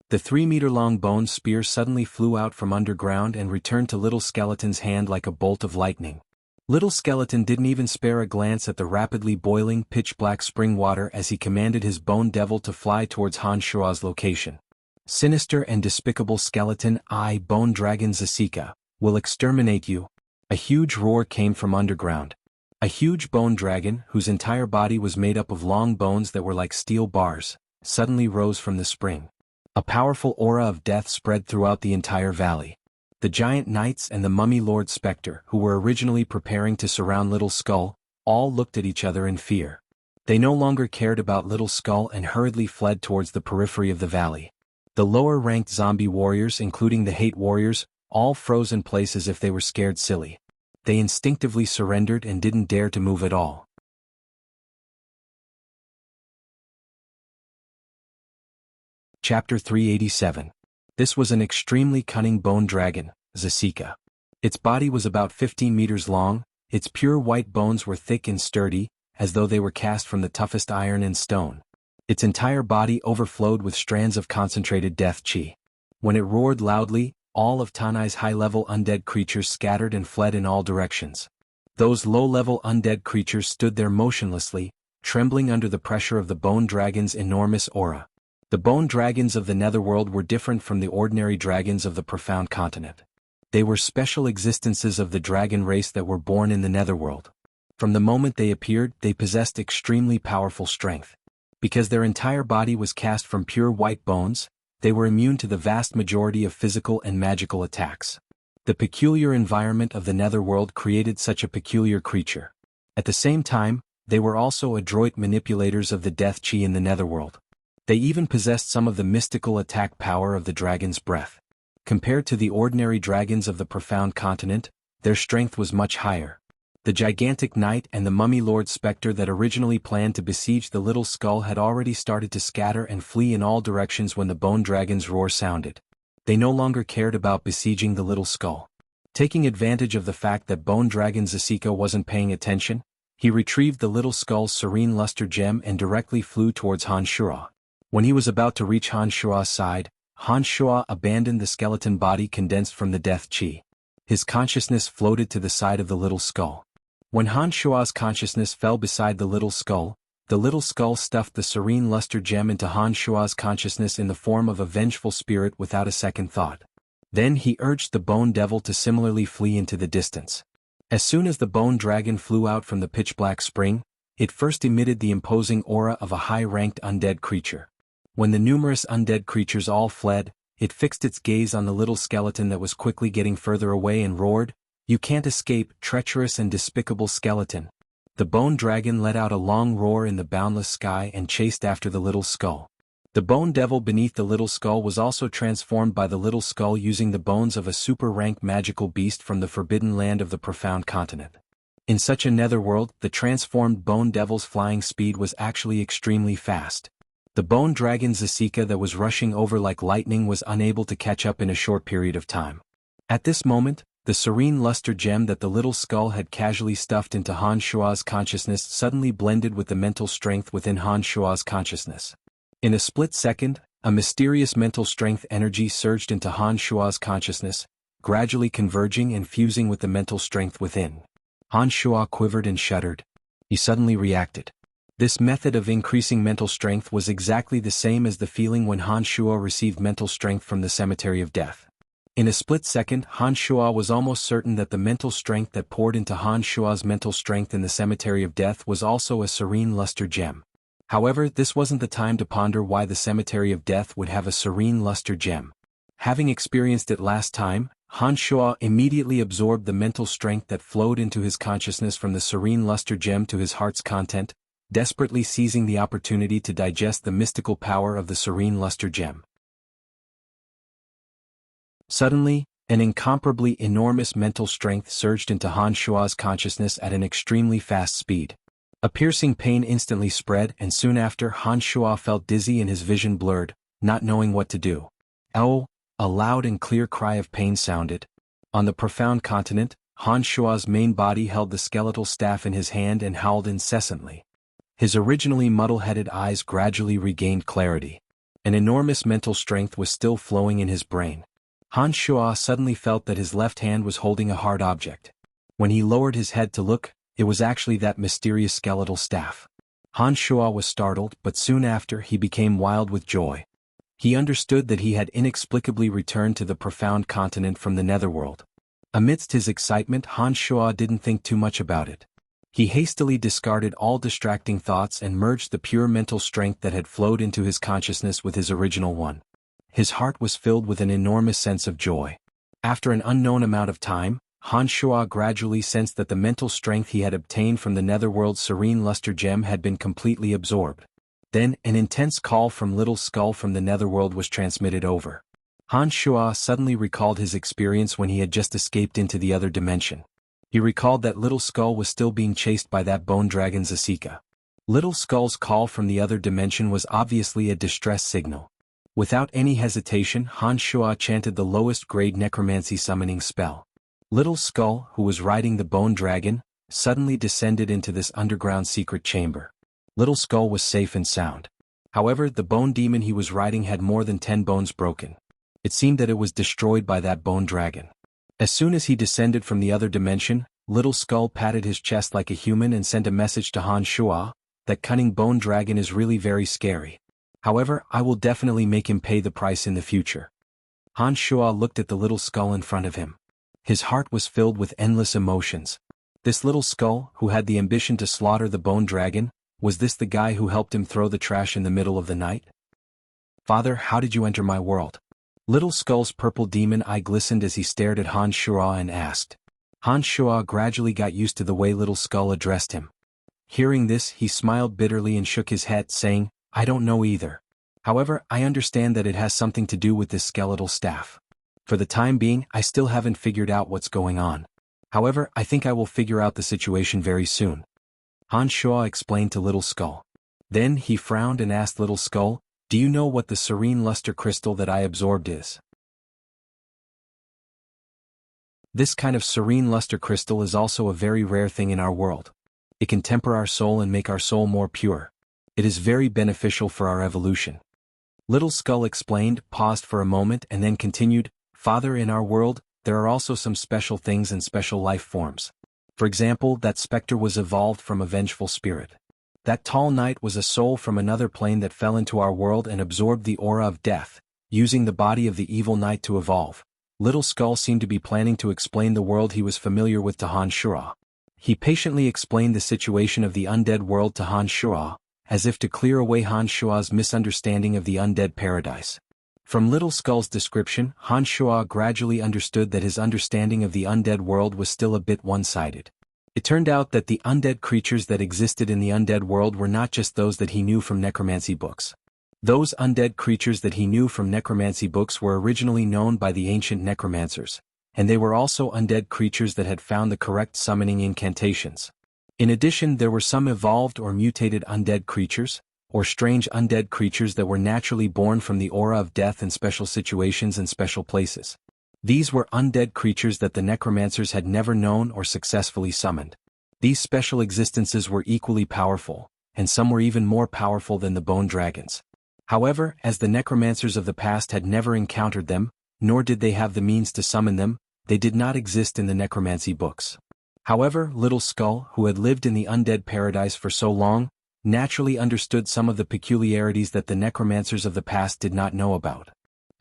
The 3-meter-long bone spear suddenly flew out from underground and returned to Little Skeleton's hand like a bolt of lightning. Little Skeleton didn't even spare a glance at the rapidly boiling pitch-black spring water as he commanded his bone devil to fly towards Han Shuo's location. "Sinister and despicable skeleton, I, Bone Dragon Zasika, will exterminate you." A huge roar came from underground. A huge bone dragon, whose entire body was made up of long bones that were like steel bars, suddenly rose from the spring. A powerful aura of death spread throughout the entire valley. The giant knights and the Mummy Lord Spectre, who were originally preparing to surround Little Skull, all looked at each other in fear. They no longer cared about Little Skull and hurriedly fled towards the periphery of the valley. The lower-ranked zombie warriors, including the hate warriors, all froze in place as if they were scared silly. They instinctively surrendered and didn't dare to move at all. Chapter 387. This was an extremely cunning bone dragon, Zasika. Its body was about 15 meters long, its pure white bones were thick and sturdy, as though they were cast from the toughest iron and stone. Its entire body overflowed with strands of concentrated death chi. When it roared loudly, all of Tanai's high-level undead creatures scattered and fled in all directions. Those low-level undead creatures stood there motionlessly, trembling under the pressure of the bone dragon's enormous aura. The bone dragons of the netherworld were different from the ordinary dragons of the profound continent. They were special existences of the dragon race that were born in the netherworld. From the moment they appeared, they possessed extremely powerful strength. Because their entire body was cast from pure white bones, they were immune to the vast majority of physical and magical attacks. The peculiar environment of the netherworld created such a peculiar creature. At the same time, they were also adroit manipulators of the death chi in the netherworld. They even possessed some of the mystical attack power of the dragon's breath. Compared to the ordinary dragons of the profound continent, their strength was much higher. The gigantic knight and the mummy lord spectre that originally planned to besiege the little skull had already started to scatter and flee in all directions when the bone dragon's roar sounded. They no longer cared about besieging the little skull. Taking advantage of the fact that Bone Dragon Zasika wasn't paying attention, he retrieved the little skull's serene luster gem and directly flew towards Han Shuo. When he was about to reach Han Shuo's side, Han Shuo abandoned the skeleton body condensed from the death chi. His consciousness floated to the side of the little skull. When Han Shuo's consciousness fell beside the little skull stuffed the serene luster gem into Han Shuo's consciousness in the form of a vengeful spirit without a second thought. Then he urged the bone devil to similarly flee into the distance. As soon as the bone dragon flew out from the pitch-black spring, it first emitted the imposing aura of a high-ranked undead creature. When the numerous undead creatures all fled, it fixed its gaze on the little skeleton that was quickly getting further away and roared, "You can't escape, treacherous and despicable skeleton." The bone dragon let out a long roar in the boundless sky and chased after the little skull. The bone devil beneath the little skull was also transformed by the little skull using the bones of a super-ranked magical beast from the forbidden land of the profound continent. In such a netherworld, the transformed bone devil's flying speed was actually extremely fast. The bone dragon Zasika that was rushing over like lightning was unable to catch up in a short period of time. At this moment, the serene luster gem that the little skull had casually stuffed into Han Shuo's consciousness suddenly blended with the mental strength within Han Shuo's consciousness. In a split second, a mysterious mental strength energy surged into Han Shuo's consciousness, gradually converging and fusing with the mental strength within. Han Shuo quivered and shuddered. He suddenly reacted. This method of increasing mental strength was exactly the same as the feeling when Han Shuo received mental strength from the Cemetery of Death. In a split second, Han Shuo was almost certain that the mental strength that poured into Han Shuo's mental strength in the Cemetery of Death was also a serene luster gem. However, this wasn't the time to ponder why the Cemetery of Death would have a serene luster gem. Having experienced it last time, Han Shuo immediately absorbed the mental strength that flowed into his consciousness from the serene luster gem to his heart's content, desperately seizing the opportunity to digest the mystical power of the serene luster gem. Suddenly, an incomparably enormous mental strength surged into Han Shuo's consciousness at an extremely fast speed. A piercing pain instantly spread and soon after Han Shuo felt dizzy and his vision blurred, not knowing what to do. "Ow!" A loud and clear cry of pain sounded. On the profound continent, Han Shuo's main body held the skeletal staff in his hand and howled incessantly. His originally muddle-headed eyes gradually regained clarity. An enormous mental strength was still flowing in his brain. Han Shuo suddenly felt that his left hand was holding a hard object. When he lowered his head to look, it was actually that mysterious skeletal staff. Han Shuo was startled, but soon after he became wild with joy. He understood that he had inexplicably returned to the profound continent from the netherworld. Amidst his excitement, Han Shuo didn't think too much about it. He hastily discarded all distracting thoughts and merged the pure mental strength that had flowed into his consciousness with his original one. His heart was filled with an enormous sense of joy. After an unknown amount of time, Han Shuo gradually sensed that the mental strength he had obtained from the netherworld's serene luster gem had been completely absorbed. Then, an intense call from Little Skull from the netherworld was transmitted over. Han Shuo suddenly recalled his experience when he had just escaped into the other dimension. He recalled that Little Skull was still being chased by that bone dragon Zasika. Little Skull's call from the other dimension was obviously a distress signal. Without any hesitation, Han Shuo chanted the lowest grade necromancy summoning spell. Little Skull, who was riding the bone dragon, suddenly descended into this underground secret chamber. Little Skull was safe and sound. However, the bone demon he was riding had more than 10 bones broken. It seemed that it was destroyed by that bone dragon. As soon as he descended from the other dimension, Little Skull patted his chest like a human and sent a message to Han Shuo, that cunning bone dragon is really very scary. However, I will definitely make him pay the price in the future. Han Shuo looked at the little skull in front of him. His heart was filled with endless emotions. This little skull, who had the ambition to slaughter the bone dragon, was this the guy who helped him throw the trash in the middle of the night? Father, how did you enter my world? Little Skull's purple demon eye glistened as he stared at Han Shuo and asked. Han Shuo gradually got used to the way Little Skull addressed him. Hearing this, he smiled bitterly and shook his head, saying, I don't know either. However, I understand that it has something to do with this skeletal staff. For the time being, I still haven't figured out what's going on. However, I think I will figure out the situation very soon. Han Shuo explained to Little Skull. Then he frowned and asked Little Skull, do you know what the serene luster crystal that I absorbed is? This kind of serene luster crystal is also a very rare thing in our world. It can temper our soul and make our soul more pure. It is very beneficial for our evolution. Little Skull explained, paused for a moment and then continued, Father, in our world, there are also some special things and special life forms. For example, that specter was evolved from a vengeful spirit. That tall knight was a soul from another plane that fell into our world and absorbed the aura of death, using the body of the evil knight to evolve. Little Skull seemed to be planning to explain the world he was familiar with to Han Shuo. He patiently explained the situation of the undead world to Han Shuo, as if to clear away Han Shuo's misunderstanding of the undead paradise. From Little Skull's description, Han Shuo gradually understood that his understanding of the undead world was still a bit one-sided. It turned out that the undead creatures that existed in the undead world were not just those that he knew from necromancy books. Those undead creatures that he knew from necromancy books were originally known by the ancient necromancers, and they were also undead creatures that had found the correct summoning incantations. In addition, there were some evolved or mutated undead creatures, or strange undead creatures that were naturally born from the aura of death in special situations and special places. These were undead creatures that the necromancers had never known or successfully summoned. These special existences were equally powerful, and some were even more powerful than the bone dragons. However, as the necromancers of the past had never encountered them, nor did they have the means to summon them, they did not exist in the necromancy books. However, Little Skull, who had lived in the undead paradise for so long, naturally understood some of the peculiarities that the necromancers of the past did not know about.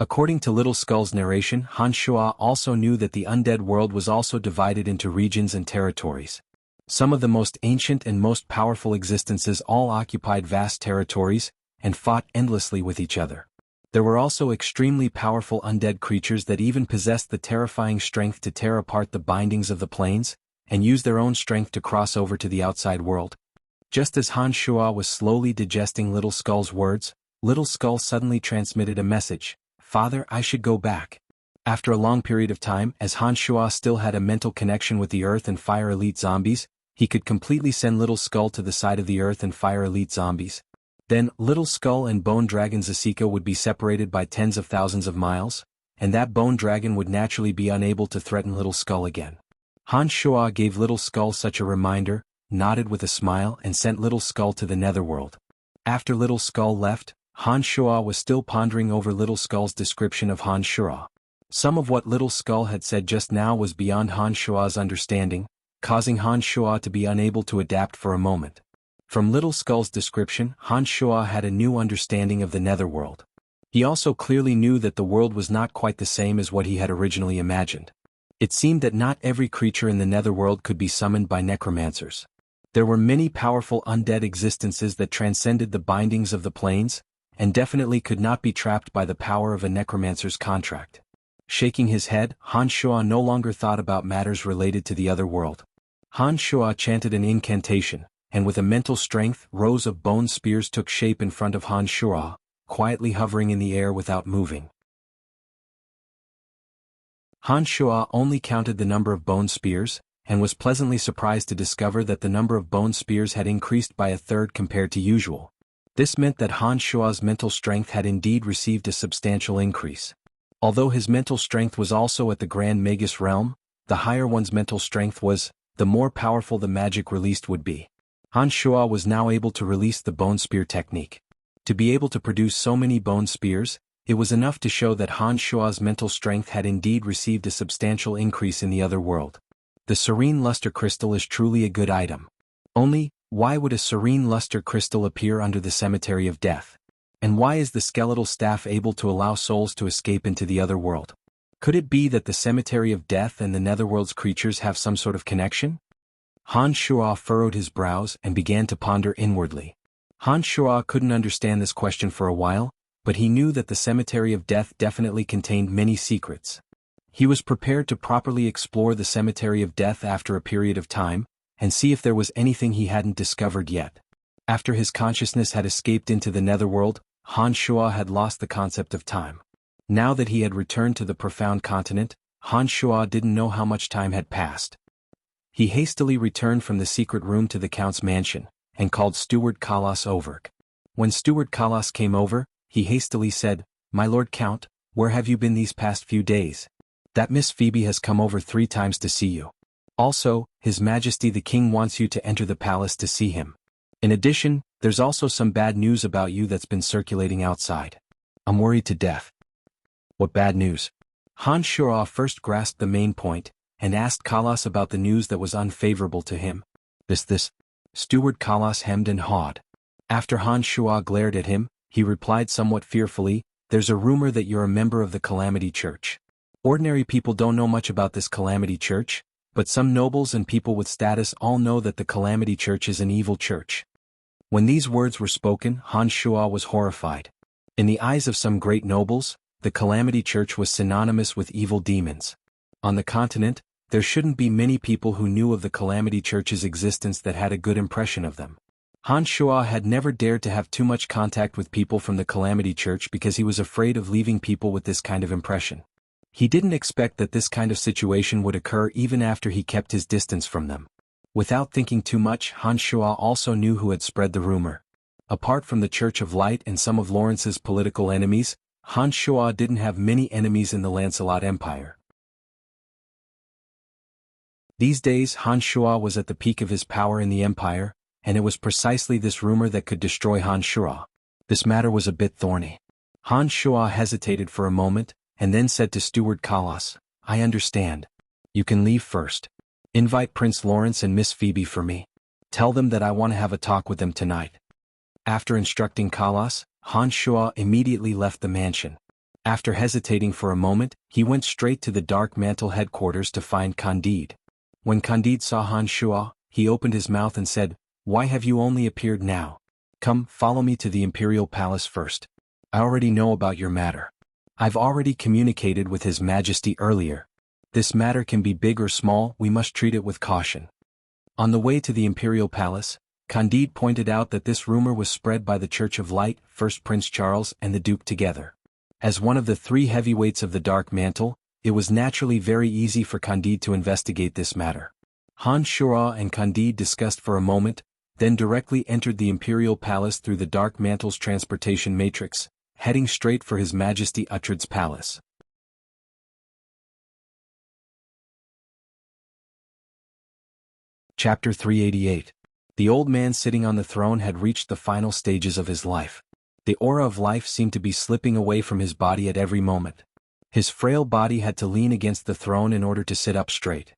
According to Little Skull's narration, Han Shuo also knew that the undead world was also divided into regions and territories. Some of the most ancient and most powerful existences all occupied vast territories, and fought endlessly with each other. There were also extremely powerful undead creatures that even possessed the terrifying strength to tear apart the bindings of the planes, and use their own strength to cross over to the outside world. Just as Han Shuo was slowly digesting Little Skull's words, Little Skull suddenly transmitted a message. Father, I should go back. After a long period of time, as Han Shuo still had a mental connection with the Earth and Fire Elite zombies, he could completely send Little Skull to the side of the Earth and Fire Elite zombies. Then, Little Skull and Bone Dragon Zasika would be separated by tens of thousands of miles, and that Bone Dragon would naturally be unable to threaten Little Skull again. Han Shuo gave Little Skull such a reminder, nodded with a smile and sent Little Skull to the Netherworld. After Little Skull left, Han Shuo was still pondering over Little Skull's description of Han Shuo. Some of what Little Skull had said just now was beyond Han Shuo's understanding, causing Han Shuo to be unable to adapt for a moment. From Little Skull's description, Han Shuo had a new understanding of the Netherworld. He also clearly knew that the world was not quite the same as what he had originally imagined. It seemed that not every creature in the Netherworld could be summoned by necromancers. There were many powerful undead existences that transcended the bindings of the planes, and definitely could not be trapped by the power of a necromancer's contract. Shaking his head, Han Shuo no longer thought about matters related to the other world. Han Shuo chanted an incantation, and with a mental strength, rows of bone spears took shape in front of Han Shuo, quietly hovering in the air without moving. Han Shuo only counted the number of bone spears, and was pleasantly surprised to discover that the number of bone spears had increased by a third compared to usual. This meant that Han Shuo's mental strength had indeed received a substantial increase. Although his mental strength was also at the Grand Magus realm, the higher one's mental strength was, the more powerful the magic released would be. Han Shuo was now able to release the bone spear technique. To be able to produce so many bone spears, it was enough to show that Han Shuo's mental strength had indeed received a substantial increase in the other world. The serene luster crystal is truly a good item. Only, Why would a serene luster crystal appear under the cemetery of death? And why is the skeletal staff able to allow souls to escape into the other world? Could it be that the cemetery of death and the netherworld's creatures have some sort of connection? Han Shuo furrowed his brows and began to ponder inwardly. Han Shuo couldn't understand this question for a while, but he knew that the cemetery of death definitely contained many secrets. He was prepared to properly explore the cemetery of death after a period of time, and see if there was anything he hadn't discovered yet. After his consciousness had escaped into the netherworld, Han Shuo had lost the concept of time. Now that he had returned to the profound continent, Han Shuo didn't know how much time had passed. He hastily returned from the secret room to the Count's mansion, and called Steward Kalas over. When Steward Kalas came over, he hastily said, "My Lord Count, where have you been these past few days? That Miss Phoebe has come over 3 times to see you. Also, His Majesty the King wants you to enter the palace to see him. In addition, there's also some bad news about you that's been circulating outside. I'm worried to death." "What bad news?" Han Shuo first grasped the main point, and asked Kalas about the news that was unfavorable to him. This. Steward Kalas hemmed and hawed. After Han Shuo glared at him, he replied somewhat fearfully, "There's a rumor that you're a member of the Calamity Church. Ordinary people don't know much about this Calamity Church, but some nobles and people with status all know that the Calamity Church is an evil church." When these words were spoken, Han Shuo was horrified. In the eyes of some great nobles, the Calamity Church was synonymous with evil demons. On the continent, there shouldn't be many people who knew of the Calamity Church's existence that had a good impression of them. Han Shuo had never dared to have too much contact with people from the Calamity Church because he was afraid of leaving people with this kind of impression. He didn't expect that this kind of situation would occur even after he kept his distance from them. Without thinking too much, Han Shuo also knew who had spread the rumor. Apart from the Church of Light and some of Lawrence's political enemies, Han Shuo didn't have many enemies in the Lancelot Empire. These days Han Shuo was at the peak of his power in the Empire, and it was precisely this rumor that could destroy Han Shuo. This matter was a bit thorny. Han Shuo hesitated for a moment, and then said to Steward Kalas, "I understand. You can leave first. Invite Prince Lawrence and Miss Phoebe for me. Tell them that I want to have a talk with them tonight." After instructing Kalas, Han Shuo immediately left the mansion. After hesitating for a moment, he went straight to the Dark Mantle headquarters to find Candide. When Candide saw Han Shuo, he opened his mouth and said, "Why have you only appeared now? Come, follow me to the Imperial Palace first. I already know about your matter. I've already communicated with His Majesty earlier. This matter can be big or small, we must treat it with caution." On the way to the Imperial Palace, Candide pointed out that this rumor was spread by the Church of Light, first Prince Charles and the Duke together. As one of the 3 heavyweights of the Dark Mantle, it was naturally very easy for Candide to investigate this matter. Han Shuo and Candide discussed for a moment, then directly entered the Imperial Palace through the Dark Mantle's transportation matrix, heading straight for His Majesty Uhtred's palace. Chapter 388. The old man sitting on the throne had reached the final stages of his life. The aura of life seemed to be slipping away from his body at every moment. His frail body had to lean against the throne in order to sit up straight.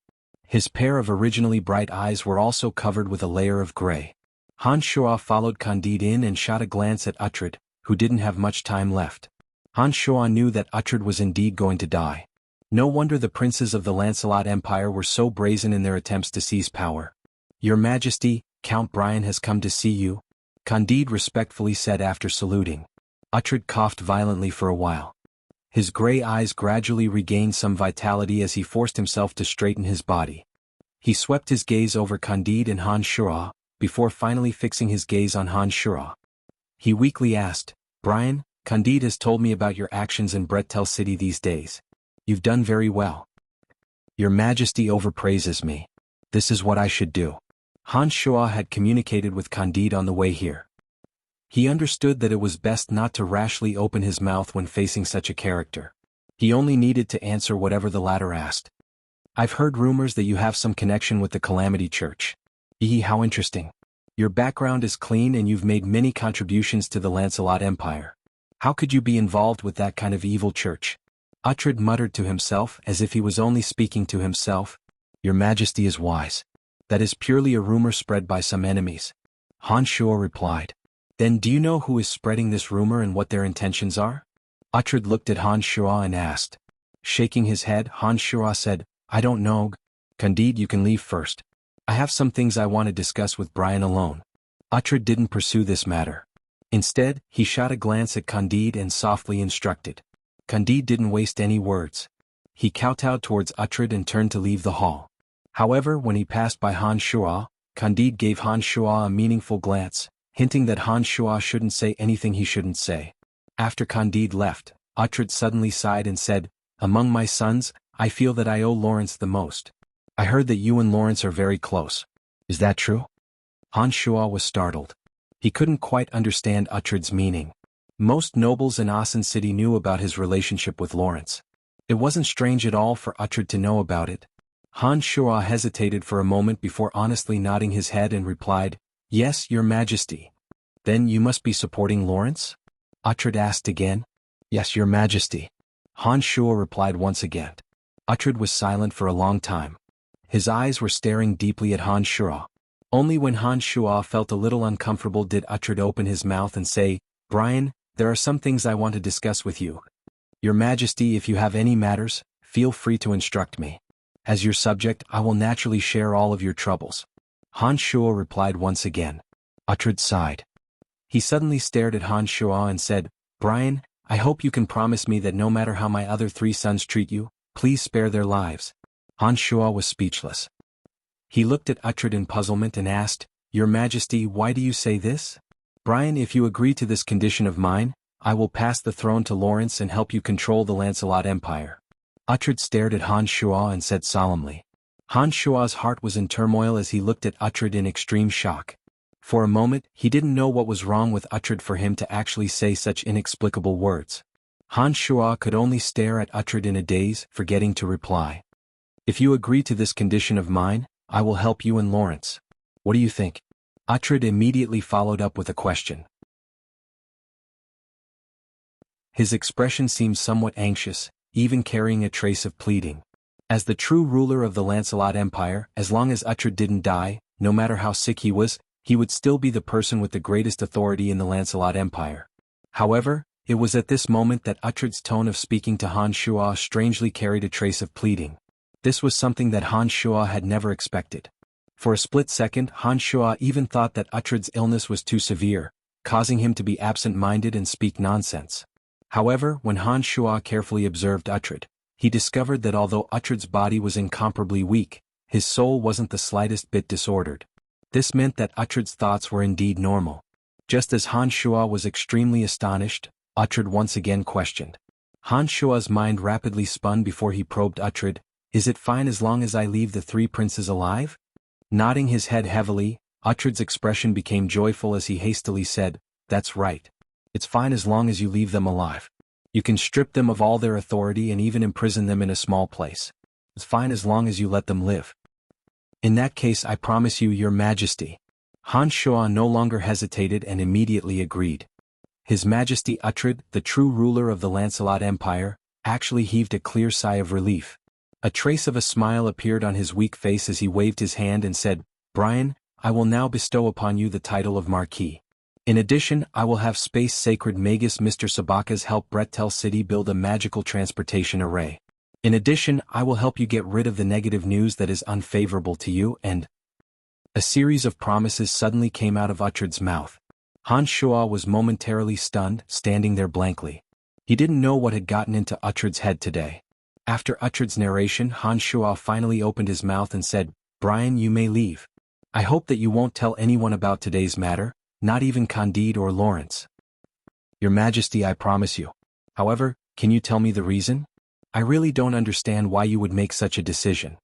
His pair of originally bright eyes were also covered with a layer of gray. Han Shuo followed Candide in and shot a glance at Uhtred, who didn't have much time left. Han Shuo knew that Uhtred was indeed going to die. No wonder the princes of the Lancelot Empire were so brazen in their attempts to seize power. "Your Majesty, Count Brian has come to see you," Candide respectfully said after saluting. Uhtred coughed violently for a while. His gray eyes gradually regained some vitality as he forced himself to straighten his body. He swept his gaze over Candide and Han Shuo, before finally fixing his gaze on Han Shuo. He weakly asked, "Brian, Candide has told me about your actions in Bretel City these days. You've done very well. Your Majesty overpraises me. This is what I should do." Han Shuo had communicated with Candide on the way here. He understood that it was best not to rashly open his mouth when facing such a character. He only needed to answer whatever the latter asked. "I've heard rumors that you have some connection with the Calamity Church. How interesting. Your background is clean and you've made many contributions to the Lancelot Empire. How could you be involved with that kind of evil church?" Uhtred muttered to himself as if he was only speaking to himself. "Your Majesty is wise. That is purely a rumor spread by some enemies. Han Shuo replied. Then do you know who is spreading this rumor and what their intentions are? Uhtred looked at Han Shuo and asked. Shaking his head, Han Shuo said, I don't know. Candide, you can leave first. I have some things I want to discuss with Brian alone. Uhtred didn't pursue this matter. Instead, he shot a glance at Candide and softly instructed. Candide didn't waste any words. He kowtowed towards Uhtred and turned to leave the hall. However, when he passed by Han Shuo, Candide gave Han Shuo a meaningful glance, hinting that Han Shuo shouldn't say anything he shouldn't say. After Candide left, Uhtred suddenly sighed and said, Among my sons, I feel that I owe Lawrence the most. I heard that you and Lawrence are very close. Is that true? Han Shuo was startled. He couldn't quite understand Uhtred's meaning. Most nobles in Asen City knew about his relationship with Lawrence. It wasn't strange at all for Uhtred to know about it. Han Shuo hesitated for a moment before honestly nodding his head and replied, Yes, your majesty. Then you must be supporting Lawrence? Uhtred asked again. Yes, your majesty. Han Shuo replied once again. Uhtred was silent for a long time. His eyes were staring deeply at Han Shuo. Only when Han Shuo felt a little uncomfortable did Uhtred open his mouth and say, Brian, there are some things I want to discuss with you. Your majesty, if you have any matters, feel free to instruct me. As your subject, I will naturally share all of your troubles. Han Shuo replied once again. Uhtred sighed. He suddenly stared at Han Shuo and said, Brian, I hope you can promise me that no matter how my other 3 sons treat you, please spare their lives. Han Shuo was speechless. He looked at Uhtred in puzzlement and asked, Your Majesty, why do you say this? Brian, if you agree to this condition of mine, I will pass the throne to Lawrence and help you control the Lancelot Empire. Uhtred stared at Han Shuo and said solemnly. Han Shuo's heart was in turmoil as he looked at Uhtred in extreme shock. For a moment, he didn't know what was wrong with Uhtred for him to actually say such inexplicable words. Han Shuo could only stare at Uhtred in a daze, forgetting to reply. If you agree to this condition of mine, I will help you and Lawrence. What do you think? Uhtred immediately followed up with a question. His expression seemed somewhat anxious, even carrying a trace of pleading. As the true ruler of the Lancelot Empire, as long as Uhtred didn't die, no matter how sick he would still be the person with the greatest authority in the Lancelot Empire. However, it was at this moment that Uhtred's tone of speaking to Han Shuo strangely carried a trace of pleading. This was something that Han Shuo had never expected. For a split second, Han Shuo even thought that Uhtred's illness was too severe, causing him to be absent-minded and speak nonsense. However, when Han Shuo carefully observed Uhtred, he discovered that although Uhtred's body was incomparably weak, his soul wasn't the slightest bit disordered. This meant that Uhtred's thoughts were indeed normal. Just as Han Shuo was extremely astonished, Uhtred once again questioned. Han Shuo's mind rapidly spun before he probed Uhtred. Is it fine as long as I leave the 3 princes alive? Nodding his head heavily, Uhtred's expression became joyful as he hastily said, That's right. It's fine as long as you leave them alive. You can strip them of all their authority and even imprison them in a small place. It's fine as long as you let them live. In that case, I promise you, Your Majesty. Han Shuo no longer hesitated and immediately agreed. His Majesty Uhtred, the true ruler of the Lancelot Empire, actually heaved a clear sigh of relief. A trace of a smile appeared on his weak face as he waved his hand and said, Brian, I will now bestow upon you the title of Marquis. In addition, I will have Space Sacred Magus Mr. Sabaka's help Bretel City build a magical transportation array. In addition, I will help you get rid of the negative news that is unfavorable to you and... A series of promises suddenly came out of Uhtred's mouth. Han Shuo was momentarily stunned, standing there blankly. He didn't know what had gotten into Uhtred's head today. After Uhtred's narration, Han Shuo finally opened his mouth and said, Brian, you may leave. I hope that you won't tell anyone about today's matter, not even Candide or Lawrence. Your Majesty, I promise you. However, can you tell me the reason? I really don't understand why you would make such a decision.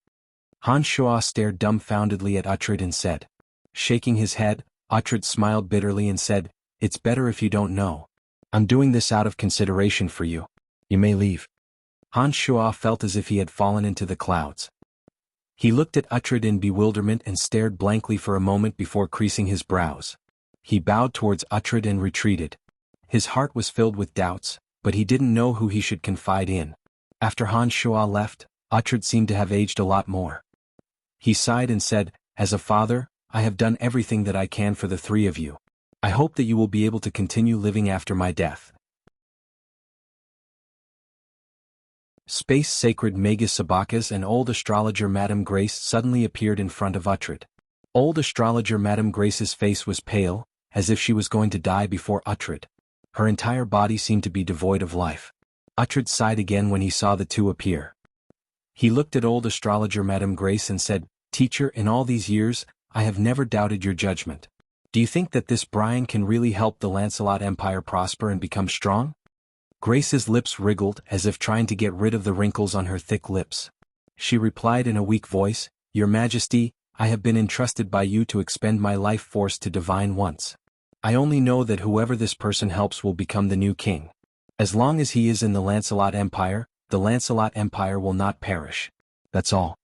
Han Shuo stared dumbfoundedly at Uhtred and said. Shaking his head, Uhtred smiled bitterly and said, It's better if you don't know. I'm doing this out of consideration for you. You may leave. Han Shuo felt as if he had fallen into the clouds. He looked at Uhtred in bewilderment and stared blankly for a moment before creasing his brows. He bowed towards Uhtred and retreated. His heart was filled with doubts, but he didn't know who he should confide in. After Han Shuo left, Uhtred seemed to have aged a lot more. He sighed and said, As a father, I have done everything that I can for the three of you. I hope that you will be able to continue living after my death. Space Sacred Magus Sabakas and Old Astrologer Madame Grace suddenly appeared in front of Uhtred. Old Astrologer Madame Grace's face was pale, as if she was going to die before Uhtred. Her entire body seemed to be devoid of life. Uhtred sighed again when he saw the two appear. He looked at Old Astrologer Madame Grace and said, "Teacher, in all these years, I have never doubted your judgment. Do you think that this Brian can really help the Lancelot Empire prosper and become strong?" Grace's lips wriggled as if trying to get rid of the wrinkles on her thick lips. She replied in a weak voice, "Your Majesty, I have been entrusted by you to expend my life force to divine wants. I only know that whoever this person helps will become the new king. As long as he is in the Lancelot Empire, the Lancelot Empire will not perish. That's all.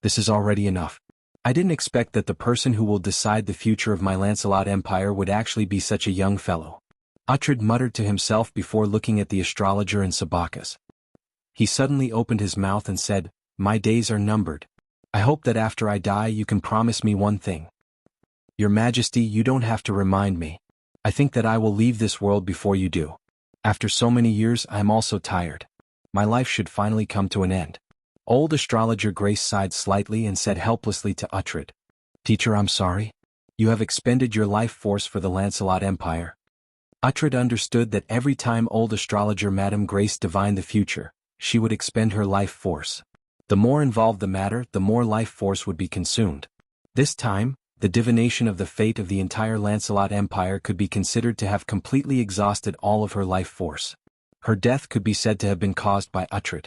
This is already enough. I didn't expect that the person who will decide the future of my Lancelot Empire would actually be such a young fellow." Uhtred muttered to himself before looking at the astrologer and Sabakas. He suddenly opened his mouth and said, "My days are numbered. I hope that after I die you can promise me one thing." "Your Majesty, you don't have to remind me. I think that I will leave this world before you do. After so many years I am also tired. My life should finally come to an end." Old Astrologer Grace sighed slightly and said helplessly to Uhtred, "Teacher, I'm sorry. You have expended your life force for the Lancelot Empire." Uhtred understood that every time Old Astrologer Madame Grace divined the future, she would expend her life force. The more involved the matter, the more life force would be consumed. This time, the divination of the fate of the entire Lancelot Empire could be considered to have completely exhausted all of her life force. Her death could be said to have been caused by Uhtred.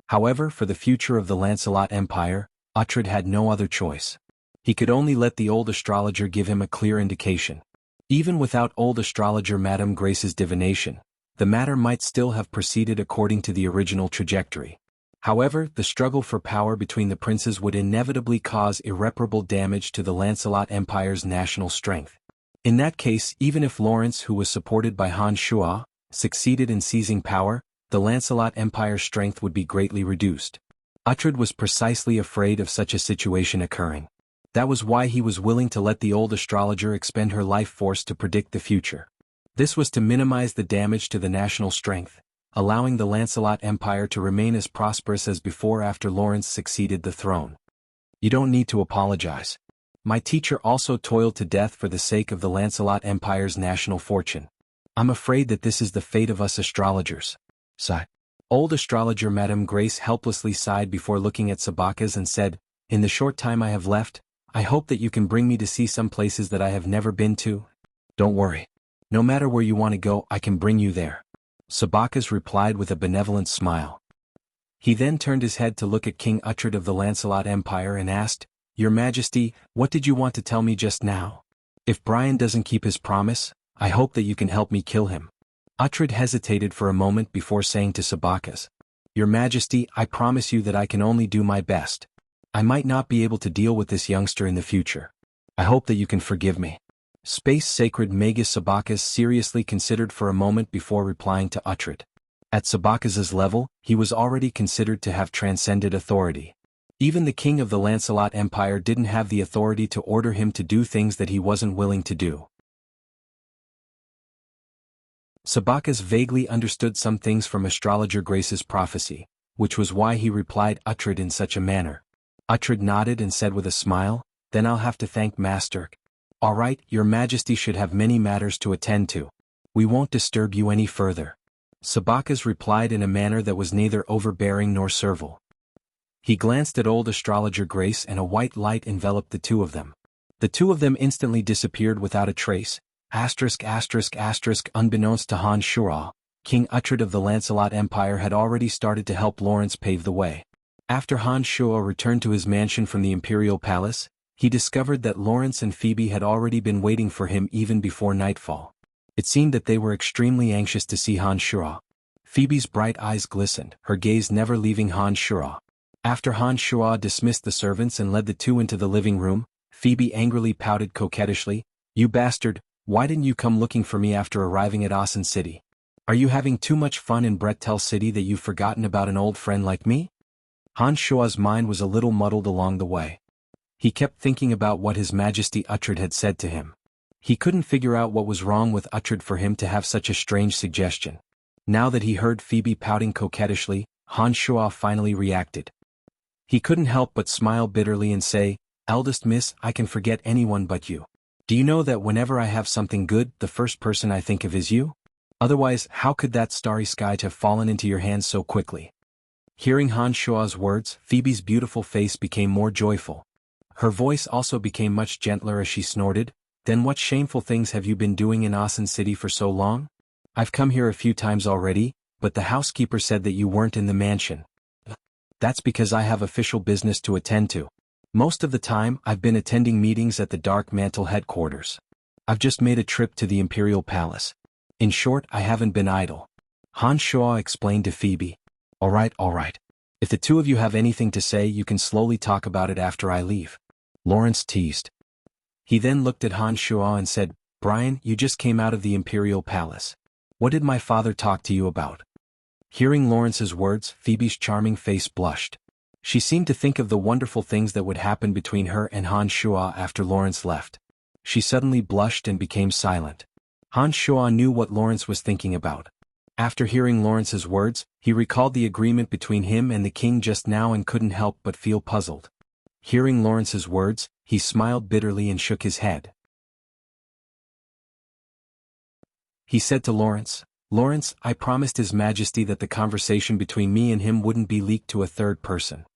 However, for the future of the Lancelot Empire, Uhtred had no other choice. He could only let the old astrologer give him a clear indication. Even without old astrologer Madame Grace's divination, the matter might still have proceeded according to the original trajectory. However, the struggle for power between the princes would inevitably cause irreparable damage to the Lancelot Empire's national strength. In that case, even if Lawrence, who was supported by Han Shua, succeeded in seizing power, the Lancelot Empire's strength would be greatly reduced. Uhtred was precisely afraid of such a situation occurring. That was why he was willing to let the old astrologer expend her life force to predict the future. This was to minimize the damage to the national strength, allowing the Lancelot Empire to remain as prosperous as before after Lawrence succeeded the throne. "You don't need to apologize. My teacher also toiled to death for the sake of the Lancelot Empire's national fortune. I'm afraid that this is the fate of us astrologers." Sigh. Old astrologer Madame Grace helplessly sighed before looking at Sabakas and said, "In the short time I have left, I hope that you can bring me to see some places that I have never been to." "Don't worry. No matter where you want to go, I can bring you there," Sabakas replied with a benevolent smile. He then turned his head to look at King Uhtred of the Lancelot Empire and asked, "Your Majesty, what did you want to tell me just now? If Brian doesn't keep his promise, I hope that you can help me kill him." Uhtred hesitated for a moment before saying to Sabakas, "Your Majesty, I promise you that I can only do my best. I might not be able to deal with this youngster in the future. I hope that you can forgive me." Space Sacred Magus Sabakas seriously considered for a moment before replying to Uhtred. At Sabakas's level, he was already considered to have transcended authority. Even the king of the Lancelot Empire didn't have the authority to order him to do things that he wasn't willing to do. Sabakas vaguely understood some things from Astrologer Grace's prophecy, which was why he replied Uhtred in such a manner. Uhtred nodded and said with a smile, "Then I'll have to thank Master. All right, your Majesty should have many matters to attend to. We won't disturb you any further." Sabakas replied in a manner that was neither overbearing nor servile. He glanced at old astrologer Grace and a white light enveloped the two of them. The two of them instantly disappeared without a trace. Unbeknownst to Han Shua, King Uhtred of the Lancelot Empire had already started to help Lawrence pave the way. After Han Shua returned to his mansion from the Imperial Palace, he discovered that Lawrence and Phoebe had already been waiting for him even before nightfall. It seemed that they were extremely anxious to see Han Shua. Phoebe's bright eyes glistened, her gaze never leaving Han Shua. After Han Shua dismissed the servants and led the two into the living room, Phoebe angrily pouted coquettishly, "You bastard, why didn't you come looking for me after arriving at Asen City? Are you having too much fun in Brettel City that you've forgotten about an old friend like me?" Han Shua's mind was a little muddled along the way. He kept thinking about what His Majesty Uhtred had said to him. He couldn't figure out what was wrong with Uhtred for him to have such a strange suggestion. Now that he heard Phoebe pouting coquettishly, Han Shuo finally reacted. He couldn't help but smile bitterly and say, "Eldest miss, I can forget anyone but you. Do you know that whenever I have something good, the first person I think of is you? Otherwise, how could that starry sky have fallen into your hands so quickly?" Hearing Han Shuo's words, Phoebe's beautiful face became more joyful. Her voice also became much gentler as she snorted, "Then what shameful things have you been doing in Asen City for so long? I've come here a few times already, but the housekeeper said that you weren't in the mansion. That's because I have official business to attend to. Most of the time, I've been attending meetings at the Dark Mantle headquarters. I've just made a trip to the Imperial Palace. In short, I haven't been idle." Han Shuo explained to Phoebe. All right. If the two of you have anything to say, you can slowly talk about it after I leave," Lawrence teased. He then looked at Han Shuo and said, "Brian, you just came out of the Imperial Palace. What did my father talk to you about?" Hearing Lawrence's words, Phoebe's charming face blushed. She seemed to think of the wonderful things that would happen between her and Han Shuo after Lawrence left. She suddenly blushed and became silent. Han Shuo knew what Lawrence was thinking about. After hearing Lawrence's words, he recalled the agreement between him and the king just now and couldn't help but feel puzzled. Hearing Lawrence's words, he smiled bitterly and shook his head. He said to Lawrence, "Lawrence, I promised His Majesty that the conversation between me and him wouldn't be leaked to a third person.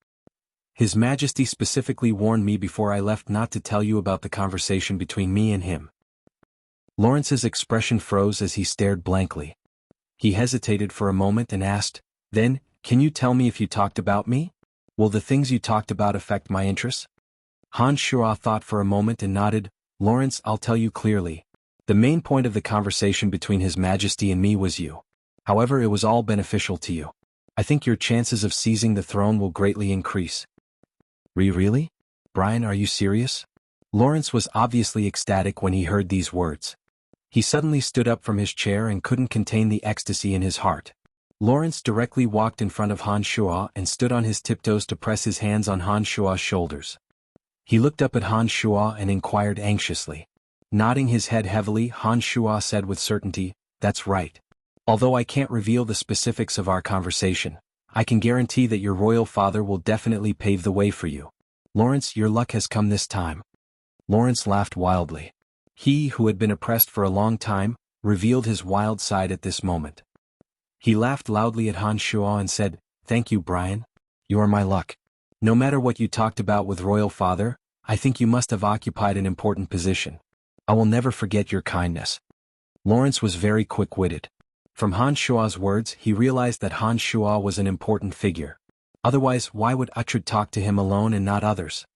His Majesty specifically warned me before I left not to tell you about the conversation between me and him." Lawrence's expression froze as he stared blankly. He hesitated for a moment and asked, "Then, can you tell me if you talked about me? Will the things you talked about affect my interests?" Han Shuo thought for a moment and nodded, "Lawrence, I'll tell you clearly. The main point of the conversation between His Majesty and me was you. However, it was all beneficial to you. I think your chances of seizing the throne will greatly increase." Really? Brian, are you serious?" Lawrence was obviously ecstatic when he heard these words. He suddenly stood up from his chair and couldn't contain the ecstasy in his heart. Lawrence directly walked in front of Han Shuo and stood on his tiptoes to press his hands on Han Shuo's shoulders. He looked up at Han Shuo and inquired anxiously. Nodding his head heavily, Han Shuo said with certainty, "That's right. Although I can't reveal the specifics of our conversation, I can guarantee that your royal father will definitely pave the way for you. Lawrence, your luck has come this time." Lawrence laughed wildly. He, who had been oppressed for a long time, revealed his wild side at this moment. He laughed loudly at Han Shuo and said, "Thank you, Brian. You are my luck. No matter what you talked about with royal father, I think you must have occupied an important position. I will never forget your kindness." Lawrence was very quick-witted. From Han Shuo's words, he realized that Han Shuo was an important figure. Otherwise, why would Uhtred talk to him alone and not others?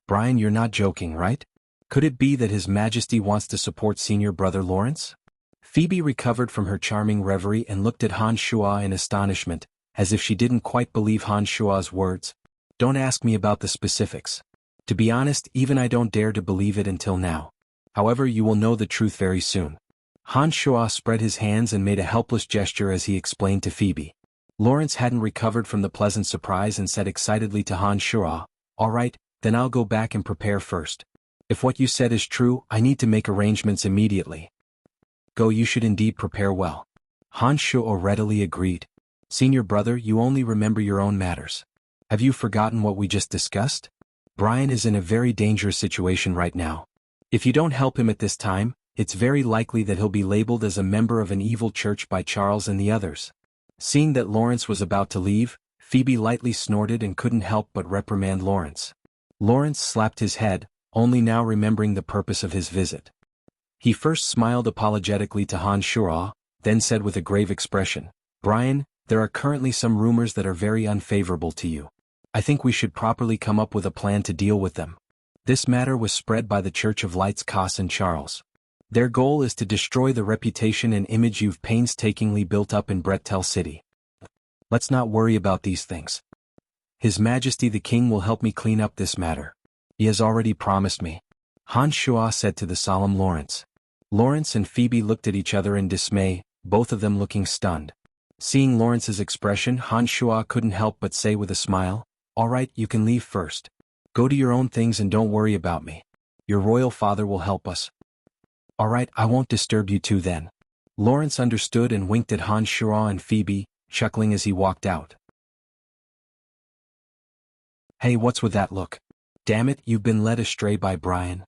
"Brian, you're not joking, right? Could it be that His Majesty wants to support senior brother Lawrence?" Phoebe recovered from her charming reverie and looked at Han Shuo in astonishment, as if she didn't quite believe Han Shuo's words. "Don't ask me about the specifics. To be honest, even I don't dare to believe it until now. However, you will know the truth very soon." Han Shuo spread his hands and made a helpless gesture as he explained to Phoebe. Lawrence hadn't recovered from the pleasant surprise and said excitedly to Han Shuo, "All right, then I'll go back and prepare first. If what you said is true, I need to make arrangements immediately." "Go, you should indeed prepare well." Han Shuo readily agreed. "Senior brother, you only remember your own matters. Have you forgotten what we just discussed? Brian is in a very dangerous situation right now. If you don't help him at this time, it's very likely that he'll be labeled as a member of an evil church by Charles and the others." Seeing that Lawrence was about to leave, Phoebe lightly snorted and couldn't help but reprimand Lawrence. Lawrence slapped his head, only now remembering the purpose of his visit. He first smiled apologetically to Han Shuo, then said with a grave expression, "Brian, there are currently some rumors that are very unfavorable to you. I think we should properly come up with a plan to deal with them. This matter was spread by the Church of Light's Cos and Charles. Their goal is to destroy the reputation and image you've painstakingly built up in Brettel City. Let's not worry about these things. His Majesty the King will help me clean up this matter. He has already promised me," Han Shuo said to the solemn Lawrence. Lawrence and Phoebe looked at each other in dismay, both of them looking stunned. Seeing Lawrence's expression, Han Shuo couldn't help but say with a smile, "All right, you can leave first. Go to your own things and don't worry about me. Your royal father will help us. Alright, I won't disturb you two then. Lawrence understood and winked at Han Shuo and Phoebe, chuckling as he walked out. Hey, what's with that look? Damn it, you've been led astray by Brian.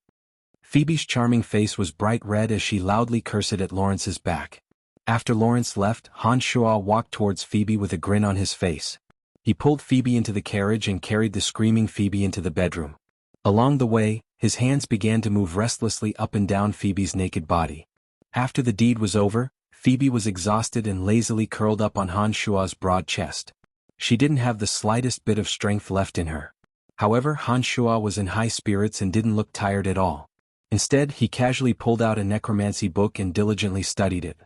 Phoebe's charming face was bright red as she loudly cursed at Lawrence's back. After Lawrence left, Han Shuo walked towards Phoebe with a grin on his face. He pulled Phoebe into the carriage and carried the screaming Phoebe into the bedroom. Along the way, his hands began to move restlessly up and down Phoebe's naked body. After the deed was over, Phoebe was exhausted and lazily curled up on Han Shuo's broad chest. She didn't have the slightest bit of strength left in her. However, Han Shuo was in high spirits and didn't look tired at all. Instead, he casually pulled out a necromancy book and diligently studied it.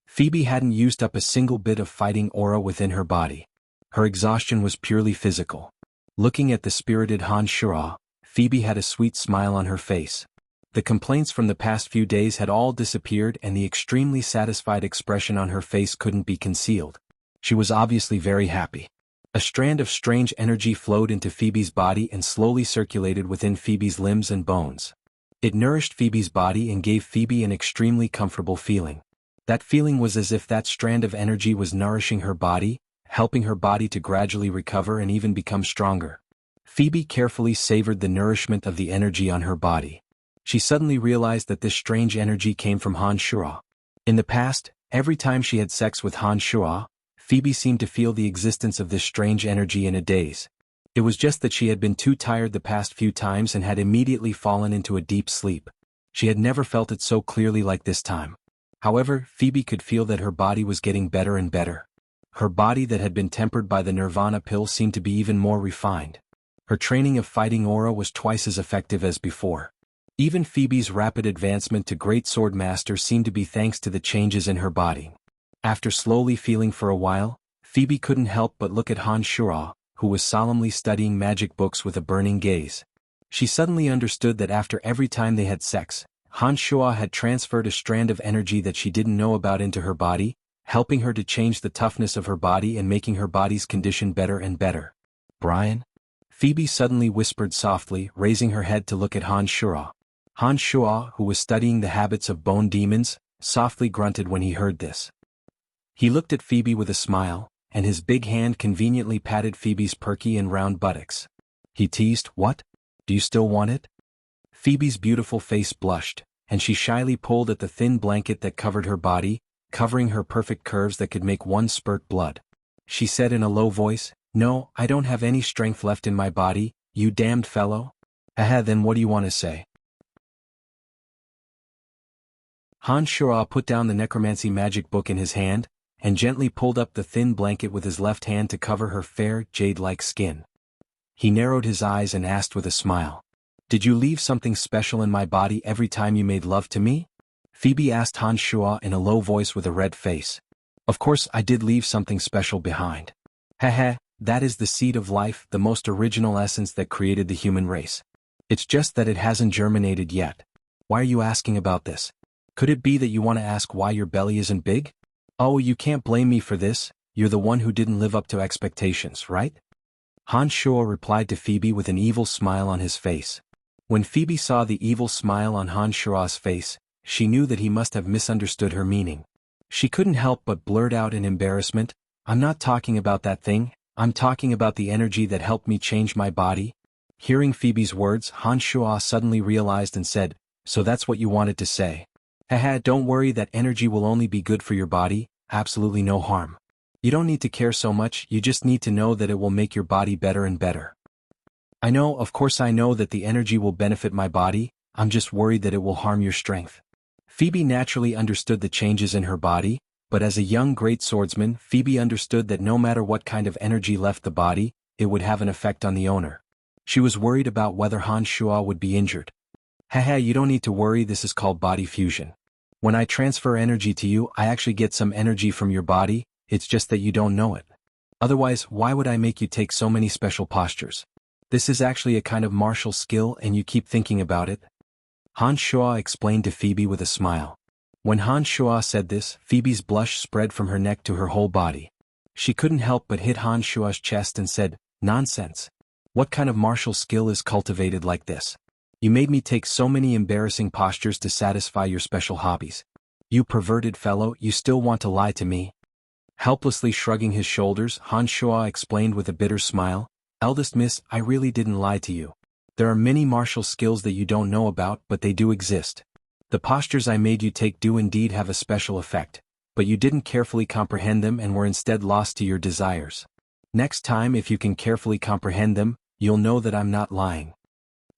Phoebe hadn't used up a single bit of fighting aura within her body. Her exhaustion was purely physical. Looking at the spirited Han Shuo, Phoebe had a sweet smile on her face. The complaints from the past few days had all disappeared and the extremely satisfied expression on her face couldn't be concealed. She was obviously very happy. A strand of strange energy flowed into Phoebe's body and slowly circulated within Phoebe's limbs and bones. It nourished Phoebe's body and gave Phoebe an extremely comfortable feeling. That feeling was as if that strand of energy was nourishing her body, helping her body to gradually recover and even become stronger. Phoebe carefully savored the nourishment of the energy on her body. She suddenly realized that this strange energy came from Han Shuo. In the past, every time she had sex with Han Shuo, Phoebe seemed to feel the existence of this strange energy in a daze. It was just that she had been too tired the past few times and had immediately fallen into a deep sleep. She had never felt it so clearly like this time. However, Phoebe could feel that her body was getting better and better. Her body that had been tempered by the Nirvana pill seemed to be even more refined. Her training of fighting aura was twice as effective as before. Even Phoebe's rapid advancement to Great Sword Master seemed to be thanks to the changes in her body. After slowly feeling for a while, Phoebe couldn't help but look at Han Shuo, who was solemnly studying magic books with a burning gaze. She suddenly understood that after every time they had sex, Han Shuo had transferred a strand of energy that she didn't know about into her body, helping her to change the toughness of her body and making her body's condition better and better. Brian? Phoebe suddenly whispered softly, raising her head to look at Han Shuo. Han Shuo, who was studying the habits of bone demons, softly grunted when he heard this. He looked at Phoebe with a smile, and his big hand conveniently patted Phoebe's perky and round buttocks. He teased, "What? Do you still want it?" Phoebe's beautiful face blushed, and she shyly pulled at the thin blanket that covered her body, covering her perfect curves that could make one spurt blood. She said in a low voice, "No, I don't have any strength left in my body, you damned fellow." "Haha, then what do you want to say?" Han Shuo put down the necromancy magic book in his hand, and gently pulled up the thin blanket with his left hand to cover her fair, jade-like skin. He narrowed his eyes and asked with a smile, "Did you leave something special in my body every time you made love to me?" Phoebe asked Han Shuo in a low voice with a red face. "Of course I did leave something special behind. Heh, that is the seed of life, the most original essence that created the human race. It's just that it hasn't germinated yet. Why are you asking about this? Could it be that you want to ask why your belly isn't big? Oh, you can't blame me for this, you're the one who didn't live up to expectations, right?" Han Shuo replied to Phoebe with an evil smile on his face. When Phoebe saw the evil smile on Han Shuo's face, she knew that he must have misunderstood her meaning. She couldn't help but blurt out in embarrassment, "I'm not talking about that thing, I'm talking about the energy that helped me change my body." Hearing Phoebe's words, Han Shuo suddenly realized and said, "So that's what you wanted to say. Haha, don't worry, that energy will only be good for your body, absolutely no harm. You don't need to care so much, you just need to know that it will make your body better and better." "I know, of course I know that the energy will benefit my body, I'm just worried that it will harm your strength." Phoebe naturally understood the changes in her body, but as a young great swordsman, Phoebe understood that no matter what kind of energy left the body, it would have an effect on the owner. She was worried about whether Han Shuo would be injured. "Haha, you don't need to worry, this is called body fusion. When I transfer energy to you, I actually get some energy from your body, it's just that you don't know it. Otherwise, why would I make you take so many special postures? This is actually a kind of martial skill and you keep thinking about it." Han Shuo explained to Phoebe with a smile. When Han Shuo said this, Phoebe's blush spread from her neck to her whole body. She couldn't help but hit Han Shuo's chest and said, "Nonsense. What kind of martial skill is cultivated like this? You made me take so many embarrassing postures to satisfy your special hobbies. You perverted fellow, you still want to lie to me? Helplessly shrugging his shoulders, Han Shuo explained with a bitter smile, Eldest miss, I really didn't lie to you. There are many martial skills that you don't know about, but they do exist. The postures I made you take do indeed have a special effect, but you didn't carefully comprehend them and were instead lost to your desires. Next time, if you can carefully comprehend them, you'll know that I'm not lying.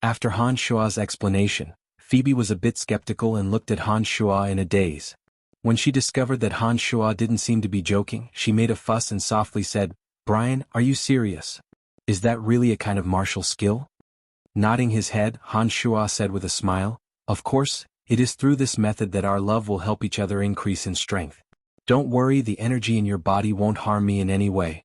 After Han Shuo's explanation, Phoebe was a bit skeptical and looked at Han Shuo in a daze. When she discovered that Han Shuo didn't seem to be joking, she made a fuss and softly said, Brian, are you serious? Is that really a kind of martial skill? Nodding his head, Han Shuo said with a smile, Of course, it is through this method that our love will help each other increase in strength. Don't worry, the energy in your body won't harm me in any way.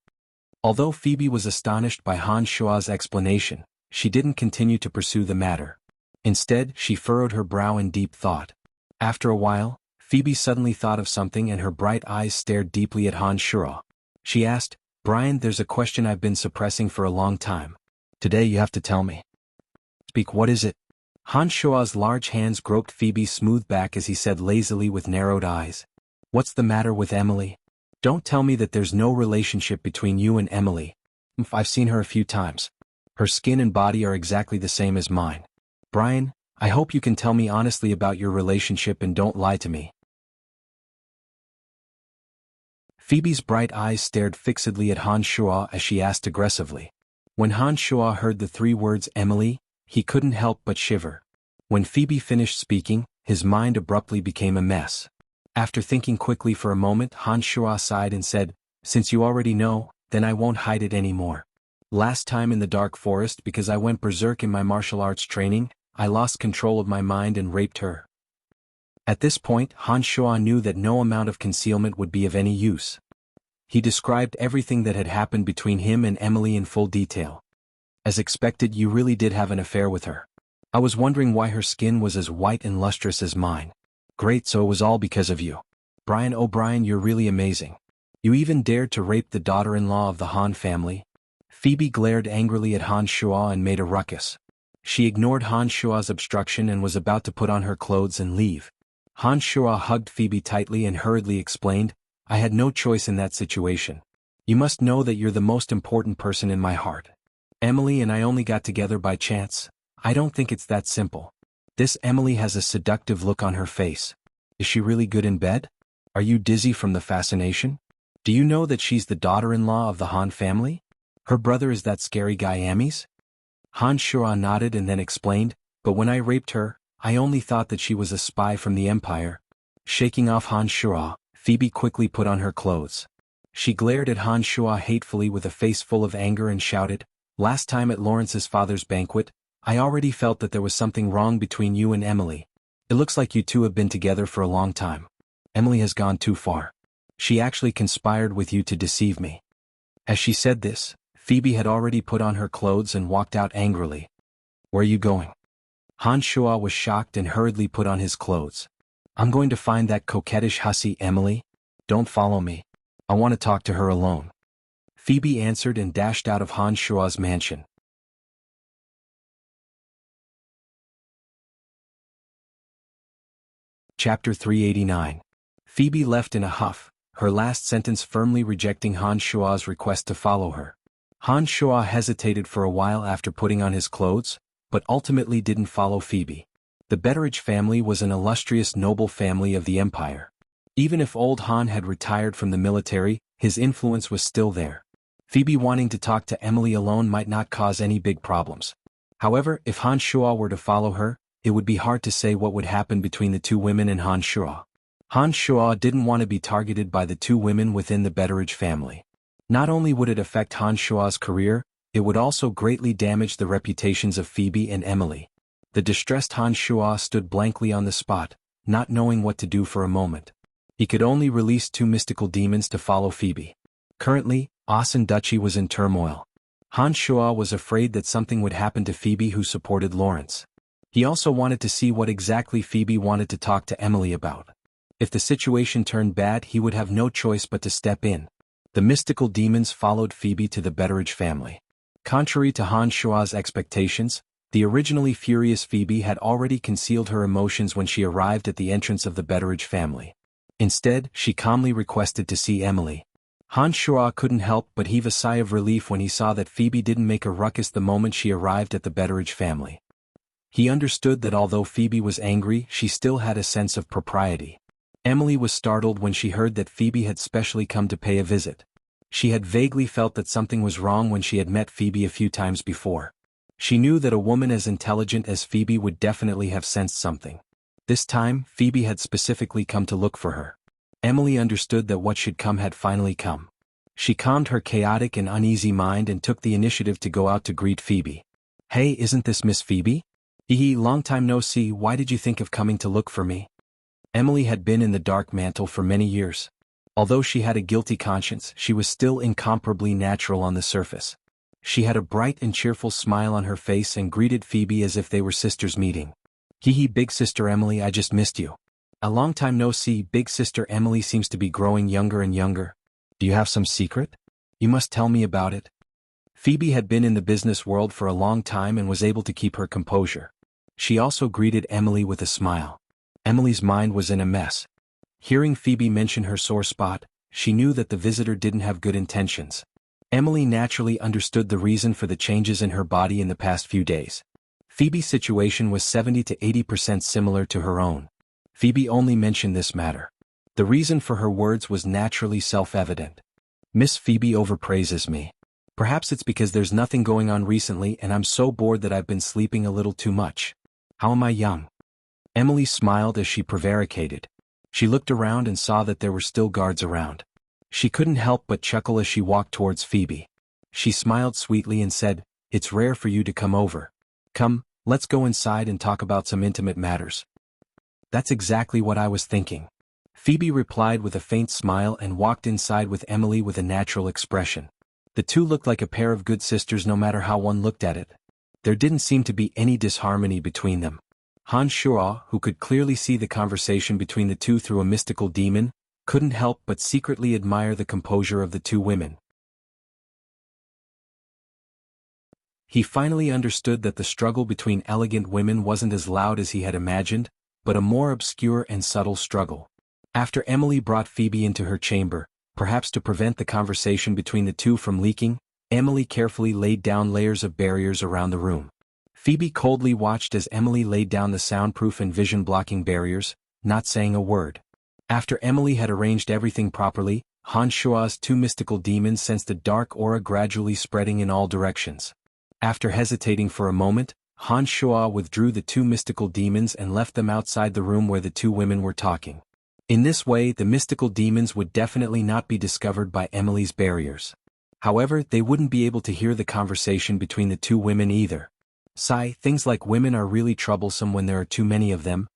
Although Phoebe was astonished by Han Shuo's explanation, she didn't continue to pursue the matter. Instead, she furrowed her brow in deep thought. After a while, Phoebe suddenly thought of something and her bright eyes stared deeply at Han Shuo. She asked, Brian, there's a question I've been suppressing for a long time. Today you have to tell me. Speak, what is it? Han Shuo's large hands groped Phoebe's smooth back as he said lazily with narrowed eyes. What's the matter with Emily? Don't tell me that there's no relationship between you and Emily. I've seen her a few times. Her skin and body are exactly the same as mine. Brian, I hope you can tell me honestly about your relationship and don't lie to me. Phoebe's bright eyes stared fixedly at Han Shuo as she asked aggressively. When Han Shuo heard the three words Emily, he couldn't help but shiver. When Phoebe finished speaking, his mind abruptly became a mess. After thinking quickly for a moment, Han Shuo sighed and said, Since you already know, then I won't hide it anymore. Last time in the dark forest, because I went berserk in my martial arts training, I lost control of my mind and raped her. At this point, Han Shuo knew that no amount of concealment would be of any use. He described everything that had happened between him and Emily in full detail. As expected, you really did have an affair with her. I was wondering why her skin was as white and lustrous as mine. Great, so it was all because of you. Brian, oh Brian, you're really amazing. You even dared to rape the daughter-in-law of the Han family. Phoebe glared angrily at Han Shuo and made a ruckus. She ignored Han Shuo's obstruction and was about to put on her clothes and leave. Han Shuo hugged Phoebe tightly and hurriedly explained, I had no choice in that situation. You must know that you're the most important person in my heart. Emily and I only got together by chance. I don't think it's that simple. This Emily has a seductive look on her face. Is she really good in bed? Are you dizzy from the fascination? Do you know that she's the daughter-in-law of the Han family? Her brother is that scary guy Amis? Han Shuo nodded and then explained, but when I raped her, I only thought that she was a spy from the Empire. Shaking off Han Shuo, Phoebe quickly put on her clothes. She glared at Han Shuo hatefully with a face full of anger and shouted, Last time at Lawrence's father's banquet, I already felt that there was something wrong between you and Emily. It looks like you two have been together for a long time. Emily has gone too far. She actually conspired with you to deceive me. As she said this, Phoebe had already put on her clothes and walked out angrily. Where are you going? Han Shuo was shocked and hurriedly put on his clothes. I'm going to find that coquettish hussy Emily. Don't follow me. I want to talk to her alone. Phoebe answered and dashed out of Han Shuo's mansion. Chapter 389. Phoebe left in a huff, her last sentence firmly rejecting Han Shuo's request to follow her. Han Shuo hesitated for a while after putting on his clothes, but ultimately didn't follow Phoebe. The Betteridge family was an illustrious noble family of the Empire. Even if old Han had retired from the military, his influence was still there. Phoebe wanting to talk to Emily alone might not cause any big problems. However, if Han Shuo were to follow her, it would be hard to say what would happen between the two women and Han Shuo. Han Shuo didn't want to be targeted by the two women within the Betteridge family. Not only would it affect Han Shuo's career, it would also greatly damage the reputations of Phoebe and Emily. The distressed Han Shuo stood blankly on the spot, not knowing what to do for a moment. He could only release two mystical demons to follow Phoebe. Currently, Asen Duchy was in turmoil. Han Shuo was afraid that something would happen to Phoebe who supported Lawrence. He also wanted to see what exactly Phoebe wanted to talk to Emily about. If the situation turned bad, he would have no choice but to step in. The mystical demons followed Phoebe to the Betteridge family. Contrary to Han Shua's expectations, the originally furious Phoebe had already concealed her emotions when she arrived at the entrance of the Betteridge family. Instead, she calmly requested to see Emily. Han Shua couldn't help but heave a sigh of relief when he saw that Phoebe didn't make a ruckus the moment she arrived at the Betteridge family. He understood that although Phoebe was angry, she still had a sense of propriety. Emily was startled when she heard that Phoebe had specially come to pay a visit. She had vaguely felt that something was wrong when she had met Phoebe a few times before. She knew that a woman as intelligent as Phoebe would definitely have sensed something. This time, Phoebe had specifically come to look for her. Emily understood that what should come had finally come. She calmed her chaotic and uneasy mind and took the initiative to go out to greet Phoebe. "Hey, isn't this Miss Phoebe? Long time no see, why did you think of coming to look for me?" Emily had been in the dark mantle for many years. Although she had a guilty conscience, she was still incomparably natural on the surface. She had a bright and cheerful smile on her face and greeted Phoebe as if they were sisters meeting. Big sister Emily, I just missed you. A long time no see, big sister Emily seems to be growing younger and younger. Do you have some secret? You must tell me about it." Phoebe had been in the business world for a long time and was able to keep her composure. She also greeted Emily with a smile. Emily's mind was in a mess. Hearing Phoebe mention her sore spot, she knew that the visitor didn't have good intentions. Emily naturally understood the reason for the changes in her body in the past few days. Phoebe's situation was 70 to 80% similar to her own. Phoebe only mentioned this matter. The reason for her words was naturally self-evident. "Miss Phoebe overpraises me. Perhaps it's because there's nothing going on recently and I'm so bored that I've been sleeping a little too much. How am I young?" Emily smiled as she prevaricated. She looked around and saw that there were still guards around. She couldn't help but chuckle as she walked towards Phoebe. She smiled sweetly and said, "It's rare for you to come over. Come, let's go inside and talk about some intimate matters." "That's exactly what I was thinking." Phoebe replied with a faint smile and walked inside with Emily with a natural expression. The two looked like a pair of good sisters no matter how one looked at it. There didn't seem to be any disharmony between them. Han Shua, who could clearly see the conversation between the two through a mystical demon, couldn't help but secretly admire the composure of the two women. He finally understood that the struggle between elegant women wasn't as loud as he had imagined, but a more obscure and subtle struggle. After Emily brought Phoebe into her chamber, perhaps to prevent the conversation between the two from leaking, Emily carefully laid down layers of barriers around the room. Phoebe coldly watched as Emily laid down the soundproof and vision-blocking barriers, not saying a word. After Emily had arranged everything properly, Han Shua's two mystical demons sensed a dark aura gradually spreading in all directions. After hesitating for a moment, Han Shua withdrew the two mystical demons and left them outside the room where the two women were talking. In this way, the mystical demons would definitely not be discovered by Emily's barriers. However, they wouldn't be able to hear the conversation between the two women either. Sigh, things like women are really troublesome when there are too many of them.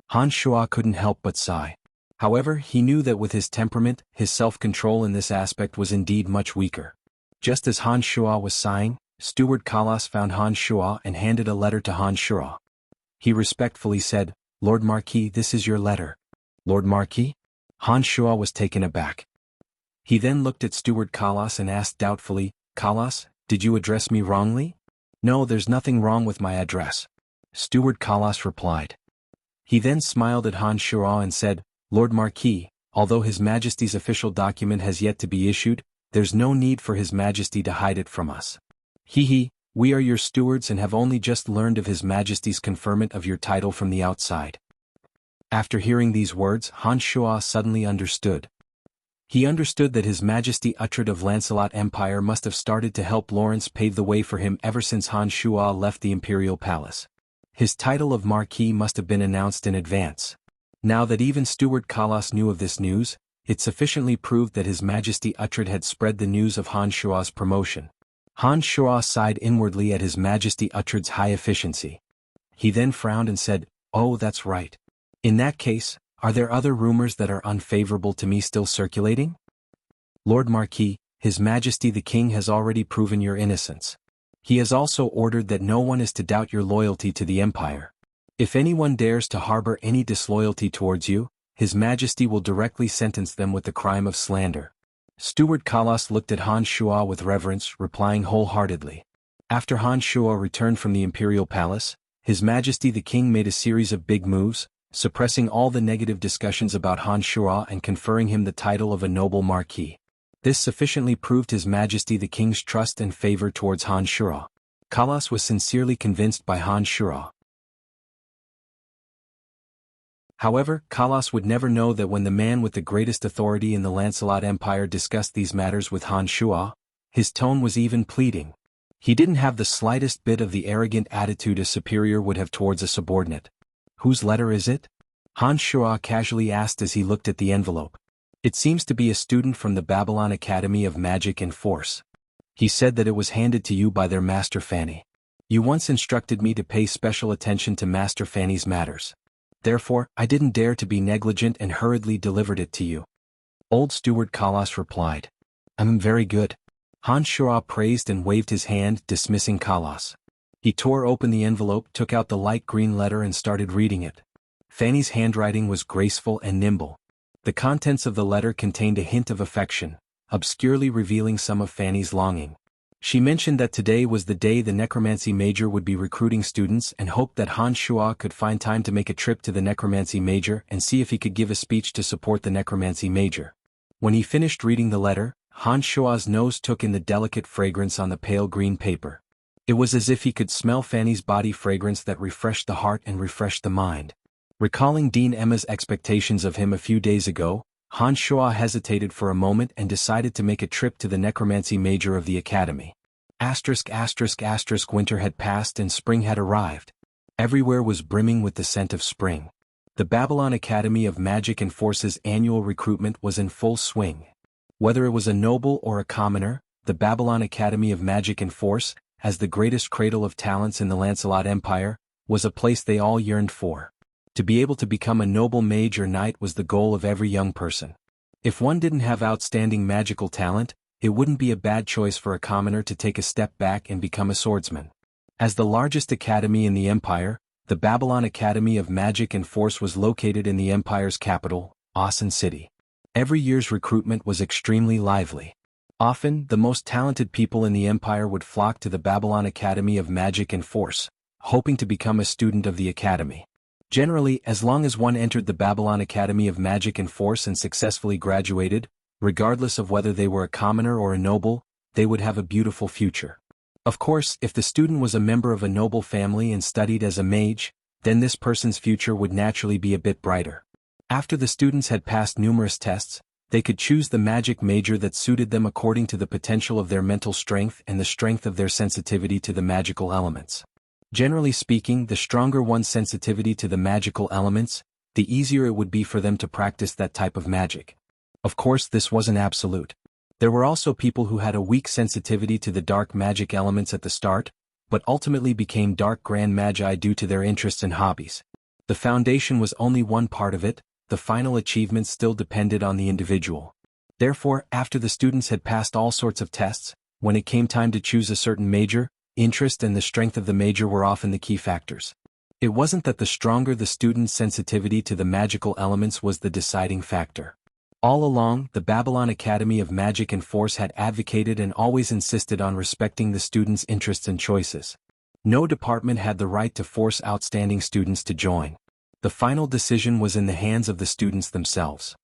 Han Shua couldn't help but sigh. However, he knew that with his temperament, his self-control in this aspect was indeed much weaker. Just as Han Shua was sighing, Steward Kalas found Han Shua and handed a letter to Han Shua. He respectfully said, "Lord Marquis, this is your letter." "Lord Marquis?" Han Shua was taken aback. He then looked at Steward Kalas and asked doubtfully, "Kalas, did you address me wrongly?" "No, there's nothing wrong with my address," Steward Kalas replied. He then smiled at Han Shua and said, "Lord Marquis, although His Majesty's official document has yet to be issued, there's no need for His Majesty to hide it from us. We are your stewards and have only just learned of His Majesty's conferment of your title from the outside." After hearing these words, Han Shua suddenly understood. He understood that His Majesty Uhtred of Lancelot Empire must have started to help Lawrence pave the way for him ever since Han Shua left the Imperial Palace. His title of Marquis must have been announced in advance. Now that even Steward Kalas knew of this news, it sufficiently proved that His Majesty Uhtred had spread the news of Han Shua's promotion. Han Shua sighed inwardly at His Majesty Uhtred's high efficiency. He then frowned and said, "Oh, that's right. In that case, are there other rumors that are unfavorable to me still circulating?" "Lord Marquis, His Majesty the King has already proven your innocence. He has also ordered that no one is to doubt your loyalty to the Empire. If anyone dares to harbor any disloyalty towards you, His Majesty will directly sentence them with the crime of slander." Steward Kalas looked at Han Shua with reverence, replying wholeheartedly, After Han Shuo returned from the imperial palace, His Majesty the King made a series of big moves, suppressing all the negative discussions about Han Shuo and conferring him the title of a noble marquis. This sufficiently proved His Majesty the King's trust and favor towards Han Shuo. Kalas was sincerely convinced by Han Shuo. However, Kalas would never know that when the man with the greatest authority in the Lancelot Empire discussed these matters with Han Shuo, his tone was even pleading. He didn't have the slightest bit of the arrogant attitude a superior would have towards a subordinate. "Whose letter is it?" Han Shuo casually asked as he looked at the envelope. "It seems to be a student from the Babylon Academy of Magic and Force. He said that it was handed to you by their Master Fanny. You once instructed me to pay special attention to Master Fanny's matters. Therefore, I didn't dare to be negligent and hurriedly delivered it to you." Old Steward Kalas replied. "I'm very good." Han Shuo praised and waved his hand, dismissing Kalas. He tore open the envelope, took out the light green letter and started reading it. Fanny's handwriting was graceful and nimble. The contents of the letter contained a hint of affection, obscurely revealing some of Fanny's longing. She mentioned that today was the day the necromancy major would be recruiting students and hoped that Han Shuo could find time to make a trip to the necromancy major and see if he could give a speech to support the necromancy major. When he finished reading the letter, Han Shuo's nose took in the delicate fragrance on the pale green paper. It was as if he could smell Fanny's body fragrance that refreshed the heart and refreshed the mind. Recalling Dean Emma's expectations of him a few days ago, Han Shuo hesitated for a moment and decided to make a trip to the necromancy major of the academy. Winter had passed and spring had arrived. Everywhere was brimming with the scent of spring. The Babylon Academy of Magic and Force's annual recruitment was in full swing. Whether it was a noble or a commoner, the Babylon Academy of Magic and Force, as the greatest cradle of talents in the Lancelot Empire, was a place they all yearned for. To be able to become a noble mage or knight was the goal of every young person. If one didn't have outstanding magical talent, it wouldn't be a bad choice for a commoner to take a step back and become a swordsman. As the largest academy in the empire, the Babylon Academy of Magic and Force was located in the empire's capital, Asan City. Every year's recruitment was extremely lively. Often, the most talented people in the empire would flock to the Babylon Academy of Magic and Force, hoping to become a student of the academy. Generally, as long as one entered the Babylon Academy of Magic and Force and successfully graduated, regardless of whether they were a commoner or a noble, they would have a beautiful future. Of course, if the student was a member of a noble family and studied as a mage, then this person's future would naturally be a bit brighter. After the students had passed numerous tests, they could choose the magic major that suited them according to the potential of their mental strength and the strength of their sensitivity to the magical elements. Generally speaking, the stronger one's sensitivity to the magical elements, the easier it would be for them to practice that type of magic. Of course, this wasn't absolute. There were also people who had a weak sensitivity to the dark magic elements at the start, but ultimately became dark grand magi due to their interests and hobbies. The foundation was only one part of it, the final achievements still depended on the individual. Therefore, after the students had passed all sorts of tests, when it came time to choose a certain major, interest and the strength of the major were often the key factors. It wasn't that the stronger the student's sensitivity to the magical elements was the deciding factor. All along, the Babylon Academy of Magic and Force had advocated and always insisted on respecting the students' interests and choices. No department had the right to force outstanding students to join. The final decision was in the hands of the students themselves.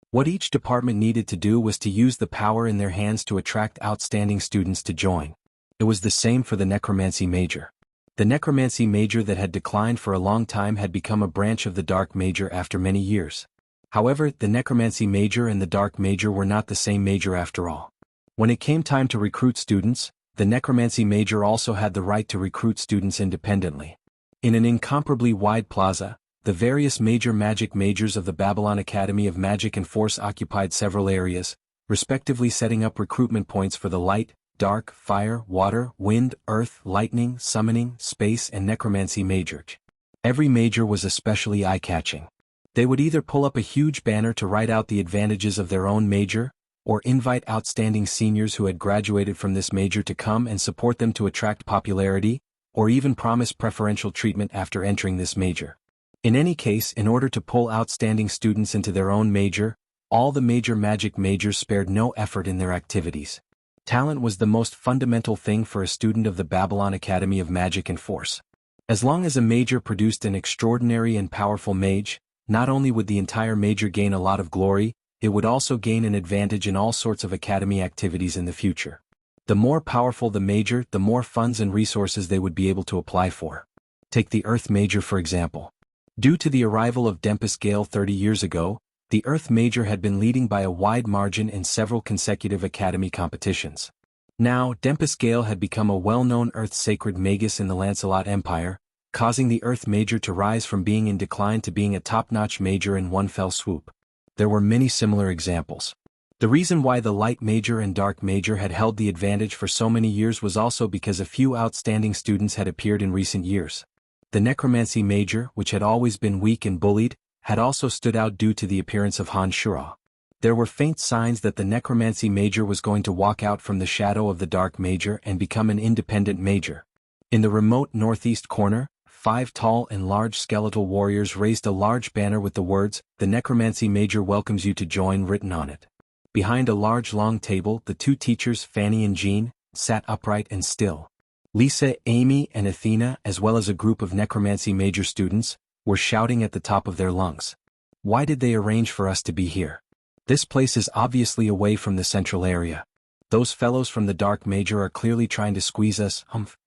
What each department needed to do was to use the power in their hands to attract outstanding students to join. It was the same for the necromancy major. The necromancy major that had declined for a long time had become a branch of the dark major after many years. However, the necromancy major and the dark major were not the same major after all. When it came time to recruit students, the necromancy major also had the right to recruit students independently. In an incomparably wide plaza, the various major magic majors of the Babylon Academy of Magic and Force occupied several areas, respectively setting up recruitment points for the light, dark, fire, water, wind, earth, lightning, summoning, space and necromancy majors. Every major was especially eye-catching. They would either pull up a huge banner to write out the advantages of their own major, or invite outstanding seniors who had graduated from this major to come and support them to attract popularity, or even promise preferential treatment after entering this major. In any case, in order to pull outstanding students into their own major, all the major magic majors spared no effort in their activities. Talent was the most fundamental thing for a student of the Babylon Academy of Magic and Force. As long as a major produced an extraordinary and powerful mage, not only would the entire major gain a lot of glory, it would also gain an advantage in all sorts of academy activities in the future. The more powerful the major, the more funds and resources they would be able to apply for. Take the Earth Major for example. Due to the arrival of Dempus Gale 30 years ago, the Earth Major had been leading by a wide margin in several consecutive academy competitions. Now, Dempus Gale had become a well-known Earth Sacred Magus in the Lancelot Empire, causing the Earth Major to rise from being in decline to being a top-notch major in one fell swoop. There were many similar examples. The reason why the Light Major and Dark Major had held the advantage for so many years was also because a few outstanding students had appeared in recent years. The Necromancy Major, which had always been weak and bullied, had also stood out due to the appearance of Han Shura. There were faint signs that the Necromancy Major was going to walk out from the shadow of the Dark Major and become an independent major. In the remote northeast corner, 5 tall and large skeletal warriors raised a large banner with the words, "The Necromancy Major welcomes you to join," written on it. Behind a large long table, the 2 teachers, Fanny and Jean, sat upright and still. Lisa, Amy, and Athena, as well as a group of Necromancy Major students, were shouting at the top of their lungs. "Why did they arrange for us to be here? This place is obviously away from the central area. Those fellows from the Dark Major are clearly trying to squeeze us, humph."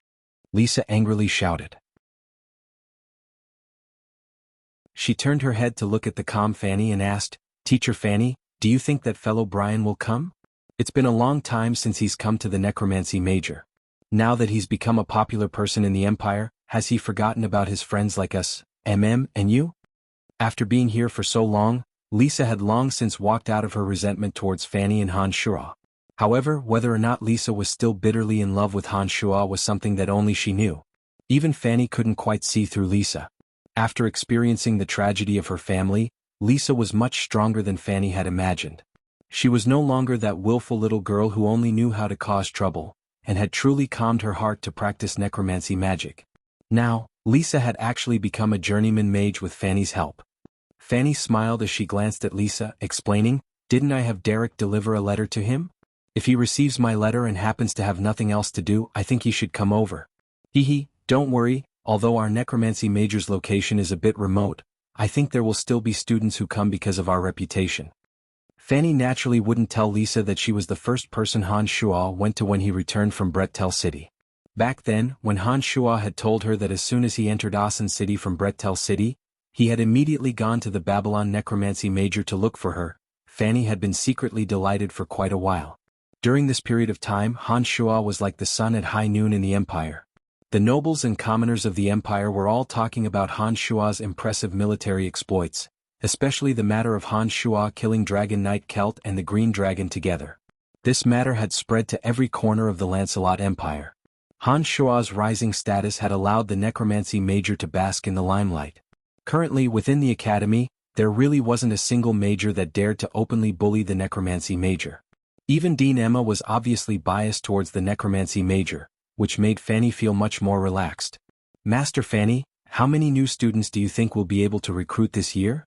Lisa angrily shouted. She turned her head to look at the calm Fanny and asked, "Teacher Fanny, do you think that fellow Brian will come? It's been a long time since he's come to the Necromancy Major. Now that he's become a popular person in the Empire, has he forgotten about his friends like us, and you?" After being here for so long, Lisa had long since walked out of her resentment towards Fanny and Han Shura. However, whether or not Lisa was still bitterly in love with Han Shura was something that only she knew. Even Fanny couldn't quite see through Lisa. After experiencing the tragedy of her family, Lisa was much stronger than Fanny had imagined. She was no longer that willful little girl who only knew how to cause trouble, and had truly calmed her heart to practice necromancy magic. Now, Lisa had actually become a journeyman mage with Fanny's help. Fanny smiled as she glanced at Lisa, explaining, "Didn't I have Derek deliver a letter to him? If he receives my letter and happens to have nothing else to do, I think he should come over. Don't worry, although our necromancy major's location is a bit remote, I think there will still be students who come because of our reputation." Fanny naturally wouldn't tell Lisa that she was the first person Han Shua went to when he returned from Brettel City. Back then, when Han Shua had told her that as soon as he entered Asen City from Brettel City, he had immediately gone to the Babylon Necromancy Major to look for her, Fanny had been secretly delighted for quite a while. During this period of time, Han Shua was like the sun at high noon in the Empire. The nobles and commoners of the Empire were all talking about Han Shua's impressive military exploits, especially the matter of Han Shua killing Dragon Knight Kelt and the Green Dragon together. This matter had spread to every corner of the Lancelot Empire. Han Shua's rising status had allowed the Necromancy Major to bask in the limelight. Currently within the Academy, there really wasn't a single major that dared to openly bully the Necromancy Major. Even Dean Emma was obviously biased towards the Necromancy Major, which made Fanny feel much more relaxed. "Master Fanny, how many new students do you think we'll be able to recruit this year?"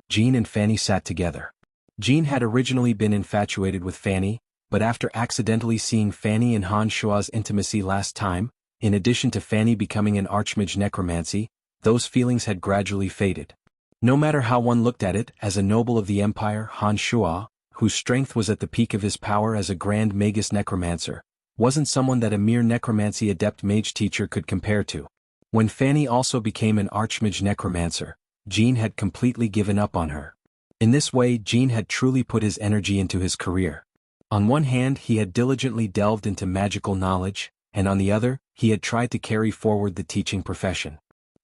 Jean and Fanny sat together. Jean had originally been infatuated with Fanny, but after accidentally seeing Fanny and Han Shua's intimacy last time, in addition to Fanny becoming an archmage necromancy, those feelings had gradually faded. No matter how one looked at it, as a noble of the Empire, Han Shua, whose strength was at the peak of his power as a grand magus necromancer, wasn't someone that a mere necromancy adept mage teacher could compare to. When Fanny also became an archmage necromancer, Jean had completely given up on her. In this way, Jean had truly put his energy into his career. On one hand, he had diligently delved into magical knowledge, and on the other, he had tried to carry forward the teaching profession.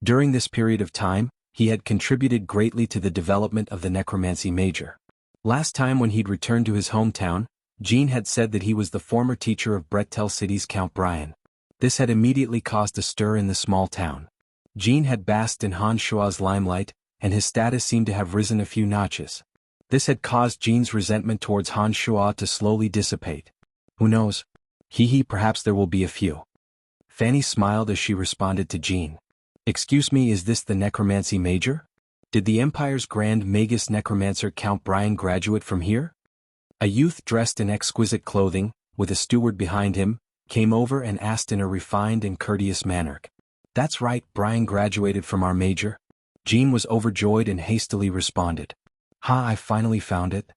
During this period of time, he had contributed greatly to the development of the Necromancy Major. Last time when he'd returned to his hometown, Jean had said that he was the former teacher of Brettel City's Count Brian. This had immediately caused a stir in the small town. Jean had basked in Han Shua's limelight, and his status seemed to have risen a few notches. This had caused Jean's resentment towards Han Shua to slowly dissipate. Who knows? Perhaps there will be a few. Fanny smiled as she responded to Jean. "Excuse me, is this the Necromancy Major? Did the Empire's Grand Magus Necromancer Count Brian graduate from here?" A youth dressed in exquisite clothing, with a steward behind him, came over and asked in a refined and courteous manner. "That's right, Brian graduated from our major?" Jean was overjoyed and hastily responded. "Ha, I finally found it."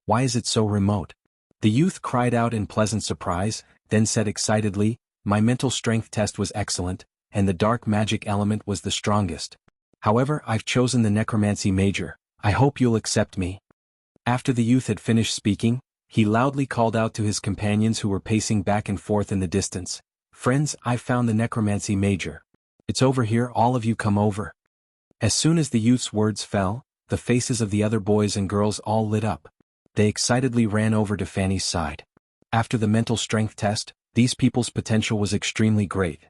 "Why is it so remote?" The youth cried out in pleasant surprise, then said excitedly, "My mental strength test was excellent, and the dark magic element was the strongest. However, I've chosen the necromancy major. I hope you'll accept me." After the youth had finished speaking, he loudly called out to his companions who were pacing back and forth in the distance, "Friends, I've found the necromancy major. It's over here, all of you come over." As soon as the youth's words fell, the faces of the other boys and girls all lit up. They excitedly ran over to Fanny's side. After the mental strength test, these people's potential was extremely great.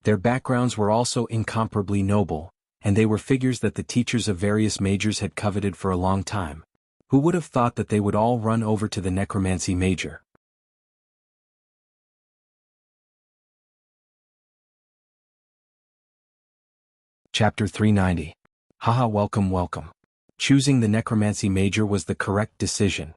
Their backgrounds were also incomparably noble, and they were figures that the teachers of various majors had coveted for a long time. Who would have thought that they would all run over to the necromancy major? Chapter 390. Haha, welcome, welcome. Choosing the necromancy major was the correct decision.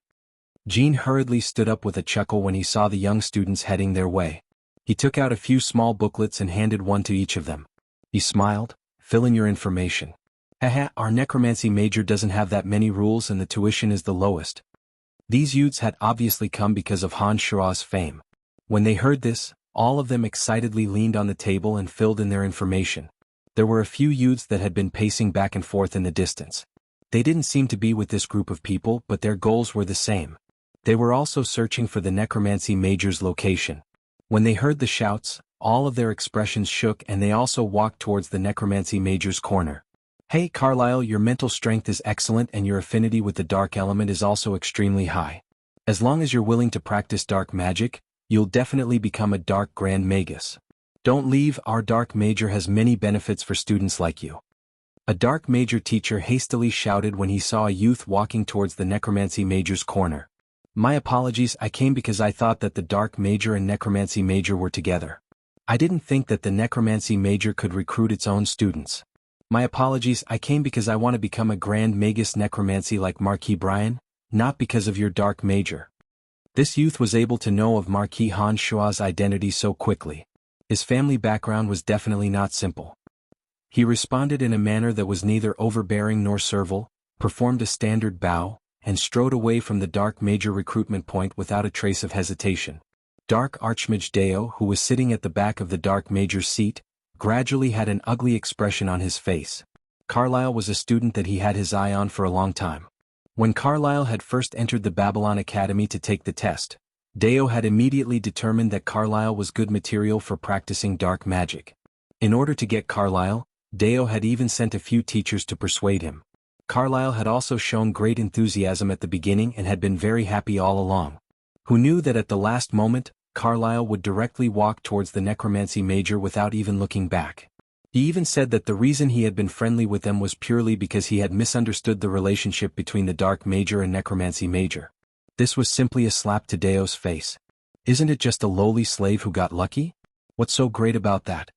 Jean hurriedly stood up with a chuckle when he saw the young students heading their way. He took out a few small booklets and handed one to each of them. He smiled, "Fill in your information. Haha, our necromancy major doesn't have that many rules and the tuition is the lowest." These youths had obviously come because of Han Shua's fame. When they heard this, all of them excitedly leaned on the table and filled in their information. There were a few youths that had been pacing back and forth in the distance. They didn't seem to be with this group of people, but their goals were the same. They were also searching for the necromancy major's location. When they heard the shouts, all of their expressions shook and they also walked towards the necromancy major's corner. "Hey Carlyle, your mental strength is excellent and your affinity with the dark element is also extremely high. As long as you're willing to practice dark magic, you'll definitely become a dark grand magus. Don't leave, our dark major has many benefits for students like you." A dark major teacher hastily shouted when he saw a youth walking towards the necromancy major's corner. "My apologies, I came because I thought that the dark major and necromancy major were together. I didn't think that the necromancy major could recruit its own students. My apologies, I came because I want to become a grand magus necromancy like Marquis Brian, not because of your dark major." This youth was able to know of Marquis Han Shua's identity so quickly. His family background was definitely not simple. He responded in a manner that was neither overbearing nor servile, performed a standard bow, and strode away from the dark major recruitment point without a trace of hesitation. Dark Archmage Deo, who was sitting at the back of the dark major's seat, gradually had an ugly expression on his face. Carlyle was a student that he had his eye on for a long time. When Carlyle had first entered the Babylon Academy to take the test, Deo had immediately determined that Carlyle was good material for practicing dark magic. In order to get Carlyle, Deo had even sent a few teachers to persuade him. Carlyle had also shown great enthusiasm at the beginning and had been very happy all along. Who knew that at the last moment, Carlyle would directly walk towards the necromancy major without even looking back. He even said that the reason he had been friendly with them was purely because he had misunderstood the relationship between the dark major and necromancy major. This was simply a slap to Deo's face. Isn't it just a lowly slave who got lucky? What's so great about that?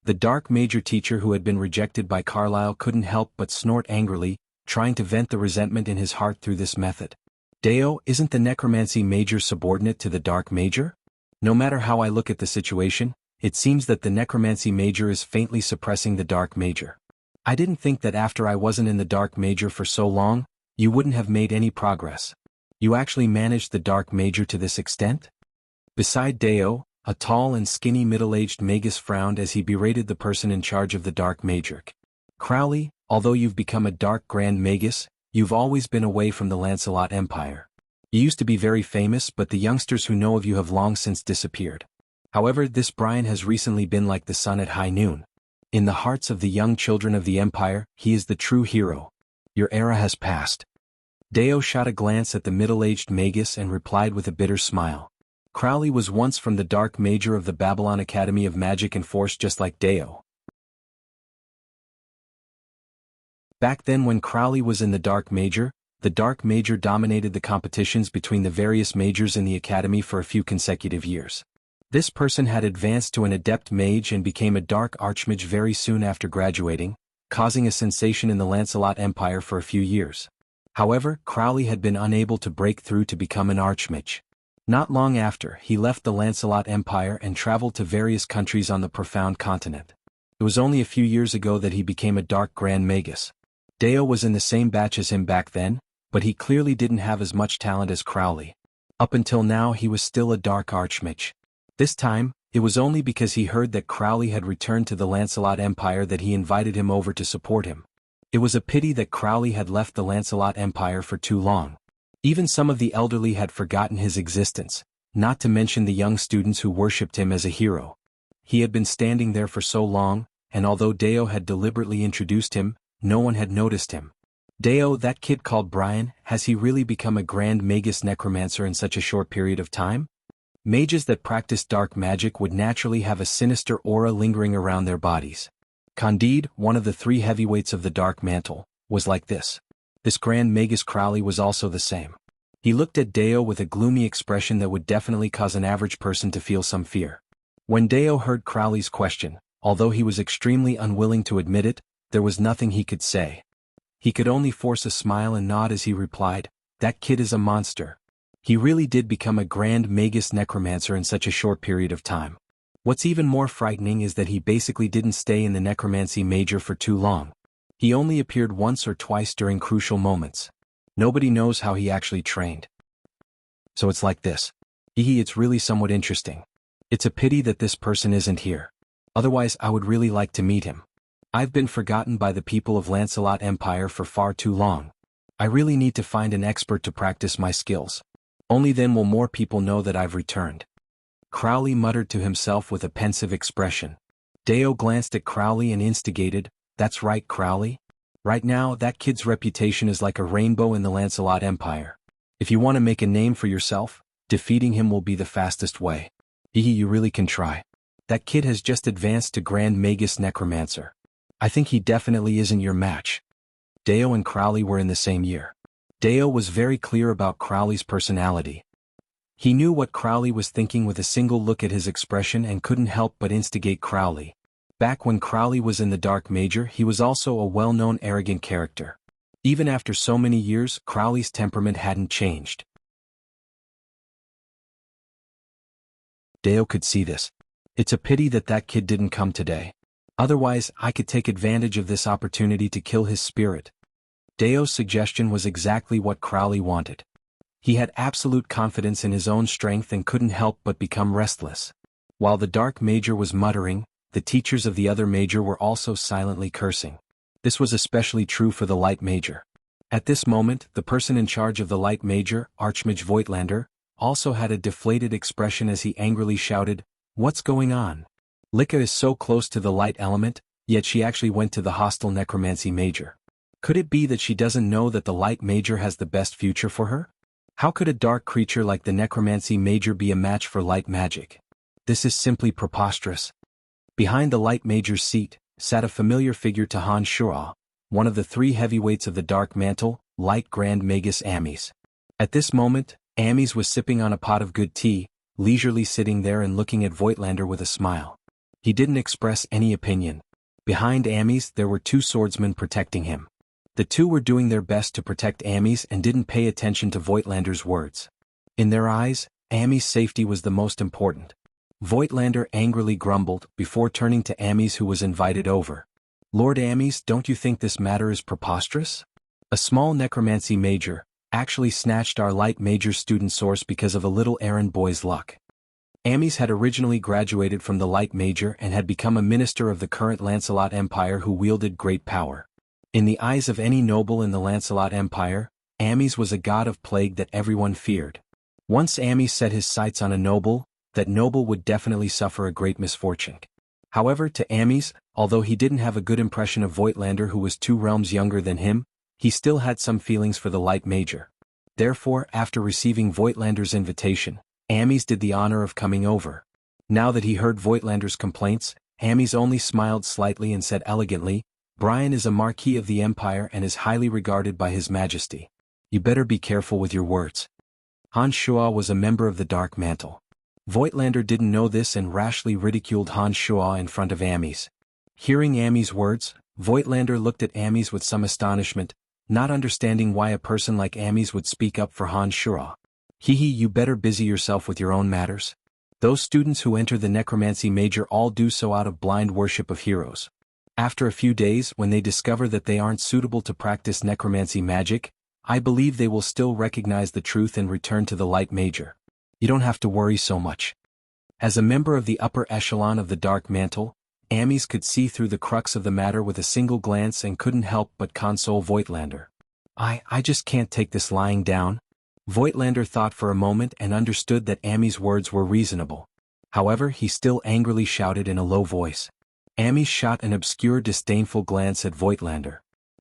The dark major teacher who had been rejected by Carlyle couldn't help but snort angrily, trying to vent the resentment in his heart through this method. "Deo, isn't the necromancy major subordinate to the dark major? No matter how I look at the situation, it seems that the necromancy major is faintly suppressing the dark major. I didn't think that after I wasn't in the dark major for so long, you wouldn't have made any progress. You actually managed the dark major to this extent?" Beside Deo, a tall and skinny middle-aged magus frowned as he berated the person in charge of the dark major. "Crowley, although you've become a dark grand magus, you've always been away from the Lancelot Empire. You used to be very famous, but the youngsters who know of you have long since disappeared. However, this Brian has recently been like the sun at high noon. In the hearts of the young children of the Empire, he is the true hero. Your era has passed." Deo shot a glance at the middle-aged magus and replied with a bitter smile. Crowley was once from the dark major of the Babylon Academy of Magic and Force just like Deo. Back then when Crowley was in the dark major dominated the competitions between the various majors in the academy for a few consecutive years. This person had advanced to an adept mage and became a dark archmage very soon after graduating, causing a sensation in the Lancelot Empire for a few years. However, Crowley had been unable to break through to become an archmage. Not long after, he left the Lancelot Empire and traveled to various countries on the Profound Continent. It was only a few years ago that he became a Dark Grand Magus. Deo was in the same batch as him back then, but he clearly didn't have as much talent as Crowley. Up until now he was still a Dark Archmage. This time, it was only because he heard that Crowley had returned to the Lancelot Empire that he invited him over to support him. It was a pity that Crowley had left the Lancelot Empire for too long. Even some of the elderly had forgotten his existence, not to mention the young students who worshipped him as a hero. He had been standing there for so long, and although Deo had deliberately introduced him, no one had noticed him. Deo, that kid called Brian, has he really become a Grand Magus Necromancer in such a short period of time? Mages that practiced dark magic would naturally have a sinister aura lingering around their bodies. Candide, one of the 3 heavyweights of the Dark Mantle, was like this. This Grand Magus Crowley was also the same. He looked at Deo with a gloomy expression that would definitely cause an average person to feel some fear. When Deo heard Crowley's question, although he was extremely unwilling to admit it, there was nothing he could say. He could only force a smile and nod as he replied, "That kid is a monster." He really did become a Grand Magus Necromancer in such a short period of time. What's even more frightening is that he basically didn't stay in the Necromancy Major for too long. He only appeared once or twice during crucial moments. Nobody knows how he actually trained. So it's like this. It's really somewhat interesting. It's a pity that this person isn't here. Otherwise I would really like to meet him. I've been forgotten by the people of Lancelot Empire for far too long. I really need to find an expert to practice my skills. Only then will more people know that I've returned. Crowley muttered to himself with a pensive expression. Deo glanced at Crowley and instigated, "That's right, Crowley. Right now, that kid's reputation is like a rainbow in the Lancelot Empire. If you want to make a name for yourself, defeating him will be the fastest way. You really can try. That kid has just advanced to Grand Magus Necromancer. I think he definitely isn't your match." Deo and Crowley were in the same year. Deo was very clear about Crowley's personality. He knew what Crowley was thinking with a single look at his expression and couldn't help but instigate Crowley. Back when Crowley was in the Dark Major, he was also a well-known arrogant character. Even after so many years, Crowley's temperament hadn't changed. Deo could see this. It's a pity that that kid didn't come today. Otherwise, I could take advantage of this opportunity to kill his spirit. Deo's suggestion was exactly what Crowley wanted. He had absolute confidence in his own strength and couldn't help but become restless. While the Dark Major was muttering, the teachers of the other major were also silently cursing. This was especially true for the Light Major. At this moment, the person in charge of the Light Major, Archmage Voigtlander, also had a deflated expression as he angrily shouted, "What's going on? Lika is so close to the light element, yet she actually went to the hostile Necromancy Major. Could it be that she doesn't know that the Light Major has the best future for her? How could a dark creature like the Necromancy Major be a match for light magic? This is simply preposterous." Behind the Light Major's seat, sat a familiar figure to Han Shuo, one of the 3 heavyweights of the Dark Mantle, Light Grand Magus Ames. At this moment, Ames was sipping on a pot of good tea, leisurely sitting there and looking at Voigtlander with a smile. He didn't express any opinion. Behind Ames there were 2 swordsmen protecting him. The 2 were doing their best to protect Ames and didn't pay attention to Voigtlander's words. In their eyes, Ames' safety was the most important. Voigtlander angrily grumbled before turning to Ames, who was invited over. "Lord Ames, don't you think this matter is preposterous? A small Necromancy Major actually snatched our Light Major student source because of a little errand boy's luck." Ames had originally graduated from the Light Major and had become a minister of the current Lancelot Empire who wielded great power. In the eyes of any noble in the Lancelot Empire, Ames was a god of plague that everyone feared. Once Ames set his sights on a noble, that noble would definitely suffer a great misfortune. However, to Ames, although he didn't have a good impression of Voigtlander, who was 2 realms younger than him, he still had some feelings for the Light Major. Therefore, after receiving Voigtlander's invitation, Ames did the honor of coming over. Now that he heard Voigtlander's complaints, Ames only smiled slightly and said elegantly, "Brian is a Marquis of the Empire and is highly regarded by His Majesty. You better be careful with your words." Han Shuo was a member of the Dark Mantle. Voigtlander didn't know this and rashly ridiculed Han Shuo in front of Ames. Hearing Ames' words, Voigtlander looked at Ames with some astonishment. not understanding why a person like Ames would speak up for Han Shuo. You better busy yourself with your own matters. Those students who enter the necromancy major all do so out of blind worship of heroes. After a few days, when they discover that they aren't suitable to practice necromancy magic, I believe they will still recognize the truth and return to the light major. You don't have to worry so much. As a member of the upper echelon of the Dark Mantle, Ames could see through the crux of the matter with a single glance and couldn't help but console Voigtlander. I just can't take this lying down. Voigtlander thought for a moment and understood that Ames' words were reasonable. However, he still angrily shouted in a low voice. Ames shot an obscure disdainful glance at Voigtlander.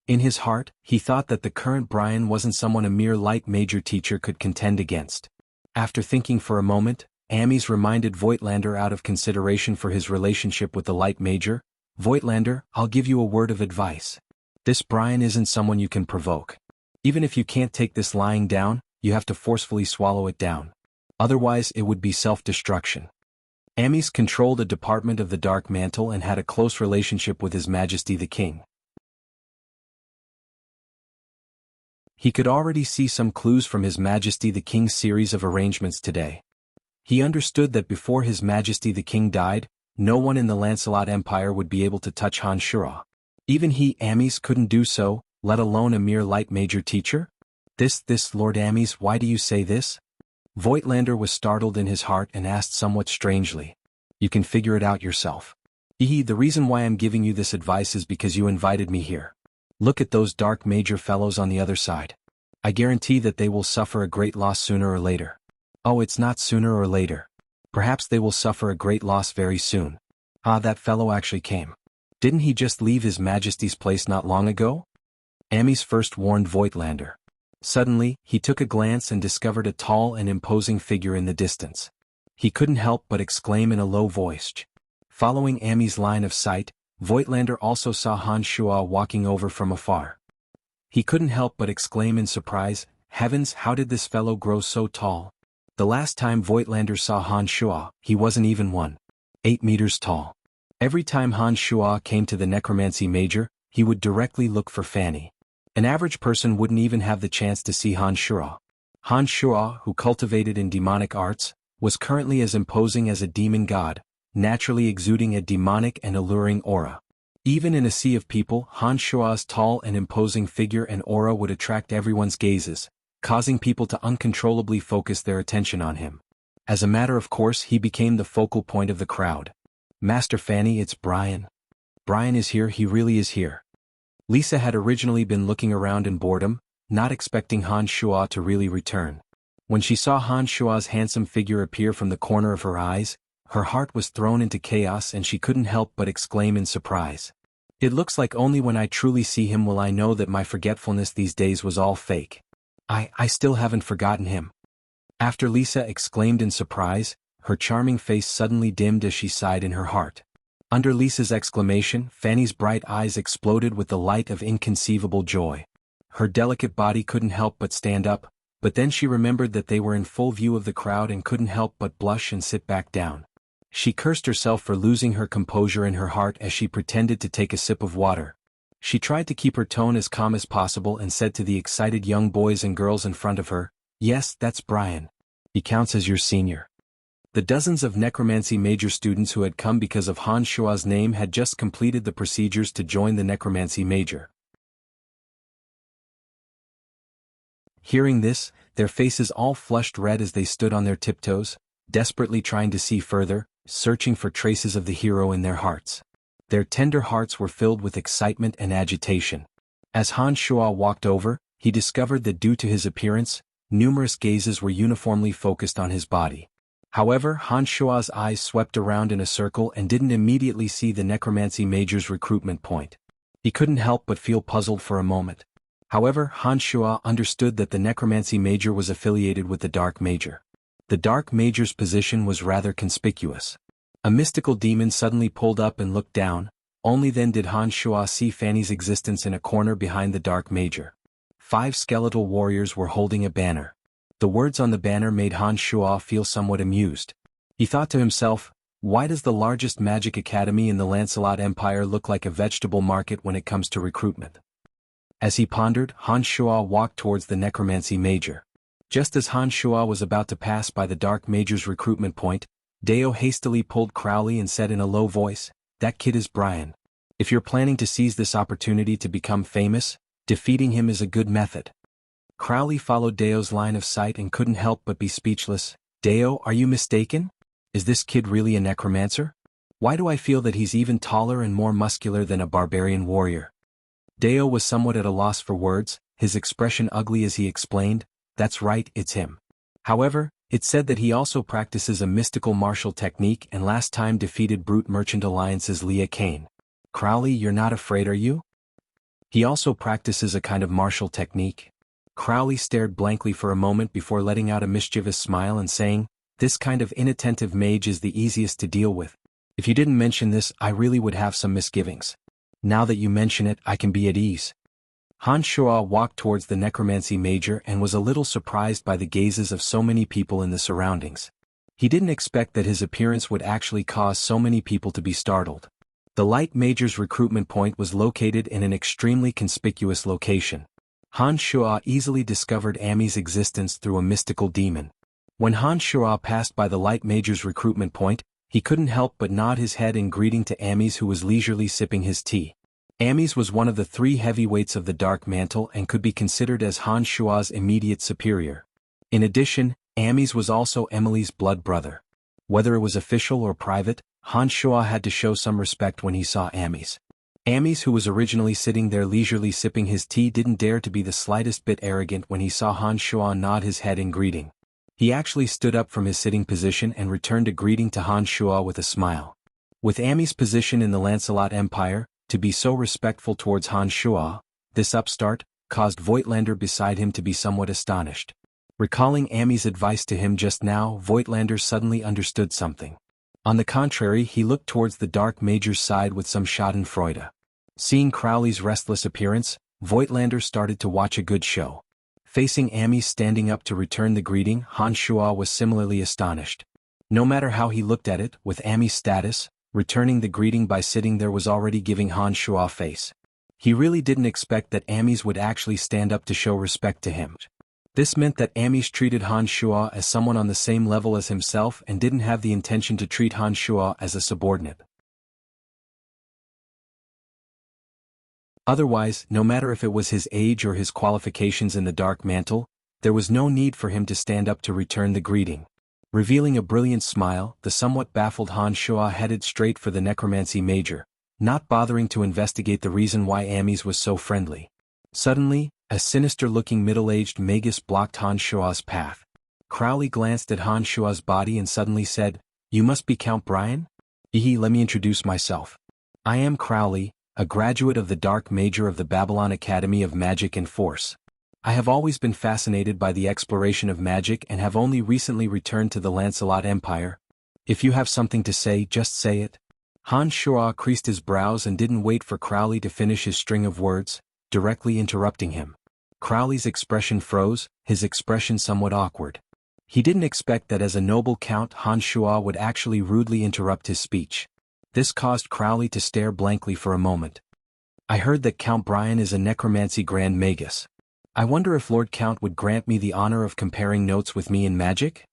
In his heart, he thought that the current Brian wasn't someone a mere light major teacher could contend against. After thinking for a moment, Ames reminded Voigtlander out of consideration for his relationship with the light major, "Voigtlander, I'll give you a word of advice. This Brian isn't someone you can provoke. Even if you can't take this lying down, you have to forcefully swallow it down. Otherwise it would be self-destruction." Ames controlled a department of the Dark Mantle and had a close relationship with His Majesty the King. He could already see some clues from His Majesty the King's series of arrangements today. He understood that before His Majesty the King died, no one in the Lancelot Empire would be able to touch Han Shuo. Even he, Ames, couldn't do so, let alone a mere light major teacher? This, Lord Ames, why do you say this? Voigtlander was startled in his heart and asked somewhat strangely. You can figure it out yourself. The reason why I'm giving you this advice is because you invited me here. Look at those dark major fellows on the other side. I guarantee that they will suffer a great loss sooner or later. Oh, it's not sooner or later. Perhaps they will suffer a great loss very soon. That fellow actually came. Didn't he just leave His Majesty's place not long ago? Ames first warned Voigtlander. Suddenly, he took a glance and discovered a tall and imposing figure in the distance. He couldn't help but exclaim in a low voice. Following Ames' line of sight, Voigtlander also saw Han Shuo walking over from afar. He couldn't help but exclaim in surprise, "Heavens, how did this fellow grow so tall?" The last time Voigtlander saw Han Shuo, he wasn't even 1.8 meters tall. Every time Han Shuo came to the necromancy major, he would directly look for Fanny. An average person wouldn't even have the chance to see Han Shuo. Han Shuo, who cultivated in demonic arts, was currently as imposing as a demon god, naturally exuding a demonic and alluring aura. Even in a sea of people, Han Shuo's tall and imposing figure and aura would attract everyone's gazes, causing people to uncontrollably focus their attention on him. As a matter of course, he became the focal point of the crowd. "Master Fanny, it's Brian. Brian is here, he really is here." Lisa had originally been looking around in boredom, not expecting Han Shuo to really return. When she saw Han Shuo's handsome figure appear from the corner of her eyes, her heart was thrown into chaos and she couldn't help but exclaim in surprise. "It looks like only when I truly see him will I know that my forgetfulness these days was all fake. I still haven't forgotten him." After Lisa exclaimed in surprise, her charming face suddenly dimmed as she sighed in her heart. Under Lisa's exclamation, Fanny's bright eyes exploded with the light of inconceivable joy. Her delicate body couldn't help but stand up, but then she remembered that they were in full view of the crowd and couldn't help but blush and sit back down. She cursed herself for losing her composure in her heart as she pretended to take a sip of water. She tried to keep her tone as calm as possible and said to the excited young boys and girls in front of her, "Yes, that's Brian. He counts as your senior." The dozens of necromancy major students who had come because of Han Shuo's name had just completed the procedures to join the necromancy major. Hearing this, their faces all flushed red as they stood on their tiptoes, desperately trying to see further, searching for traces of the hero in their hearts. Their tender hearts were filled with excitement and agitation. As Han Shuo walked over, he discovered that due to his appearance, numerous gazes were uniformly focused on his body. However, Han Shuo's eyes swept around in a circle and didn't immediately see the necromancy major's recruitment point. He couldn't help but feel puzzled for a moment. However, Han Shuo understood that the necromancy major was affiliated with the dark major. The dark major's position was rather conspicuous. A mystical demon suddenly pulled up and looked down, only then did Han Shuo see Fanny's existence in a corner behind the dark major. 5 skeletal warriors were holding a banner. The words on the banner made Han Shuo feel somewhat amused. He thought to himself, why does the largest magic academy in the Lancelot Empire look like a vegetable market when it comes to recruitment? As he pondered, Han Shuo walked towards the necromancy major. Just as Han Shuo was about to pass by the dark major's recruitment point, Deo hastily pulled Crowley and said in a low voice, "That kid is Brian. If you're planning to seize this opportunity to become famous, defeating him is a good method." Crowley followed Deo's line of sight and couldn't help but be speechless. "Deo, are you mistaken? Is this kid really a necromancer? Why do I feel that he's even taller and more muscular than a barbarian warrior?" Deo was somewhat at a loss for words, his expression ugly as he explained, "That's right, it's him. However, it's said that he also practices a mystical martial technique and last time defeated Brute Merchant Alliance's Leah Kane." "Crowley, you're not afraid, are you? He also practices a kind of martial technique?" Crowley stared blankly for a moment before letting out a mischievous smile and saying, "This kind of inattentive mage is the easiest to deal with. If you didn't mention this, I really would have some misgivings. Now that you mention it, I can be at ease." Han Shuo walked towards the necromancy major and was a little surprised by the gazes of so many people in the surroundings. He didn't expect that his appearance would actually cause so many people to be startled. The light major's recruitment point was located in an extremely conspicuous location. Han Shuo easily discovered Ami's existence through a mystical demon. When Han Shuo passed by the light major's recruitment point, he couldn't help but nod his head in greeting to Amis, who was leisurely sipping his tea. Amis was one of the three heavyweights of the Dark Mantle and could be considered as Han Shuo's immediate superior. In addition, Amis was also Emily's blood brother. Whether it was official or private, Han Shuo had to show some respect when he saw Amis. Amis, who was originally sitting there leisurely sipping his tea, didn't dare to be the slightest bit arrogant when he saw Han Shuo nod his head in greeting. He actually stood up from his sitting position and returned a greeting to Han Shuo with a smile. With Ami's position in the Lancelot Empire, to be so respectful towards Han Shuo, this upstart, caused Voigtlander beside him to be somewhat astonished. Recalling Ami's advice to him just now, Voigtlander suddenly understood something. On the contrary, he looked towards the Dark Major's side with some schadenfreude. Seeing Crowley's restless appearance, Voigtlander started to watch a good show. Facing Ami standing up to return the greeting, Han Shuo was similarly astonished. No matter how he looked at it, with Ami's status, returning the greeting by sitting there was already giving Han Shuo face. He really didn't expect that Amis would actually stand up to show respect to him. This meant that Amis treated Han Shuo as someone on the same level as himself and didn't have the intention to treat Han Shuo as a subordinate. Otherwise, no matter if it was his age or his qualifications in the Dark Mantle, there was no need for him to stand up to return the greeting. Revealing a brilliant smile, the somewhat baffled Han Shuo headed straight for the necromancy major, not bothering to investigate the reason why Amis was so friendly. Suddenly, a sinister-looking middle-aged magus blocked Han Shuo's path. Crowley glanced at Han Shuo's body and suddenly said, "You must be Count Brian? Let me introduce myself. I am Crowley, a graduate of the Dark Major of the Babylon Academy of Magic and Force. I have always been fascinated by the exploration of magic and have only recently returned to the Lancelot Empire. If you have something to say, just say it." Han Shuo creased his brows and didn't wait for Crowley to finish his string of words, directly interrupting him. Crowley's expression froze, his expression somewhat awkward. He didn't expect that as a noble count Han Shuo would actually rudely interrupt his speech. This caused Crowley to stare blankly for a moment. "I heard that Count Brian is a necromancy Grand Magus. I wonder if Lord Count would grant me the honor of comparing notes with me in magic?"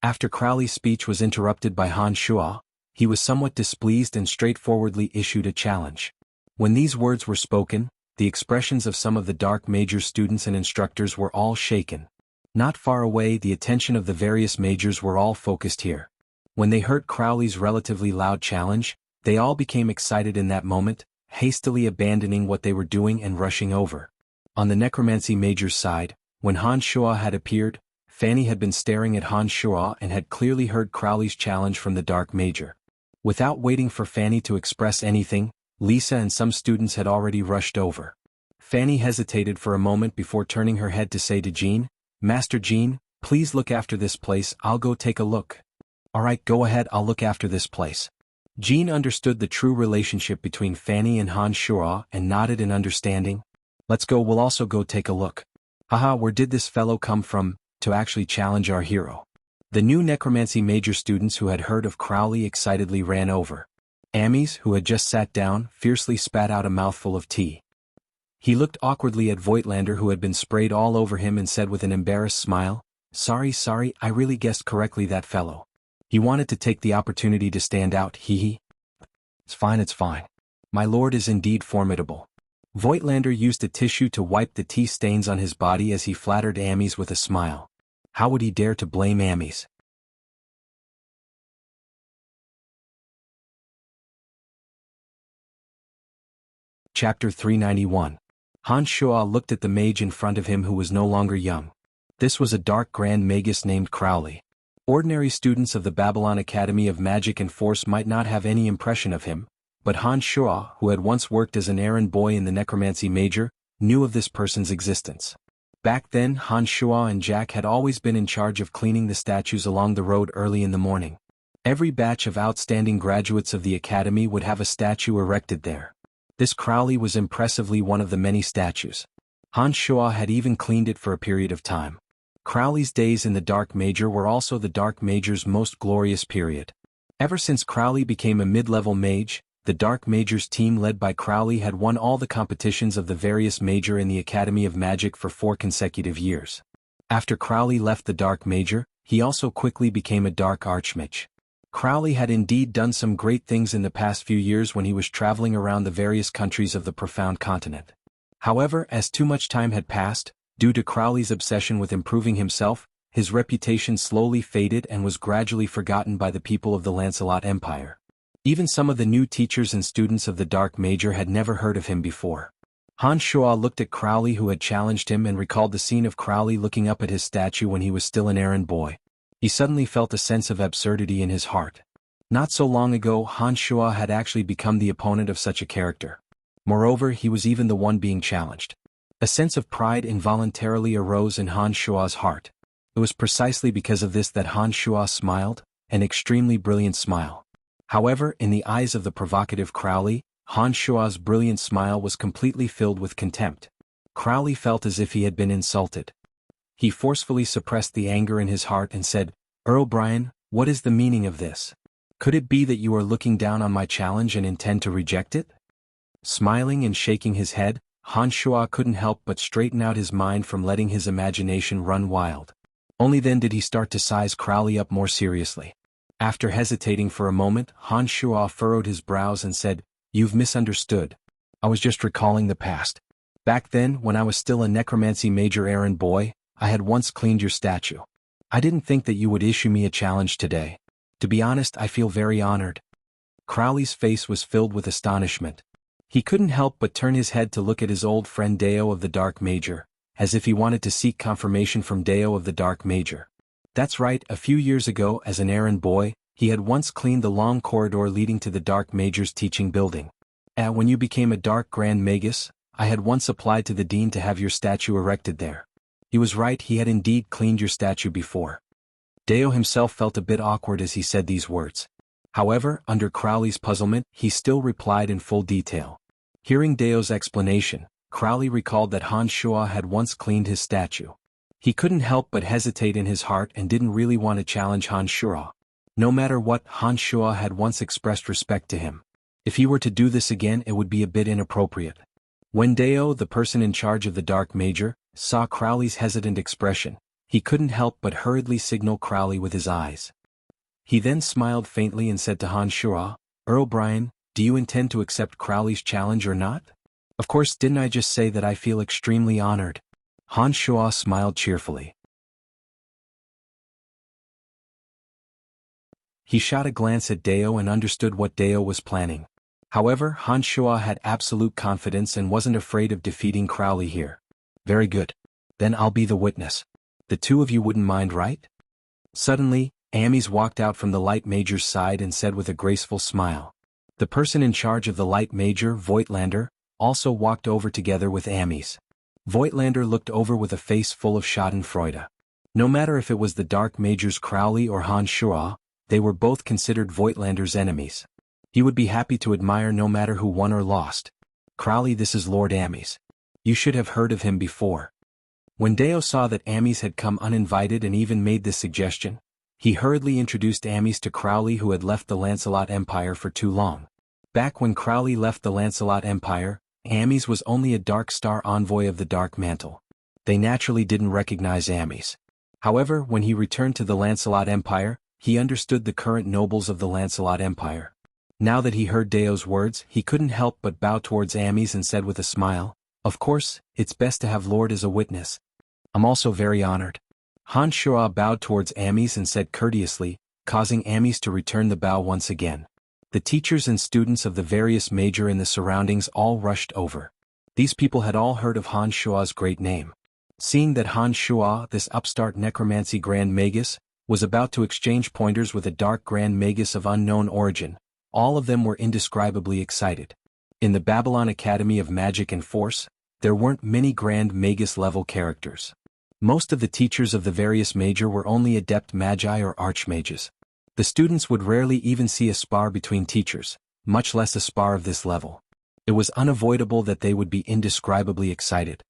After Crowley's speech was interrupted by Han Shuo, he was somewhat displeased and straightforwardly issued a challenge. When these words were spoken, the expressions of some of the Dark Major's students and instructors were all shaken. Not far away, the attention of the various majors were all focused here. When they heard Crowley's relatively loud challenge, they all became excited in that moment, hastily abandoning what they were doing and rushing over. On the necromancy major's side, when Han Shuo had appeared, Fanny had been staring at Han Shuo and had clearly heard Crowley's challenge from the Dark Major. Without waiting for Fanny to express anything, Lisa and some students had already rushed over. Fanny hesitated for a moment before turning her head to say to Jean, "Master Jean, please look after this place, I'll go take a look." "Alright, go ahead, I'll look after this place." Jean understood the true relationship between Fanny and Han Shuo and nodded in understanding. "Let's go, we'll also go take a look." "Haha, where did this fellow come from, to actually challenge our hero?" The new necromancy major students who had heard of Crowley excitedly ran over. Amis, who had just sat down, fiercely spat out a mouthful of tea. He looked awkwardly at Voigtlander, who had been sprayed all over him, and said with an embarrassed smile, Sorry, I really guessed correctly that fellow. He wanted to take the opportunity to stand out, hee. It's fine. My lord is indeed formidable. Voigtlander used a tissue to wipe the tea stains on his body as he flattered Amies with a smile. How would he dare to blame Amies? Chapter 391. Han Shuo looked at the mage in front of him, who was no longer young. This was a dark grand magus named Crowley. Ordinary students of the Babylon Academy of Magic and Force might not have any impression of him, but Han Shuo, who had once worked as an errand boy in the Necromancy Major, knew of this person's existence. Back then, Han Shuo and Jack had always been in charge of cleaning the statues along the road early in the morning. Every batch of outstanding graduates of the academy would have a statue erected there. This Crowley was impressively one of the many statues. Han Shuo had even cleaned it for a period of time. Crowley's days in the Dark Major were also the Dark Major's most glorious period. Ever since Crowley became a mid-level mage, the Dark Major's team led by Crowley had won all the competitions of the various major in the Academy of Magic for 4 consecutive years. After Crowley left the Dark Major, he also quickly became a Dark Archmage. Crowley had indeed done some great things in the past few years when he was traveling around the various countries of the Profound Continent. However, as too much time had passed, due to Crowley's obsession with improving himself, his reputation slowly faded and was gradually forgotten by the people of the Lancelot Empire. Even some of the new teachers and students of the Dark Major had never heard of him before. Han Shuo looked at Crowley, who had challenged him, and recalled the scene of Crowley looking up at his statue when he was still an errand boy. He suddenly felt a sense of absurdity in his heart. Not so long ago, Han Shuo had actually become the opponent of such a character. Moreover, he was even the one being challenged. A sense of pride involuntarily arose in Han Shuo's heart. It was precisely because of this that Han Shuo smiled, an extremely brilliant smile. However, in the eyes of the provocative Crowley, Han Shuo's brilliant smile was completely filled with contempt. Crowley felt as if he had been insulted. He forcefully suppressed the anger in his heart and said, Earl Brian, what is the meaning of this? Could it be that you are looking down on my challenge and intend to reject it? Smiling and shaking his head, Han Shuo couldn't help but straighten out his mind from letting his imagination run wild. Only then did he start to size Crowley up more seriously. After hesitating for a moment, Han Shuo furrowed his brows and said, You've misunderstood. I was just recalling the past. Back then, when I was still a Necromancy Major errand boy, I had once cleaned your statue. I didn't think that you would issue me a challenge today. To be honest, I feel very honored. Crowley's face was filled with astonishment. He couldn't help but turn his head to look at his old friend Deo of the Dark Major, as if he wanted to seek confirmation from Deo of the Dark Major. That's right, a few years ago, as an errand boy, he had once cleaned the long corridor leading to the Dark Major's teaching building. When you became a Dark Grand Magus, I had once applied to the Dean to have your statue erected there. He was right, he had indeed cleaned your statue before. Deo himself felt a bit awkward as he said these words. However, under Crowley's puzzlement, he still replied in full detail. Hearing Deo's explanation, Crowley recalled that Han Shuo had once cleaned his statue. He couldn't help but hesitate in his heart and didn't really want to challenge Han Shuo. No matter what, Han Shuo had once expressed respect to him. If he were to do this again, it would be a bit inappropriate. When Deo, the person in charge of the Dark Major, saw Crowley's hesitant expression, he couldn't help but hurriedly signal Crowley with his eyes. He then smiled faintly and said to Han Shuo, Earl Brian, do you intend to accept Crowley's challenge or not? Of course, didn't I just say that I feel extremely honored? Han Shuo smiled cheerfully. He shot a glance at Deo and understood what Deo was planning. However, Han Shuo had absolute confidence and wasn't afraid of defeating Crowley here. Very good. Then I'll be the witness. The two of you wouldn't mind, right? Suddenly, Amies walked out from the Light Major's side and said with a graceful smile. The person in charge of the Light Major, Voigtlander, also walked over together with Amies. Voigtlander looked over with a face full of schadenfreude. No matter if it was the Dark Major's Crowley or Han Shuo, they were both considered Voigtlander's enemies. He would be happy to admire no matter who won or lost. Crowley, this is Lord Amies. You should have heard of him before. When Deo saw that Amies had come uninvited and even made this suggestion, he hurriedly introduced Amies to Crowley, who had left the Lancelot Empire for too long. Back when Crowley left the Lancelot Empire, Ames was only a Dark Star envoy of the Dark Mantle. They naturally didn't recognize Ames. However, when he returned to the Lancelot Empire, he understood the current nobles of the Lancelot Empire. Now that he heard Deo's words, he couldn't help but bow towards Ames and said with a smile, "Of course, it's best to have Lord as a witness. I'm also very honored." Han Shuo bowed towards Ames and said courteously, causing Ames to return the bow once again. The teachers and students of the various major in the surroundings all rushed over. These people had all heard of Han Shuo's great name. Seeing that Han Shuo, this upstart necromancy Grand Magus, was about to exchange pointers with a dark Grand Magus of unknown origin, all of them were indescribably excited. In the Babylon Academy of Magic and Force, there weren't many Grand Magus-level characters. Most of the teachers of the various major were only adept magi or archmages. The students would rarely even see a spar between teachers, much less a spar of this level. It was unavoidable that they would be indescribably excited.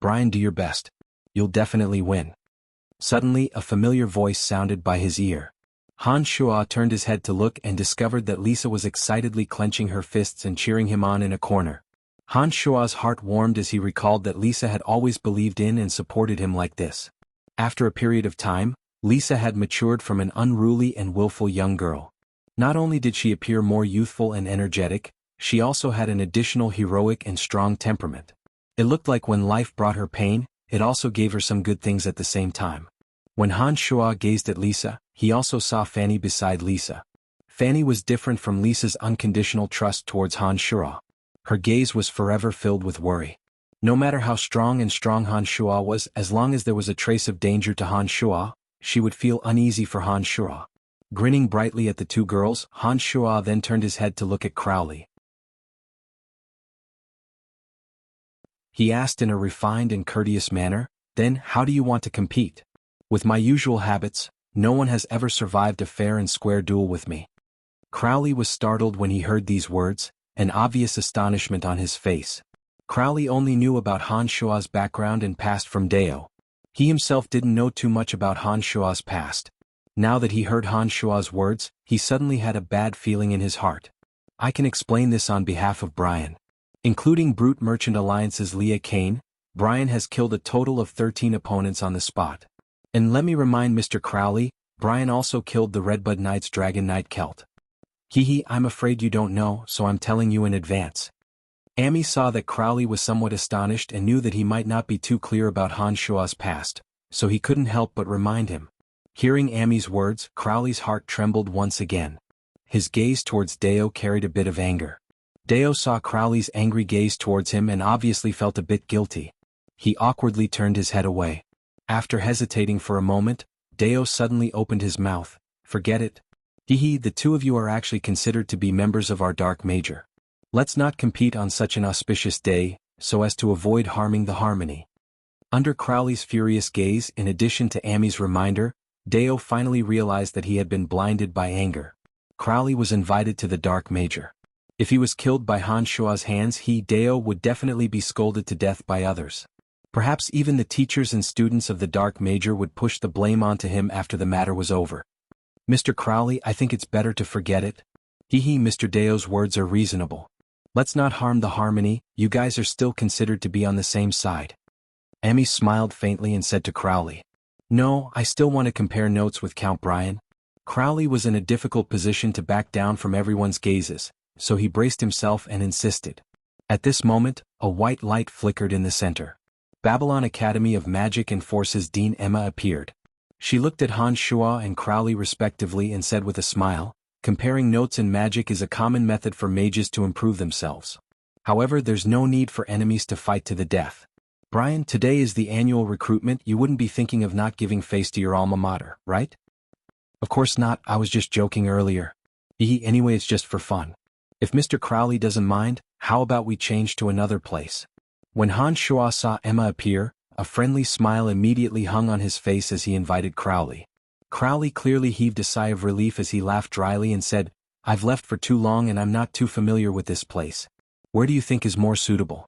"Brian, do your best. You'll definitely win." Suddenly, a familiar voice sounded by his ear. Han Shuo turned his head to look and discovered that Lisa was excitedly clenching her fists and cheering him on in a corner. Han Shuo's heart warmed as he recalled that Lisa had always believed in and supported him like this. After a period of time, Lisa had matured from an unruly and willful young girl. Not only did she appear more youthful and energetic, she also had an additional heroic and strong temperament. It looked like when life brought her pain, it also gave her some good things at the same time. When Han Shuo gazed at Lisa, he also saw Fanny beside Lisa. Fanny was different from Lisa's unconditional trust towards Han Shuo. Her gaze was forever filled with worry. No matter how strong Han Shuo was, as long as there was a trace of danger to Han Shuo, she would feel uneasy for Han Shuo. Grinning brightly at the two girls, Han Shuo then turned his head to look at Crowley. He asked in a refined and courteous manner, "Then, how do you want to compete?" "With my usual habits, no one has ever survived a fair and square duel with me." Crowley was startled when he heard these words, an obvious astonishment on his face. Crowley only knew about Han Shuo's background and past from Deo. He himself didn't know too much about Han Shuo's past. Now that he heard Han Shuo's words, he suddenly had a bad feeling in his heart. "I can explain this on behalf of Brian. Including Brute Merchant Alliance's Leah Kane, Brian has killed a total of 13 opponents on the spot. And let me remind Mr. Crowley, Brian also killed the Redbud Knight's Dragon Knight Celt. I'm afraid you don't know, so I'm telling you in advance." Amy saw that Crowley was somewhat astonished and knew that he might not be too clear about Han Shuo's past, so he couldn't help but remind him. Hearing Amy's words, Crowley's heart trembled once again. His gaze towards Deo carried a bit of anger. Deo saw Crowley's angry gaze towards him and obviously felt a bit guilty. He awkwardly turned his head away. After hesitating for a moment, Deo suddenly opened his mouth. "Forget it. The two of you are actually considered to be members of our Dark Major. Let's not compete on such an auspicious day, so as to avoid harming the harmony." Under Crowley's furious gaze, in addition to Amy's reminder, Deo finally realized that he had been blinded by anger. Crowley was invited to the Dark Major. If he was killed by Han Shuo's hands, Deo would definitely be scolded to death by others. Perhaps even the teachers and students of the Dark Major would push the blame onto him after the matter was over. "Mr. Crowley, I think it's better to forget it." Mr. Deo's words are reasonable. "Let's not harm the harmony, you guys are still considered to be on the same side." Amy smiled faintly and said to Crowley, "No, I still want to compare notes with Count Brian." Crowley was in a difficult position to back down from everyone's gazes, so he braced himself and insisted. At this moment, a white light flickered in the center. Babylon Academy of Magic and Forces Dean Emma appeared. She looked at Han Shuo and Crowley respectively and said with a smile, "Comparing notes in magic is a common method for mages to improve themselves. However, there's no need for enemies to fight to the death. Brian, today is the annual recruitment. You wouldn't be thinking of not giving face to your alma mater, right?" "Of course not, I was just joking earlier." Anyway, it's just for fun. If Mr. Crowley doesn't mind, how about we change to another place?" When Han Shuo saw Emma appear, a friendly smile immediately hung on his face as he invited Crowley. Crowley clearly heaved a sigh of relief as he laughed dryly and said, "I've left for too long and I'm not too familiar with this place. Where do you think is more suitable?"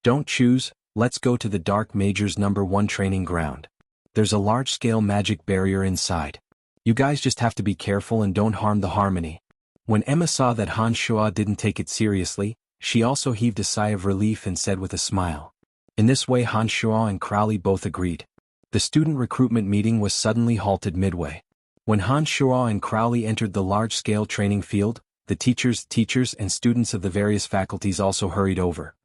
"Don't choose, let's go to the Dark Major's #1 training ground. There's a large-scale magic barrier inside. You guys just have to be careful and don't harm the harmony." When Emma saw that Han Shuo didn't take it seriously, She also heaved a sigh of relief and said with a smile. In this way Han Shuo and Crowley both agreed. The student recruitment meeting was suddenly halted midway. When Han Shuo and Crowley entered the large-scale training field, the teachers and students of the various faculties also hurried over.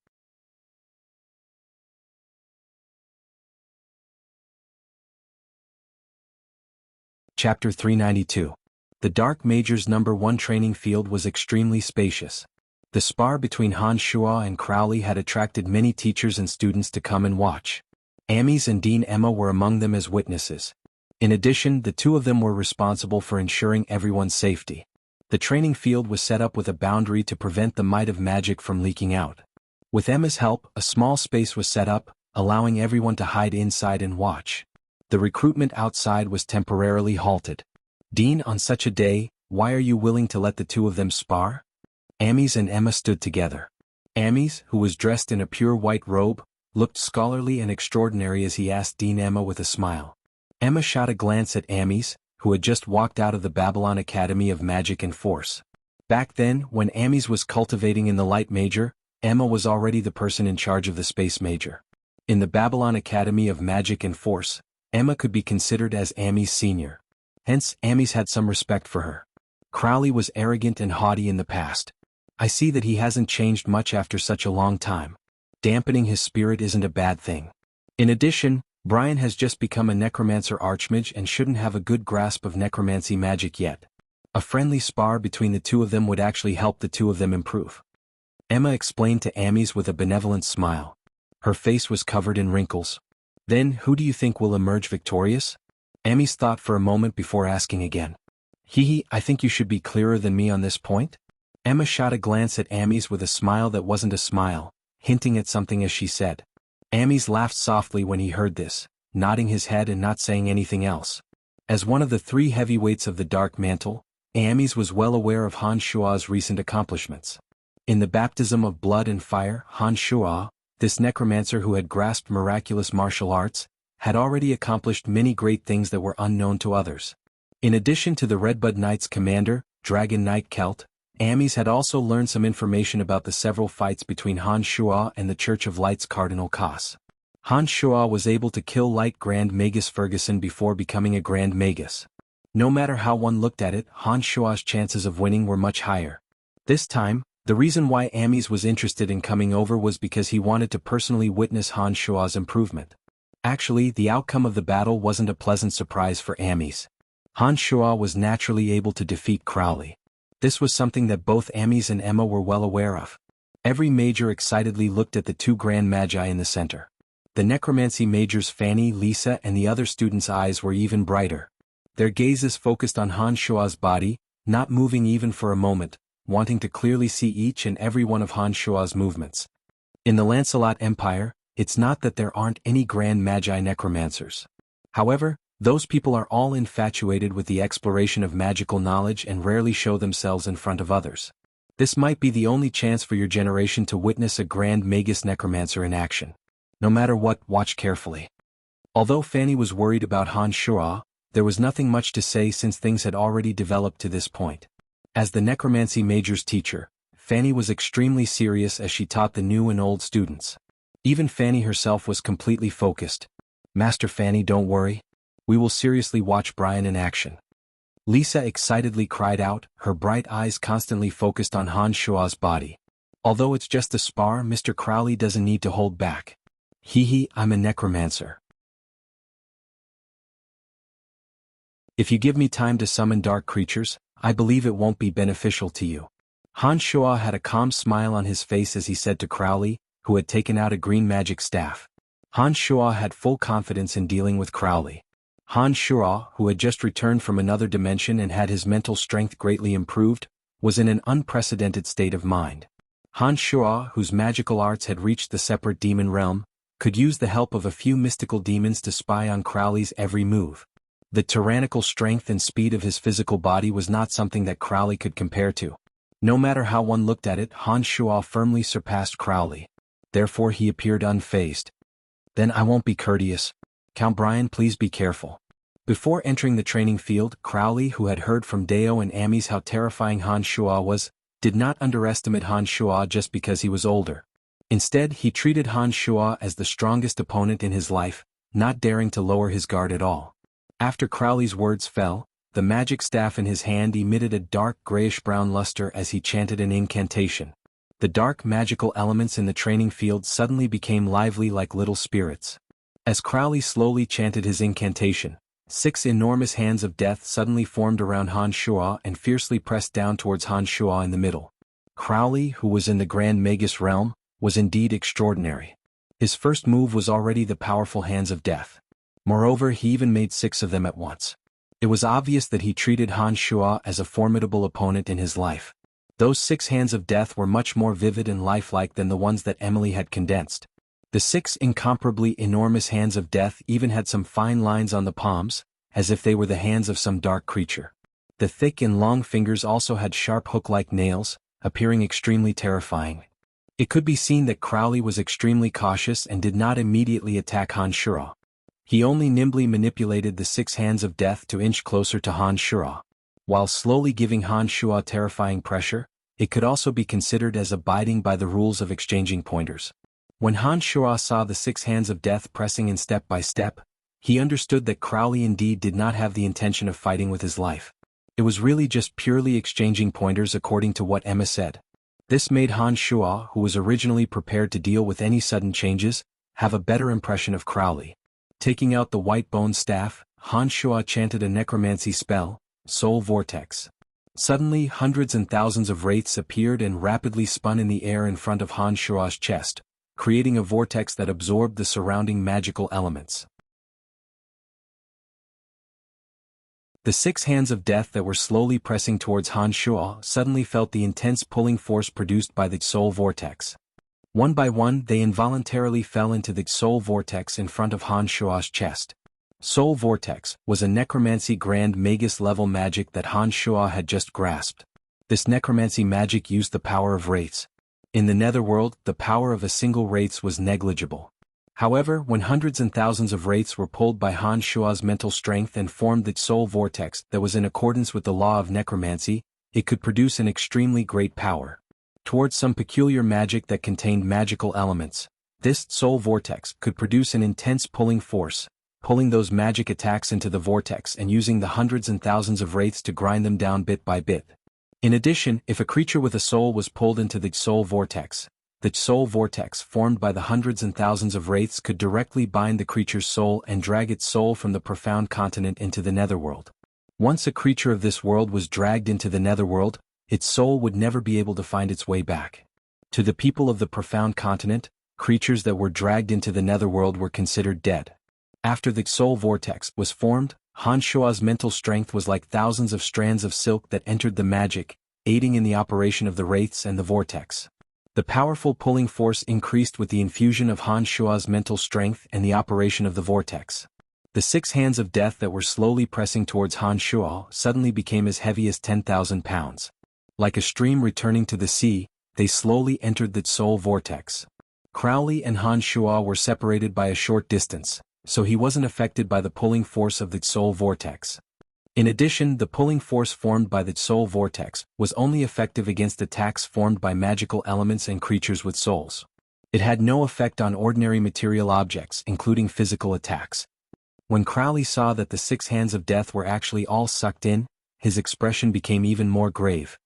Chapter 392. The Dark Major's #1 training field was extremely spacious. The spar between Han Shuo and Crowley had attracted many teachers and students to come and watch. Ames and Dean Emma were among them as witnesses. In addition, the two of them were responsible for ensuring everyone's safety. The training field was set up with a boundary to prevent the might of magic from leaking out. With Emma's help, a small space was set up, allowing everyone to hide inside and watch. The recruitment outside was temporarily halted. Dean, on such a day, why are you willing to let the two of them spar? Ames and Emma stood together. Ames, who was dressed in a pure white robe, looked scholarly and extraordinary as he asked Dean Emma with a smile. Emma shot a glance at Ames, who had just walked out of the Babylon Academy of Magic and Force. Back then, when Ames was cultivating in the Light Major, Emma was already the person in charge of the Space Major. In the Babylon Academy of Magic and Force, Emma could be considered as Ames Senior. Hence, Ames had some respect for her. Crowley was arrogant and haughty in the past. I see that he hasn't changed much after such a long time. Dampening his spirit isn't a bad thing. In addition, Brian has just become a necromancer archmage and shouldn't have a good grasp of necromancy magic yet. A friendly spar between the two of them would actually help the two of them improve. Emma explained to Ames with a benevolent smile. Her face was covered in wrinkles. Then, who do you think will emerge victorious? Ames thought for a moment before asking again. I think you should be clearer than me on this point. Emma shot a glance at Ames with a smile that wasn't a smile, hinting at something as she said. Ames laughed softly when he heard this, nodding his head and not saying anything else. As one of the three heavyweights of the Dark Mantle, Ames was well aware of Han Shuo's recent accomplishments. In the baptism of blood and fire, Han Shuo, this necromancer who had grasped miraculous martial arts, had already accomplished many great things that were unknown to others. In addition to the Redbud Knight's commander, Dragon Knight Kelt, Ames had also learned some information about the several fights between Han Shuo and the Church of Light's Cardinal Koss. Han Shuo was able to kill Light Grand Magus Ferguson before becoming a Grand Magus. No matter how one looked at it, Han Shuo's chances of winning were much higher. This time, the reason why Ames was interested in coming over was because he wanted to personally witness Han Shuo's improvement. Actually, the outcome of the battle wasn't a pleasant surprise for Ames. Han Shuo was naturally able to defeat Crowley. This was something that both Ames and Emma were well aware of. Every major excitedly looked at the two Grand Magi in the center. The necromancy majors Fanny, Lisa and the other students' eyes were even brighter. Their gazes focused on Han Shuo's body, not moving even for a moment, wanting to clearly see each and every one of Han Shuo's movements. In the Lancelot Empire, it's not that there aren't any Grand Magi necromancers. However, those people are all infatuated with the exploration of magical knowledge and rarely show themselves in front of others. This might be the only chance for your generation to witness a Grand Magus necromancer in action. No matter what, watch carefully. Although Fanny was worried about Han Shuo, there was nothing much to say since things had already developed to this point. As the necromancy major's teacher, Fanny was extremely serious as she taught the new and old students. Even Fanny herself was completely focused. Master Fanny, don't worry. We will seriously watch Brian in action. Lisa excitedly cried out, her bright eyes constantly focused on Han Shuo's body. Although it's just a spar, Mr. Crowley doesn't need to hold back. I'm a necromancer. If you give me time to summon dark creatures, I believe it won't be beneficial to you. Han Shuo had a calm smile on his face as he said to Crowley, who had taken out a green magic staff. Han Shuo had full confidence in dealing with Crowley. Han Shuo, who had just returned from another dimension and had his mental strength greatly improved, was in an unprecedented state of mind. Han Shuo, whose magical arts had reached the separate demon realm, could use the help of a few mystical demons to spy on Crowley's every move. The tyrannical strength and speed of his physical body was not something that Crowley could compare to. No matter how one looked at it, Han Shuo firmly surpassed Crowley. Therefore he appeared unfazed. Then I won't be courteous. Count Brian, please be careful. Before entering the training field, Crowley, who had heard from Deo and Ames how terrifying Han Shuo was, did not underestimate Han Shuo just because he was older. Instead, he treated Han Shuo as the strongest opponent in his life, not daring to lower his guard at all. After Crowley's words fell, the magic staff in his hand emitted a dark grayish-brown luster as he chanted an incantation. The dark magical elements in the training field suddenly became lively like little spirits. As Crowley slowly chanted his incantation, 6 enormous hands of death suddenly formed around Han Shuo and fiercely pressed down towards Han Shuo in the middle. Crowley, who was in the Grand Magus realm, was indeed extraordinary. His first move was already the powerful hands of death. Moreover, he even made 6 of them at once. It was obvious that he treated Han Shuo as a formidable opponent in his life. Those 6 hands of death were much more vivid and lifelike than the ones that Emily had condensed. The 6 incomparably enormous hands of death even had some fine lines on the palms, as if they were the hands of some dark creature. The thick and long fingers also had sharp hook-like nails, appearing extremely terrifying. It could be seen that Crowley was extremely cautious and did not immediately attack Han Shuo. He only nimbly manipulated the 6 hands of death to inch closer to Han Shuo. While slowly giving Han Shuo terrifying pressure, it could also be considered as abiding by the rules of exchanging pointers. When Han Shuo saw the 6 hands of death pressing in step by step, he understood that Crowley indeed did not have the intention of fighting with his life. It was really just purely exchanging pointers according to what Emma said. This made Han Shuo, who was originally prepared to deal with any sudden changes, have a better impression of Crowley. Taking out the white bone staff, Han Shuo chanted a necromancy spell, Soul Vortex. Suddenly, hundreds and thousands of wraiths appeared and rapidly spun in the air in front of Han Shuo's chest, creating a vortex that absorbed the surrounding magical elements. The 6 hands of death that were slowly pressing towards Han Shuo suddenly felt the intense pulling force produced by the Soul Vortex. One by one, they involuntarily fell into the Soul Vortex in front of Han Shuo's chest. Soul Vortex was a necromancy Grand Magus level magic that Han Shuo had just grasped. This necromancy magic used the power of wraiths. In the netherworld, the power of a single wraith was negligible. However, when hundreds and thousands of wraiths were pulled by Han Shuo's mental strength and formed the Soul Vortex that was in accordance with the law of necromancy, it could produce an extremely great power. Towards some peculiar magic that contained magical elements, this Soul Vortex could produce an intense pulling force, pulling those magic attacks into the vortex and using the hundreds and thousands of wraiths to grind them down bit by bit. In addition, if a creature with a soul was pulled into the Soul Vortex, the Soul Vortex formed by the hundreds and thousands of wraiths could directly bind the creature's soul and drag its soul from the profound continent into the netherworld. Once a creature of this world was dragged into the netherworld, its soul would never be able to find its way back. To the people of the profound continent, creatures that were dragged into the netherworld were considered dead. After the Soul Vortex was formed, Han Shuo's mental strength was like thousands of strands of silk that entered the magic, aiding in the operation of the wraiths and the vortex. The powerful pulling force increased with the infusion of Han Shuo's mental strength and the operation of the vortex. The 6 hands of death that were slowly pressing towards Han Shuo suddenly became as heavy as 10,000 pounds. Like a stream returning to the sea, they slowly entered the Soul Vortex. Crowley and Han Shuo were separated by a short distance, so he wasn't affected by the pulling force of the Soul Vortex. In addition, the pulling force formed by the Soul Vortex was only effective against attacks formed by magical elements and creatures with souls. It had no effect on ordinary material objects, including physical attacks. When Crowley saw that the 6 hands of death were actually all sucked in, his expression became even more grave.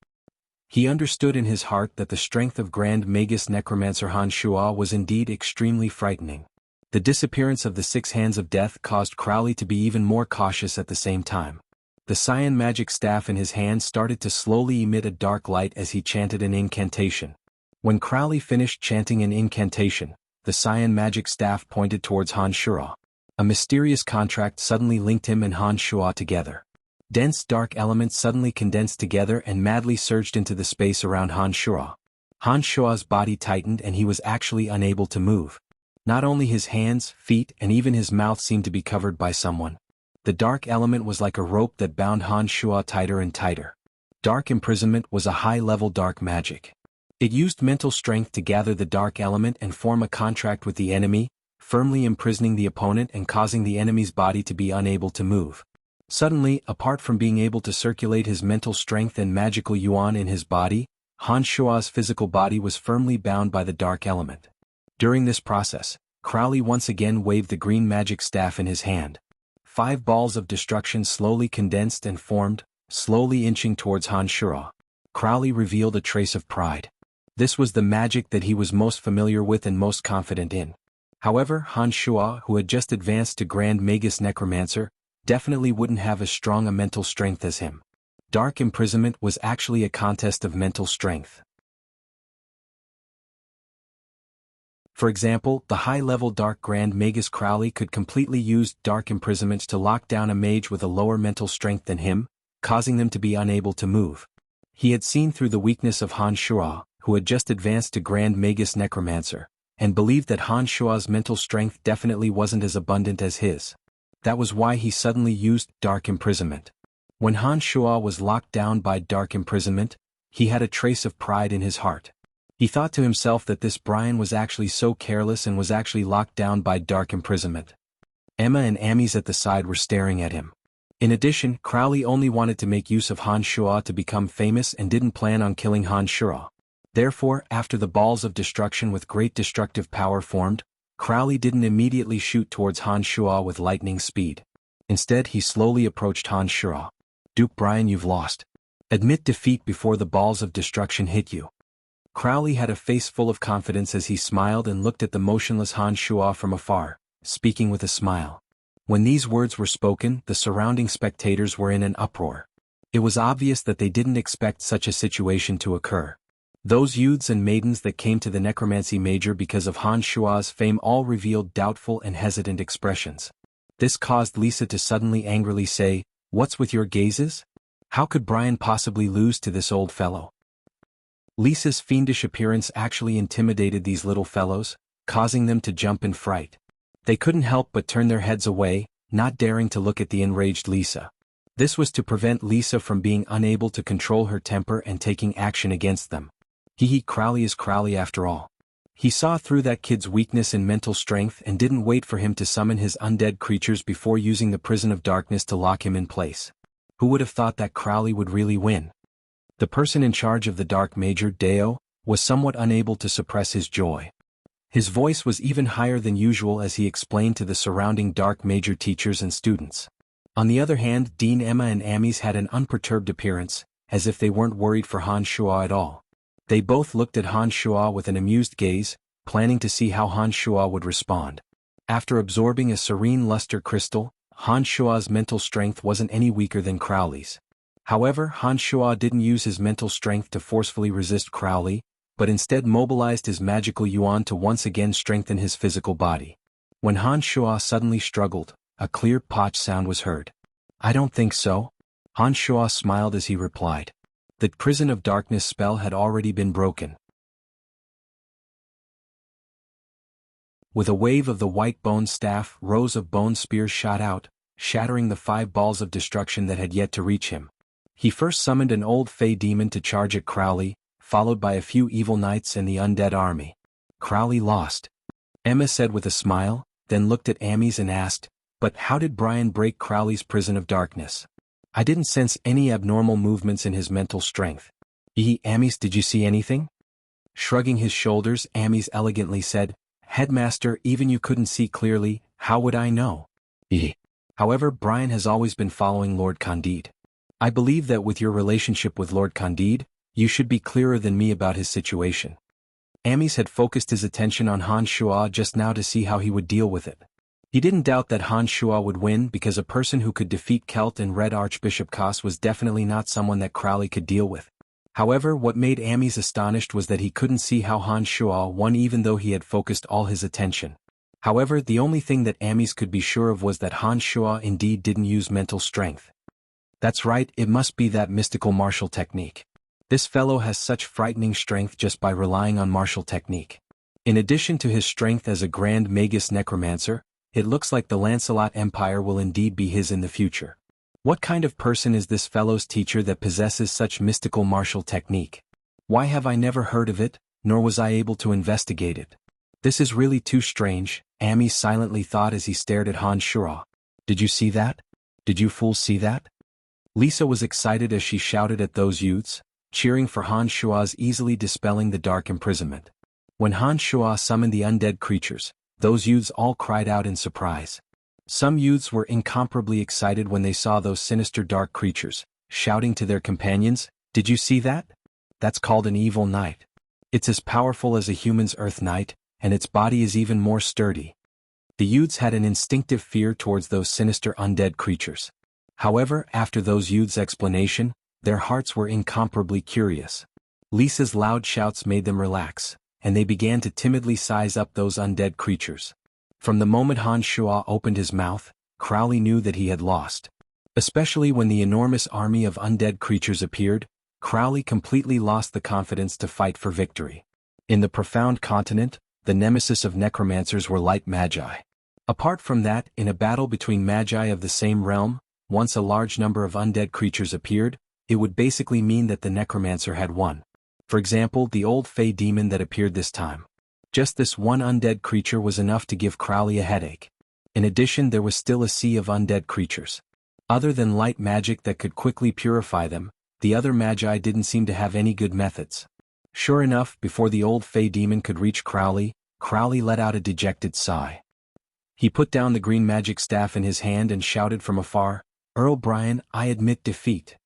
He understood in his heart that the strength of Grand Magus Necromancer Han Shuo was indeed extremely frightening. The disappearance of the 6 hands of death caused Crowley to be even more cautious at the same time. The cyan magic staff in his hand started to slowly emit a dark light as he chanted an incantation. When Crowley finished chanting an incantation, the cyan magic staff pointed towards Han Shuo. A mysterious contract suddenly linked him and Han Shuo together. Dense dark elements suddenly condensed together and madly surged into the space around Han Shuo. Han Shuo's body tightened and he was actually unable to move. Not only his hands, feet, and even his mouth seemed to be covered by someone. The dark element was like a rope that bound Han Shuo tighter and tighter. Dark imprisonment was a high-level dark magic. It used mental strength to gather the dark element and form a contract with the enemy, firmly imprisoning the opponent and causing the enemy's body to be unable to move. Suddenly, apart from being able to circulate his mental strength and magical yuan in his body, Han Shua's physical body was firmly bound by the dark element. During this process, Crowley once again waved the green magic staff in his hand. 5 balls of destruction slowly condensed and formed, slowly inching towards Han Shua. Crowley revealed a trace of pride. This was the magic that he was most familiar with and most confident in. However, Han Shua, who had just advanced to Grand Magus Necromancer, definitely wouldn't have as strong a mental strength as him. Dark imprisonment was actually a contest of mental strength. For example, the high-level Dark Grand Magus Crowley could completely use dark imprisonment to lock down a mage with a lower mental strength than him, causing them to be unable to move. He had seen through the weakness of Han Shua, who had just advanced to Grand Magus Necromancer, and believed that Han Shua's mental strength definitely wasn't as abundant as his. That was why he suddenly used dark imprisonment. When Han Shua was locked down by dark imprisonment, he had a trace of pride in his heart. He thought to himself that this Brian was actually so careless and was actually locked down by dark imprisonment. Emma and Amis at the side were staring at him. In addition, Crowley only wanted to make use of Han Shua to become famous and didn't plan on killing Han Shua. Therefore, after the balls of destruction with great destructive power formed, Crowley didn't immediately shoot towards Han Shua with lightning speed. Instead, he slowly approached Han Shua. "Duke Brian, you've lost. Admit defeat before the balls of destruction hit you." Crowley had a face full of confidence as he smiled and looked at the motionless Han Shua from afar, speaking with a smile. When these words were spoken, the surrounding spectators were in an uproar. It was obvious that they didn't expect such a situation to occur. Those youths and maidens that came to the necromancy major because of Han Shua's fame all revealed doubtful and hesitant expressions. This caused Lisa to suddenly angrily say, "What's with your gazes? How could Brian possibly lose to this old fellow?" Lisa's fiendish appearance actually intimidated these little fellows, causing them to jump in fright. They couldn't help but turn their heads away, not daring to look at the enraged Lisa. This was to prevent Lisa from being unable to control her temper and taking action against them. Crowley is Crowley after all. He saw through that kid's weakness in mental strength and didn't wait for him to summon his undead creatures before using the prison of darkness to lock him in place. Who would have thought that Crowley would really win? The person in charge of the Dark Major, Deo, was somewhat unable to suppress his joy. His voice was even higher than usual as he explained to the surrounding Dark Major teachers and students. On the other hand, Dean, Emma and Amis had an unperturbed appearance, as if they weren't worried for Han Shua at all. They both looked at Han Shua with an amused gaze, planning to see how Han Shua would respond. After absorbing a serene luster crystal, Han Shua's mental strength wasn't any weaker than Crowley's. However, Han Shua didn't use his mental strength to forcefully resist Crowley, but instead mobilized his magical yuan to once again strengthen his physical body. When Han Shua suddenly struggled, a clear potch sound was heard. "I don't think so." Han Shua smiled as he replied. The prison of darkness spell had already been broken. With a wave of the white bone staff, rows of bone spears shot out, shattering the 5 balls of destruction that had yet to reach him. He first summoned an old fey demon to charge at Crowley, followed by a few evil knights and the undead army. Crowley lost. Emma said with a smile, then looked at Amis and asked, "But how did Brian break Crowley's prison of darkness? I didn't sense any abnormal movements in his mental strength." Amis, did you see anything?" Shrugging his shoulders, Amis elegantly said, "Headmaster, even you couldn't see clearly, how would I know?" However, Brian has always been following Lord Candide. I believe that with your relationship with Lord Candide, you should be clearer than me about his situation." Amis had focused his attention on Han Shua just now to see how he would deal with it. He didn't doubt that Han Shua would win because a person who could defeat Celt and Red Archbishop Koss was definitely not someone that Crowley could deal with. However, what made Amis astonished was that he couldn't see how Han Shua won even though he had focused all his attention. However, the only thing that Amis could be sure of was that Han Shua indeed didn't use mental strength. That's right, it must be that mystical martial technique. This fellow has such frightening strength just by relying on martial technique. In addition to his strength as a Grand Magus Necromancer, it looks like the Lancelot Empire will indeed be his in the future. What kind of person is this fellow's teacher that possesses such mystical martial technique? Why have I never heard of it, nor was I able to investigate it? This is really too strange, Amis silently thought as he stared at Han Shua. Did you see that? Did you fools see that? Lisa was excited as she shouted at those youths, cheering for Han Shua's easily dispelling the dark imprisonment. When Han Shua summoned the undead creatures, those youths all cried out in surprise. Some youths were incomparably excited when they saw those sinister dark creatures, shouting to their companions, "Did you see that? That's called an evil knight. It's as powerful as a human's earth knight, and its body is even more sturdy." The youths had an instinctive fear towards those sinister undead creatures. However, after those youths' explanation, their hearts were incomparably curious. Lisa's loud shouts made them relax, and they began to timidly size up those undead creatures. From the moment Han Shua opened his mouth, Crowley knew that he had lost. Especially when the enormous army of undead creatures appeared, Crowley completely lost the confidence to fight for victory. In the profound continent, the nemesis of necromancers were light magi. Apart from that, in a battle between magi of the same realm, once a large number of undead creatures appeared, it would basically mean that the necromancer had won. For example, the old fey demon that appeared this time. Just this one undead creature was enough to give Crowley a headache. In addition, there was still a sea of undead creatures. Other than light magic that could quickly purify them, the other magi didn't seem to have any good methods. Sure enough, before the old fey demon could reach Crowley, Crowley let out a dejected sigh. He put down the green magic staff in his hand and shouted from afar, "Earl Brian, I admit defeat."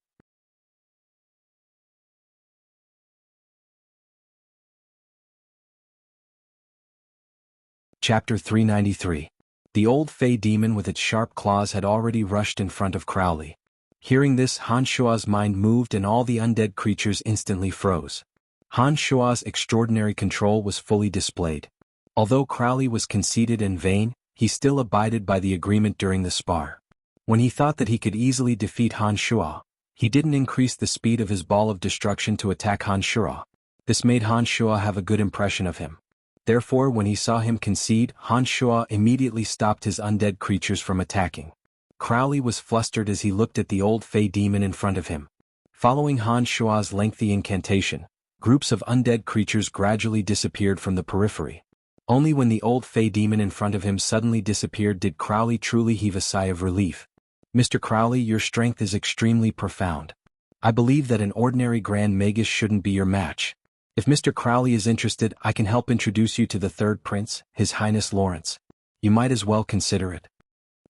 Chapter 393. The old fey demon with its sharp claws had already rushed in front of Crowley. Hearing this, Han Shua's mind moved and all the undead creatures instantly froze. Han Shua's extraordinary control was fully displayed. Although Crowley was conceited and vain, he still abided by the agreement during the spar. When he thought that he could easily defeat Han Shua, he didn't increase the speed of his ball of destruction to attack Han Shua. This made Han Shua have a good impression of him. Therefore, when he saw him concede, Han Shua immediately stopped his undead creatures from attacking. Crowley was flustered as he looked at the old fey demon in front of him. Following Han Shua's lengthy incantation, groups of undead creatures gradually disappeared from the periphery. Only when the old fey demon in front of him suddenly disappeared did Crowley truly heave a sigh of relief. "Mr. Crowley, your strength is extremely profound. I believe that an ordinary Grand Magus shouldn't be your match. If Mr. Crowley is interested, I can help introduce you to the third prince, His Highness Lawrence. You might as well consider it."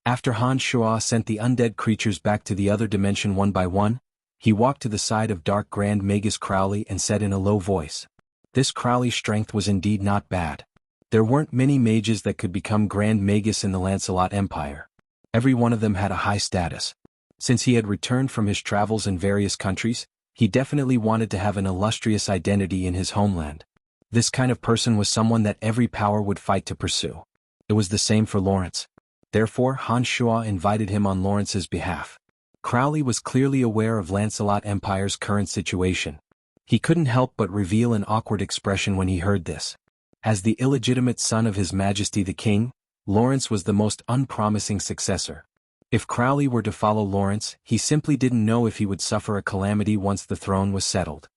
After Han Shua sent the undead creatures back to the other dimension one by one, he walked to the side of Dark Grand Magus Crowley and said in a low voice. This Crowley's strength was indeed not bad. There weren't many mages that could become Grand Magus in the Lancelot Empire. Every one of them had a high status. Since he had returned from his travels in various countries, he definitely wanted to have an illustrious identity in his homeland. This kind of person was someone that every power would fight to pursue. It was the same for Lawrence. Therefore, Han Shua invited him on Lawrence's behalf. Crowley was clearly aware of Lancelot Empire's current situation. He couldn't help but reveal an awkward expression when he heard this. As the illegitimate son of His Majesty the King, Lawrence was the most unpromising successor. If Crowley were to follow Lawrence, he simply didn't know if he would suffer a calamity once the throne was settled.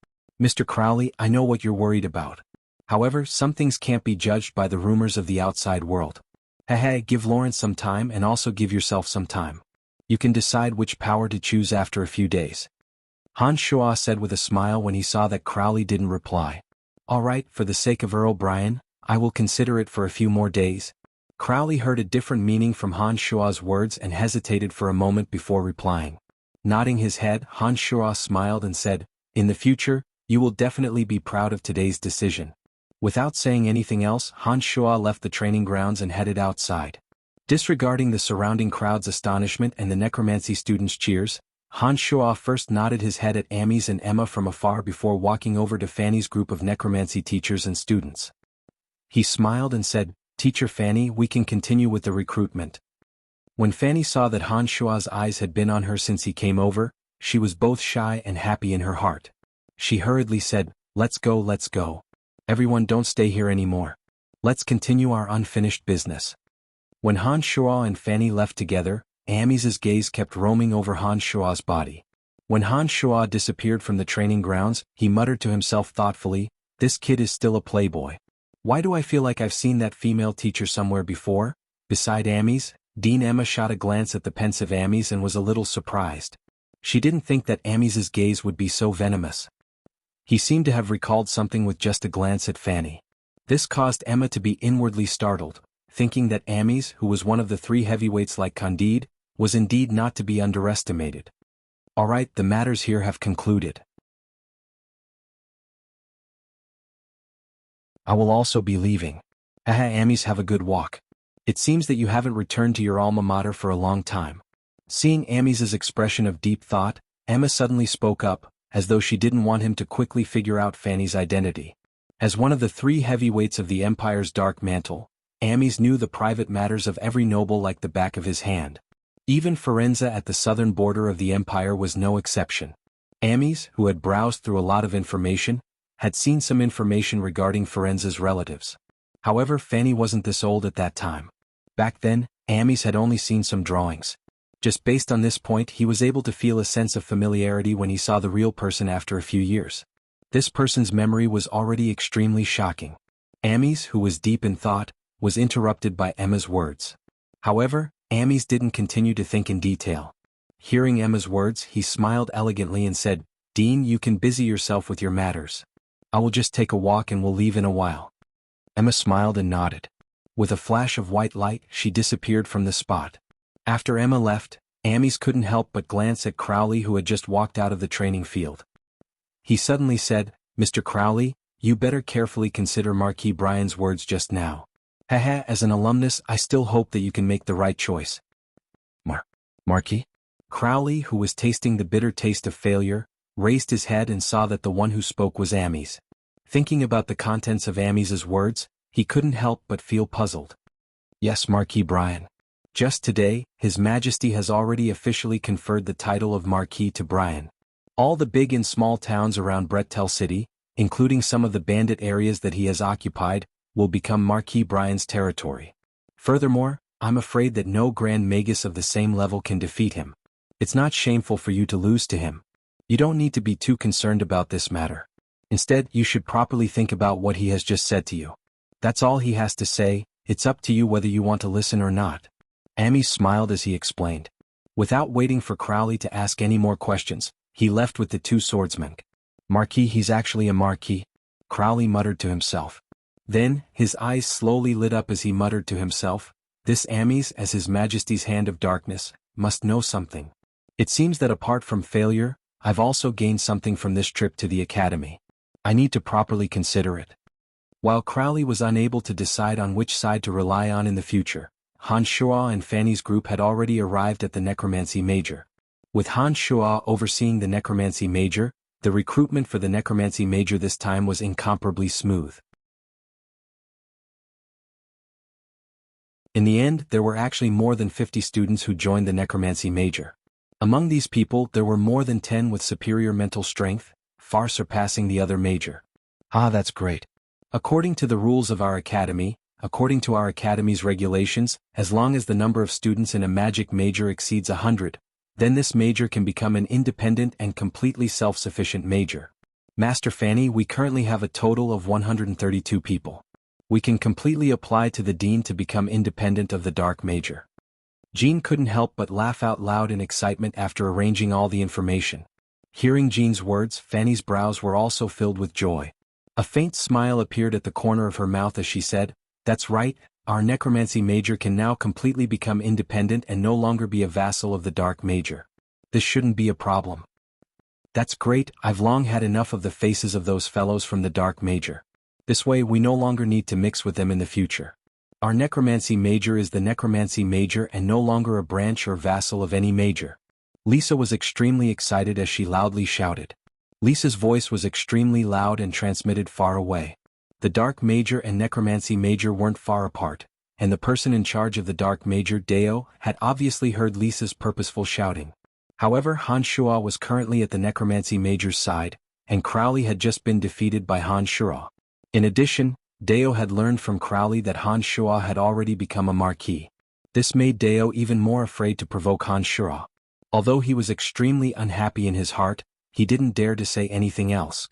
"Mr. Crowley, I know what you're worried about. However, some things can't be judged by the rumors of the outside world. Give Lawrence some time and also give yourself some time. You can decide which power to choose after a few days." Han Shua said with a smile when he saw that Crowley didn't reply. "All right, for the sake of Earl Brian, I will consider it for a few more days." Crowley heard a different meaning from Han Shua's words and hesitated for a moment before replying. Nodding his head, Han Shua smiled and said, "In the future, you will definitely be proud of today's decision." Without saying anything else, Han Shua left the training grounds and headed outside. Disregarding the surrounding crowd's astonishment and the necromancy students' cheers, Han Shua first nodded his head at Amis and Emma from afar before walking over to Fanny's group of necromancy teachers and students. He smiled and said, "Teacher Fanny, we can continue with the recruitment." When Fanny saw that Han Shua's eyes had been on her since he came over, she was both shy and happy in her heart. She hurriedly said, let's go. Everyone, don't stay here anymore. Let's continue our unfinished business." When Han Shua and Fanny left together, Amis's gaze kept roaming over Han Shua's body. When Han Shua disappeared from the training grounds, he muttered to himself thoughtfully, "This kid is still a playboy. Why do I feel like I've seen that female teacher somewhere before?" Beside Amis, Dean Emma shot a glance at the pensive Amis and was a little surprised. She didn't think that Amis's gaze would be so venomous. He seemed to have recalled something with just a glance at Fanny. This caused Emma to be inwardly startled, thinking that Amis, who was one of the 3 heavyweights like Candide, was indeed not to be underestimated. Alright, the matters here have concluded. I will also be leaving. Haha, Amis, have a good walk. It seems that you haven't returned to your alma mater for a long time. Seeing Amis's expression of deep thought, Emma suddenly spoke up, as though she didn't want him to quickly figure out Fanny's identity. As one of the 3 heavyweights of the Empire's dark mantle, Amis knew the private matters of every noble like the back of his hand. Even Firenze at the southern border of the Empire was no exception. Amis, who had browsed through a lot of information, had seen some information regarding Firenze's relatives. However, Fanny wasn't this old at that time. Back then, Amis had only seen some drawings. Just based on this point, he was able to feel a sense of familiarity when he saw the real person after a few years. This person's memory was already extremely shocking. Amis, who was deep in thought, was interrupted by Emma's words. However, Amis didn't continue to think in detail. Hearing Emma's words, he smiled elegantly and said, "Dean, you can busy yourself with your matters. I will just take a walk and will leave in a while." Emma smiled and nodded. With a flash of white light, she disappeared from the spot. After Emma left, Amis couldn't help but glance at Crowley, who had just walked out of the training field. He suddenly said, "Mr. Crowley, you better carefully consider Marquis Brian's words just now. Haha, as an alumnus, I still hope that you can make the right choice." Marquis? Crowley, who was tasting the bitter taste of failure, raised his head and saw that the one who spoke was Amis. Thinking about the contents of Amis's words, he couldn't help but feel puzzled. "Yes, Marquis Brian. Just today, His Majesty has already officially conferred the title of Marquis to Brian. All the big and small towns around Brettel City, including some of the bandit areas that he has occupied, will become Marquis Brian's territory. Furthermore, I'm afraid that no Grand Magus of the same level can defeat him. It's not shameful for you to lose to him. You don't need to be too concerned about this matter. Instead, you should properly think about what he has just said to you. That's all he has to say. It's up to you whether you want to listen or not." Amis smiled as he explained. Without waiting for Crowley to ask any more questions, he left with the 2 swordsmen. "Marquis, he's actually a marquis," Crowley muttered to himself. Then, his eyes slowly lit up as he muttered to himself, "This Amis, as His Majesty's Hand of Darkness, must know something. It seems that apart from failure, I've also gained something from this trip to the Academy. I need to properly consider it." While Crowley was unable to decide on which side to rely on in the future, Han Shuo and Fanny's group had already arrived at the Necromancy Major. With Han Shuo overseeing the Necromancy Major, the recruitment for the Necromancy Major this time was incomparably smooth. In the end, there were actually more than 50 students who joined the Necromancy Major. Among these people, there were more than 10 with superior mental strength, far surpassing the other major. "Ah, that's great. According to the rules of our academy, according to our academy's regulations, as long as the number of students in a magic major exceeds 100, then this major can become an independent and completely self-sufficient major. Master Fanny, we currently have a total of 132 people. We can completely apply to the dean to become independent of the dark major." Jean couldn't help but laugh out loud in excitement after arranging all the information. Hearing Jean's words, Fanny's brows were also filled with joy. A faint smile appeared at the corner of her mouth as she said, "That's right, our necromancy major can now completely become independent and no longer be a vassal of the dark major. This shouldn't be a problem." "That's great, I've long had enough of the faces of those fellows from the dark major. This way we no longer need to mix with them in the future. Our necromancy major is the necromancy major and no longer a branch or vassal of any major." Lisa was extremely excited as she loudly shouted. Lisa's voice was extremely loud and transmitted far away. The dark major and necromancy major weren't far apart, and the person in charge of the dark major, Deo, had obviously heard Lisa's purposeful shouting. However, Han Shuo was currently at the necromancy major's side, and Crowley had just been defeated by Han Shuo. In addition, Deo had learned from Crowley that Han Shuo had already become a marquis. This made Deo even more afraid to provoke Han Shuo. Although he was extremely unhappy in his heart, he didn't dare to say anything else.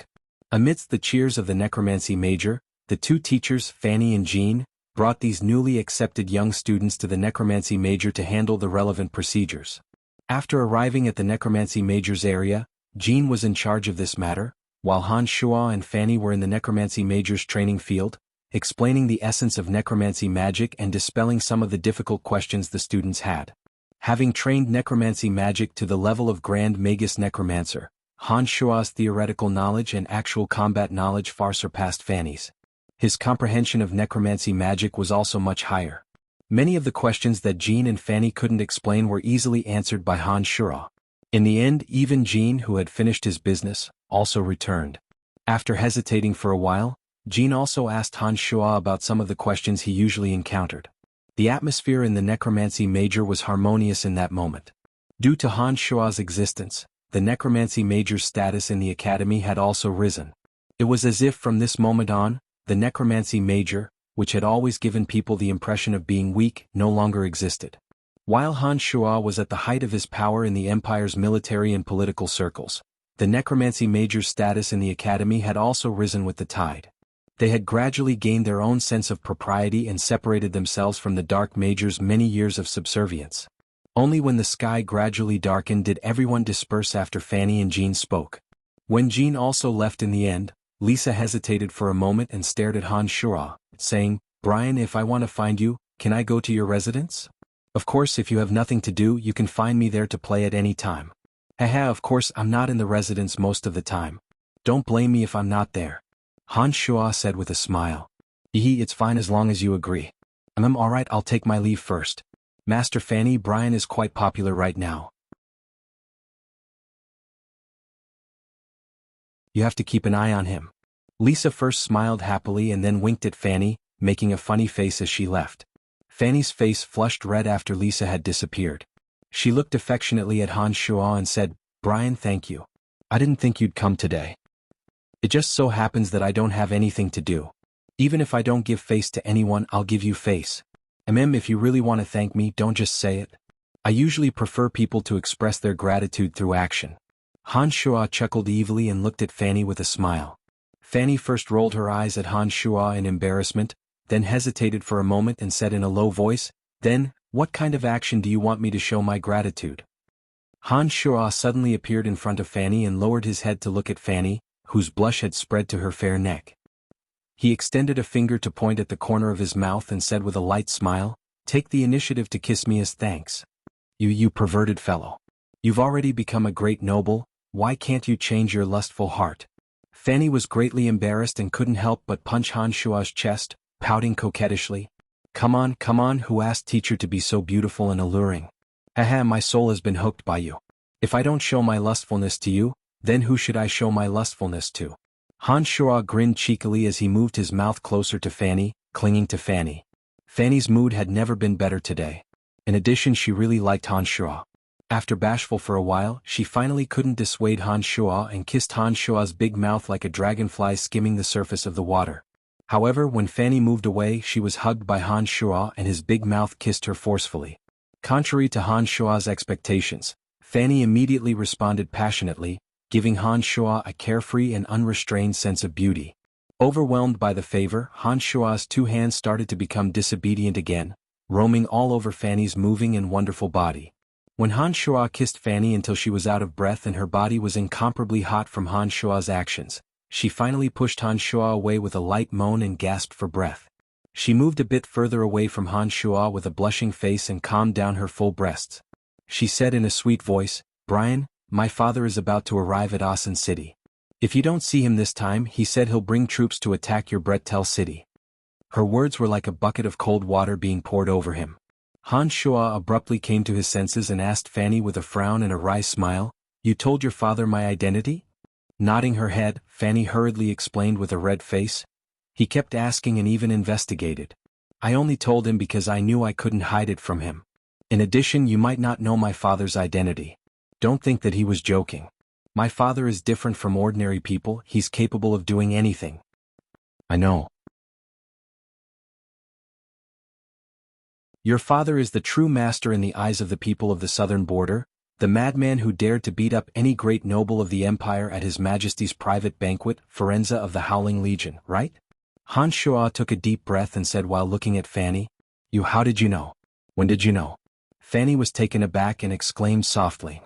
Amidst the cheers of the necromancy major, the 2 teachers, Fanny and Jean, brought these newly accepted young students to the necromancy major to handle the relevant procedures. After arriving at the necromancy major's area, Jean was in charge of this matter, while Han Shuo and Fanny were in the necromancy major's training field, explaining the essence of necromancy magic and dispelling some of the difficult questions the students had. Having trained necromancy magic to the level of Grand Magus Necromancer, Han Shuo's theoretical knowledge and actual combat knowledge far surpassed Fanny's. His comprehension of necromancy magic was also much higher. Many of the questions that Jean and Fanny couldn't explain were easily answered by Han Shuo. In the end, even Jean, who had finished his business, also returned. After hesitating for a while, Jean also asked Han Shuo about some of the questions he usually encountered. The atmosphere in the necromancy major was harmonious in that moment. Due to Han Shuo's existence, the necromancy major's status in the academy had also risen. It was as if from this moment on, the necromancy major, which had always given people the impression of being weak, no longer existed. While Han Shuo was at the height of his power in the Empire's military and political circles, the necromancy major's status in the academy had also risen with the tide. They had gradually gained their own sense of propriety and separated themselves from the dark major's many years of subservience. Only when the sky gradually darkened did everyone disperse after Fanny and Jean spoke. When Jean also left in the end, Lisa hesitated for a moment and stared at Han Shuo, saying, "Brian, if I want to find you, can I go to your residence? Of course, if you have nothing to do, you can find me there to play at any time." "Haha, of course I'm not in the residence most of the time. Don't blame me if I'm not there," Han Shuo said with a smile. It's fine as long as you agree." "I'm alright, I'll take my leave first. Master Fanny, Brian is quite popular right now. You have to keep an eye on him." Lisa first smiled happily and then winked at Fanny, making a funny face as she left. Fanny's face flushed red after Lisa had disappeared. She looked affectionately at Han Shuo and said, "Brian, thank you. I didn't think you'd come today. It just so happens that I don't have anything to do. Even if I don't give face to anyone, I'll give you face. If you really want to thank me, don't just say it. I usually prefer people to express their gratitude through action." Han Shuo chuckled evilly and looked at Fanny with a smile. Fanny first rolled her eyes at Han Shuo in embarrassment, then hesitated for a moment and said in a low voice, "Then, what kind of action do you want me to show my gratitude?" Han Shuo suddenly appeared in front of Fanny and lowered his head to look at Fanny, whose blush had spread to her fair neck. He extended a finger to point at the corner of his mouth and said with a light smile, "Take the initiative to kiss me as thanks. You perverted fellow. You've already become a great noble, why can't you change your lustful heart?" Fanny was greatly embarrassed and couldn't help but punch Han Shuo's chest, pouting coquettishly. Come on, who asked teacher to be so beautiful and alluring? Haha, my soul has been hooked by you. If I don't show my lustfulness to you, then who should I show my lustfulness to?" Han Shuo grinned cheekily as he moved his mouth closer to Fanny, clinging to Fanny. Fanny's mood had never been better today. In addition, she really liked Han Shuo. After bashful for a while, she finally couldn't dissuade Han Shuo and kissed Han Shuo's big mouth like a dragonfly skimming the surface of the water. However, when Fanny moved away, she was hugged by Han Shuo and his big mouth kissed her forcefully. Contrary to Han Shuo's expectations, Fanny immediately responded passionately, giving Han Shuo a carefree and unrestrained sense of beauty. Overwhelmed by the favor, Han Shuo's two hands started to become disobedient again, roaming all over Fanny's moving and wonderful body. When Han Shuo kissed Fanny until she was out of breath and her body was incomparably hot from Han Shuo's actions, she finally pushed Han Shuo away with a light moan and gasped for breath. She moved a bit further away from Han Shuo with a blushing face and calmed down her full breasts. She said in a sweet voice, "Brian, my father is about to arrive at Asen City. If you don't see him this time, he said he'll bring troops to attack your Bretel City." Her words were like a bucket of cold water being poured over him. Han Shuo abruptly came to his senses and asked Fanny with a frown and a wry smile, "You told your father my identity?" Nodding her head, Fanny hurriedly explained with a red face, "He kept asking and even investigated. I only told him because I knew I couldn't hide it from him. In addition, you might not know my father's identity. Don't think that he was joking. My father is different from ordinary people, he's capable of doing anything." "I know. Your father is the true master in the eyes of the people of the southern border, the madman who dared to beat up any great noble of the empire at His Majesty's private banquet, Forenza of the Howling Legion, right?" Han Shuo took a deep breath and said while looking at Fanny, How did you know? When did you know?" Fanny was taken aback and exclaimed softly,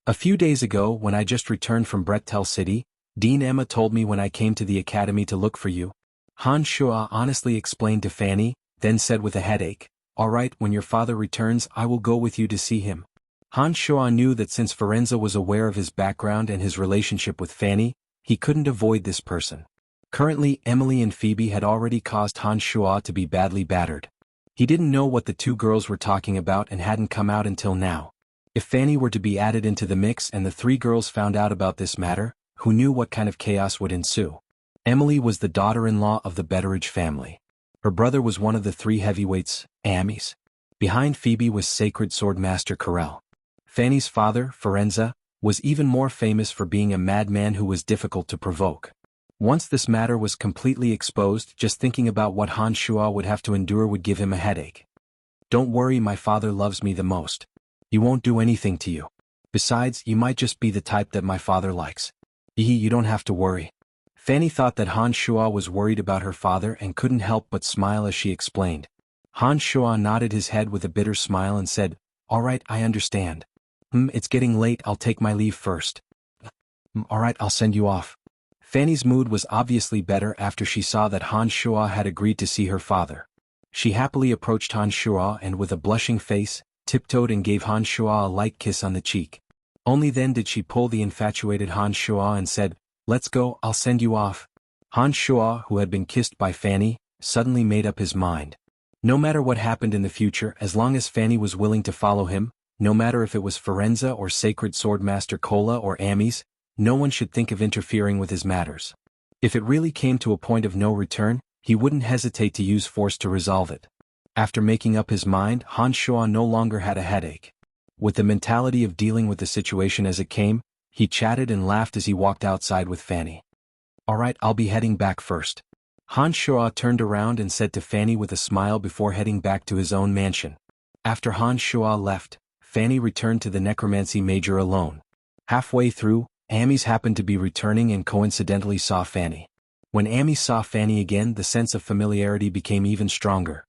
"A few days ago when I just returned from Bretel City, Dean Emma told me when I came to the academy to look for you. Han Shua honestly explained to Fanny, then said with a headache, "All right, when your father returns I will go with you to see him." Han Shua knew that since Firenze was aware of his background and his relationship with Fanny, he couldn't avoid this person. Currently, Emily and Phoebe had already caused Han Shua to be badly battered. He didn't know what the two girls were talking about and hadn't come out until now. If Fanny were to be added into the mix and the three girls found out about this matter, who knew what kind of chaos would ensue? Emily was the daughter-in-law of the Betteridge family. Her brother was one of the three heavyweights, Amis. Behind Phoebe was Sacred Swordmaster Carell. Fanny's father, Firenze, was even more famous for being a madman who was difficult to provoke. Once this matter was completely exposed, just thinking about what Han Shua would have to endure would give him a headache. "Don't worry, my father loves me the most. He won't do anything to you. Besides, you might just be the type that my father likes. You don't have to worry." Fanny thought that Han Shua was worried about her father and couldn't help but smile as she explained. Han Shua nodded his head with a bitter smile and said, "All right, I understand. It's getting late, I'll take my leave first." "All right, I'll send you off." Fanny's mood was obviously better after she saw that Han Shua had agreed to see her father. She happily approached Han Shua and with a blushing face, tiptoed and gave Han Shua a light kiss on the cheek. Only then did she pull the infatuated Han Shua and said, "Let's go, I'll send you off." Han Shua, who had been kissed by Fanny, suddenly made up his mind. No matter what happened in the future, as long as Fanny was willing to follow him, no matter if it was Firenze or Sacred Swordmaster Kola or Amis, no one should think of interfering with his matters. If it really came to a point of no return, he wouldn't hesitate to use force to resolve it. After making up his mind, Han Shua no longer had a headache. With the mentality of dealing with the situation as it came, he chatted and laughed as he walked outside with Fanny. "All right, I'll be heading back first." Han Shua turned around and said to Fanny with a smile before heading back to his own mansion. After Han Shua left, Fanny returned to the necromancy major alone. Halfway through, Amis happened to be returning and coincidentally saw Fanny. When Amis saw Fanny again, the sense of familiarity became even stronger.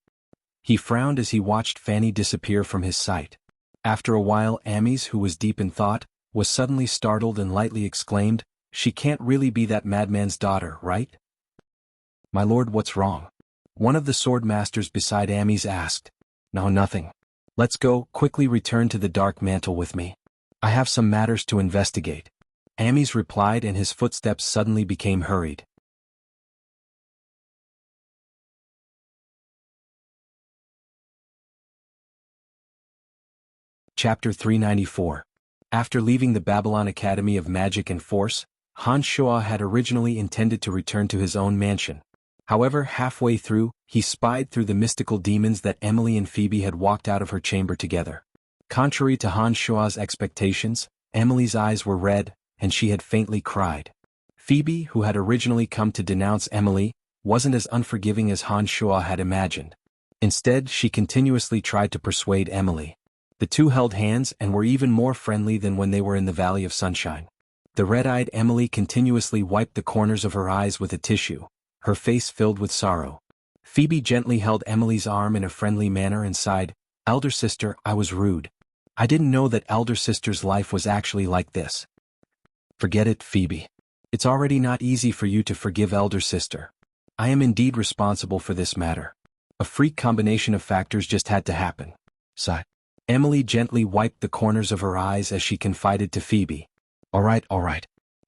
He frowned as he watched Fanny disappear from his sight. After a while, Amis, who was deep in thought, was suddenly startled and lightly exclaimed, "She can't really be that madman's daughter, right?" "My lord, what's wrong?" One of the sword masters beside Amis asked. "No, nothing. Let's go, quickly return to the dark mantle with me. I have some matters to investigate." Amis replied and his footsteps suddenly became hurried. Chapter 394. After leaving the Babylon Academy of Magic and Force, Han Shua had originally intended to return to his own mansion. However, halfway through, he spied through the mystical demons that Emily and Phoebe had walked out of her chamber together. Contrary to Han Shua's expectations, Emily's eyes were red, and she had faintly cried. Phoebe, who had originally come to denounce Emily, wasn't as unforgiving as Han Shua had imagined. Instead, she continuously tried to persuade Emily. The two held hands and were even more friendly than when they were in the Valley of Sunshine. The red-eyed Emily continuously wiped the corners of her eyes with a tissue, her face filled with sorrow. Phoebe gently held Emily's arm in a friendly manner and sighed, "Elder sister, I was rude. I didn't know that elder sister's life was actually like this." "Forget it, Phoebe. It's already not easy for you to forgive elder sister. I am indeed responsible for this matter. A freak combination of factors just had to happen." Sigh. Emily gently wiped the corners of her eyes as she confided to Phoebe. All right.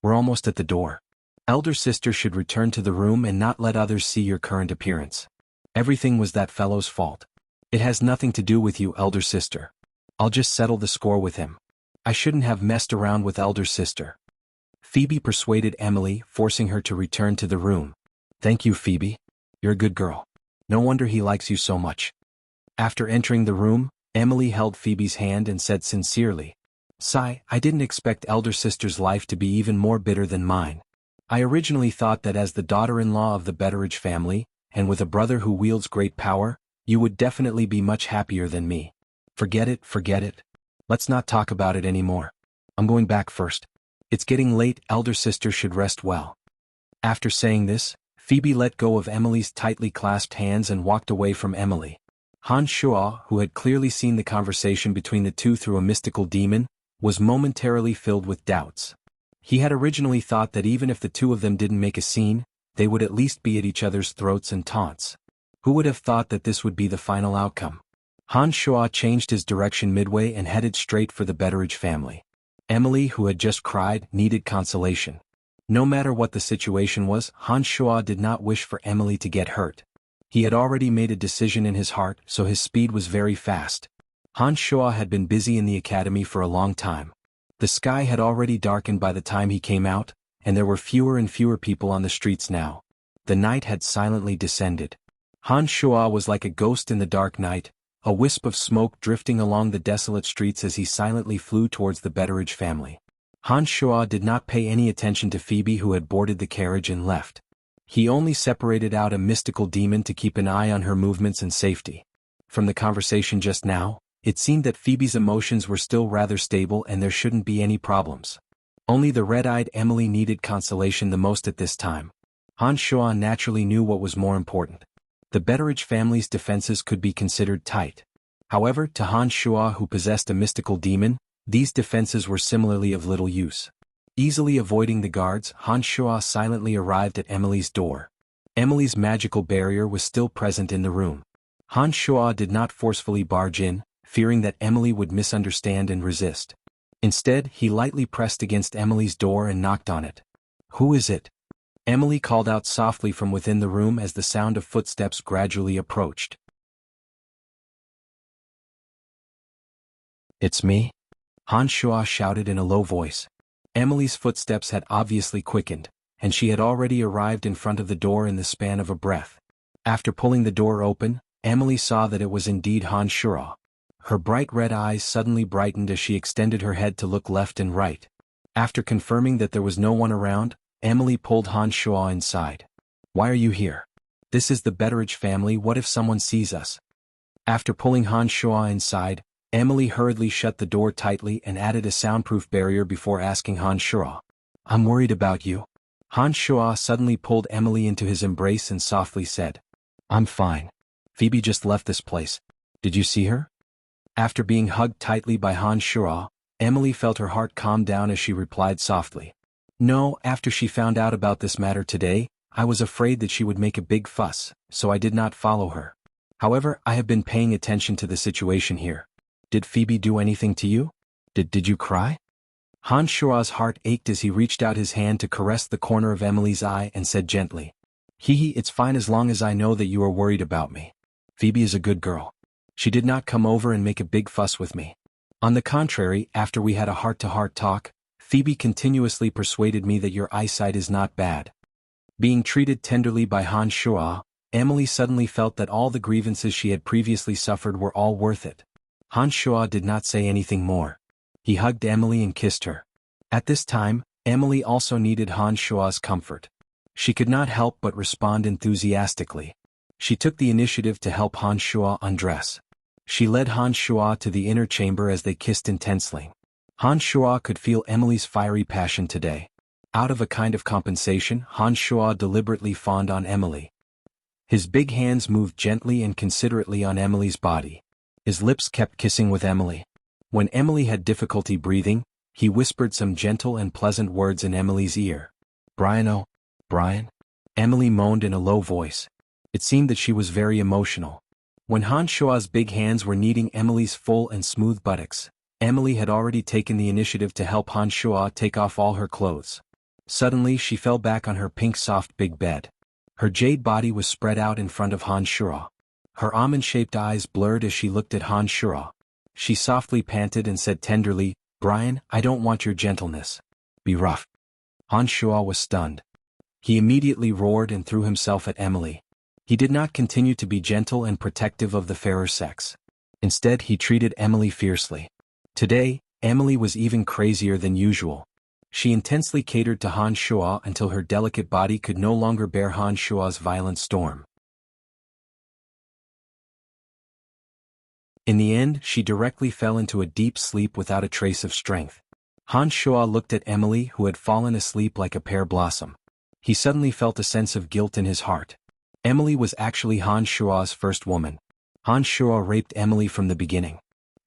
We're almost at the door. Elder sister should return to the room and not let others see your current appearance. Everything was that fellow's fault. It has nothing to do with you, elder sister. I'll just settle the score with him. I shouldn't have messed around with elder sister." Phoebe persuaded Emily, forcing her to return to the room. "Thank you, Phoebe. You're a good girl. No wonder he likes you so much." After entering the room, Emily held Phoebe's hand and said sincerely, "Sigh, I didn't expect elder sister's life to be even more bitter than mine. I originally thought that as the daughter-in-law of the Betteridge family, and with a brother who wields great power, you would definitely be much happier than me. Forget it. Let's not talk about it anymore. I'm going back first. It's getting late, elder sister should rest well." After saying this, Phoebe let go of Emily's tightly clasped hands and walked away from Emily. Han Shua, who had clearly seen the conversation between the two through a mystical demon, was momentarily filled with doubts. He had originally thought that even if the two of them didn't make a scene, they would at least be at each other's throats and taunts. Who would have thought that this would be the final outcome? Han Shuo changed his direction midway and headed straight for the Betteridge family. Emily, who had just cried, needed consolation. No matter what the situation was, Han Shuo did not wish for Emily to get hurt. He had already made a decision in his heart, so his speed was very fast. Han Shuo had been busy in the academy for a long time. The sky had already darkened by the time he came out, and there were fewer and fewer people on the streets now. The night had silently descended. Han Shuo was like a ghost in the dark night, a wisp of smoke drifting along the desolate streets as he silently flew towards the Betteridge family. Han Shuo did not pay any attention to Phoebe, who had boarded the carriage and left. He only separated out a mystical demon to keep an eye on her movements and safety. From the conversation just now, it seemed that Phoebe's emotions were still rather stable and there shouldn't be any problems. Only the red-eyed Emily needed consolation the most at this time. Han Shuo naturally knew what was more important. The Betteridge family's defenses could be considered tight. However, to Han Shuo, who possessed a mystical demon, these defenses were similarly of little use. Easily avoiding the guards, Han Shuo silently arrived at Emily's door. Emily's magical barrier was still present in the room. Han Shuo did not forcefully barge in, fearing that Emily would misunderstand and resist. Instead, he lightly pressed against Emily's door and knocked on it. "Who is it?" Emily called out softly from within the room as the sound of footsteps gradually approached. "It's me," Han Shuo shouted in a low voice. Emily's footsteps had obviously quickened, and she had already arrived in front of the door in the span of a breath. After pulling the door open, Emily saw that it was indeed Han Shuo. Her bright red eyes suddenly brightened as she extended her head to look left and right. After confirming that there was no one around, Emily pulled Han Shuo inside. "Why are you here? This is the Betteridge family. What if someone sees us?" After pulling Han Shuo inside, Emily hurriedly shut the door tightly and added a soundproof barrier before asking Han Shuo, "I'm worried about you." Han Shuo suddenly pulled Emily into his embrace and softly said, "I'm fine. Phoebe just left this place. Did you see her?" After being hugged tightly by Han Shuo, Emily felt her heart calm down as she replied softly, "No, after she found out about this matter today, I was afraid that she would make a big fuss, so I did not follow her. However, I have been paying attention to the situation here. Did Phoebe do anything to you? Did you cry?" Han Shuo's heart ached as he reached out his hand to caress the corner of Emily's eye and said gently, It's fine as long as I know that you are worried about me. Phoebe is a good girl. She did not come over and make a big fuss with me. On the contrary, after we had a heart-to-heart talk, Phoebe continuously persuaded me that your eyesight is not bad." Being treated tenderly by Han Shuo, Emily suddenly felt that all the grievances she had previously suffered were all worth it. Han Shuo did not say anything more. He hugged Emily and kissed her. At this time, Emily also needed Han Shuo's comfort. She could not help but respond enthusiastically. She took the initiative to help Han Shuo undress. She led Han Shuo to the inner chamber as they kissed intensely. Han Shuo could feel Emily's fiery passion today. Out of a kind of compensation, Han Shuo deliberately fawned on Emily. His big hands moved gently and considerately on Emily's body. His lips kept kissing with Emily. When Emily had difficulty breathing, he whispered some gentle and pleasant words in Emily's ear. "Brian, oh, Brian?" Emily moaned in a low voice. It seemed that she was very emotional. When Han Shuo's big hands were kneading Emily's full and smooth buttocks, Emily had already taken the initiative to help Han Shuo take off all her clothes. Suddenly she fell back on her pink soft big bed. Her jade body was spread out in front of Han Shuo. Her almond-shaped eyes blurred as she looked at Han Shuo. She softly panted and said tenderly, "Brian, I don't want your gentleness. Be rough." Han Shuo was stunned. He immediately roared and threw himself at Emily. He did not continue to be gentle and protective of the fairer sex. Instead, he treated Emily fiercely. Today, Emily was even crazier than usual. She intensely catered to Han Shuo until her delicate body could no longer bear Han Shuo's violent storm. In the end, she directly fell into a deep sleep without a trace of strength. Han Shuo looked at Emily, who had fallen asleep like a pear blossom. He suddenly felt a sense of guilt in his heart. Emily was actually Han Shuo's first woman. Han Shuo raped Emily from the beginning.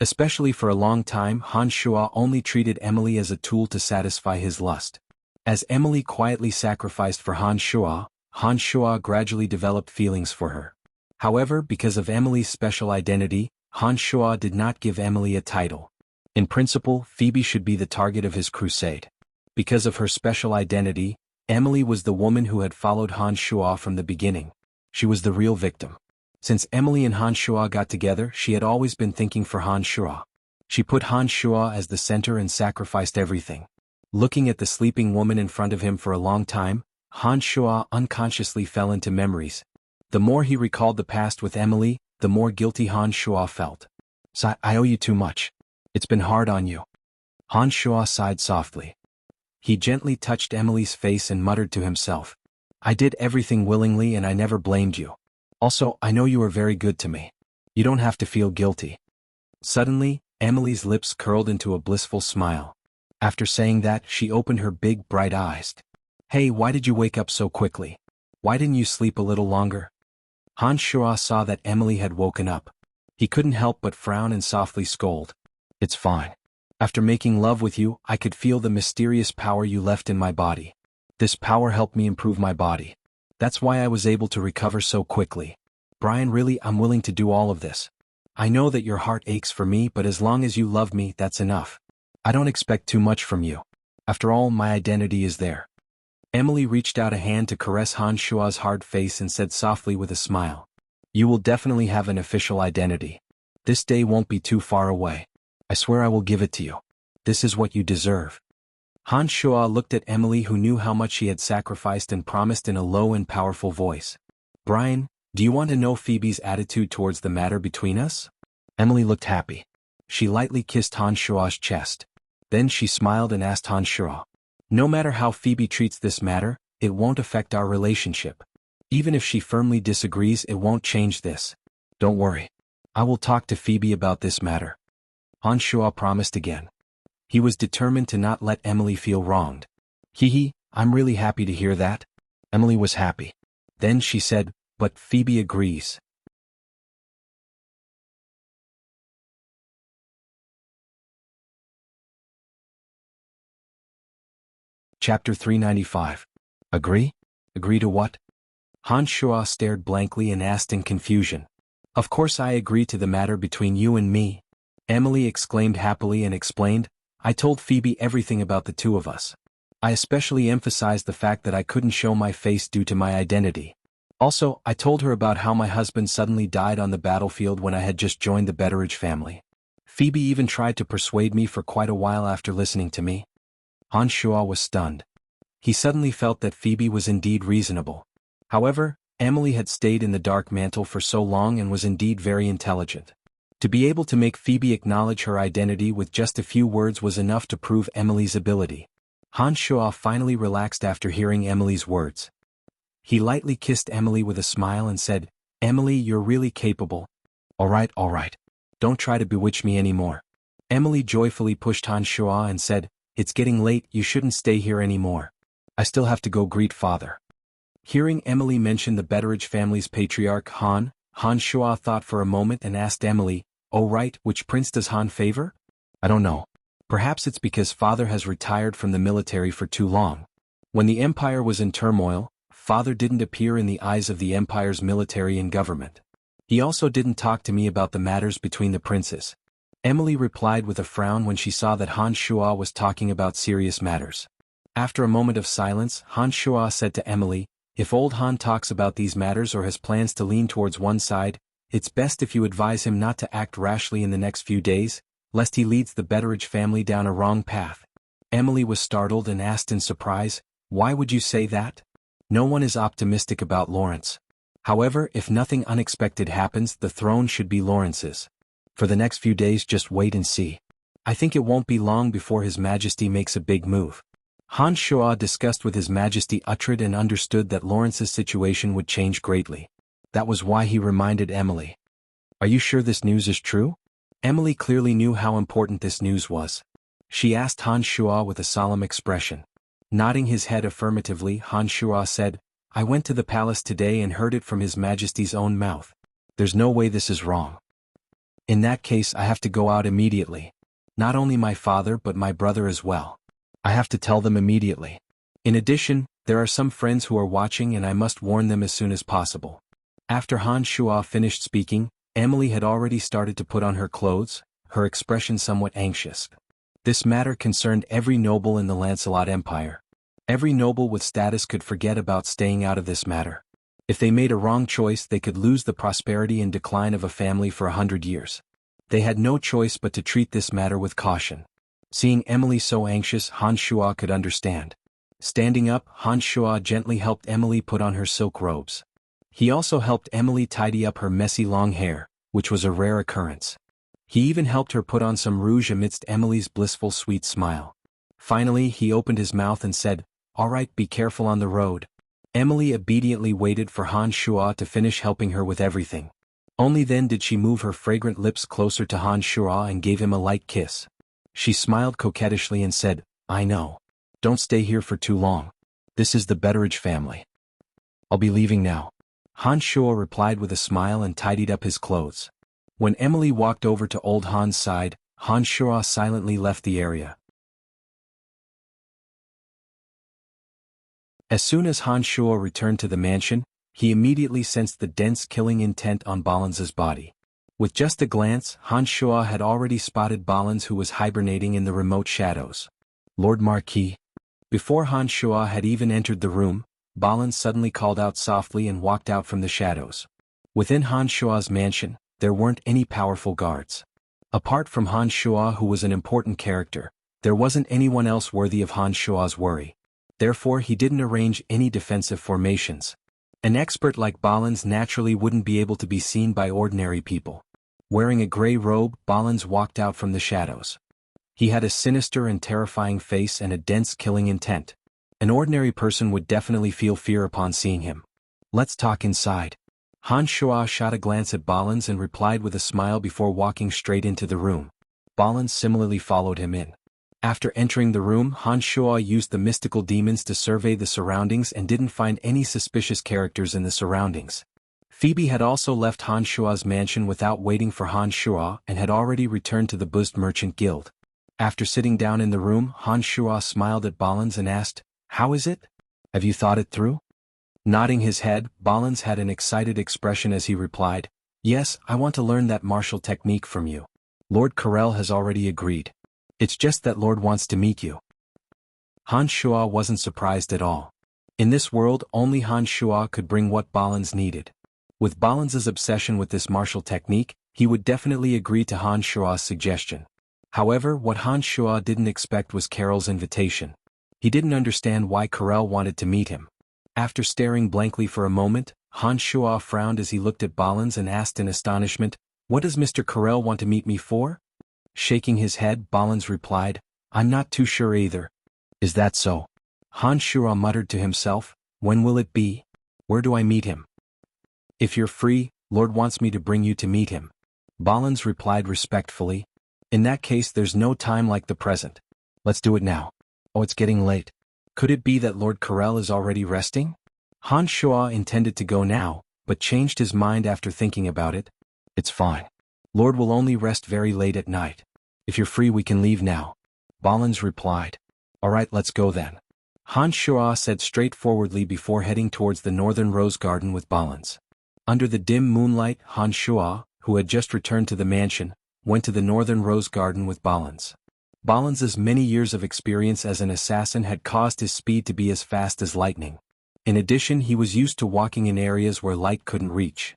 Especially for a long time, Han Shuo only treated Emily as a tool to satisfy his lust. As Emily quietly sacrificed for Han Shuo gradually developed feelings for her. However, because of Emily's special identity, Han Shuo did not give Emily a title. In principle, Phoebe should be the target of his crusade. Because of her special identity, Emily was the woman who had followed Han Shuo from the beginning. She was the real victim. Since Emily and Han Shuo got together, she had always been thinking for Han Shuo. She put Han Shuo as the center and sacrificed everything. Looking at the sleeping woman in front of him for a long time, Han Shuo unconsciously fell into memories. The more he recalled the past with Emily, the more guilty Han Shuo felt. I owe you too much. It's been hard on you. Han Shuo sighed softly. He gently touched Emily's face and muttered to himself. I did everything willingly and I never blamed you. Also, I know you are very good to me. You don't have to feel guilty. Suddenly, Emily's lips curled into a blissful smile. After saying that, she opened her big, bright eyes. Hey, why did you wake up so quickly? Why didn't you sleep a little longer? Han Shuo saw that Emily had woken up. He couldn't help but frown and softly scold. It's fine. After making love with you, I could feel the mysterious power you left in my body. This power helped me improve my body. That's why I was able to recover so quickly. Brian, really, I'm willing to do all of this. I know that your heart aches for me, but as long as you love me, that's enough. I don't expect too much from you. After all, my identity is there. Emily reached out a hand to caress Han Shuo's hard face and said softly with a smile. You will definitely have an official identity. This day won't be too far away. I swear I will give it to you. This is what you deserve. Han Shuo looked at Emily, who knew how much she had sacrificed, and promised in a low and powerful voice. Brian, do you want to know Phoebe's attitude towards the matter between us? Emily looked happy. She lightly kissed Han Shuo's chest. Then she smiled and asked Han Shuo. No matter how Phoebe treats this matter, it won't affect our relationship. Even if she firmly disagrees, it won't change this. Don't worry. I will talk to Phoebe about this matter. Han Shuo promised again. He was determined to not let Emily feel wronged. I'm really happy to hear that. Emily was happy. Then she said, but Phoebe agrees. Chapter 395. Agree? Agree to what? Han Shuo stared blankly and asked in confusion. Of course I agree to the matter between you and me. Emily exclaimed happily and explained, I told Phoebe everything about the two of us. I especially emphasized the fact that I couldn't show my face due to my identity. Also, I told her about how my husband suddenly died on the battlefield when I had just joined the Betteridge family. Phoebe even tried to persuade me for quite a while after listening to me. Han Shuo was stunned. He suddenly felt that Phoebe was indeed reasonable. However, Emily had stayed in the dark mantle for so long and was indeed very intelligent. To be able to make Phoebe acknowledge her identity with just a few words was enough to prove Emily's ability. Han Shuo finally relaxed after hearing Emily's words. He lightly kissed Emily with a smile and said, Emily, you're really capable. All right. Don't try to bewitch me anymore. Emily joyfully pushed Han Shuo and said, It's getting late, you shouldn't stay here anymore. I still have to go greet father. Hearing Emily mention the Betteridge family's patriarch Han Shuo thought for a moment and asked Emily, Oh right, which prince does Han favor? I don't know. Perhaps it's because father has retired from the military for too long. When the empire was in turmoil, father didn't appear in the eyes of the empire's military and government. He also didn't talk to me about the matters between the princes. Emily replied with a frown when she saw that Han Shuo was talking about serious matters. After a moment of silence, Han Shuo said to Emily, If old Han talks about these matters or has plans to lean towards one side, it's best if you advise him not to act rashly in the next few days, lest he leads the Betteridge family down a wrong path. Emily was startled and asked in surprise, Why would you say that? No one is optimistic about Lawrence. However, if nothing unexpected happens, the throne should be Lawrence's. For the next few days, just wait and see. I think it won't be long before His Majesty makes a big move. Han Shuo discussed with His Majesty Uhtred and understood that Lawrence's situation would change greatly. That was why he reminded Emily. Are you sure this news is true? Emily clearly knew how important this news was. She asked Han Shuo with a solemn expression. Nodding his head affirmatively, Han Shuo said, I went to the palace today and heard it from His Majesty's own mouth. There's no way this is wrong. In that case, I have to go out immediately. Not only my father but my brother as well. I have to tell them immediately. In addition, there are some friends who are watching and I must warn them as soon as possible. After Han Shuo finished speaking, Emily had already started to put on her clothes, her expression somewhat anxious. This matter concerned every noble in the Lancelot Empire. Every noble with status could forget about staying out of this matter. If they made a wrong choice, they could lose the prosperity and decline of a family for 100 years. They had no choice but to treat this matter with caution. Seeing Emily so anxious, Han Shuo could understand. Standing up, Han Shuo gently helped Emily put on her silk robes. He also helped Emily tidy up her messy long hair, which was a rare occurrence. He even helped her put on some rouge amidst Emily's blissful sweet smile. Finally, he opened his mouth and said, "All right, be careful on the road." Emily obediently waited for Han Shuo to finish helping her with everything. Only then did she move her fragrant lips closer to Han Shuo and gave him a light kiss. She smiled coquettishly and said, "I know. Don't stay here for too long. This is the Betteridge family. I'll be leaving now." Han Shuo replied with a smile and tidied up his clothes. When Emily walked over to old Han's side, Han Shuo silently left the area. As soon as Han Shuo returned to the mansion, he immediately sensed the dense killing intent on Balanz's body. With just a glance, Han Shuo had already spotted Balanz, who was hibernating in the remote shadows. "Lord Marquis." Before Han Shuo had even entered the room, Balanz suddenly called out softly and walked out from the shadows. Within Han Shuo's mansion, there weren't any powerful guards. Apart from Han Shuo, who was an important character, there wasn't anyone else worthy of Han Shuo's worry. Therefore he didn't arrange any defensive formations. An expert like Balanz naturally wouldn't be able to be seen by ordinary people. Wearing a gray robe, Balanz walked out from the shadows. He had a sinister and terrifying face and a dense killing intent. An ordinary person would definitely feel fear upon seeing him. "Let's talk inside." Han Shuo shot a glance at Balanz and replied with a smile before walking straight into the room. Balanz similarly followed him in. After entering the room, Han Shuo used the mystical demons to survey the surroundings and didn't find any suspicious characters in the surroundings. Phoebe had also left Han Shuo's mansion without waiting for Han Shuo and had already returned to the Buzzed Merchant Guild. After sitting down in the room, Han Shuo smiled at Balanz and asked, "How is it? Have you thought it through?" Nodding his head, Balanz had an excited expression as he replied, "Yes, I want to learn that martial technique from you. Lord Carell has already agreed. It's just that Lord wants to meet you." Han Shuo wasn't surprised at all. In this world, only Han Shuo could bring what Balanz needed. With Balanz's obsession with this martial technique, he would definitely agree to Han Shuo's suggestion. However, what Han Shuo didn't expect was Carell's invitation. He didn't understand why Carell wanted to meet him. After staring blankly for a moment, Han Shuo frowned as he looked at Balanz and asked in astonishment, "What does Mr. Carell want to meet me for?" Shaking his head, Balanz replied, "I'm not too sure either." "Is that so?" Han Shuo muttered to himself, "When will it be? Where do I meet him?" "If you're free, Lord wants me to bring you to meet him." Balanz replied respectfully, "In that case there's no time like the present. Let's do it now. Oh, it's getting late. Could it be that Lord Carell is already resting?" Han Shuo intended to go now, but changed his mind after thinking about it. "It's fine. Lord will only rest very late at night. If you're free we can leave now." Balanz replied. "All right, let's go then." Han Shuo said straightforwardly before heading towards the northern rose garden with Balanz. Under the dim moonlight, Han Shuo, who had just returned to the mansion, went to the northern rose garden with Balanz. Balanz's many years of experience as an assassin had caused his speed to be as fast as lightning. In addition, he was used to walking in areas where light couldn't reach.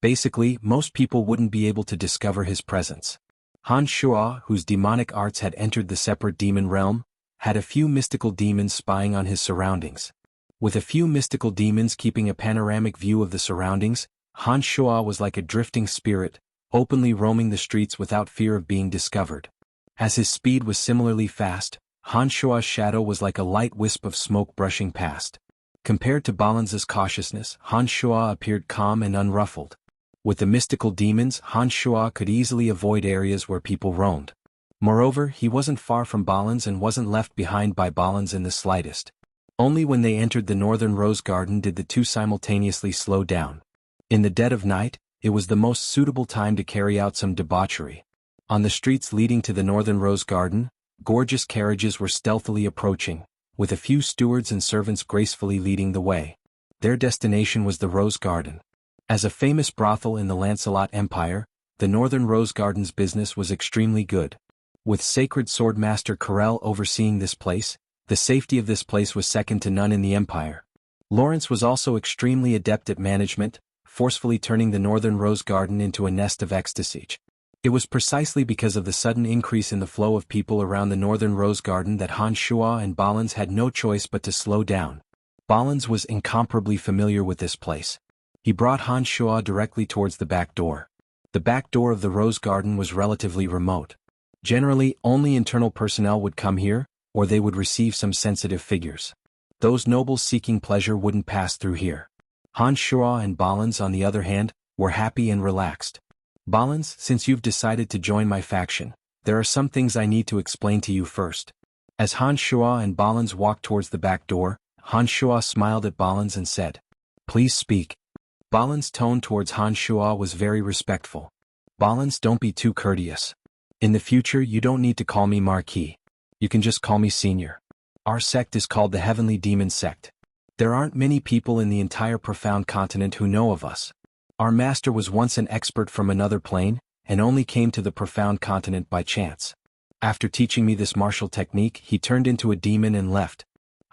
Basically, most people wouldn't be able to discover his presence. Han Shuo, whose demonic arts had entered the separate demon realm, had a few mystical demons spying on his surroundings. With a few mystical demons keeping a panoramic view of the surroundings, Han Shuo was like a drifting spirit, openly roaming the streets without fear of being discovered. As his speed was similarly fast, Han Shuo's shadow was like a light wisp of smoke brushing past. Compared to Balanz's cautiousness, Han Shuo appeared calm and unruffled. With the mystical demons, Han Shuo could easily avoid areas where people roamed. Moreover, he wasn't far from Balanz and wasn't left behind by Balanz in the slightest. Only when they entered the northern rose garden did the two simultaneously slow down. In the dead of night, it was the most suitable time to carry out some debauchery. On the streets leading to the northern rose garden, Gorgeous carriages were stealthily approaching, with a few stewards and servants gracefully leading the way. Their destination was the Rose Garden. As a famous brothel in the Lancelot Empire, the Northern Rose Garden's business was extremely good. With Sacred Swordmaster Corel overseeing this place, the safety of this place was second to none in the Empire. Lawrence was also extremely adept at management, forcefully turning the Northern Rose Garden into a nest of ecstasy. It was precisely because of the sudden increase in the flow of people around the Northern Rose Garden that Han Shua and Balans had no choice but to slow down. Balans was incomparably familiar with this place. He brought Han Shua directly towards the back door. The back door of the Rose Garden was relatively remote. Generally, only internal personnel would come here, or they would receive some sensitive figures. Those nobles seeking pleasure wouldn't pass through here. Han Shua and Balans, on the other hand, were happy and relaxed. Balans, since you've decided to join my faction, there are some things I need to explain to you first. As Han Shua and Balans walked towards the back door, Han Shua smiled at Balans and said, "Please speak." Balans' tone towards Han Shua was very respectful. "Balans, don't be too courteous. In the future you don't need to call me Marquis. You can just call me Senior. Our sect is called the Heavenly Demon Sect. There aren't many people in the entire Profound Continent who know of us. Our master was once an expert from another plane, and only came to the Profound Continent by chance. After teaching me this martial technique, he turned into a demon and left."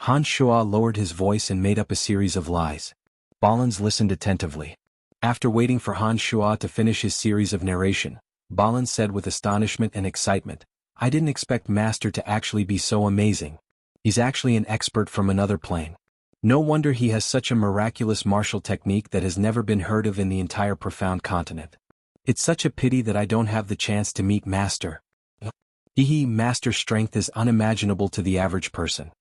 Han Shua lowered his voice and made up a series of lies. Balans listened attentively. After waiting for Han Shua to finish his series of narration, Balans said with astonishment and excitement, "I didn't expect Master to actually be so amazing. He's actually an expert from another plane. No wonder he has such a miraculous martial technique that has never been heard of in the entire Profound Continent. It's such a pity that I don't have the chance to meet Master. Master's strength is unimaginable to the average person.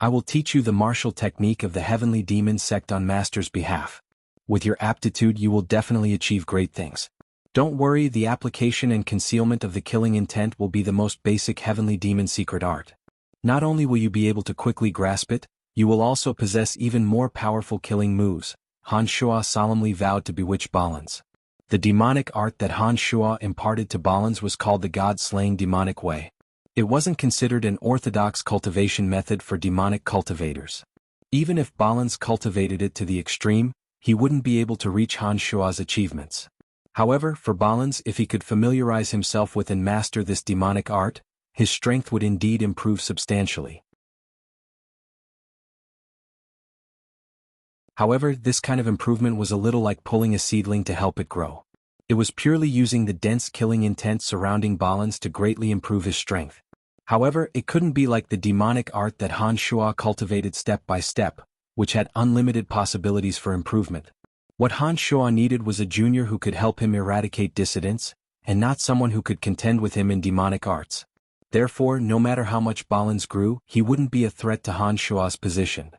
I will teach you the martial technique of the Heavenly Demon Sect on Master's behalf. With your aptitude you will definitely achieve great things. Don't worry, the application and concealment of the killing intent will be the most basic Heavenly Demon secret art. Not only will you be able to quickly grasp it, you will also possess even more powerful killing moves." Han Shua solemnly vowed to bewitch Balans. The demonic art that Han Shua imparted to Balans was called the God-slaying demonic way. It wasn't considered an orthodox cultivation method for demonic cultivators. Even if Balans cultivated it to the extreme, he wouldn't be able to reach Han Shua's achievements. However, for Balans, if he could familiarize himself with and master this demonic art, his strength would indeed improve substantially. However, this kind of improvement was a little like pulling a seedling to help it grow. It was purely using the dense killing intent surrounding Balans to greatly improve his strength. However, it couldn't be like the demonic art that Han Shua cultivated step by step, which had unlimited possibilities for improvement. What Han Shua needed was a junior who could help him eradicate dissidents, and not someone who could contend with him in demonic arts. Therefore, no matter how much Balans grew, he wouldn't be a threat to Han Shua's position.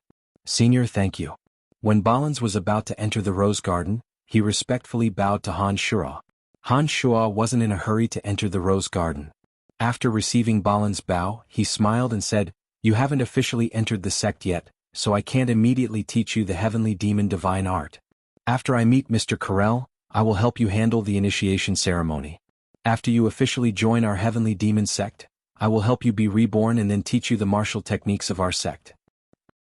"Senior, thank you." When Balans was about to enter the Rose Garden, he respectfully bowed to Han Shua. Han Shua wasn't in a hurry to enter the Rose Garden. After receiving Balans' bow, he smiled and said, "You haven't officially entered the sect yet, so I can't immediately teach you the Heavenly Demon Divine Art. After I meet Mr. Corel, I will help you handle the initiation ceremony. After you officially join our Heavenly Demon Sect, I will help you be reborn and then teach you the martial techniques of our sect."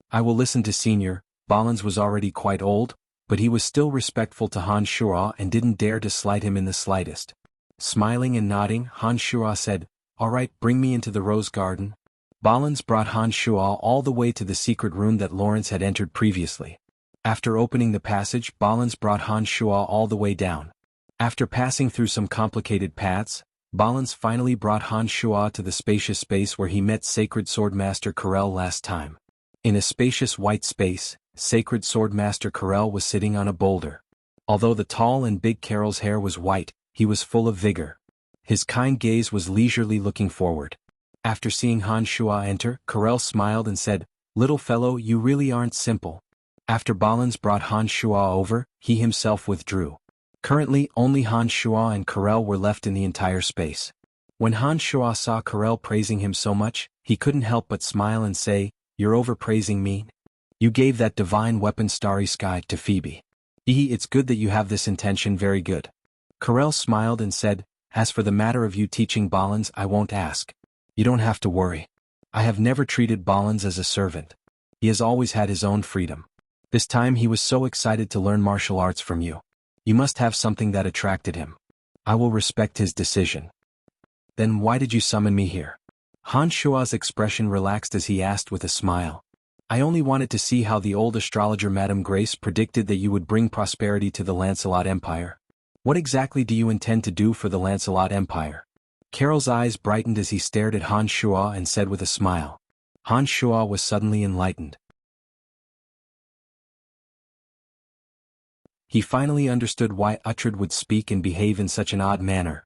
"I will listen to Senior." Balans was already quite old, but he was still respectful to Han Shua and didn't dare to slight him in the slightest. Smiling and nodding, Han Shua said, "All right, bring me into the Rose Garden." Balans brought Han Shua all the way to the secret room that Lawrence had entered previously. After opening the passage, Balans brought Han Shua all the way down. After passing through some complicated paths, Balans finally brought Han Shua to the spacious space where he met Sacred Swordmaster Corel last time. In a spacious white space, Sacred Swordmaster Corel was sitting on a boulder. Although the tall and big Carol's hair was white, he was full of vigor. His kind gaze was leisurely looking forward. After seeing Han Shua enter, Corel smiled and said, "Little fellow, you really aren't simple." After Balans brought Han Shua over, he himself withdrew. Currently, only Han Shua and Corel were left in the entire space. When Han Shua saw Corel praising him so much, he couldn't help but smile and say, "You're overpraising me? You gave that divine weapon Starry Sky to Phoebe. It's good that you have this intention, very good." Corel smiled and said, "As for the matter of you teaching Balans, I won't ask. You don't have to worry. I have never treated Balans as a servant. He has always had his own freedom. This time he was so excited to learn martial arts from you. You must have something that attracted him. I will respect his decision. Then why did you summon me here? Han Shua's expression relaxed as he asked with a smile. I only wanted to see how the old astrologer Madame Grace predicted that you would bring prosperity to the Lancelot Empire. What exactly do you intend to do for the Lancelot Empire? Carol's eyes brightened as he stared at Han Shua and said with a smile. Han Shua was suddenly enlightened. He finally understood why Uhtred would speak and behave in such an odd manner.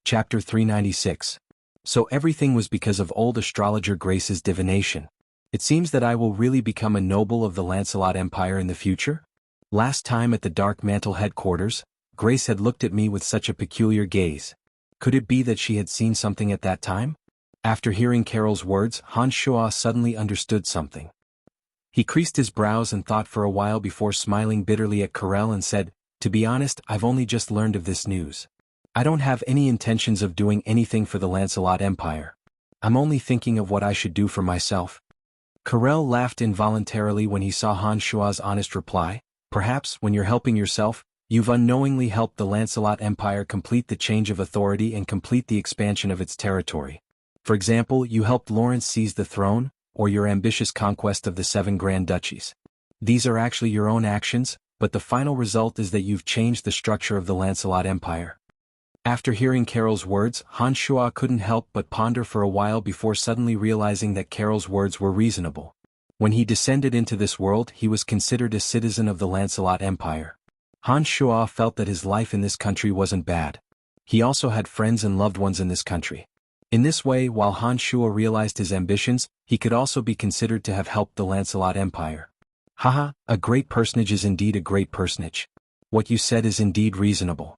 Chapter 396. So everything was because of old astrologer Grace's divination. It seems that I will really become a noble of the Lancelot Empire in the future? Last time at the Dark Mantle headquarters, Grace had looked at me with such a peculiar gaze. Could it be that she had seen something at that time? After hearing Carol's words, Han Shua suddenly understood something. He creased his brows and thought for a while before smiling bitterly at Carel and said, "To be honest, I've only just learned of this news. I don't have any intentions of doing anything for the Lancelot Empire. I'm only thinking of what I should do for myself." Carel laughed involuntarily when he saw Han Shua's honest reply. Perhaps, when you're helping yourself, you've unknowingly helped the Lancelot Empire complete the change of authority and complete the expansion of its territory. For example, you helped Lawrence seize the throne, or your ambitious conquest of the 7 Grand Duchies. These are actually your own actions, but the final result is that you've changed the structure of the Lancelot Empire. After hearing Carol's words, Han Shua couldn't help but ponder for a while before suddenly realizing that Carol's words were reasonable. When he descended into this world, he was considered a citizen of the Lancelot Empire. Han Shua felt that his life in this country wasn't bad. He also had friends and loved ones in this country. In this way, while Han Shua realized his ambitions, he could also be considered to have helped the Lancelot Empire. Haha, a great personage is indeed a great personage. What you said is indeed reasonable.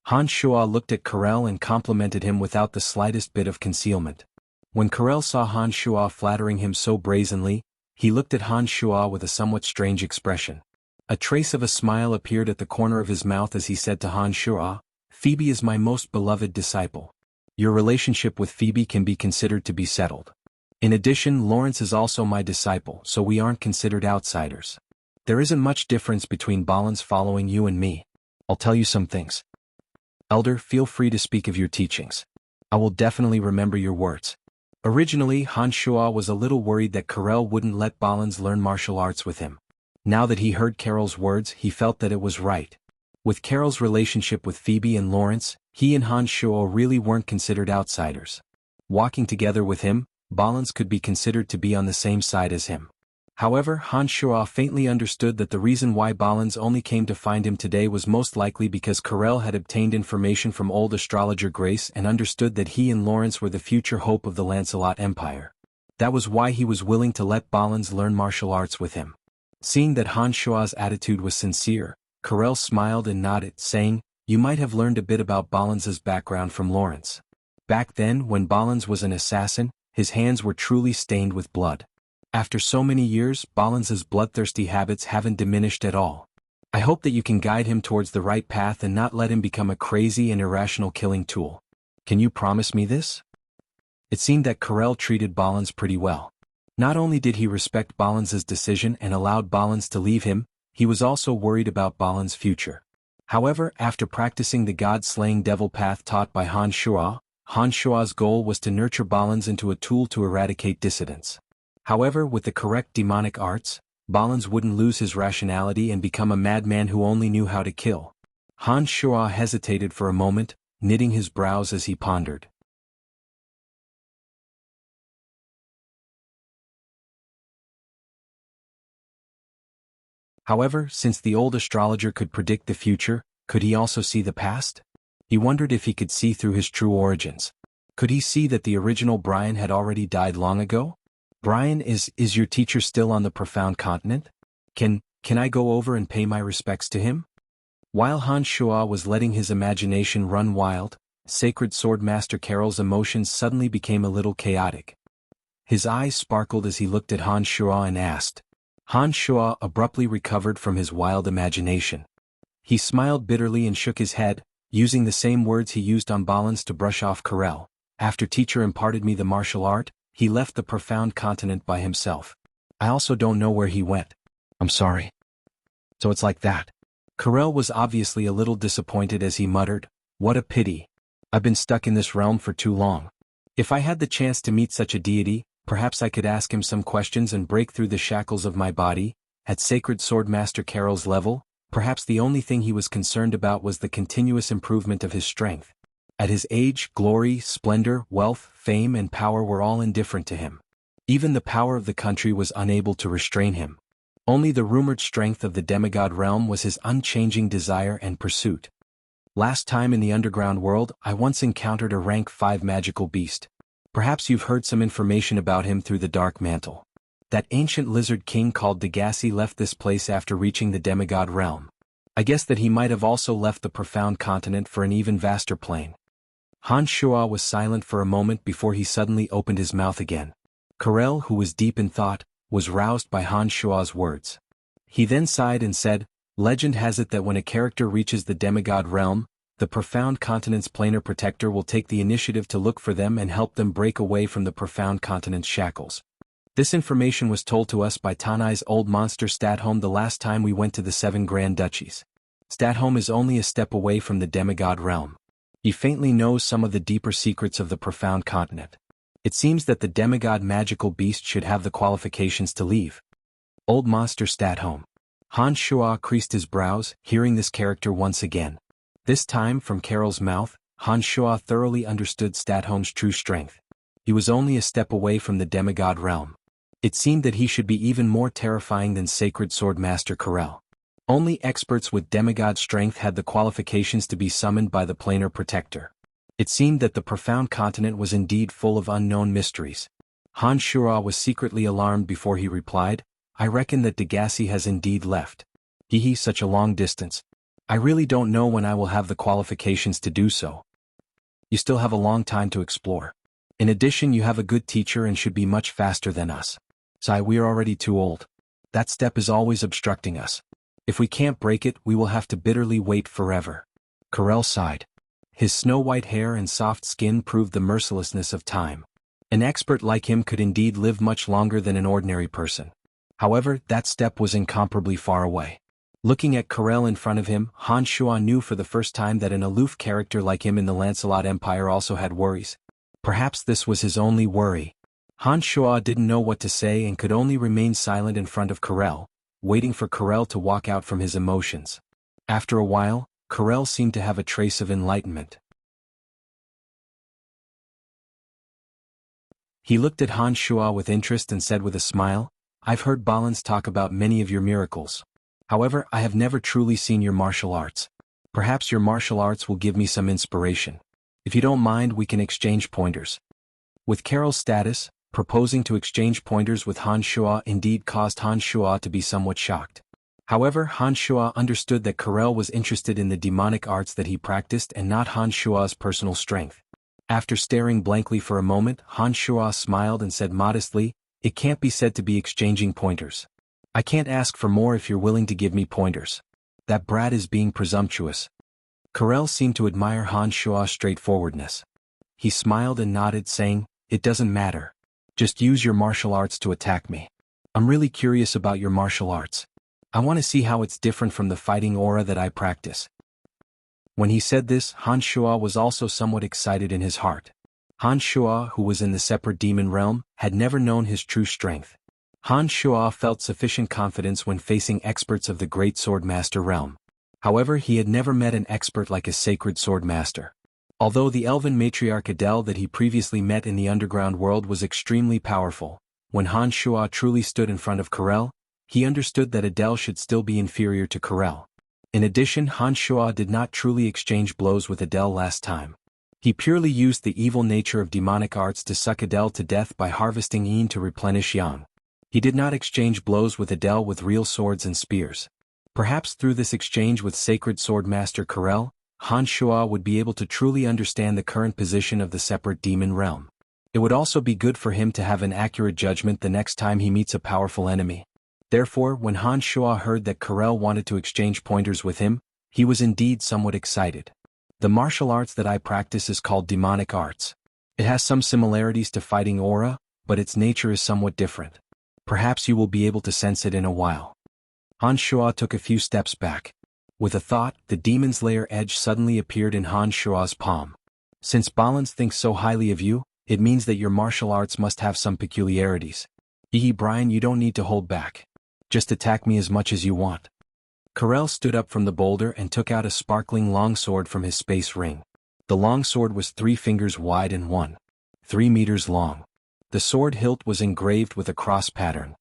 Han Shua looked at Carel and complimented him without the slightest bit of concealment. When Carel saw Han Shua flattering him so brazenly, he looked at Han Shua with a somewhat strange expression. A trace of a smile appeared at the corner of his mouth as he said to Han Shua, "Phoebe is my most beloved disciple. Your relationship with Phoebe can be considered to be settled. In addition, Lawrence is also my disciple, so we aren't considered outsiders. There isn't much difference between Balans following you and me. I'll tell you some things. Elder, feel free to speak of your teachings. I will definitely remember your words." Originally, Han Shua was a little worried that Carel wouldn't let Balans learn martial arts with him. Now that he heard Carol's words, he felt that it was right. With Carol's relationship with Phoebe and Lawrence, he and Han Shua really weren't considered outsiders. Walking together with him, Balans could be considered to be on the same side as him. However, Han Shua faintly understood that the reason why Balans only came to find him today was most likely because Carel had obtained information from old astrologer Grace and understood that he and Lawrence were the future hope of the Lancelot Empire. That was why he was willing to let Balans learn martial arts with him. Seeing that Han Shua's attitude was sincere, Carel smiled and nodded, saying, "You might have learned a bit about Balans's background from Lawrence. Back then, when Balans was an assassin, his hands were truly stained with blood. After so many years, Balans's bloodthirsty habits haven't diminished at all. I hope that you can guide him towards the right path and not let him become a crazy and irrational killing tool. Can you promise me this?" It seemed that Carel treated Balans pretty well. Not only did he respect Balans's decision and allowed Balans to leave him, he was also worried about Balans's future. However, after practicing the god-slaying devil path taught by Han Shua's goal was to nurture Balans into a tool to eradicate dissidents. However, with the correct demonic arts, Balans wouldn't lose his rationality and become a madman who only knew how to kill. Han Shua hesitated for a moment, knitting his brows as he pondered. However, since the old astrologer could predict the future, could he also see the past? He wondered if he could see through his true origins. Could he see that the original Brian had already died long ago? "Brian, is your teacher still on the profound continent? Can I go over and pay my respects to him?" While Han Shua was letting his imagination run wild, Sacred Sword Master Carol's emotions suddenly became a little chaotic. His eyes sparkled as he looked at Han Shua and asked, Han Shuo abruptly recovered from his wild imagination. He smiled bitterly and shook his head, using the same words he used on balance to brush off Corel. After teacher imparted me the martial art, he left the profound continent by himself. I also don't know where he went. I'm sorry. So it's like that. Corel was obviously a little disappointed as he muttered, "What a pity. I've been stuck in this realm for too long. If I had the chance to meet such a deity, perhaps I could ask him some questions and break through the shackles of my body." At Sacred Sword Master Carol's level, perhaps the only thing he was concerned about was the continuous improvement of his strength. At his age, glory, splendor, wealth, fame and power were all indifferent to him. Even the power of the country was unable to restrain him. Only the rumored strength of the demigod realm was his unchanging desire and pursuit. Last time in the underground world, I once encountered a rank 5 magical beast. Perhaps you've heard some information about him through the Dark Mantle. That ancient lizard king called Degasi left this place after reaching the demigod realm. I guess that he might have also left the profound continent for an even vaster plane. Han Shuo was silent for a moment before he suddenly opened his mouth again. Corel, who was deep in thought, was roused by Han Shuo's words. He then sighed and said, "Legend has it that when a character reaches the demigod realm, the profound continent's planar protector will take the initiative to look for them and help them break away from the profound continent's shackles." This information was told to us by Tanai's old monster Statholm the last time we went to the 7 Grand Duchies. Statholm is only a step away from the demigod realm. He faintly knows some of the deeper secrets of the profound continent. It seems that the demigod magical beast should have the qualifications to leave. Old monster Statholm. Han Shuo creased his brows, hearing this character once again. This time, from Carol's mouth, Han Shuo thoroughly understood Statholm's true strength. He was only a step away from the demigod realm. It seemed that he should be even more terrifying than Sacred Sword Master Corel. Only experts with demigod strength had the qualifications to be summoned by the planar protector. It seemed that the profound continent was indeed full of unknown mysteries. Han Shuo was secretly alarmed before he replied, "I reckon that Degasi has indeed left. Hee, such a long distance. I really don't know when I will have the qualifications to do so." "You still have a long time to explore. In addition, you have a good teacher and should be much faster than us. Sai, we are already too old. That step is always obstructing us. If we can't break it, we will have to bitterly wait forever." Corel sighed. His snow-white hair and soft skin proved the mercilessness of time. An expert like him could indeed live much longer than an ordinary person. However, that step was incomparably far away. Looking at Corel in front of him, Han Shuo knew for the first time that an aloof character like him in the Lancelot Empire also had worries. Perhaps this was his only worry. Han Shuo didn't know what to say and could only remain silent in front of Corel, waiting for Corel to walk out from his emotions. After a while, Corel seemed to have a trace of enlightenment. He looked at Han Shuo with interest and said with a smile, "I've heard Balans talk about many of your miracles. However, I have never truly seen your martial arts. Perhaps your martial arts will give me some inspiration. If you don't mind, we can exchange pointers." With Carol's status, proposing to exchange pointers with Han Shuo indeed caused Han Shuo to be somewhat shocked. However, Han Shuo understood that Corel was interested in the demonic arts that he practiced and not Han Shuo's personal strength. After staring blankly for a moment, Han Shuo smiled and said modestly, "It can't be said to be exchanging pointers. I can't ask for more if you're willing to give me pointers. That brat is being presumptuous." Corel seemed to admire Han Shuo's straightforwardness. He smiled and nodded, saying, "It doesn't matter. Just use your martial arts to attack me. I'm really curious about your martial arts. I want to see how it's different from the fighting aura that I practice." When he said this, Han Shuo was also somewhat excited in his heart. Han Shuo, who was in the separate demon realm, had never known his true strength. Han Shuo felt sufficient confidence when facing experts of the Great Sword Master realm. However, he had never met an expert like a Sacred Sword Master. Although the elven matriarch Adele that he previously met in the underground world was extremely powerful, when Han Shuo truly stood in front of Corel, he understood that Adele should still be inferior to Corel. In addition, Han Shuo did not truly exchange blows with Adele last time. He purely used the evil nature of demonic arts to suck Adele to death by harvesting yin to replenish yang. He did not exchange blows with Adele with real swords and spears. Perhaps through this exchange with Sacred Sword Master Corel, Han Shuo would be able to truly understand the current position of the separate demon realm. It would also be good for him to have an accurate judgment the next time he meets a powerful enemy. Therefore, when Han Shuo heard that Karel wanted to exchange pointers with him, he was indeed somewhat excited. The martial arts that I practice is called demonic arts. It has some similarities to fighting aura, but its nature is somewhat different. Perhaps you will be able to sense it in a while. Han Shuo took a few steps back. With a thought, the Demon Slayer edge suddenly appeared in Han Shuo's palm. Since Balance thinks so highly of you, it means that your martial arts must have some peculiarities. Brian, you don't need to hold back. Just attack me as much as you want. Karel stood up from the boulder and took out a sparkling longsword from his space ring. The longsword was 3 fingers wide and 1.3 meters long. The sword hilt was engraved with a cross pattern.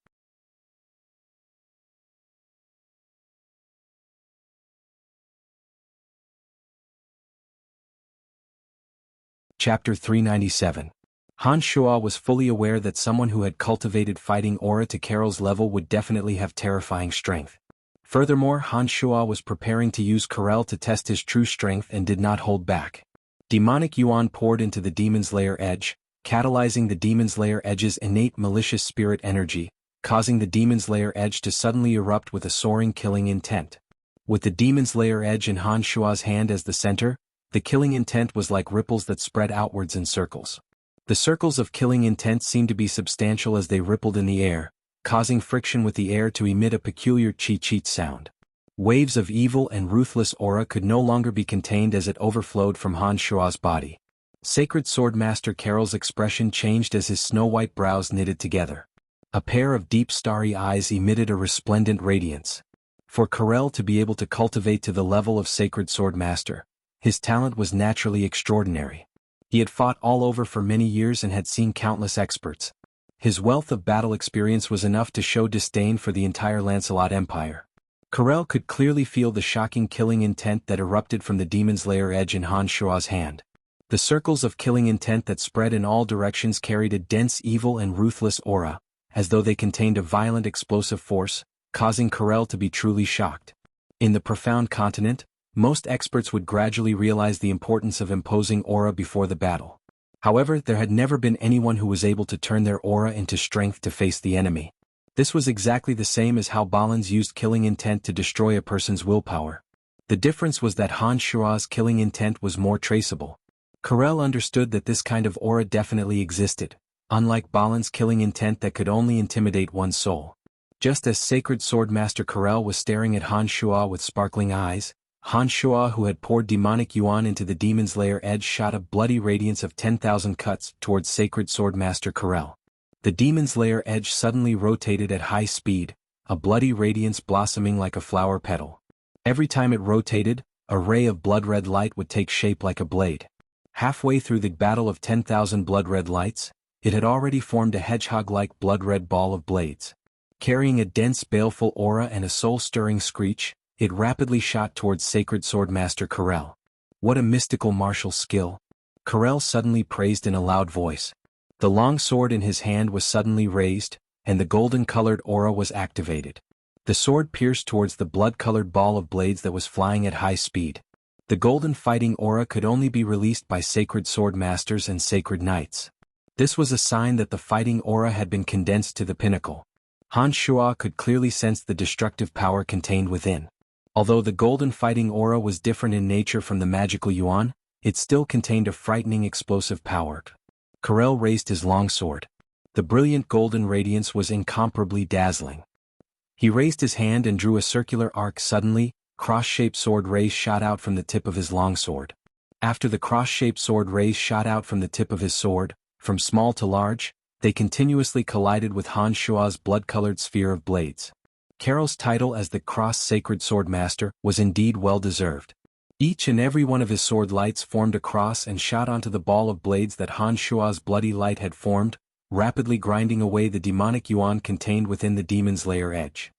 Chapter 397. Han Shuo was fully aware that someone who had cultivated fighting aura to Karel's level would definitely have terrifying strength. Furthermore, Han Shuo was preparing to use Karel to test his true strength and did not hold back. Demonic Yuan poured into the Demon Slayer edge, catalyzing the Demon Slayer edge's innate malicious spirit energy, causing the Demon Slayer edge to suddenly erupt with a soaring killing intent. With the Demon Slayer edge in Han Shuo's hand as the center, the killing intent was like ripples that spread outwards in circles. The circles of killing intent seemed to be substantial as they rippled in the air, causing friction with the air to emit a peculiar cheat sound. Waves of evil and ruthless aura could no longer be contained as it overflowed from Han Shuo's body. Sacred Sword Master Karel's expression changed as his snow-white brows knitted together. A pair of deep starry eyes emitted a resplendent radiance. For Karel to be able to cultivate to the level of Sacred Sword Master, his talent was naturally extraordinary. He had fought all over for many years and had seen countless experts. His wealth of battle experience was enough to show disdain for the entire Lancelot Empire. Karel could clearly feel the shocking killing intent that erupted from the Demon Slayer edge in Han Shuo's hand. The circles of killing intent that spread in all directions carried a dense evil and ruthless aura, as though they contained a violent explosive force, causing Karel to be truly shocked. In the profound continent, most experts would gradually realize the importance of imposing aura before the battle. However, there had never been anyone who was able to turn their aura into strength to face the enemy. This was exactly the same as how Balance used killing intent to destroy a person's willpower. The difference was that Han Shuo's killing intent was more traceable. Karel understood that this kind of aura definitely existed, unlike Balin's killing intent that could only intimidate one's soul. Just as Sacred Sword Master Karel was staring at Han Shuo with sparkling eyes, Han Shuo, who had poured demonic yuan into the Demon Slayer edge, shot a bloody radiance of 10,000 cuts towards Sacred Sword Master Karel. The Demon Slayer edge suddenly rotated at high speed, a bloody radiance blossoming like a flower petal. Every time it rotated, a ray of blood-red light would take shape like a blade. Halfway through the battle of 10,000 blood-red lights, it had already formed a hedgehog-like blood-red ball of blades. Carrying a dense baleful aura and a soul-stirring screech, it rapidly shot towards Sacred Sword Master Karel. What a mystical martial skill! Karel suddenly praised in a loud voice. The long sword in his hand was suddenly raised, and the golden-colored aura was activated. The sword pierced towards the blood-colored ball of blades that was flying at high speed. The golden fighting aura could only be released by Sacred Sword Masters and Sacred Knights. This was a sign that the fighting aura had been condensed to the pinnacle. Han Shuo could clearly sense the destructive power contained within. Although the golden fighting aura was different in nature from the magical yuan, it still contained a frightening explosive power. Karel raised his long sword. The brilliant golden radiance was incomparably dazzling. He raised his hand and drew a circular arc. Suddenly, cross-shaped sword rays shot out from the tip of his long sword. After the cross-shaped sword rays shot out from the tip of his sword, from small to large, they continuously collided with Han Shuo's blood-colored sphere of blades. Karel's title as the Cross-Sacred Sword Master was indeed well-deserved. Each and every one of his sword lights formed a cross and shot onto the ball of blades that Han Shuo's bloody light had formed, rapidly grinding away the demonic yuan contained within the Demon Slayer edge.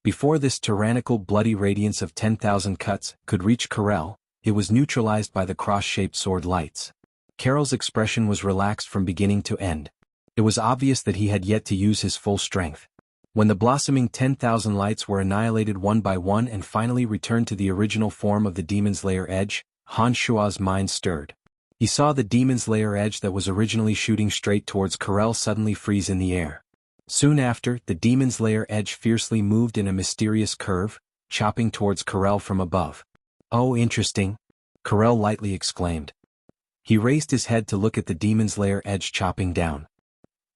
Before this tyrannical bloody radiance of 10,000 cuts could reach Karel, it was neutralized by the cross-shaped sword lights. Karel's expression was relaxed from beginning to end. It was obvious that he had yet to use his full strength. When the blossoming 10,000 lights were annihilated one by one and finally returned to the original form of the Demon Slayer edge, Han Shuo's mind stirred. He saw the demon's lair edge that was originally shooting straight towards Karel suddenly freeze in the air. Soon after, the demon's lair edge fiercely moved in a mysterious curve, chopping towards Karel from above. "Oh, interesting," Karel lightly exclaimed. He raised his head to look at the demon's lair edge chopping down.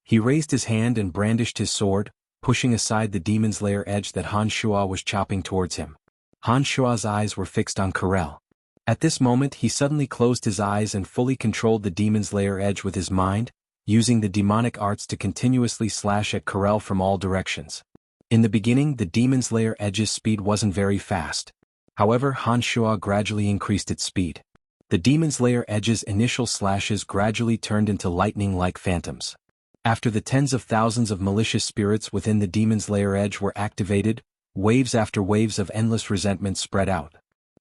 He raised his hand and brandished his sword, pushing aside the demon's lair edge that Han Shuo was chopping towards him. Han Shuo's eyes were fixed on Karel. At this moment he suddenly closed his eyes and fully controlled the demon's lair edge with his mind, using the demonic arts to continuously slash at Karel from all directions. In the beginning the demon's lair edge's speed wasn't very fast. However, Han Shuo gradually increased its speed. The demon's lair edge's initial slashes gradually turned into lightning-like phantoms. After the tens of thousands of malicious spirits within the demon's lair edge were activated, waves after waves of endless resentment spread out.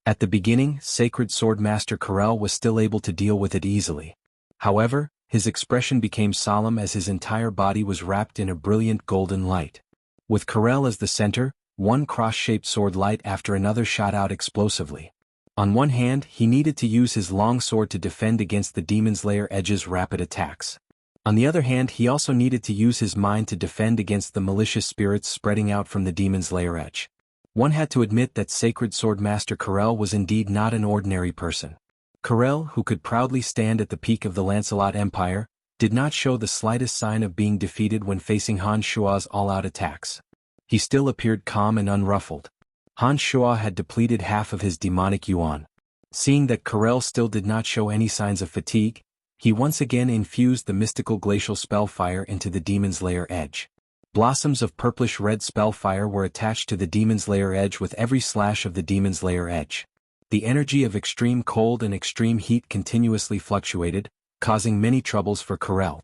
At the beginning, Sacred Sword Master Karel was still able to deal with it easily. However, his expression became solemn as his entire body was wrapped in a brilliant golden light. With Karel as the center, one cross-shaped sword light after another shot out explosively. On one hand, he needed to use his long sword to defend against the demon's lair edge's rapid attacks. On the other hand, he also needed to use his mind to defend against the malicious spirits spreading out from the demon's lair edge. One had to admit that Sacred Sword Master Karel was indeed not an ordinary person. Karel, who could proudly stand at the peak of the Lancelot Empire, did not show the slightest sign of being defeated when facing Han Shuo's all-out attacks. He still appeared calm and unruffled. Han Shuo had depleted half of his demonic yuan. Seeing that Karel still did not show any signs of fatigue, he once again infused the mystical glacial spell fire into the demon's lair edge. Blossoms of purplish-red spell fire were attached to the demon's lair edge with every slash of the demon's lair edge. The energy of extreme cold and extreme heat continuously fluctuated, causing many troubles for Karel.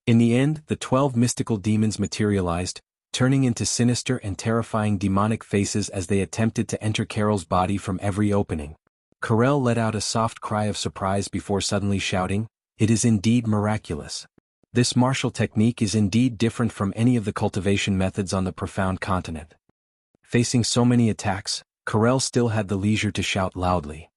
In the end, the 12 mystical demons materialized, turning into sinister and terrifying demonic faces as they attempted to enter Karel's body from every opening. Karel let out a soft cry of surprise before suddenly shouting, "It is indeed miraculous. This martial technique is indeed different from any of the cultivation methods on the profound continent." Facing so many attacks, Karel still had the leisure to shout loudly.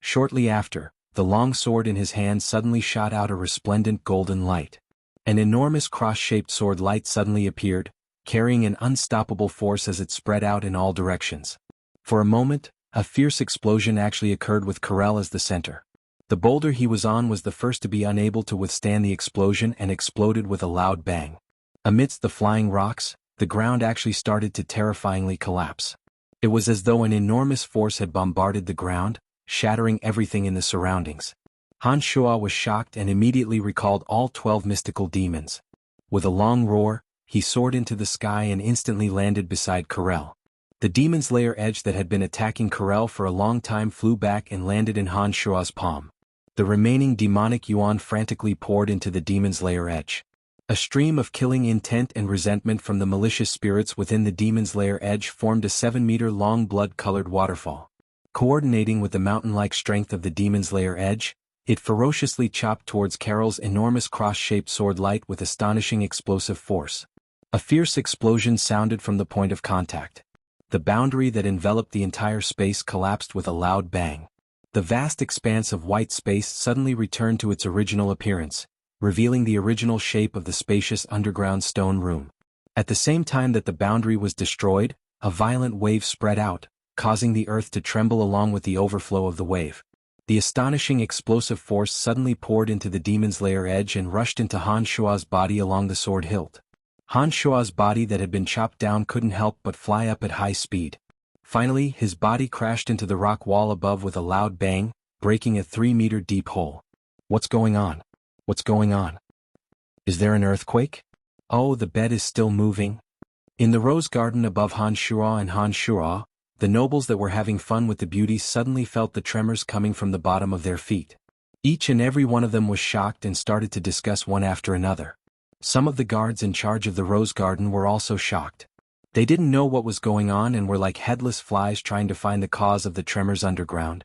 Shortly after, the long sword in his hand suddenly shot out a resplendent golden light. An enormous cross-shaped sword light suddenly appeared, carrying an unstoppable force as it spread out in all directions. For a moment, a fierce explosion actually occurred with Karel as the center. The boulder he was on was the first to be unable to withstand the explosion and exploded with a loud bang. Amidst the flying rocks, the ground actually started to terrifyingly collapse. It was as though an enormous force had bombarded the ground, shattering everything in the surroundings. Han Shuo was shocked and immediately recalled all 12 mystical demons. With a long roar, he soared into the sky and instantly landed beside Karel. The demon's lair edge that had been attacking Karel for a long time flew back and landed in Han Shuo's palm. The remaining demonic yuan frantically poured into the demon's lair edge. A stream of killing intent and resentment from the malicious spirits within the demon's lair edge formed a 7-meter-long blood-colored waterfall. Coordinating with the mountain-like strength of the demon's lair edge, it ferociously chopped towards Karel's enormous cross-shaped sword light with astonishing explosive force. A fierce explosion sounded from the point of contact. The boundary that enveloped the entire space collapsed with a loud bang. The vast expanse of white space suddenly returned to its original appearance, revealing the original shape of the spacious underground stone room. At the same time that the boundary was destroyed, a violent wave spread out, causing the earth to tremble along with the overflow of the wave. The astonishing explosive force suddenly poured into the demon's lair edge and rushed into Han Shuo's body along the sword hilt. Han Shuo's body that had been chopped down couldn't help but fly up at high speed. Finally, his body crashed into the rock wall above with a loud bang, breaking a 3-meter-deep hole. What's going on? What's going on? Is there an earthquake? Oh, the bed is still moving. In the rose garden above Han Shuo and Han Shuo, the nobles that were having fun with the beauties suddenly felt the tremors coming from the bottom of their feet. Each and every one of them was shocked and started to discuss one after another. Some of the guards in charge of the rose garden were also shocked. They didn't know what was going on and were like headless flies trying to find the cause of the tremors underground.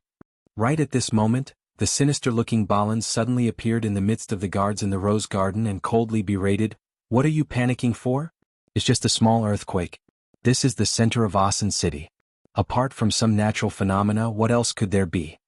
Right at this moment, the sinister-looking Balan suddenly appeared in the midst of the guards in the rose garden and coldly berated, "What are you panicking for? It's just a small earthquake. This is the center of Asen City. Apart from some natural phenomena, what else could there be?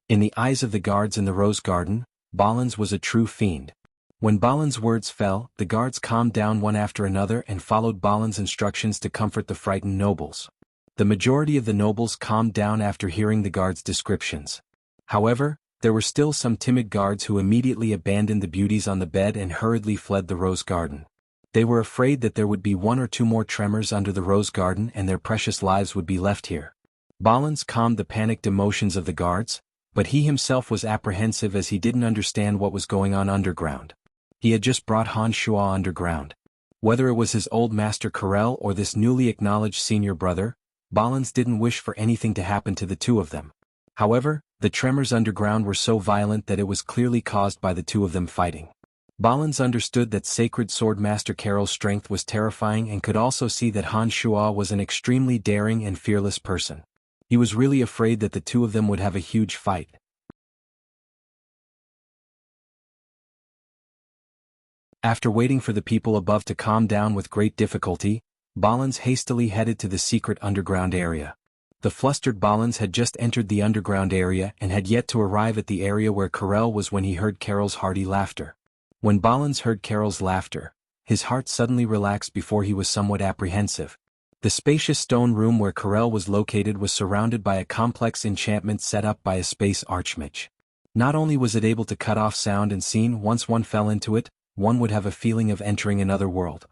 In the eyes of the guards in the rose garden, Balins was a true fiend. When Balin's words fell, the guards calmed down one after another and followed Balin's instructions to comfort the frightened nobles. The majority of the nobles calmed down after hearing the guards' descriptions. However, there were still some timid guards who immediately abandoned the beauties on the bed and hurriedly fled the rose garden. They were afraid that there would be one or two more tremors under the rose garden and their precious lives would be left here. Balins calmed the panicked emotions of the guards, but he himself was apprehensive as he didn't understand what was going on underground. He had just brought Han Shuo underground. Whether it was his old master Corel or this newly acknowledged senior brother, Balins didn't wish for anything to happen to the two of them. However, the tremors underground were so violent that it was clearly caused by the two of them fighting. Balins understood that Sacred Sword Master Carol's strength was terrifying and could also see that Han Shuo was an extremely daring and fearless person. He was really afraid that the two of them would have a huge fight. After waiting for the people above to calm down with great difficulty, Balins hastily headed to the secret underground area. The flustered Balins had just entered the underground area and had yet to arrive at the area where Corel was when he heard Carol's hearty laughter. When Balins heard Carol's laughter, his heart suddenly relaxed before he was somewhat apprehensive. The spacious stone room where Corel was located was surrounded by a complex enchantment set up by a space archmage. Not only was it able to cut off sound and scene once one fell into it, one would have a feeling of entering another world.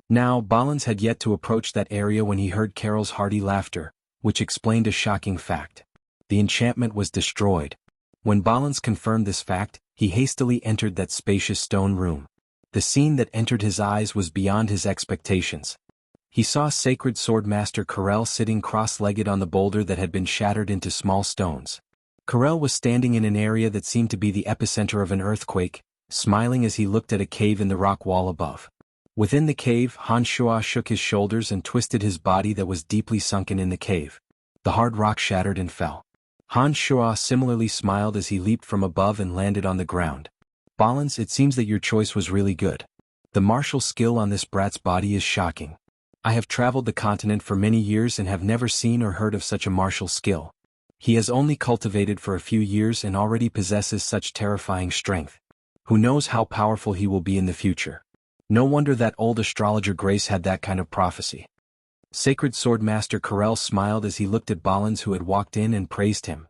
Now, Balins had yet to approach that area when he heard Carol's hearty laughter, which explained a shocking fact. The enchantment was destroyed. When Balins confirmed this fact, he hastily entered that spacious stone room. The scene that entered his eyes was beyond his expectations. He saw Sacred Sword Master Corel sitting cross-legged on the boulder that had been shattered into small stones. Corel was standing in an area that seemed to be the epicenter of an earthquake, smiling as he looked at a cave in the rock wall above. Within the cave, Han Shuo shook his shoulders and twisted his body that was deeply sunken in the cave. The hard rock shattered and fell. Han Shuo similarly smiled as he leaped from above and landed on the ground. Balins, it seems that your choice was really good. The martial skill on this brat's body is shocking. I have traveled the continent for many years and have never seen or heard of such a martial skill. He has only cultivated for a few years and already possesses such terrifying strength. Who knows how powerful he will be in the future? No wonder that old astrologer Grace had that kind of prophecy. Sacred Sword Master Corel smiled as he looked at Balins, who had walked in, and praised him.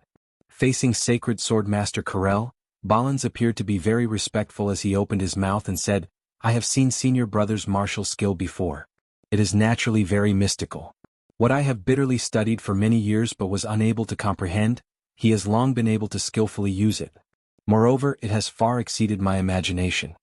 Facing Sacred Sword Master Corel, Balins appeared to be very respectful as he opened his mouth and said, "I have seen senior brother's martial skill before. It is naturally very mystical. What I have bitterly studied for many years but was unable to comprehend, he has long been able to skillfully use it. Moreover, it has far exceeded my imagination."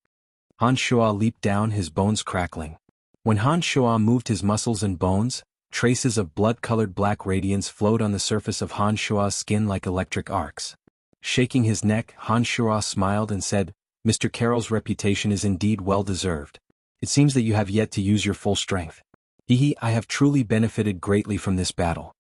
Han Shuo leaped down, his bones crackling. When Han Shuo moved his muscles and bones, traces of blood-colored black radiance flowed on the surface of Han Shuo's skin like electric arcs. Shaking his neck, Han Shuo smiled and said, "Mr. Carol's reputation is indeed well-deserved. It seems that you have yet to use your full strength. I have truly benefited greatly from this battle."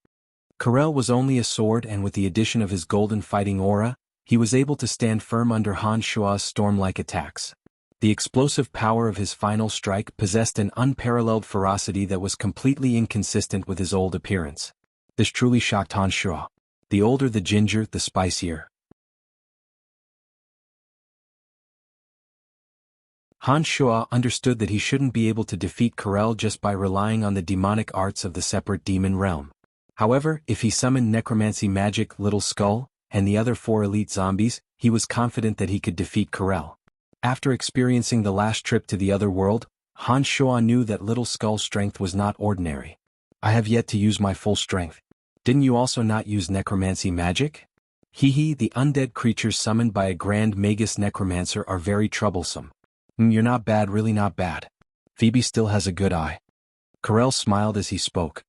Corel was only a sword, and with the addition of his golden fighting aura, he was able to stand firm under Han Shuo's storm-like attacks. The explosive power of his final strike possessed an unparalleled ferocity that was completely inconsistent with his old appearance. This truly shocked Han Shuo. The older the ginger, the spicier. Han Shuo understood that he shouldn't be able to defeat Corel just by relying on the demonic arts of the separate demon realm. However, if he summoned necromancy magic Little Skull and the other 4 elite zombies, he was confident that he could defeat Corel. After experiencing the last trip to the other world, Han Shuo knew that Little Skull's strength was not ordinary. "I have yet to use my full strength. Didn't you also not use necromancy magic?" The undead creatures summoned by a Grand Magus Necromancer are very troublesome. You're not bad, really not bad. Phoebe still has a good eye." Corel smiled as he spoke.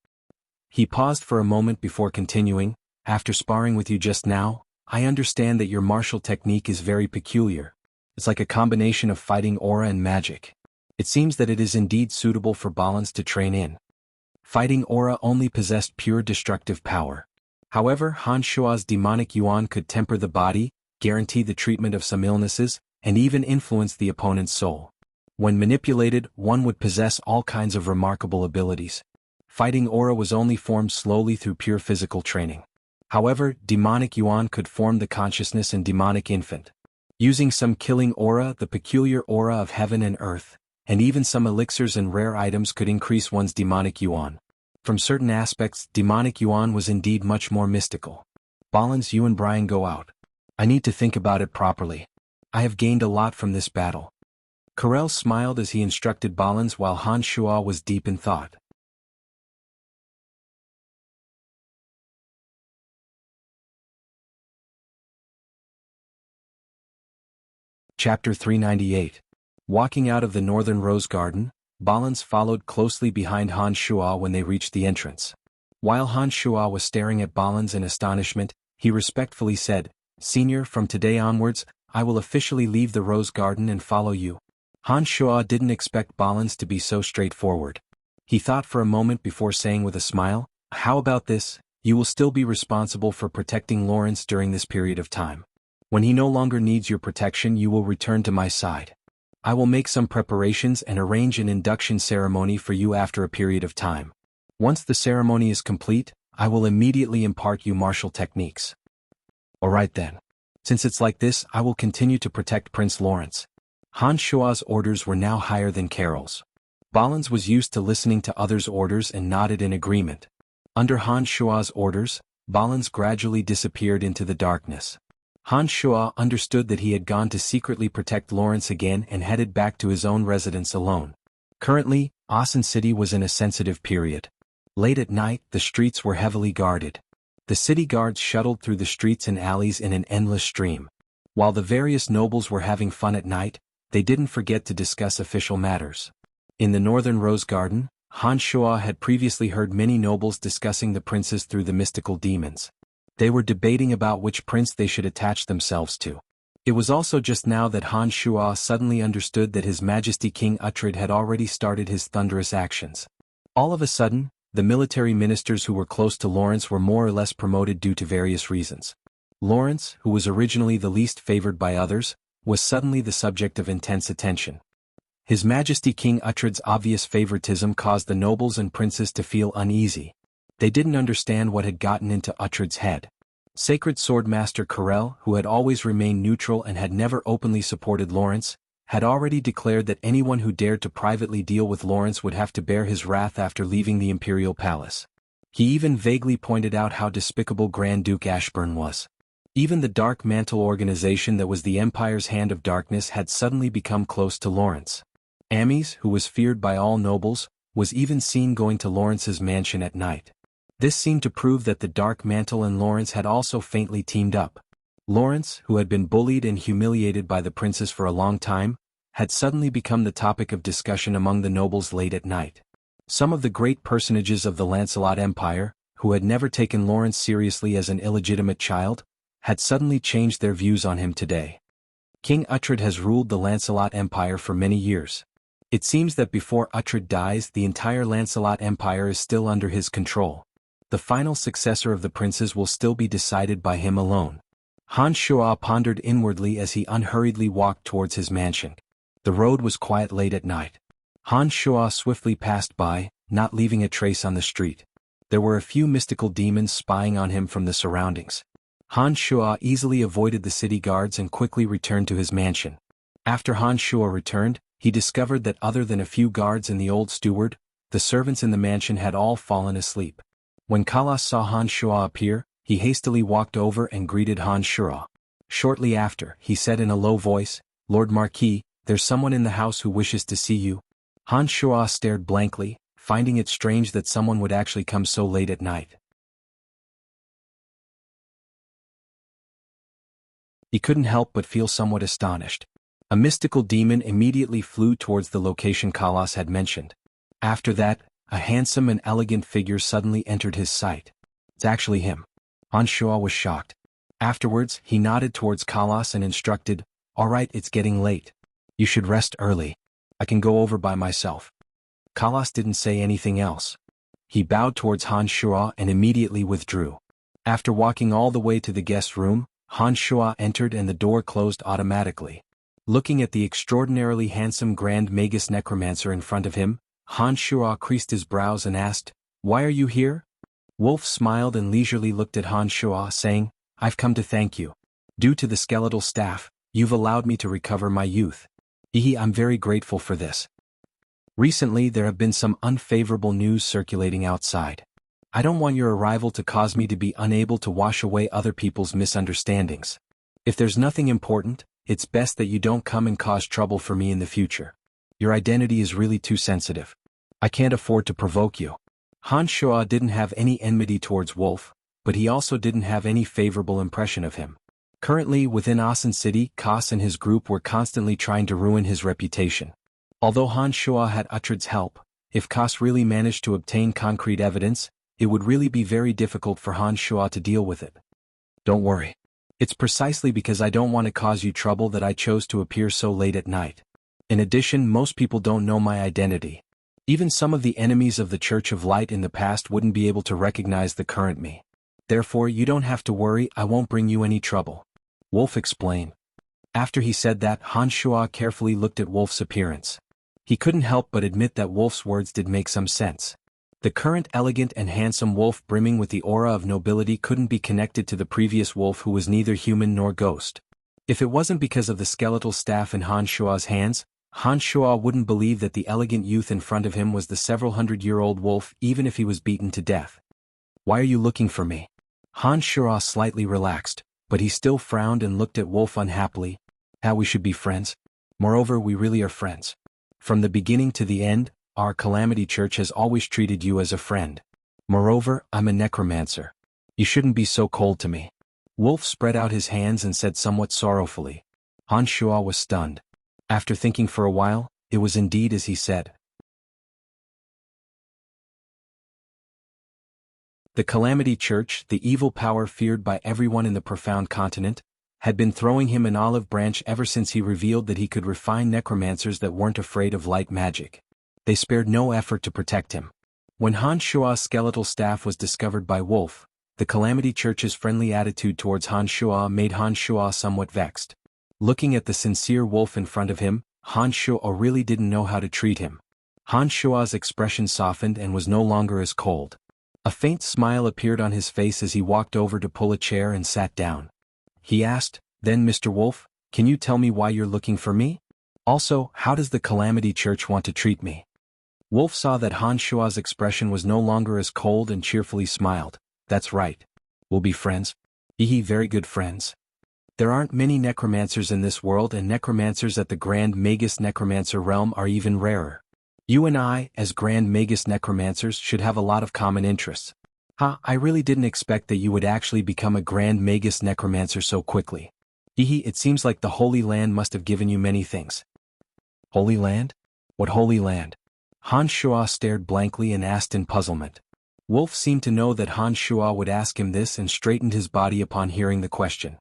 He paused for a moment before continuing, "After sparring with you just now, I understand that your martial technique is very peculiar. It's like a combination of fighting aura and magic. It seems that it is indeed suitable for Balins to train in." Fighting aura only possessed pure destructive power. However, Han Shuo's demonic yuan could temper the body, guarantee the treatment of some illnesses, and even influence the opponent's soul. When manipulated, one would possess all kinds of remarkable abilities. Fighting aura was only formed slowly through pure physical training. However, demonic yuan could form the consciousness and demonic infant. Using some killing aura, the peculiar aura of heaven and earth, and even some elixirs and rare items could increase one's demonic yuan. From certain aspects, demonic yuan was indeed much more mystical. Ballins, you and Brian go out. I need to think about it properly. I have gained a lot from this battle. Carell smiled as he instructed Ballins while Han Shuo was deep in thought. Chapter 398. Walking out of the northern rose garden, Ballins followed closely behind Han Shuo when they reached the entrance. While Han Shuo was staring at Ballins in astonishment, he respectfully said, "Senior, from today onwards, I will officially leave the rose garden and follow you." Han Shuo didn't expect Ballins to be so straightforward. He thought for a moment before saying with a smile, "How about this? You will still be responsible for protecting Lawrence during this period of time. When he no longer needs your protection, you will return to my side. I will make some preparations and arrange an induction ceremony for you after a period of time. Once the ceremony is complete, I will immediately impart you martial techniques." "Alright then. Since it's like this, I will continue to protect Prince Lawrence." Han Shuo's orders were now higher than Carol's. Ballins was used to listening to others' orders and nodded in agreement. Under Han Shuo's orders, Ballins gradually disappeared into the darkness. Han Shuo understood that he had gone to secretly protect Lawrence again and headed back to his own residence alone. Currently, Asen City was in a sensitive period. Late at night, the streets were heavily guarded. The city guards shuttled through the streets and alleys in an endless stream. While the various nobles were having fun at night, they didn't forget to discuss official matters. In the northern rose garden, Han Shuo had previously heard many nobles discussing the princes through the mystical demons. They were debating about which prince they should attach themselves to. It was also just now that Han Shuo suddenly understood that His Majesty King Uhtred had already started his thunderous actions. All of a sudden, the military ministers who were close to Lawrence were more or less promoted due to various reasons. Lawrence, who was originally the least favored by others, was suddenly the subject of intense attention. His Majesty King Uhtred's obvious favoritism caused the nobles and princes to feel uneasy. They didn't understand what had gotten into Uhtred's head. Sacred Swordmaster Carell, who had always remained neutral and had never openly supported Lawrence, had already declared that anyone who dared to privately deal with Lawrence would have to bear his wrath after leaving the imperial palace. He even vaguely pointed out how despicable Grand Duke Ashburn was. Even the Dark Mantle organization that was the Empire's Hand of Darkness had suddenly become close to Lawrence. Ames, who was feared by all nobles, was even seen going to Lawrence's mansion at night. This seemed to prove that the Dark Mantle and Lawrence had also faintly teamed up. Lawrence, who had been bullied and humiliated by the princes for a long time, had suddenly become the topic of discussion among the nobles late at night. Some of the great personages of the Lancelot Empire, who had never taken Lawrence seriously as an illegitimate child, had suddenly changed their views on him today. King Uhtred has ruled the Lancelot Empire for many years. It seems that before Uhtred dies, the entire Lancelot Empire is still under his control. The final successor of the princes will still be decided by him alone. Han Shuo pondered inwardly as he unhurriedly walked towards his mansion. The road was quiet late at night. Han Shuo swiftly passed by, not leaving a trace on the street. There were a few mystical demons spying on him from the surroundings. Han Shuo easily avoided the city guards and quickly returned to his mansion. After Han Shuo returned, he discovered that other than a few guards and the old steward, the servants in the mansion had all fallen asleep. When Kalas saw Han Shuo appear, he hastily walked over and greeted Han Shuo. Shortly after, he said in a low voice, "Lord Marquis, there's someone in the house who wishes to see you." Han Shuo stared blankly, finding it strange that someone would actually come so late at night. He couldn't help but feel somewhat astonished. A mystical demon immediately flew towards the location Kalas had mentioned. After that, a handsome and elegant figure suddenly entered his sight. "It's actually him." Han Shuo was shocked. Afterwards, he nodded towards Kalas and instructed, "Alright, it's getting late. You should rest early. I can go over by myself." Kalas didn't say anything else. He bowed towards Han Shuo and immediately withdrew. After walking all the way to the guest room, Han Shuo entered and the door closed automatically. Looking at the extraordinarily handsome Grand Magus Necromancer in front of him, Han Shuo creased his brows and asked, Why are you here? Wolf smiled and leisurely looked at Han Shuo, saying, I've come to thank you. Due to the skeletal staff, you've allowed me to recover my youth. I'm very grateful for this. Recently there have been some unfavorable news circulating outside. I don't want your arrival to cause me to be unable to wash away other people's misunderstandings. If there's nothing important, it's best that you don't come and cause trouble for me in the future. Your identity is really too sensitive. I can't afford to provoke you. Han Shuo didn't have any enmity towards Wolf, but he also didn't have any favorable impression of him. Currently within Asan City, Kas and his group were constantly trying to ruin his reputation. Although Han Shuo had Uhtred's help, if Kas really managed to obtain concrete evidence, it would really be very difficult for Han Shuo to deal with it. Don't worry. It's precisely because I don't want to cause you trouble that I chose to appear so late at night. In addition, most people don't know my identity. Even some of the enemies of the Church of Light in the past wouldn't be able to recognize the current me. Therefore you don't have to worry, I won't bring you any trouble. Wolf explained. After he said that, Han Shuo carefully looked at Wolf's appearance. He couldn't help but admit that Wolf's words did make some sense. The current elegant and handsome Wolf brimming with the aura of nobility couldn't be connected to the previous Wolf who was neither human nor ghost. If it wasn't because of the skeletal staff in Han Shuo's hands, Han Shuo wouldn't believe that the elegant youth in front of him was the several hundred-year-old Wolf even if he was beaten to death. Why are you looking for me? Han Shuo slightly relaxed, but he still frowned and looked at Wolf unhappily. How we should be friends? Moreover, we really are friends. From the beginning to the end, our Calamity Church has always treated you as a friend. Moreover, I'm a necromancer. You shouldn't be so cold to me. Wolf spread out his hands and said somewhat sorrowfully. Han Shuo was stunned. After thinking for a while, it was indeed as he said. The Calamity Church, the evil power feared by everyone in the profound continent, had been throwing him an olive branch ever since he revealed that he could refine necromancers that weren't afraid of light magic. They spared no effort to protect him. When Han Shuo's skeletal staff was discovered by Wolf, the Calamity Church's friendly attitude towards Han Shuo made Han Shuo somewhat vexed. Looking at the sincere Wolf in front of him, Han Shuo really didn't know how to treat him. Han Shuo's expression softened and was no longer as cold. A faint smile appeared on his face as he walked over to pull a chair and sat down. He asked, Then Mr. Wolf, can you tell me why you're looking for me? Also, how does the Calamity Church want to treat me? Wolf saw that Han Shuo's expression was no longer as cold and cheerfully smiled. That's right. We'll be friends. Very good friends. There aren't many necromancers in this world, and necromancers at the Grand Magus Necromancer realm are even rarer. You and I, as Grand Magus Necromancers, should have a lot of common interests. I really didn't expect that you would actually become a Grand Magus Necromancer so quickly. It seems like the Holy Land must have given you many things. Holy Land? What Holy Land? Han Shuo stared blankly and asked in puzzlement. Wolf seemed to know that Han Shuo would ask him this and straightened his body upon hearing the question.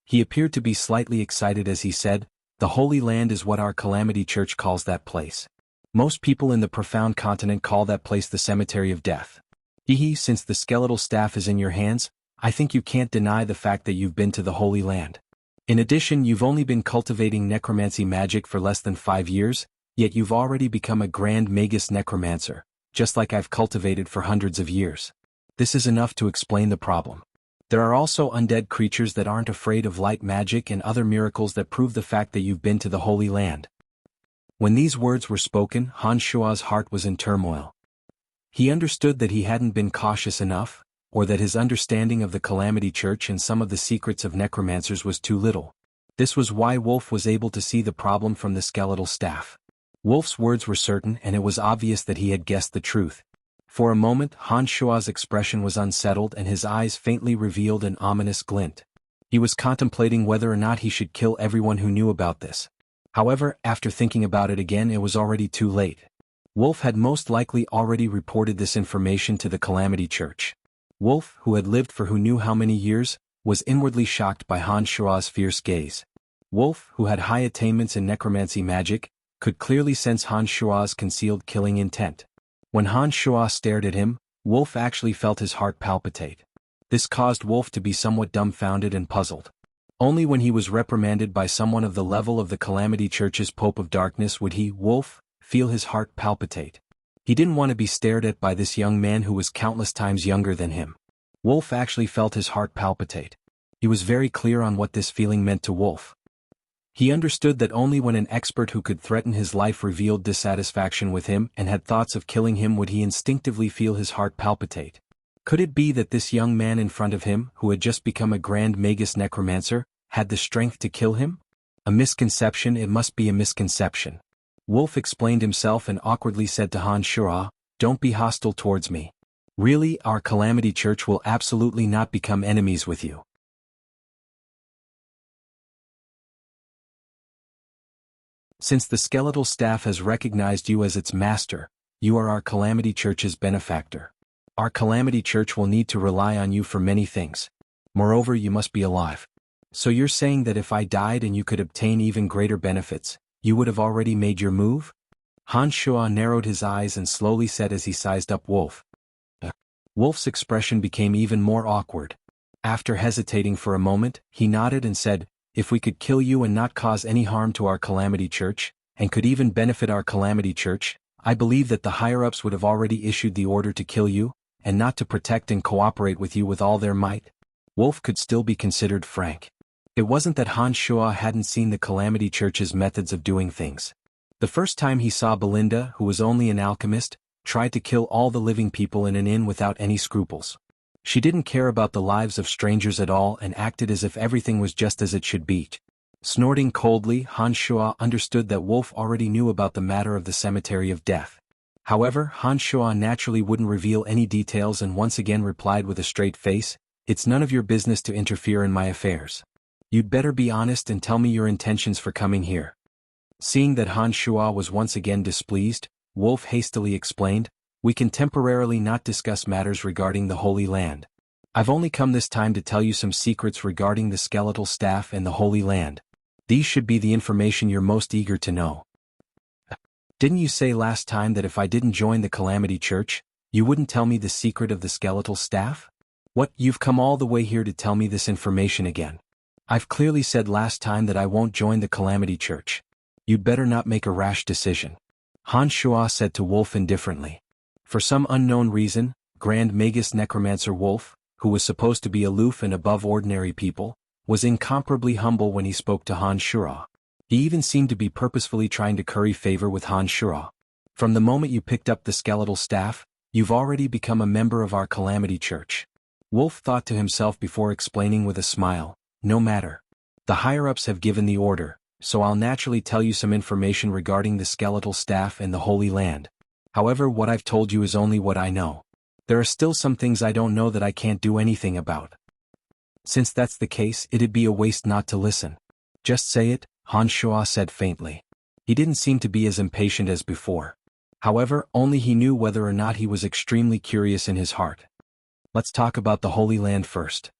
He appeared to be slightly excited as he said, The Holy Land is what our Calamity Church calls that place. Most people in the profound continent call that place the Cemetery of Death. Since the skeletal staff is in your hands, I think you can't deny the fact that you've been to the Holy Land. In addition, you've only been cultivating necromancy magic for less than 5 years, yet you've already become a Grand Magus Necromancer, just like I've cultivated for hundreds of years. This is enough to explain the problem. There are also undead creatures that aren't afraid of light magic and other miracles that prove the fact that you've been to the Holy Land. When these words were spoken, Han Shuo's heart was in turmoil. He understood that he hadn't been cautious enough, or that his understanding of the Calamity Church and some of the secrets of necromancers was too little. This was why Wolf was able to see the problem from the skeletal staff. Wolf's words were certain, and it was obvious that he had guessed the truth. For a moment, Han Shuo's expression was unsettled and his eyes faintly revealed an ominous glint. He was contemplating whether or not he should kill everyone who knew about this. However, after thinking about it again, it was already too late. Wolf had most likely already reported this information to the Calamity Church. Wolf, who had lived for who knew how many years, was inwardly shocked by Han Shuo's fierce gaze. Wolf, who had high attainments in necromancy magic, could clearly sense Han Shuo's concealed killing intent. When Han Shuo stared at him, Wolf actually felt his heart palpitate. This caused Wolf to be somewhat dumbfounded and puzzled. Only when he was reprimanded by someone of the level of the Calamity Church's Pope of Darkness would he, Wolf, feel his heart palpitate. He didn't want to be stared at by this young man who was countless times younger than him. Wolf actually felt his heart palpitate. He was very clear on what this feeling meant to Wolf. He understood that only when an expert who could threaten his life revealed dissatisfaction with him and had thoughts of killing him would he instinctively feel his heart palpitate. Could it be that this young man in front of him, who had just become a Grand Magus Necromancer, had the strength to kill him? A misconception, it must be a misconception. Wolf explained himself and awkwardly said to Han Shuo, "Don't be hostile towards me. Really, our Calamity Church will absolutely not become enemies with you. Since the skeletal staff has recognized you as its master, you are our Calamity Church's benefactor. Our Calamity Church will need to rely on you for many things. Moreover, you must be alive. So you're saying that if I died and you could obtain even greater benefits, you would have already made your move?" Han Shuo narrowed his eyes and slowly said as he sized up Wolf. Wolf's expression became even more awkward. After hesitating for a moment, he nodded and said, "If we could kill you and not cause any harm to our Calamity Church, and could even benefit our Calamity Church, I believe that the higher-ups would have already issued the order to kill you, and not to protect and cooperate with you with all their might." Wolf could still be considered frank. It wasn't that Han Shuo hadn't seen the Calamity Church's methods of doing things. The first time he saw Belinda, who was only an alchemist, tried to kill all the living people in an inn without any scruples. She didn't care about the lives of strangers at all and acted as if everything was just as it should be. Snorting coldly, Han Shuo understood that Wolf already knew about the matter of the Cemetery of Death. However, Han Shuo naturally wouldn't reveal any details and once again replied with a straight face, "It's none of your business to interfere in my affairs. You'd better be honest and tell me your intentions for coming here." Seeing that Han Shuo was once again displeased, Wolf hastily explained, "We can temporarily not discuss matters regarding the Holy Land. I've only come this time to tell you some secrets regarding the skeletal staff and the Holy Land. These should be the information you're most eager to know. Didn't you say last time that if I didn't join the Calamity Church, you wouldn't tell me the secret of the skeletal staff? What, you've come all the way here to tell me this information again? I've clearly said last time that I won't join the Calamity Church. You'd better not make a rash decision." Han Shuo said to Wolf indifferently. For some unknown reason, Grand Magus Necromancer Wolf, who was supposed to be aloof and above ordinary people, was incomparably humble when he spoke to Han Shuo. He even seemed to be purposefully trying to curry favor with Han Shuo. "From the moment you picked up the skeletal staff, you've already become a member of our Calamity Church." Wolf thought to himself before explaining with a smile, "No matter. The higher-ups have given the order, so I'll naturally tell you some information regarding the skeletal staff and the Holy Land. However, what I've told you is only what I know. There are still some things I don't know that I can't do anything about." "Since that's the case, it'd be a waste not to listen. Just say it," Han Shuo said faintly. He didn't seem to be as impatient as before. However, only he knew whether or not he was extremely curious in his heart. "Let's talk about the Holy Land first."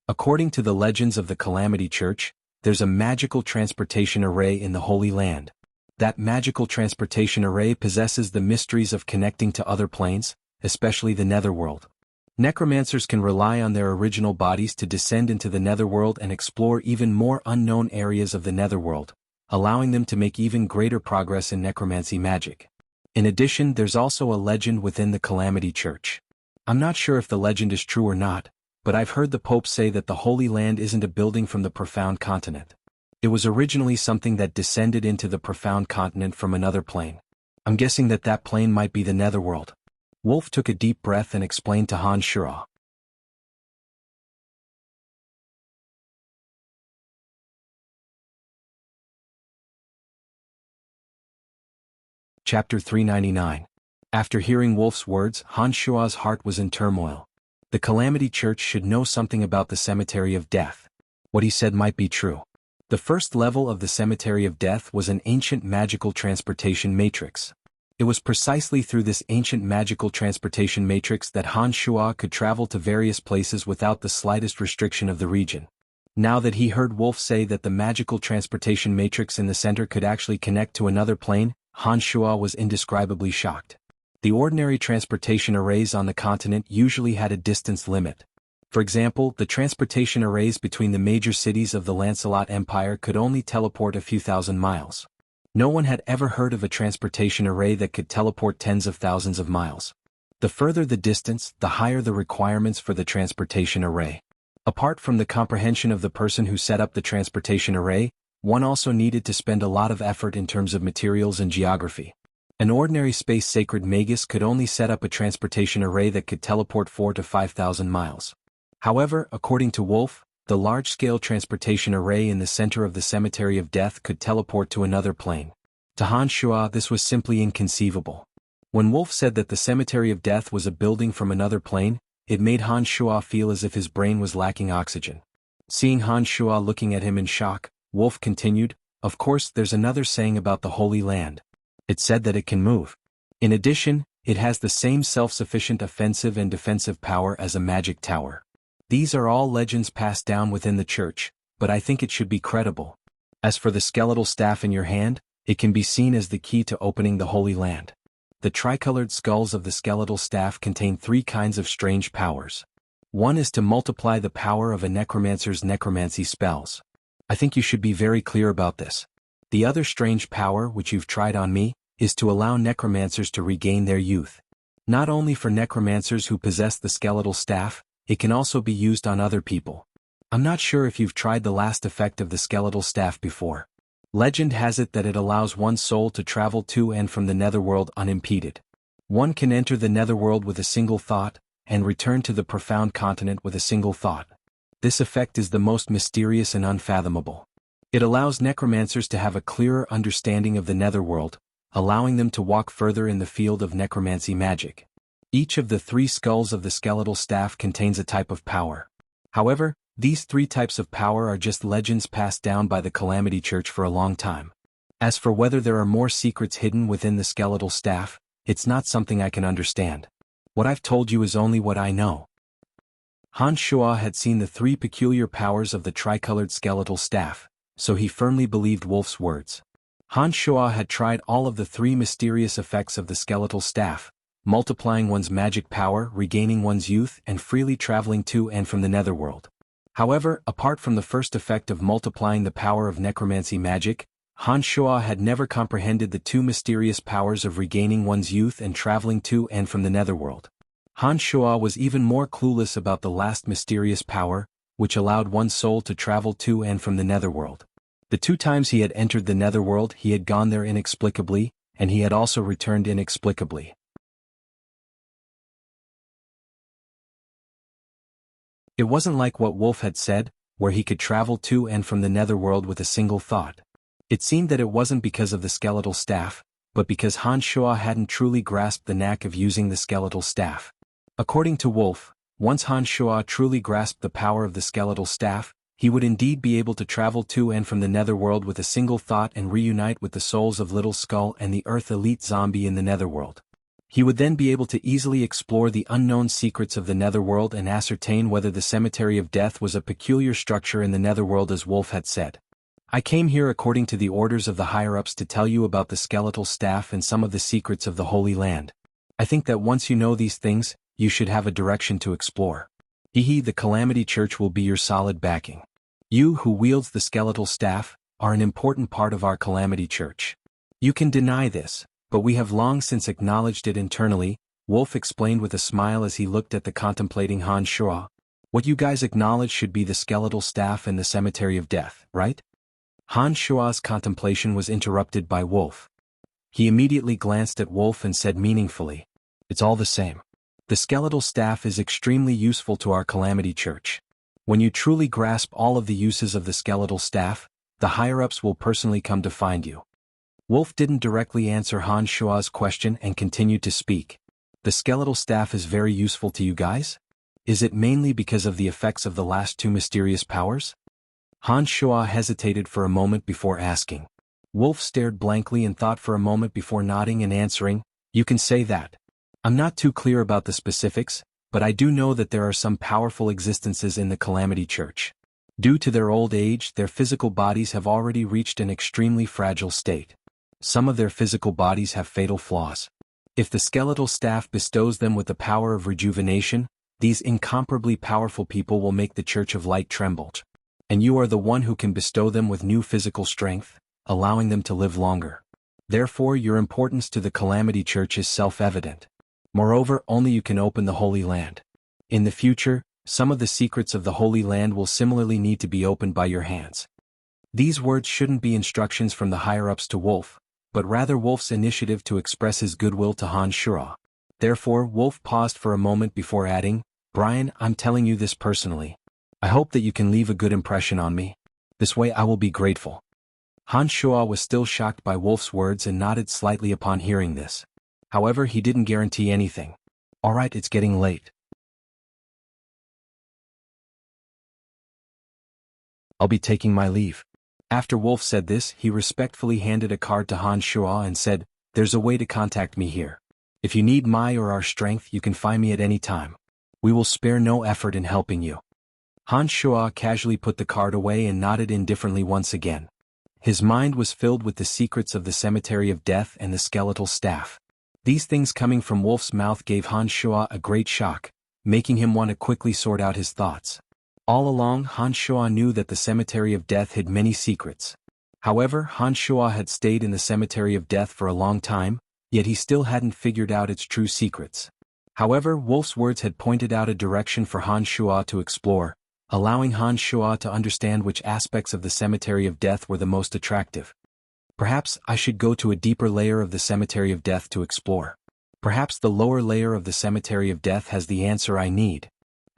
According to the legends of the Calamity Church, there's a magical transportation array in the Holy Land. That magical transportation array possesses the mysteries of connecting to other planes, especially the Netherworld. Necromancers can rely on their original bodies to descend into the Netherworld and explore even more unknown areas of the Netherworld, allowing them to make even greater progress in necromancy magic. In addition, there's also a legend within the Calamity Church. I'm not sure if the legend is true or not, but I've heard the Pope say that the Holy Land isn't a building from the Profound Continent. It was originally something that descended into the Profound Continent from another plane. I'm guessing that that plane might be the Netherworld." Wolf took a deep breath and explained to Han Shuo. Chapter 399. After hearing Wolf's words, Han Shuo's heart was in turmoil. The Calamity Church should know something about the Cemetery of Death. What he said might be true. The first level of the Cemetery of Death was an ancient magical transportation matrix. It was precisely through this ancient magical transportation matrix that Han Shuo could travel to various places without the slightest restriction of the region. Now that he heard Wolf say that the magical transportation matrix in the center could actually connect to another plane, Han Shuo was indescribably shocked. The ordinary transportation arrays on the continent usually had a distance limit. For example, the transportation arrays between the major cities of the Lancelot Empire could only teleport a few thousand miles. No one had ever heard of a transportation array that could teleport tens of thousands of miles. The further the distance, the higher the requirements for the transportation array. Apart from the comprehension of the person who set up the transportation array, one also needed to spend a lot of effort in terms of materials and geography. An ordinary space sacred magus could only set up a transportation array that could teleport 4 to 5,000 miles. However, according to Wolf, the large-scale transportation array in the center of the Cemetery of Death could teleport to another plane. To Han Shuo, this was simply inconceivable. When Wolf said that the Cemetery of Death was a building from another plane, it made Han Shuo feel as if his brain was lacking oxygen. Seeing Han Shuo looking at him in shock, Wolf continued, "Of course, there's another saying about the Holy Land. It said that it can move. In addition, it has the same self-sufficient offensive and defensive power as a magic tower. These are all legends passed down within the church, but I think it should be credible. As for the skeletal staff in your hand, it can be seen as the key to opening the Holy Land. The tricolored skulls of the skeletal staff contain 3 kinds of strange powers. One is to multiply the power of a necromancer's necromancy spells. I think you should be very clear about this. The other strange power, which you've tried on me, is to allow necromancers to regain their youth. Not only for necromancers who possess the skeletal staff, it can also be used on other people. I'm not sure if you've tried the last effect of the skeletal staff before. Legend has it that it allows one's soul to travel to and from the netherworld unimpeded. One can enter the netherworld with a single thought, and return to the profound continent with a single thought. This effect is the most mysterious and unfathomable. It allows necromancers to have a clearer understanding of the netherworld, allowing them to walk further in the field of necromancy magic. Each of the 3 skulls of the skeletal staff contains a type of power. However, these 3 types of power are just legends passed down by the Calamity Church for a long time. As for whether there are more secrets hidden within the skeletal staff, it's not something I can understand. What I've told you is only what I know." Han Shuo had seen the 3 peculiar powers of the tricolored skeletal staff, so he firmly believed Wolf's words. Han Shuo had tried all of the 3 mysterious effects of the skeletal staff, multiplying one's magic power, regaining one's youth, and freely traveling to and from the netherworld. However, apart from the first effect of multiplying the power of necromancy magic, Han Shuo had never comprehended the 2 mysterious powers of regaining one's youth and traveling to and from the netherworld. Han Shuo was even more clueless about the last mysterious power, which allowed one's soul to travel to and from the netherworld. The 2 times he had entered the netherworld, he had gone there inexplicably, and he had also returned inexplicably. It wasn't like what Wolf had said, where he could travel to and from the netherworld with a single thought. It seemed that it wasn't because of the skeletal staff, but because Han Shuo hadn't truly grasped the knack of using the skeletal staff. According to Wolf, once Han Shuo truly grasped the power of the skeletal staff, he would indeed be able to travel to and from the netherworld with a single thought and reunite with the souls of Little Skull and the Earth Elite Zombie in the netherworld. He would then be able to easily explore the unknown secrets of the netherworld and ascertain whether the Cemetery of Death was a peculiar structure in the netherworld as Wolf had said. "I came here according to the orders of the higher-ups to tell you about the skeletal staff and some of the secrets of the Holy Land. I think that once you know these things, you should have a direction to explore. The Calamity Church will be your solid backing. You, who wields the skeletal staff, are an important part of our Calamity Church. You can deny this, but we have long since acknowledged it internally," Wolf explained with a smile as he looked at the contemplating Han Shuo. "What you guys acknowledge should be the skeletal staff and the Cemetery of Death, right?" Han Shuo's contemplation was interrupted by Wolf. He immediately glanced at Wolf and said meaningfully, "It's all the same. The skeletal staff is extremely useful to our Calamity Church. When you truly grasp all of the uses of the skeletal staff, the higher-ups will personally come to find you." Wolf didn't directly answer Han Shuo's question and continued to speak. "The skeletal staff is very useful to you guys? Is it mainly because of the effects of the last 2 mysterious powers?" Han Shuo hesitated for a moment before asking. Wolf stared blankly and thought for a moment before nodding and answering, "You can say that. I'm not too clear about the specifics, but I do know that there are some powerful existences in the Calamity Church. Due to their old age, their physical bodies have already reached an extremely fragile state. Some of their physical bodies have fatal flaws. If the skeletal staff bestows them with the power of rejuvenation, These incomparably powerful people will make the Church of Light tremble. And you are the one who can bestow them with new physical strength, allowing them to live longer. Therefore your importance to the Calamity Church is self-evident. Moreover, only you can open the Holy Land. In the future, some of the secrets of the Holy Land will similarly need to be opened by your hands. These words shouldn't be instructions from the higher-ups to Wolf, but rather Wolf's initiative to express his goodwill to Han Shuo. Therefore, Wolf paused for a moment before adding, "Brian, I'm telling you this personally. I hope that you can leave a good impression on me. This way I will be grateful." Han Shuo was still shocked by Wolf's words and nodded slightly upon hearing this. However, he didn't guarantee anything. "Alright, it's getting late. I'll be taking my leave." After Wolf said this, he respectfully handed a card to Han Shuo and said, "There's a way to contact me here. If you need my or our strength, you can find me at any time. We will spare no effort in helping you." Han Shuo casually put the card away and nodded indifferently once again. His mind was filled with the secrets of the Cemetery of Death and the skeletal staff. These things coming from Wolf's mouth gave Han Shuo a great shock, making him want to quickly sort out his thoughts. All along, Han Shuo knew that the Cemetery of Death hid many secrets. However, Han Shuo had stayed in the Cemetery of Death for a long time, yet he still hadn't figured out its true secrets. However, Wolf's words had pointed out a direction for Han Shuo to explore, allowing Han Shuo to understand which aspects of the Cemetery of Death were the most attractive. Perhaps I should go to a deeper layer of the Cemetery of Death to explore. Perhaps the lower layer of the Cemetery of Death has the answer I need.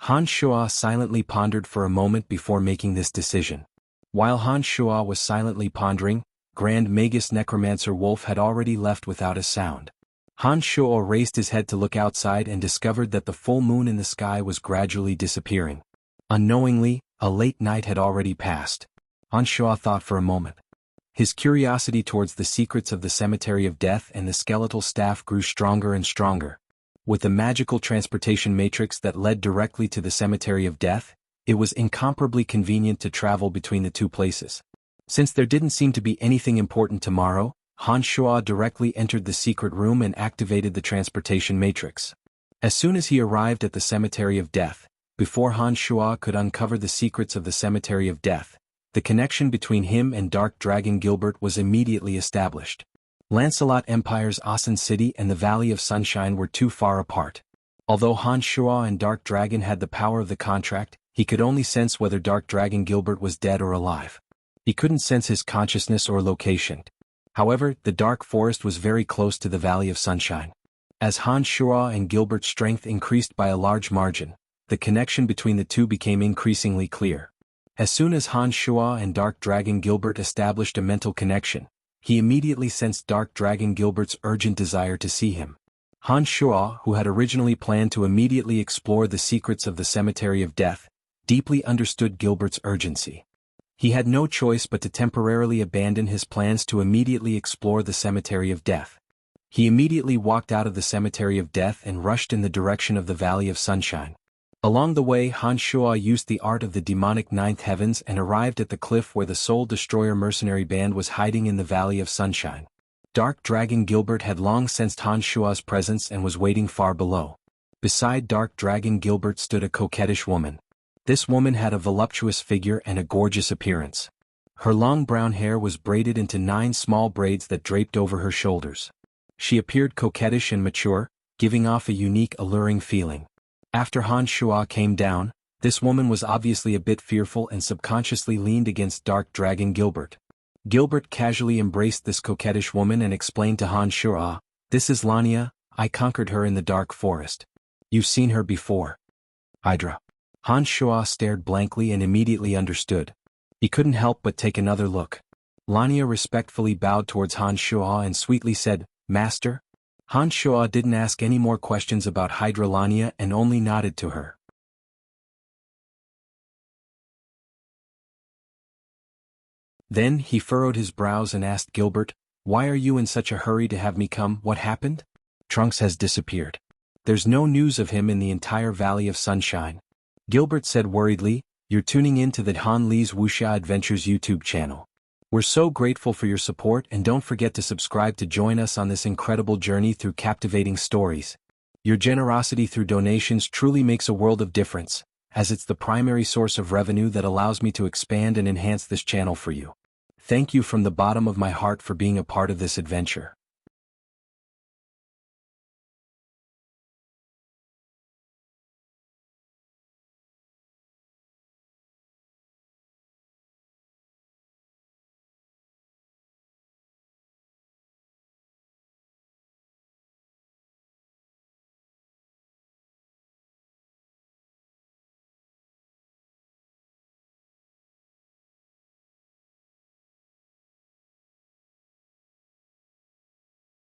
Han Shuo silently pondered for a moment before making this decision. While Han Shuo was silently pondering, Grand Magus Necromancer Wolf had already left without a sound. Han Shuo raised his head to look outside and discovered that the full moon in the sky was gradually disappearing. Unknowingly, a late night had already passed. Han Shuo thought for a moment. His curiosity towards the secrets of the Cemetery of Death and the skeletal staff grew stronger and stronger. With the magical transportation matrix that led directly to the Cemetery of Death, it was incomparably convenient to travel between the two places. Since there didn't seem to be anything important tomorrow, Han Shuo directly entered the secret room and activated the transportation matrix. As soon as he arrived at the Cemetery of Death, before Han Shuo could uncover the secrets of the Cemetery of Death, the connection between him and Dark Dragon Gilbert was immediately established. Lancelot Empire's Asen City and the Valley of Sunshine were too far apart. Although Han Shuo and Dark Dragon had the power of the contract, he could only sense whether Dark Dragon Gilbert was dead or alive. He couldn't sense his consciousness or location. However, the Dark Forest was very close to the Valley of Sunshine. As Han Shuo and Gilbert's strength increased by a large margin, the connection between the two became increasingly clear. As soon as Han Shuo and Dark Dragon Gilbert established a mental connection, he immediately sensed Dark Dragon Gilbert's urgent desire to see him. Han Shuo, who had originally planned to immediately explore the secrets of the Cemetery of Death, deeply understood Gilbert's urgency. He had no choice but to temporarily abandon his plans to immediately explore the Cemetery of Death. He immediately walked out of the Cemetery of Death and rushed in the direction of the Valley of Sunshine. Along the way, Han Shuo used the art of the demonic Ninth Heavens and arrived at the cliff where the Soul Destroyer mercenary band was hiding in the Valley of Sunshine. Dark Dragon Gilbert had long sensed Han Shuo's presence and was waiting far below. Beside Dark Dragon Gilbert stood a coquettish woman. This woman had a voluptuous figure and a gorgeous appearance. Her long brown hair was braided into 9 small braids that draped over her shoulders. She appeared coquettish and mature, giving off a unique alluring feeling. After Han Shuo came down, this woman was obviously a bit fearful and subconsciously leaned against Dark Dragon Gilbert. Gilbert casually embraced this coquettish woman and explained to Han Shuo, "This is Lania, I conquered her in the Dark Forest. You've seen her before." Hydra. Han Shuo stared blankly and immediately understood. He couldn't help but take another look. Lania respectfully bowed towards Han Shuo and sweetly said, "Master?" Han Shuo didn't ask any more questions about Hydra Lania and only nodded to her. Then he furrowed his brows and asked Gilbert, "Why are you in such a hurry to have me come? What happened?" "Trunks has disappeared. There's no news of him in the entire Valley of Sunshine." Gilbert said worriedly, "You're tuning in to the Han Lee's Wuxia Adventures YouTube channel. We're so grateful for your support and don't forget to subscribe to join us on this incredible journey through captivating stories. Your generosity through donations truly makes a world of difference, as it's the primary source of revenue that allows me to expand and enhance this channel for you. Thank you from the bottom of my heart for being a part of this adventure.